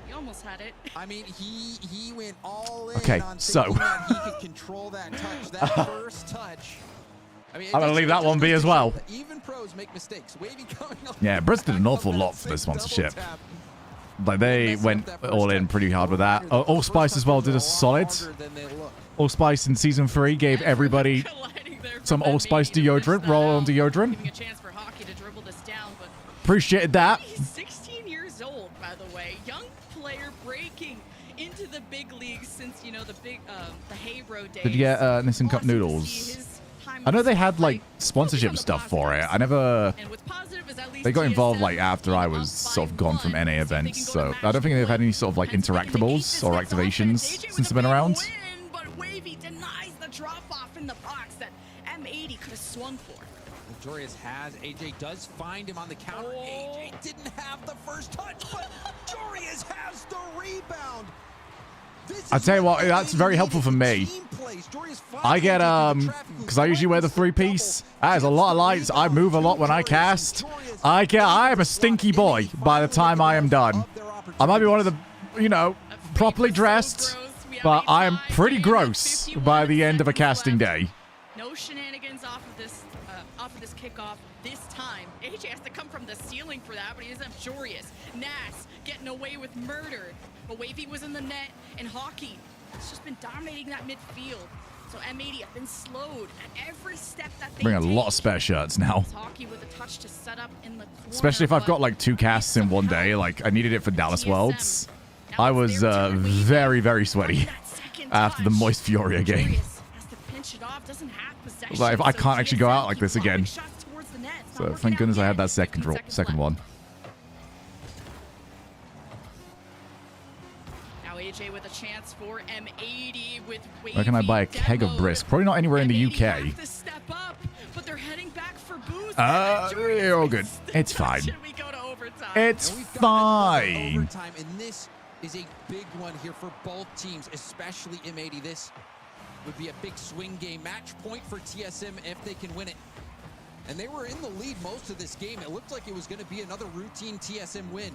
You almost had it. I mean, he went all in Okay, on so. thinking that he could control that touch, that first touch. I mean, I'm gonna leave that one be as well. Even pros make mistakes. Wavy coming up. Yeah, Brisk did an awful lot for this sponsorship. Like, they went all in pretty hard with that. Allspice as well did a solid. Allspice in Season 3 gave everybody some Allspice deodorant, roll-on deodorant. Giving a chance for Hockey to dribble this down, but Appreciated that. he's 16 years old, by the way. Young player breaking into the big leagues since, you know, the Haybro days. Did you get Nissan Cup noodles? I know they had like sponsorship stuff for it. I never. They got involved like after I was sort of gone from NA events, so I don't think they've had any sort of like interactables or activations since they've been around. But Wavy denies the drop off in the box that M80 could have swung for. Jorius has. AJ does find him on the counter. AJ didn't have the first touch, but Jorius has the rebound. I tell you what, that's very helpful for me. I get because I usually wear the 3-piece. That is a lot of lights. I move a lot when I cast. I am a stinky boy by the time I am done. I might be one of the, you know, properly dressed, but I am pretty gross by the end of a casting day. No shenanigans off of this kickoff this time. AJ has to come from the ceiling for that, but he doesn't have Jorius. Nas getting away with murder. But Wavy was in the net, and Hockey has just been dominating that midfield. So M80 have been slowed at every step that they Bring a take. lot of spare shirts now. Hockey with a touch to set up in the corner, Especially if I've got like 2 casts in one day, like I needed it for Dallas Worlds. I was very, very sweaty after the Moist Furia game. Like, if I can't actually go out like this again. So thank goodness I had that second one. Now AJ with a chance for M80 with Wavy. Where can I buy a keg of Brisk? Probably not anywhere in the UK. Have to step up, but they're heading back for boost. You're all good. It's fine. We go to overtime. It's fine. Overtime, and this is a big one here for both teams, especially M80. This would be a big swing game. Match point for TSM if they can win it. And they were in the lead most of this game. It looked like it was going to be another routine TSM win.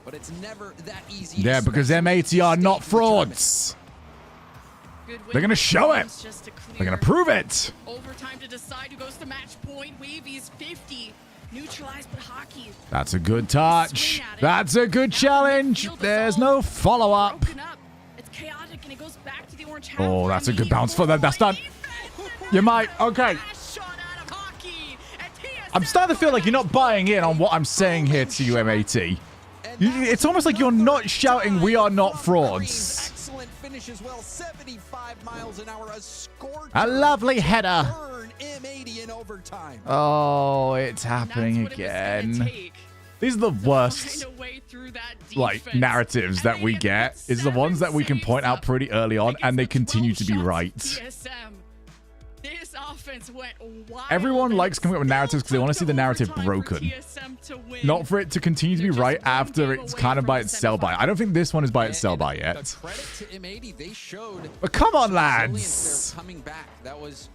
But it's never that easy. Yeah, because M80 are not frauds. They're going to show it. They're going to prove it. Overtime to decide who goes to match point. Wavy's 50. Neutralized, but Hockey. That's a good touch. That's a good challenge. There's no follow-up. It's chaotic, and it goes back to the orange. Oh, that's a good bounce for them. That's done. You might. Okay. I'm starting to feel like you're not buying in on what I'm saying here to you, M80. It's almost like you're not shouting, "We are not frauds." Excellent finish as well. 75 miles an hour. A scorcher. A lovely header. Burn M80 in overtime. Oh, it's happening again. These are the worst like narratives that we get. Is the ones that we can point out pretty early on, and they continue to be right. This offense went wild. Everyone likes coming up with narratives because they want to see the narrative broken. Not for it to continue to be right after it's kind of by its sell-by. I don't think this one is by its sell-by yet. Credit to M80, they showed. But come on, They're lads. coming back. That was,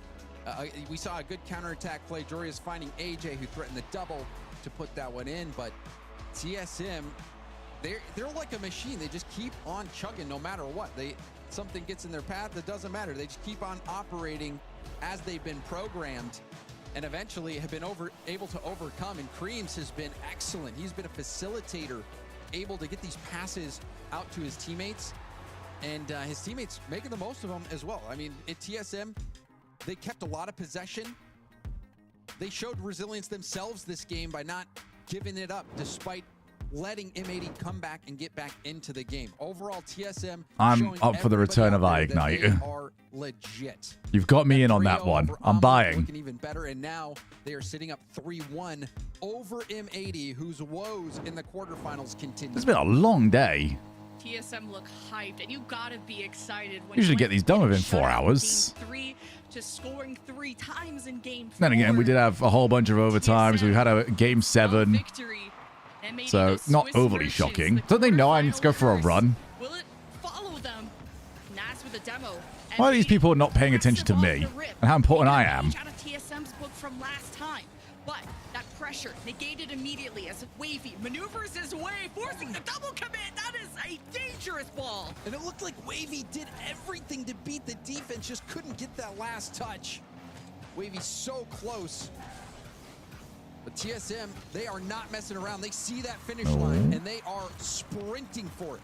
we saw a good counterattack play. Jorius finding AJ, who threatened the double to put that one in. But TSM, they're like a machine. They just keep on chugging no matter what. Something gets in their path, it doesn't matter. They just keep on operating as they've been programmed, and eventually have been able to overcome. And Creams has been excellent. He's been a facilitator, able to get these passes out to his teammates, and his teammates making the most of them as well. I mean, at TSM, they kept a lot of possession, they showed resilience themselves this game by not giving it up, despite letting M80 come back and get back into the game. Overall, TSM. I'm up for the return of iGnite. They are legit. You've got me in on that one. I'm buying. Looking even better, and now they are sitting up 3-1 over M80, whose woes in the quarterfinals continue. It's been a long day. TSM look hyped, and you gotta be excited when Usually you get these done within 4 hours. Game 3 to scoring 3 times in game 4. Then again, we did have a whole bunch of overtimes. We've had a game 7. Victory. So not overly shocking. Don't they know I need to go for a run? Will it follow them? Nas with a demo. Why are these people not paying attention to me and how important I am? Out of TSM's book from last time, but that pressure negated immediately as Wavy maneuvers his way, forcing the double commit. That is a dangerous ball. And it looked like Wavy did everything to beat the defense, just couldn't get that last touch. Wavy so close. But TSM, they are not messing around. They see that finish line, and they are sprinting for it.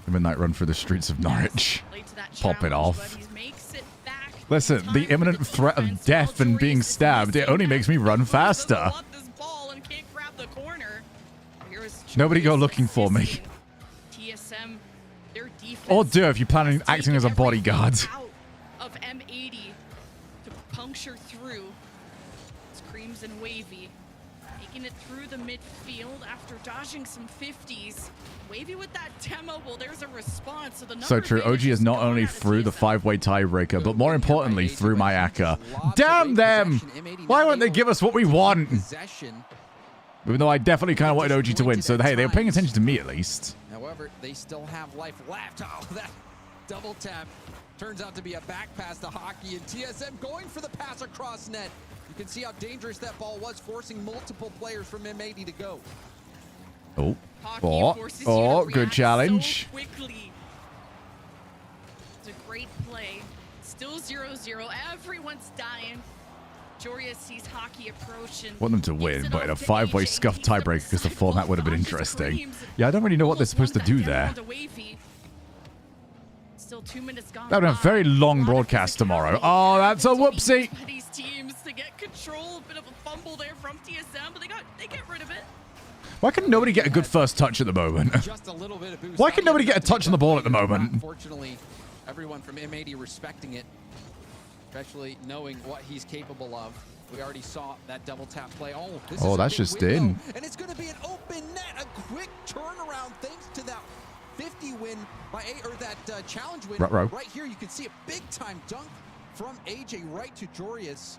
The midnight run through the streets of Norwich. Pop it off. Listen, the imminent threat of death and being stabbed, it only makes me run faster. Nobody go looking for me. Or do if you plan on acting as a bodyguard. Of M80 to puncture through. It's Creams and Wavy making it through the midfield after dodging some 50s. Wavy with that demo. Well, there's a response. So true. OG is not only through the 5-way tiebreaker, but more importantly, through my Akka. Damn them! Why won't they give us what we want? Even though I definitely kind of wanted OG to win. So, hey, they were paying attention to me at least. However, they still have life left. Oh, that double tap turns out to be a back pass to Hockey, and TSM going for the pass across net. You can see how dangerous that ball was, forcing multiple players from M80 to go. Oh, good challenge. So quickly. It's a great play. Still 0-0. Everyone's dying. Joria sees Hockey approach and Want them to win, but in a 5-way scuffed tiebreaker because the format would have been interesting. Yeah, I don't really know what they're supposed to do there. Still 2 minutes gone. That would have a very long broadcast tomorrow. Oh, that's a whoopsie. These teams to get control. A bit of a fumble there from TSM, but they get rid of it. Why can nobody get a good first touch at the moment? Just a little bit of boost. Why can nobody get a touch on the ball at the moment? Unfortunately, everyone from M80 respecting it, especially knowing what he's capable of. We already saw that double tap play. Oh, that's just in. And it's going to be an open net, a quick turnaround thanks to that 50 win by that challenge win. Right here, you can see a big time dunk from AJ right to Jorius.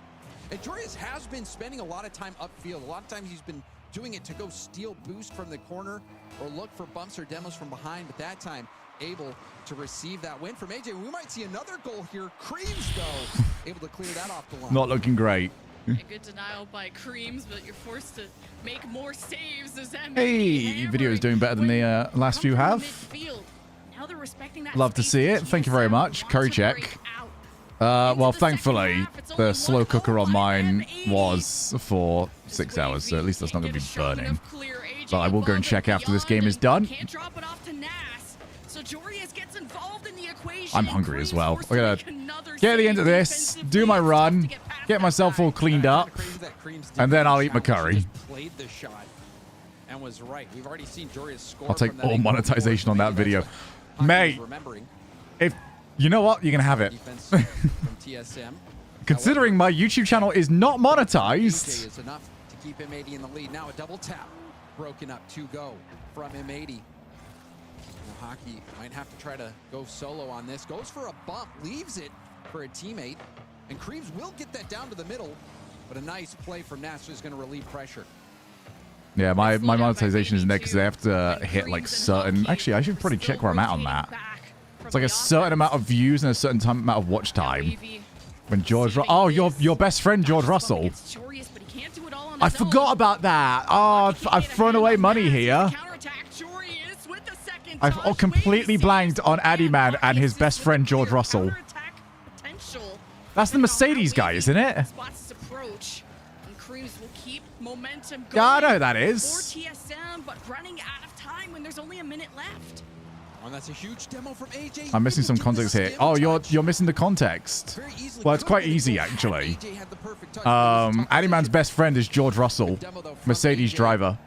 And Jorius has been spending a lot of time upfield. A lot of times he's been doing it to go steal boost from the corner or look for bumps or demos from behind, but that time able to receive that win from AJ. We might see another goal here. Creams, though, able to clear that off the line. Not looking great. A good denial by Creams, but you're forced to make more saves as Hey, video is doing better than the last few have. Love to see it. Thank you very much. Curry check. Well, thankfully, the slow cooker on mine was for 6 hours, so at least that's not going to be burning. But I will go and check after this game is done. I'm hungry as well. I gotta get to the end of this, do my run, get myself all cleaned up, and then I'll eat my curry. I'll take all monetization on that video. Mate, if you know what, you can have it. Considering my YouTube channel is not monetized. Is enough to keep M80 in the lead. Now a double tap broken up to go from M80. Hockey might have to try to go solo on this. Goes for a bump, leaves it for a teammate, and Creams will get that down to the middle, but a nice play from Nash is going to relieve pressure. Yeah, my monetization isn't there because they have to hit like certain... Actually, I should probably check where I'm at on that. It's like a certain amount of views and a certain amount of watch time. When George... Oh, your best friend, George Russell. I forgot about that. Oh, I've thrown away money here. I've completely blanked on Addyman and his best friend, George Russell. That's the Mercedes guy, isn't it? Yeah, I know who that is. TSM, but running out of time when there's only a minute left. Oh, that's a huge demo from AJ. I'm missing some context here. Oh, you're missing the context. Well, it's quite easy, actually. Addyman's best friend is George Russell, Mercedes driver.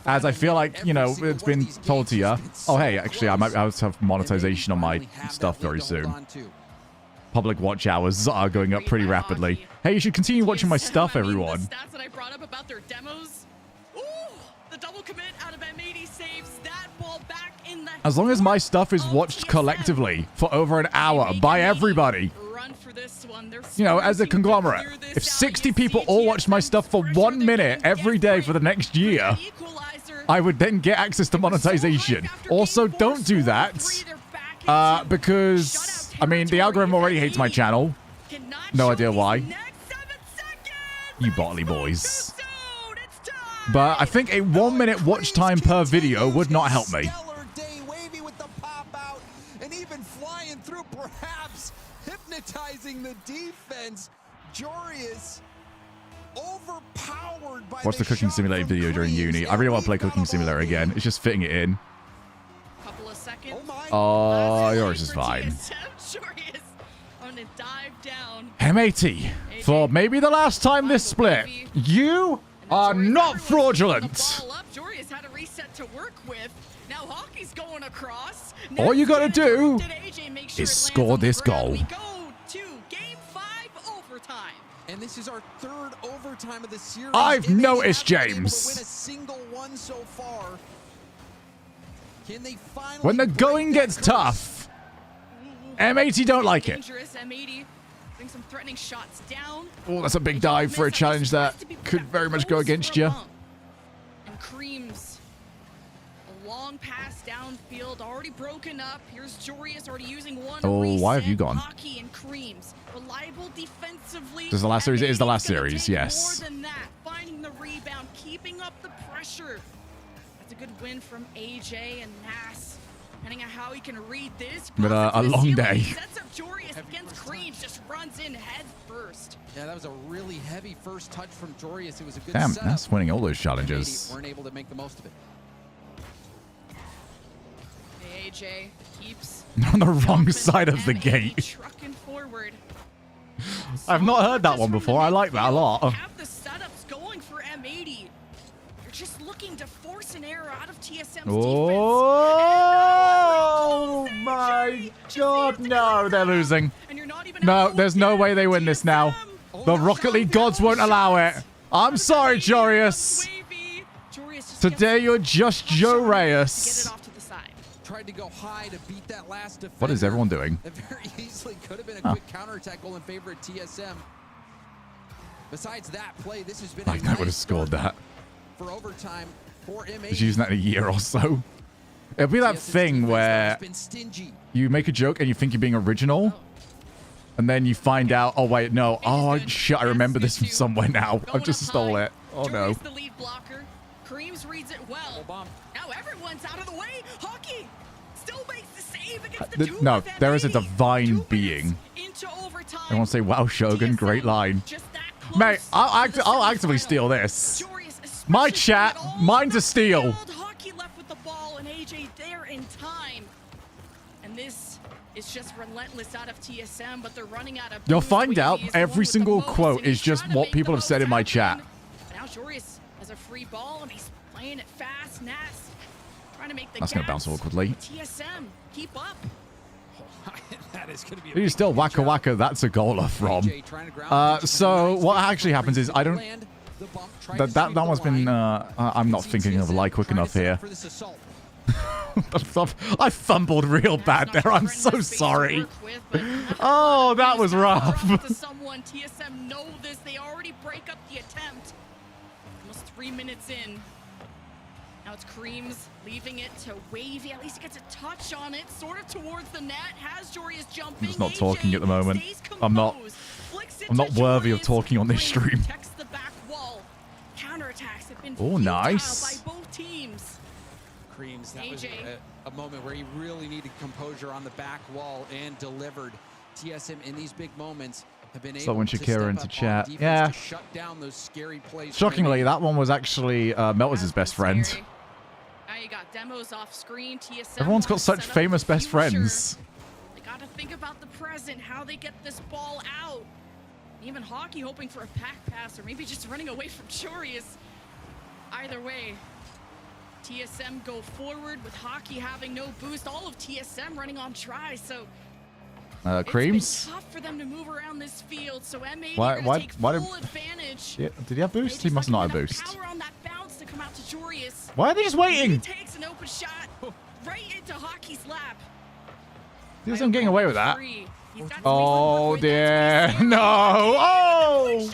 As I feel like, you know, it's been told to you. Oh, hey, actually, I might have monetization on my stuff very soon. Public watch hours are going up pretty rapidly. Hey, you should continue watching my stuff, everyone. The stats that I brought up about their demos. Ooh, the double commit out of M80 saves that ball back in the. As long as my stuff is watched collectively for over an hour by everybody. You know, as a conglomerate. If 60 people all watched my stuff for 1 minute every day for the next year, I would then get access to monetization. Also, don't do that. Because, I mean, the algorithm already hates my channel. No idea why. You Botley boys. But I think a 1 minute watch time per video would not help me. Hypnotizing the defense. Jorius overpowered by Watch the Cooking Simulator video during uni. I really want to play Cooking Simulator again. It's just fitting it in. Couple of seconds. Oh, yours is fine. Jorius on a dive down. M80. For maybe the last time this split. You are not fraudulent. Jorius had a reset to work with. Now Hockey's going across. All you gotta do is score this goal. And this is our third overtime of the series. I've noticed, James. James. Win a single one so far. Can they finally When the going gets tough, M80 don't like it. M80 bring some threatening shots down. Oh, that's a big dive for a challenge that could very much go against you. And Creams, a long pass downfield, already broken up. Here's Jorius already using one. Oh, why have you gone? Hockey and Creams, reliable defensively. This is the last series. It is the last series, yes. More than that, finding the rebound, keeping up the pressure. That's a good win from AJ and Nass. Depending on how he can read this. But a long day. Sets up Jorius against Creams, just runs in head first. Yeah, that was a really heavy first touch from Jorius. It was a good Damn, setup. that's winning all those challenges. Weren't able to make the most of it. AJ keeps on the wrong side of the gate. Trucking forward. I've not heard that one before. I like that a lot. Have the setups going for M80. You're just looking to force an error out of TSM's Oh my God! No, they're losing. No, there's no way they win this now. The Rocket League gods won't allow it. I'm sorry, Jorius. Today you're just Joe Reyes. Tried to go high to beat that last defender. What is everyone doing? That very easily could have been a quick counterattack goal in favor of TSM. Besides that play, this has been Like, I would have scored that. For overtime for M80. Just using that in a year or so. It'll be that thing where you make a joke and you think you're being original, and then you find out, oh wait, no, oh shit, I remember this from somewhere now. I've just stole it. Oh no. The lead blocker. Creams reads it well. Now everyone's out of the way. Hockey still makes the save against the two. No, there is a divine being. Everyone say, wow, Shogun, great line. Mate, I'll actively steal this. My chat, mine to steal. Hockey left with the ball and AJ there in time. And this is just relentless out of TSM, but they're running out of. You'll find out every single quote is just what people have said in my chat. Now Jorius has a free ball and he's playing it fast. Nass trying to make the That's going to bounce awkwardly. TSM, keep up. That is going to be. You still wacka wacka. That's a goaler from. So what actually happens is I don't. That one's been. I'm not thinking of a lie quick enough here. I fumbled real bad there. I'm so sorry. Oh, that was rough. Someone TSM know this. They already break up the attempt. Almost 3 minutes in. Now it's Creams leaving it to Wavy. At least he gets a touch on it, sort of towards the net. Has Jorius jumping. I'm just not talking at the moment. I'm not worthy of talking on this stream. The back wall. Counterattacks have been oh, nice. By both teams. Creams, that was a moment where he really needed composure on the back wall and delivered. TSM in these big moments have been able to Shakira into chat. Yeah. To shut down those scary plays. Shockingly, that one was actually Melters' best friend. got demos off screen. TSM Everyone's got wants to such set up famous the best future. friends. They got to think about the present, how they get this ball out. Even Hockey hoping for a pack pass or maybe just running away from Chorius. Either way, TSM go forward with Hockey having no boost. All of TSM running on try, so Creams? it's been tough for them to move around this field. So M80 Why take did full advantage. yeah, did he have boost? He must not have boost. Power on that bounce to come out to Chorius. Why are they just waiting? He takes an open shot right into Hockey's lap. He's not getting away with that. He's got Oh dear. No. Oh!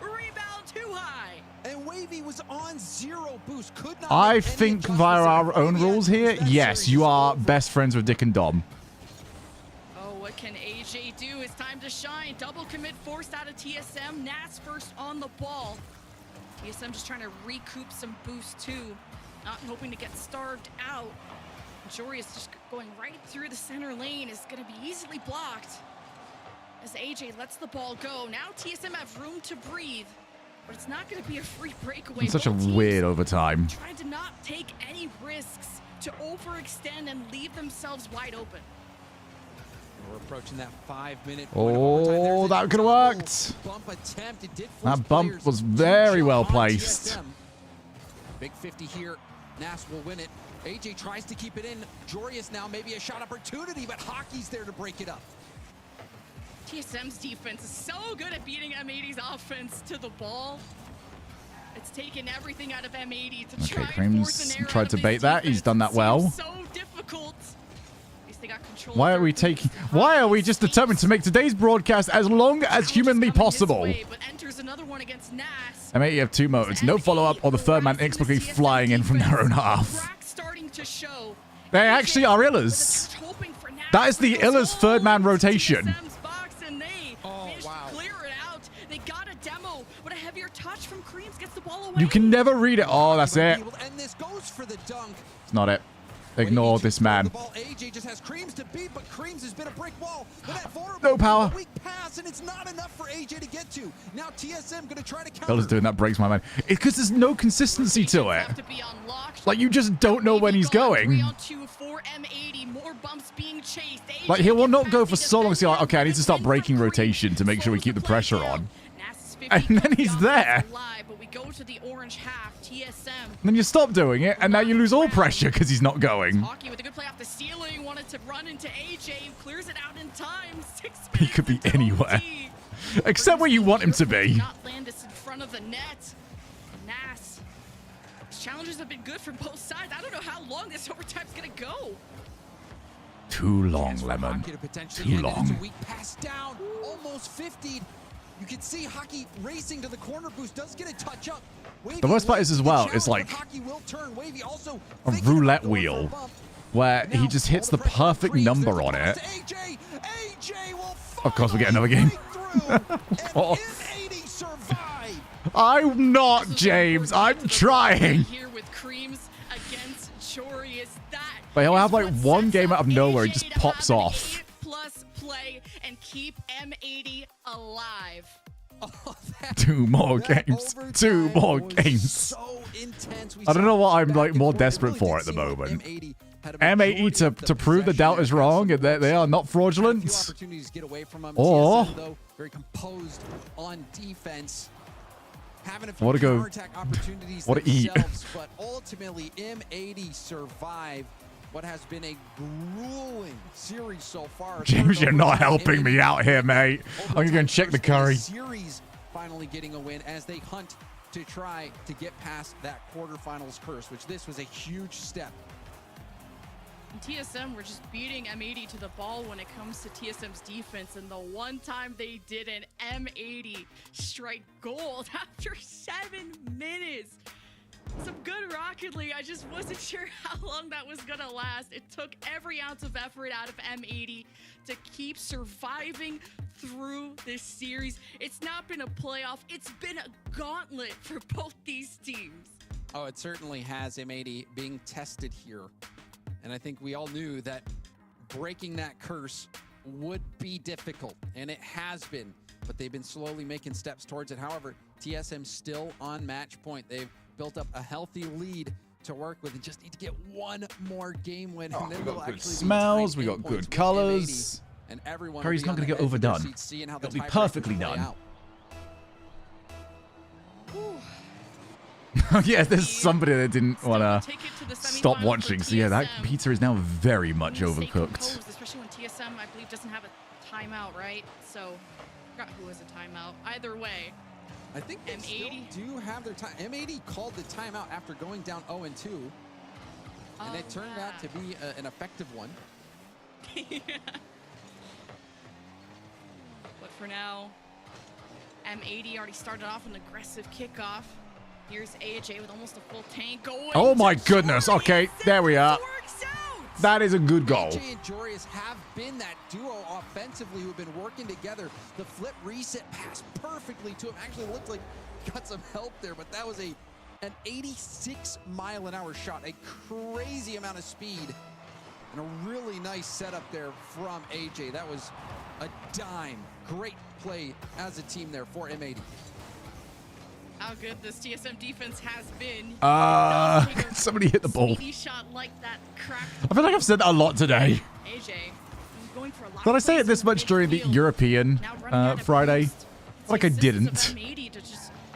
Rebound too high. And Wavy was on 0 boost. Could not I make any think adjustments via in our own Wavy rules had here, that yes, series you is are over. best friends with Dick and Dom. Oh, what can AJ do? It's time to shine. Double commit forced out of TSM. Nats first on the ball. TSM just trying to recoup some boost too. Not hoping to get starved out. Jorius just going right through the center lane is going to be easily blocked. As AJ lets the ball go. Now TSM have room to breathe. But it's not going to be a free breakaway. It's such a Both teams weird overtime. trying to not take any risks to overextend and leave themselves wide open. We're approaching that 5-minute point of overtime. Oh, There's a that could have double worked. Bump attempt. It did force That bump players was to very jump well on placed. TSM. Big 50 here. Nas will win it. AJ tries to keep it in. Jorius now maybe a shot opportunity, but Hockey's there to break it up. TSM's defense is so good at beating M80's offense to the ball. It's taken everything out of M80 to try and force Creams an error tried out to of bait his that. He's defense. done that well. Seems so difficult. At least they got control Why of are we their taking? boost. Why are we just determined to make today's broadcast as long as humanly possible? Way, but enters another one against Nas. M80 have 2 modes, no follow-up, or the third man inexplicably flying in from their own half. Cracks starting to show. They actually are Illas. That is the Illas third man rotation. TSM's box and they managed to clear it out. They got a demo, but a heavier touch from Creams gets the ball away. You can never read it. Oh, that's it. And this goes for the dunk. It's not it. Ignore this man. The ball, AJ just has Creams to beat, but Creams has been a brick wall. No power. Weak pass, and it's not enough for AJ to get to. Now TSM going to try to counter. Bella's doing that breaks my mind. It's because there's no consistency to it. Like, you just don't know when he's going. Like, he will not go for so long. So, like, okay, I need to start breaking rotation to make sure we keep the pressure on. And then he's there. And then you stop doing it, and now you lose all pressure because he's not going. Hockey with a good play off the ceiling, wanted to run into AJ, who clears it out in time. 6 He could be anywhere. Except where you want him to be. Not land this in front of the net. Nas. His challenges have been good for both sides. I don't know how long this overtime's gonna go. Too long, Lemon. Too long. It's a weak pass down, almost 50. You can see Hockey racing to the corner boost, does get a touch up. Wavy The worst part is as well, it's like a roulette wheel where he just hits the perfect number on it. Of course, we get another game. I'm not, James. I'm trying. Here with Creams against Chorius. That But he'll have like one game out of nowhere, he just pops off. plus play and keep M80 alive. 2 more games. 2 more games. I don't know what I'm like more desperate for at the moment. M80 to prove the doubt is wrong and that they are not fraudulent. Or very composed on defense. Having a what to go? opportunities What to eat? But ultimately, M80 survive what has been a grueling series so far. James, you're not helping me out here, mate. I'm gonna go and check the curry. Series finally getting a win as they hunt to try to get past that quarterfinals curse, which this was a huge step. And TSM were just beating M80 to the ball when it comes to TSM's defense, and the one time they didn't, M80 strike gold after 7 minutes. Some good Rocket League. I just wasn't sure how long that was gonna last. It took every ounce of effort out of M80 to keep surviving through this series. It's not been a playoff, it's been a gauntlet for both these teams. Oh, it certainly has. M80 being tested here. And I think we all knew that breaking that curse would be difficult, and it has been, but they've been slowly making steps towards it. However, TSM still on match point. They've built up a healthy lead to work with and just need to get one more game win. Oh, and then we we'll got good actually be smells, tied we got in good points with colors. M80, and everyone Curry's will be not on going the to get edge of their overdone. seats, seeing how the It'll be tiebreakers perfectly play done. out. Yeah, there's somebody that didn't want to stop watching. So yeah, that pizza is now very much overcooked. Composed, especially when TSM, I believe, doesn't have a timeout, right? So, I forgot who has a timeout. Either way, I think they M80 still do have their time. M80 called the timeout after going down 0-2, and it turned out to be an effective one. Yeah. But for now, M80 already started off an aggressive kickoff. Here's AJ with almost a full tank going. Oh my goodness. Okay, there we are. That is a good goal. AJ and Jorius have been that duo offensively who've been working together. The flip reset passed perfectly to him. Actually looked like got some help there, but that was an 86-mile-an-hour shot. A crazy amount of speed and a really nice setup there from AJ. That was a dime. Great play as a team there for M80. How good this TSM defense has been. Somebody hit the ball. Shot like that cracked. I feel like I've said that a lot today. AJ going for a lot. Did I say it this much during the European Friday? Like I didn't.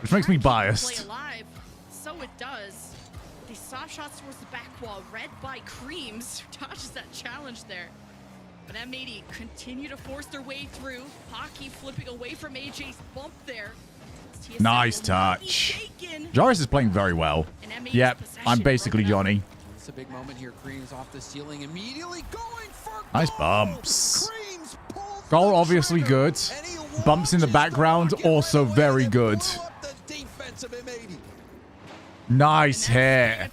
Which makes me biased. So it does. The soft shots towards the back wall, read by Creams, who dodges that challenge there. But M80 continue to force their way through. Hockey flipping away from AJ's bump there. Nice touch. Joris is playing very well. Yep, I'm basically Johnny. It's a big moment here. Creams off the ceiling, immediately going for nice bumps. Goal obviously good. Bumps in the background also very good. Nice hit.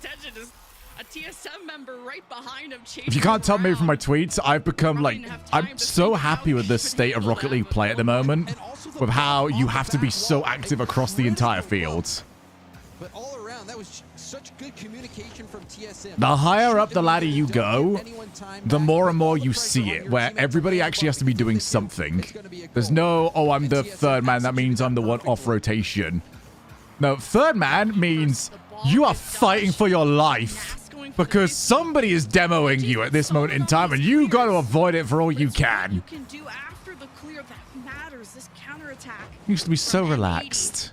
If you can't tell me from my tweets, I've become like, I'm so happy with the state of Rocket League play at the moment, with how you have to be so active across the entire field. But all around, that was such good communication from TSM. The higher up the ladder you go, the more and more you see it, where everybody actually has to be doing something. There's no, oh, I'm the third man, that means I'm the one off rotation. No, third man means you are fighting for your life. Because somebody is demoing you at this moment in time, and you got to avoid it for all you can. Used to be so relaxed.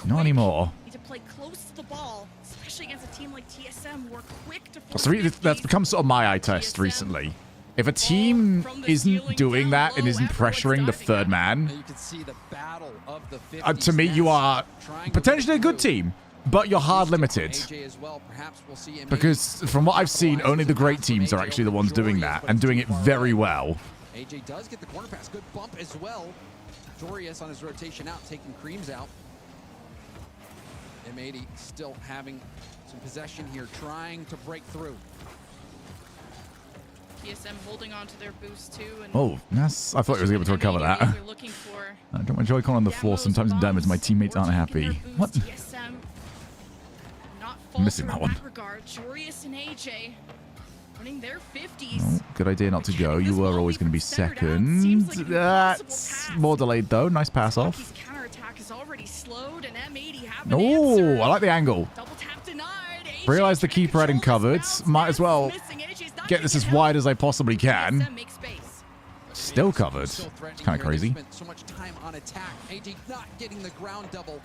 Not anymore. Need to play close to the ball, especially against a team like TSM. We're quick to That's become sort of my eye test recently. If a team isn't doing that and isn't pressuring the third man, to me, you are potentially a good team. But you're hard limited. Because from what I've seen, only the great teams are actually the ones doing that and doing it very well. AJ does get the corner pass. Good bump as well. Jorius on his rotation out, taking Creams out. M80 still having some possession here, trying to break through. TSM holding on to their boost too. And oh, yes. I thought he was able to recover that. I dropped my Joy-Con on the floor. Sometimes in diamonds, my teammates aren't happy. What? I'm missing that one. Jorius and AJ running their 50s. Oh, good idea not to go. You were always going to be second. That's more delayed though. Nice pass off. Oh, I like the angle. Realize the keeper had him covered. Might as well get this as wide as I possibly can. Still covered. It's kind of crazy. So much time on attack. AJ not getting the ground double.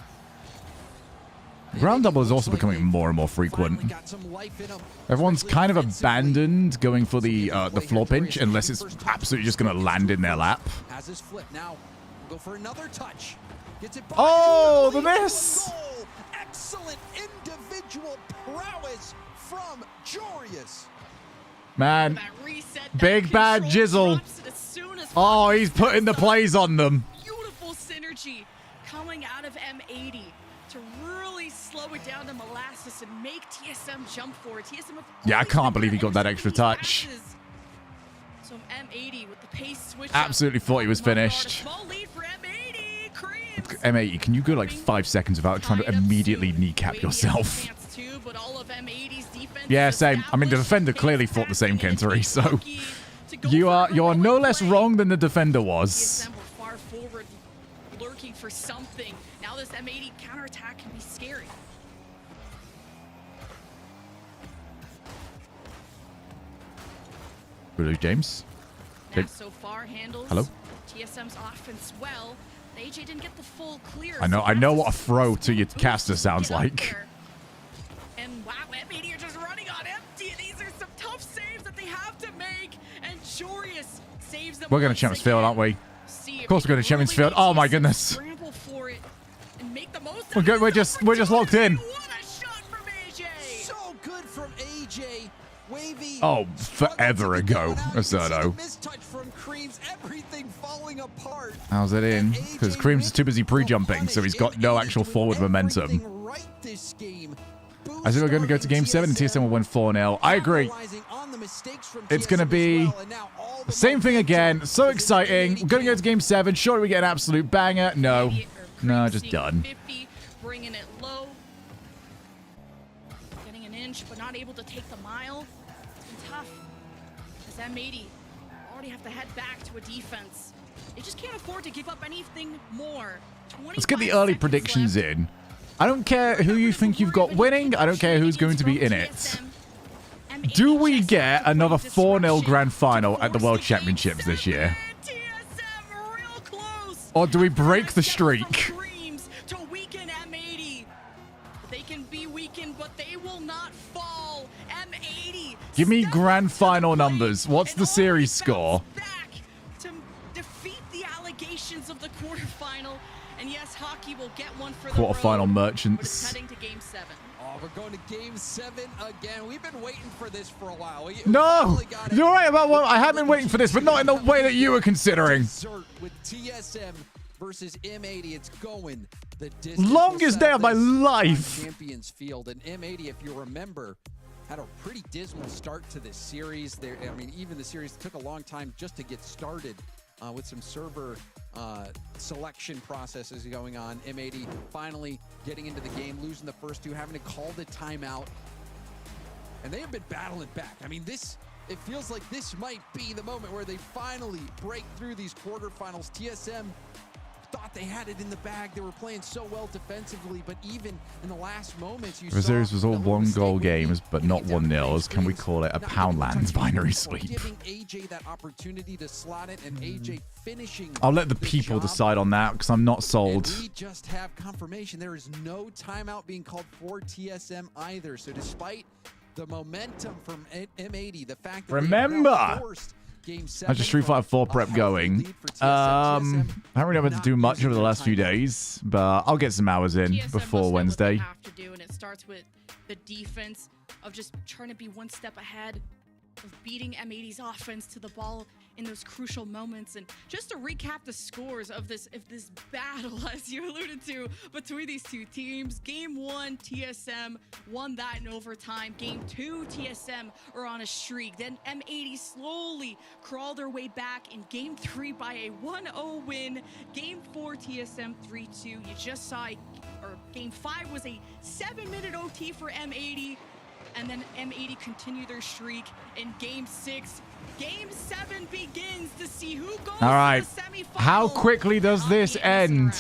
Ground double is also becoming more and more frequent. Everyone's kind of abandoned going for the floor pinch unless it's absolutely just going to land in their lap. Has his flip now. Go for another touch. Gets it by. Oh, the miss! Excellent individual prowess from Jorius. Man, big bad Jizzle. Oh, he's putting the plays on them. Beautiful synergy coming out of M80. To really slow it down to molasses and make TSM jump forward. TSM yeah, I can't believe he got that extra touch. So M80 with the pace switch. Absolutely thought he was finished. Small lead for M80. Creams. M80, can you go like 5 seconds without trying to immediately kneecap yourself? Too, but all of M80's yeah, same. I mean, the defender clearly thought the same, Kentari, so you're no less wrong than the defender was. TSM were far forward, lurking for something. Now this M80 counterattack can be scary. We lose James. Now so far handles Hello? TSM's offense well. AJ didn't get the full clear. I know what a throw to your caster sounds like. And wow, M80 are just running on empty. These are some tough saves that they have to make. And Jorius saves them. We're going to Champions Field, aren't we? Of course we're going to Champions Field. Oh my goodness. We're just locked in. So good from AJ. Wavy. Oh, forever ago, Acerto. Mistouch from Creams. Everything falling apart. How's it in? Because Creams is too busy pre-jumping, so he's got no actual forward momentum. Right this game. I think we're going to go to Game 7 and TSM will win 4-0. I agree. It's going to be the same thing again. So exciting. We're going to go to Game 7. Sure, we get an absolute banger. No. No, just done. Bringing it low. Getting an inch, but not able to take the mile. It's been tough. As M80 already have to head back to a defense. They just can't afford to give up anything more. Let's get the early predictions in. I don't care who you think you've got winning. I don't care who's going to be in it. Do we get another 4-0 grand final at the World Championships this year? Or do we break the streak? They can be weakened, but they will not fall. M80 Give me grand final numbers. What's the series score? back to defeat the allegations of the quarterfinal. And yes, hockey will get one for the Quarterfinal road, merchants. but it's heading to Game 7. Oh, we're going to Game 7 again. We've been waiting for this for a while. No! You're right about what I have been waiting for this, but not in the way that you were considering. With TSM versus M80, it's going the distance. Longest day of my life. Champions Field, and M80, if you remember, had a pretty dismal start to this series. I mean, even the series took a long time just to get started with some server selection processes going on. M80 finally getting into the game, losing the first two, having to call the timeout. And they have been battling back. I mean, it feels like this might be the moment where they finally break through these quarterfinals. TSM thought they had it in the bag. They were playing so well defensively, but even in the last moments, you The saw series was all the one-goal mistake games, but not 1-0s. Can we call it a Poundlands binary sweep? giving AJ that opportunity to slot it, and AJ finishing. I'll let the people job. decide on that because I'm not sold. And we just have confirmation there is no timeout being called for TSM either. So despite the momentum from M80, the fact that Remember, they forced Game 7 how's your Street Fighter 4 prep going? I haven't really been able to do much over the last few days, but I'll get some hours in TSM before must know what Wednesday. they have to do, and it starts with the defense of just trying to be one step ahead of beating M80's offense to the ball in those crucial moments. And just to recap the scores of this battle, as you alluded to, between these two teams. Game 1, TSM won that in overtime. Game 2, TSM are on a streak. Then M80 slowly crawled their way back in Game 3 by a 1-0 win. Game 4, TSM 3-2. You just saw, Game 5 was a 7-minute OT for M80. And then M80 continue their streak in Game 6. Game 7 begins to see who goes All right. to the semifinals. How quickly does this end?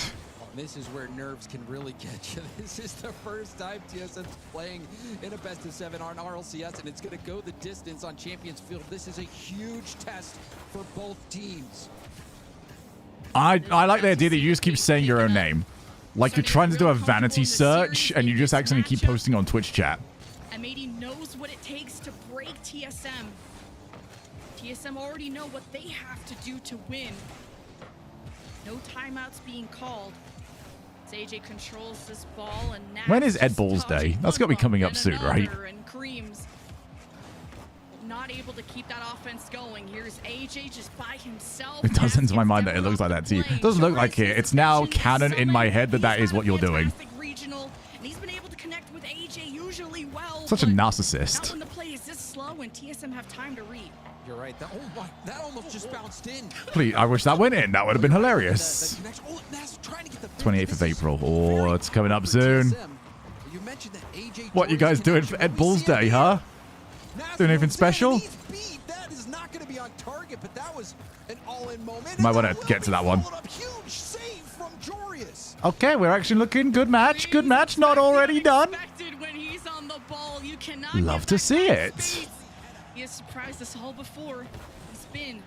This is where nerves can really get you. This is the first time TSM's playing in a best-of-7 on RLCS, and it's going to go the distance on Champions Field. This is a huge test for both teams. I like the idea that you just keep saying your own name. Like you're trying to do a vanity search and you just accidentally keep posting on Twitch chat. M80 knows what it takes to break TSM. TSM already know what they have to do to win. No timeouts being called. As AJ controls this ball, and now When is Ed Balls Day? That's got to be coming up soon, right? And Creams not able to keep that offense going. Here's AJ just by himself. It does enter my mind that it looks like that to you. It doesn't look like it. It's now canon in my head that that is what you're doing. Regional, and he's been able to connect with AJ usually well. Such a but narcissist. Not when the play is this slow and TSM have time to read. You're right. That almost just bounced in. Please, I wish that went in. That would have been hilarious. 28th of April. Oh, it's coming up soon. You mentioned that AJ What you guys doing for Ed Balls Day, huh? Doing anything special? That is not going to be on target, but that was an all-in moment. Might want to get to that one. Huge save from Jorius. Okay, we're actually looking good match. Good match, not already done. When he's on the ball, you cannot Love to see it. He has surprised us all before. He's been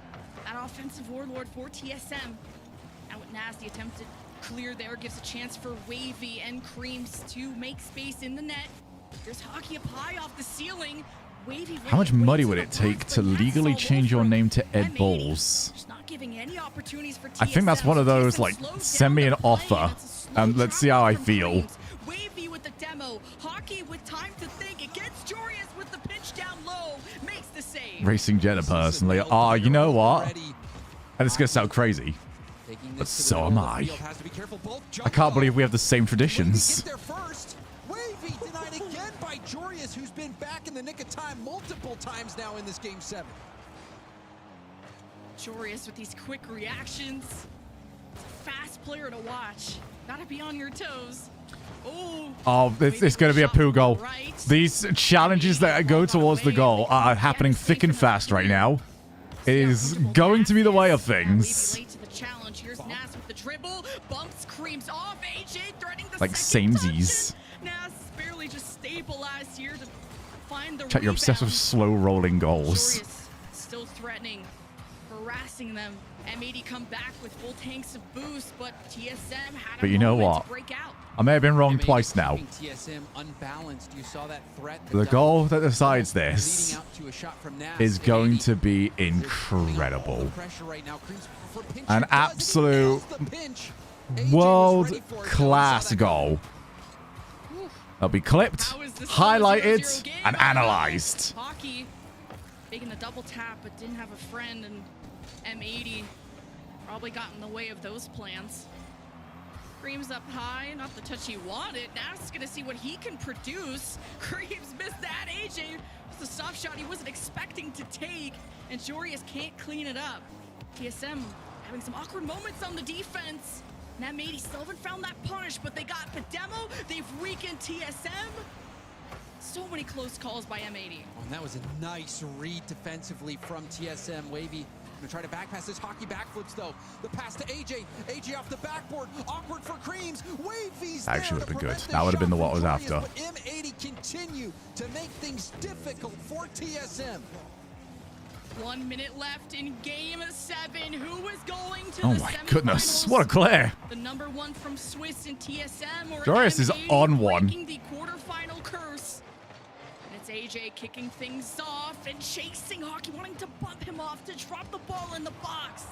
that offensive warlord for TSM. Now with Nas, the attempted clear there gives a chance for Wavy and Creams to make space in the net. There's Hockey up high off the ceiling. Wavy How much money would it take to legally change your name to Ed Balls? I think that's one of those, like, send me an offer and let's see how I feel. Wavy with the demo. Hockey with time to think. It gets Jorius with the pinch down low. Makes the save. Racing Jenna personally. Oh, you know what? And it's going to sound crazy. But so am I. I can't believe we have the same traditions. Wavy denied again by Jorius, who's been back in the nick of time multiple times now in this game 7. Jorius with these quick reactions. Fast player to watch. Gotta be on your toes. Oh, it's going to be a poo goal. These challenges that go towards the goal are happening thick and fast right now. It is going to be the way of things. Here's Nas with the dribble. Bumps, creams off. AJ threatening the like samesies. Nas barely just stabilized here to find the Chat, you're obsessed with slow rolling goals. Jorius still threatening, harassing them. M80 come back with full tanks of boost, but TSM had But you know what? I may have been wrong twice now. TSM unbalanced. You saw that threat. The goal that decides this is going to be incredible. An absolute world-class goal. They'll be clipped, highlighted, and analyzed. Hockey making the double tap, but didn't have a friend, and M80 probably got in the way of those plans. Creams up high, not the touch he wanted. Now he's gonna see what he can produce. Creams missed that. AJ was a soft shot he wasn't expecting to take, and Jorius can't clean it up. TSM having some awkward moments on the defense. Now M80 still haven't found that punish, but they got the demo. They've weakened TSM. So many close calls by M80. Oh, and that was a nice read defensively from TSM. Wavy gonna try to back pass this. Hockey backflips though. The pass to AJ. AJ off the backboard. Awkward for Creams. Wavy's there. Actually would have been good. That would have been the what I was after. But M80 continue to make things difficult for TSM. 1 minute left in game 7. Who is going to oh the my goodness, what a clear. The number 1 from Swiss and TSM, or Jorius is on one. The quarterfinal curse. And it's AJ kicking things off and chasing Hockey, wanting to bump him off to drop the ball in the box.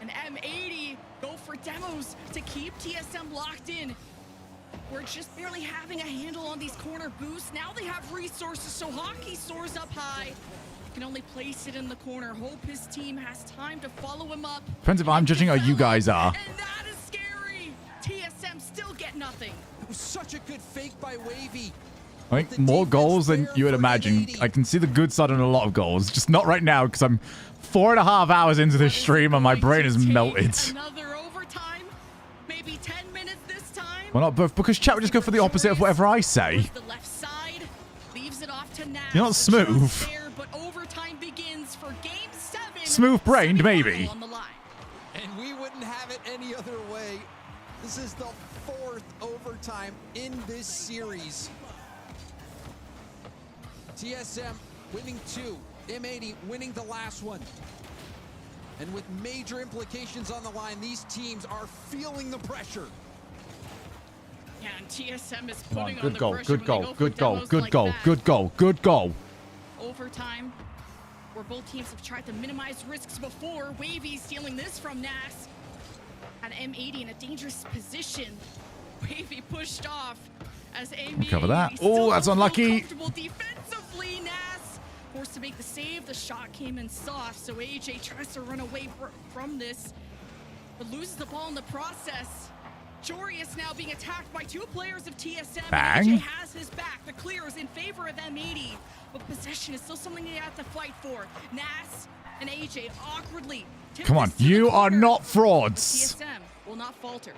And M80 go for demos to keep TSM locked in. We're just barely having a handle on these corner boosts. Now they have resources, so Hockey soars up high. Can only place it in the corner. Hope his team has time to follow him up. Depends if I'm judging or you guys are. And that is scary. TSM still get nothing. It was such a good fake by Wavy. I think more goals than you would imagine. I can see the good side on a lot of goals, just not right now because I'm 4.5 hours into this stream and my brain is melted. Another overtime, maybe 10 minutes this time. Well, not both, because chat would just go for the opposite of whatever I say. The left side leaves it off to Nas. You're not smooth. But overtime begins for game 7. Smooth-brained, maybe. And we wouldn't have it any other way. This is the 4th overtime in this series. TSM winning 2, M80 winning the last one. And with major implications on the line, these teams are feeling the pressure. Yeah, and TSM is putting on good the goal, pressure good goal, when they go good for goal, demos good like goal, that. good goal, good goal. Overtime, where both teams have tried to minimize risks before. Wavy stealing this from Nas. Had M80 in a dangerous position. Wavy pushed off as M80 Cover that. Oh, that's unlucky. comfortable defensively. Nas forced to make the save. The shot came in soft, so AJ tries to run away from this, but loses the ball in the process. Jorius now being attacked by 2 players of TSM. Bang. AJ has his back. The clear is in favor of M80, but possession is still something they have to fight for. Nas and AJ awkwardly. Come on, you are not frauds. TSM will not falter.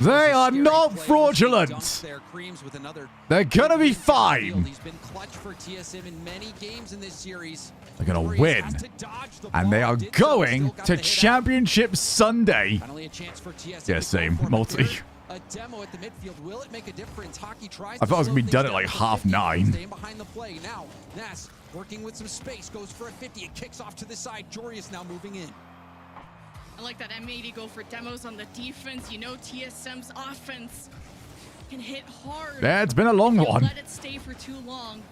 They are not fraudulent. They're gonna be fine. He's been clutch for TSM in many games in this series. They're gonna win, and they are going to Championship Sunday. Finally a chance for TSM. Yeah, same. Multi. a demo at the midfield. Will it make a difference? Hockey tries. I thought it was going to be done at like 9:30. Staying behind the play. Now, Nass working with some space, goes for a 50. It kicks off to the side. Jorius now moving in. I like that M80 go for demos on the defense. You know TSM's offense can hit hard. Yeah, it's been a long one. Let it stay for too long.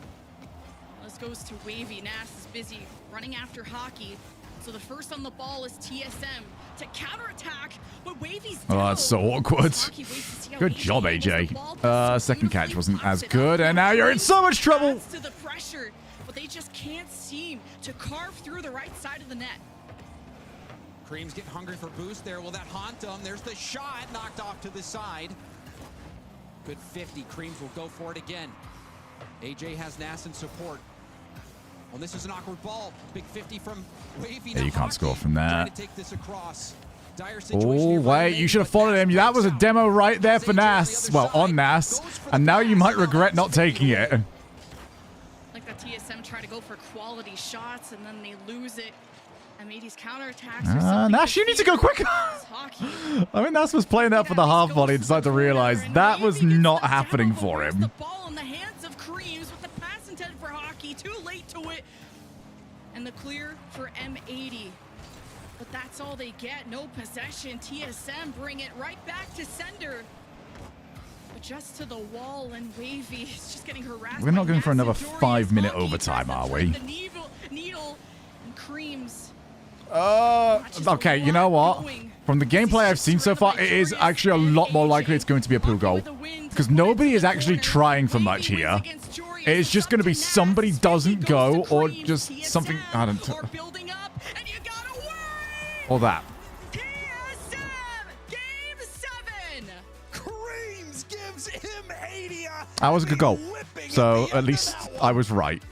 This goes to Wavy. Nass is busy running after Hockey. So the first on the ball is TSM to counterattack, but Wavy's Oh, that's so awkward. Good job, AJ. Second catch wasn't as good, and now you're in so much trouble. To the pressure, but they just can't seem to carve through the right side of the net. Cream's getting hungry for boost there. Will that haunt them? There's the shot knocked off to the side. Good 50. Creams will go for it again. AJ has Nass in support. Well, this is an awkward ball. Big 50 from Wavy. Yeah, you can't score from that. Take this across. Oh, wait, you should have followed him. That was a demo right there for Nass. Well, on Nass. And now you might regret not taking it. Like that TSM try to go for quality shots, and then they lose it. M80's counterattacks. Nash, you need to go quicker. I mean, Nass was playing that for the half volley and decided to realize that was not happening for him. The ball in the hands of Creams with the pass intended for Hockey. Too late to it. And the clear for M80. But that's all they get. No possession. TSM bring it right back to sender. But just to the wall, and Wavy is just getting harassed. We're not going for another 5-minute overtime, are we? The needle and Creams. Okay, you know what? From the gameplay I've seen so far, it is actually a lot more likely it's going to be a pool goal. Because nobody is actually trying for much here. It's just going to be somebody doesn't go, or just something, I don't know. Or that. That was a good goal. So at least I was right.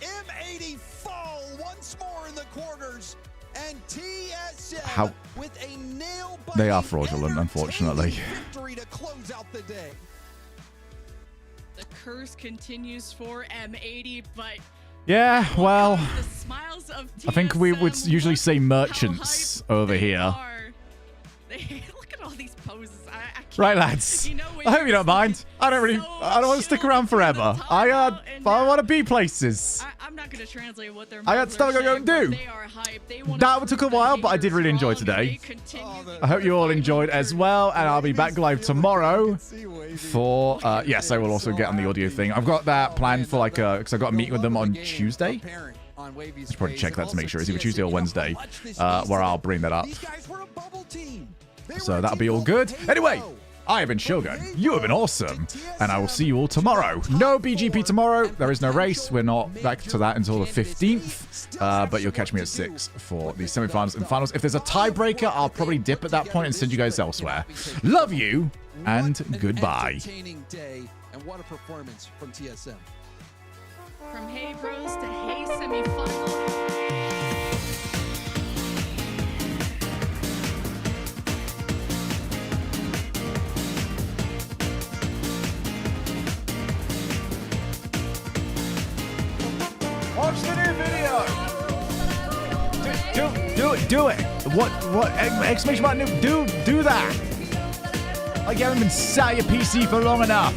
M80 fall once more in the quarters, and TSM How? With a nail They are fraudulent, unfortunately. victory to close out the day. The curse continues for M80, but Yeah, well, the smiles of I think we would TSM, usually say look merchants how hyped over they here. are. Look at all these poses. I can't, Right, lads. you know, when I hope you're you don't mind. I don't really. so I don't want to stick around forever. I want to be places. I'm not going to translate what they're I got stuff I gotta go and do. They are hyped. They wanna That prove took a that while, they but I are did really enjoy strong, and today. they continue I hope you all enjoyed as well, and I'll be back live tomorrow for. Yes, I will also get on the audio thing. I've got that planned for like because I've got a meeting with them on Tuesday. I should probably check that to make sure it's either Tuesday or Wednesday, where I'll bring that up. So that'll be all good. Anyway, I have been Shogun. You have been awesome. And I will see you all tomorrow. No BGP tomorrow. There is no race. We're not back to that until the 15th. But you'll catch me at 6 for the semifinals and finals. If there's a tiebreaker, I'll probably dip at that point and send you guys elsewhere. Love you and goodbye. Entertaining day, and what a performance from TSM. From Hey Bros to Hey Semifinal. Watch the new video. Do it. What? Exclamation mark! Do that. Like you haven't been sat at your PC for long enough.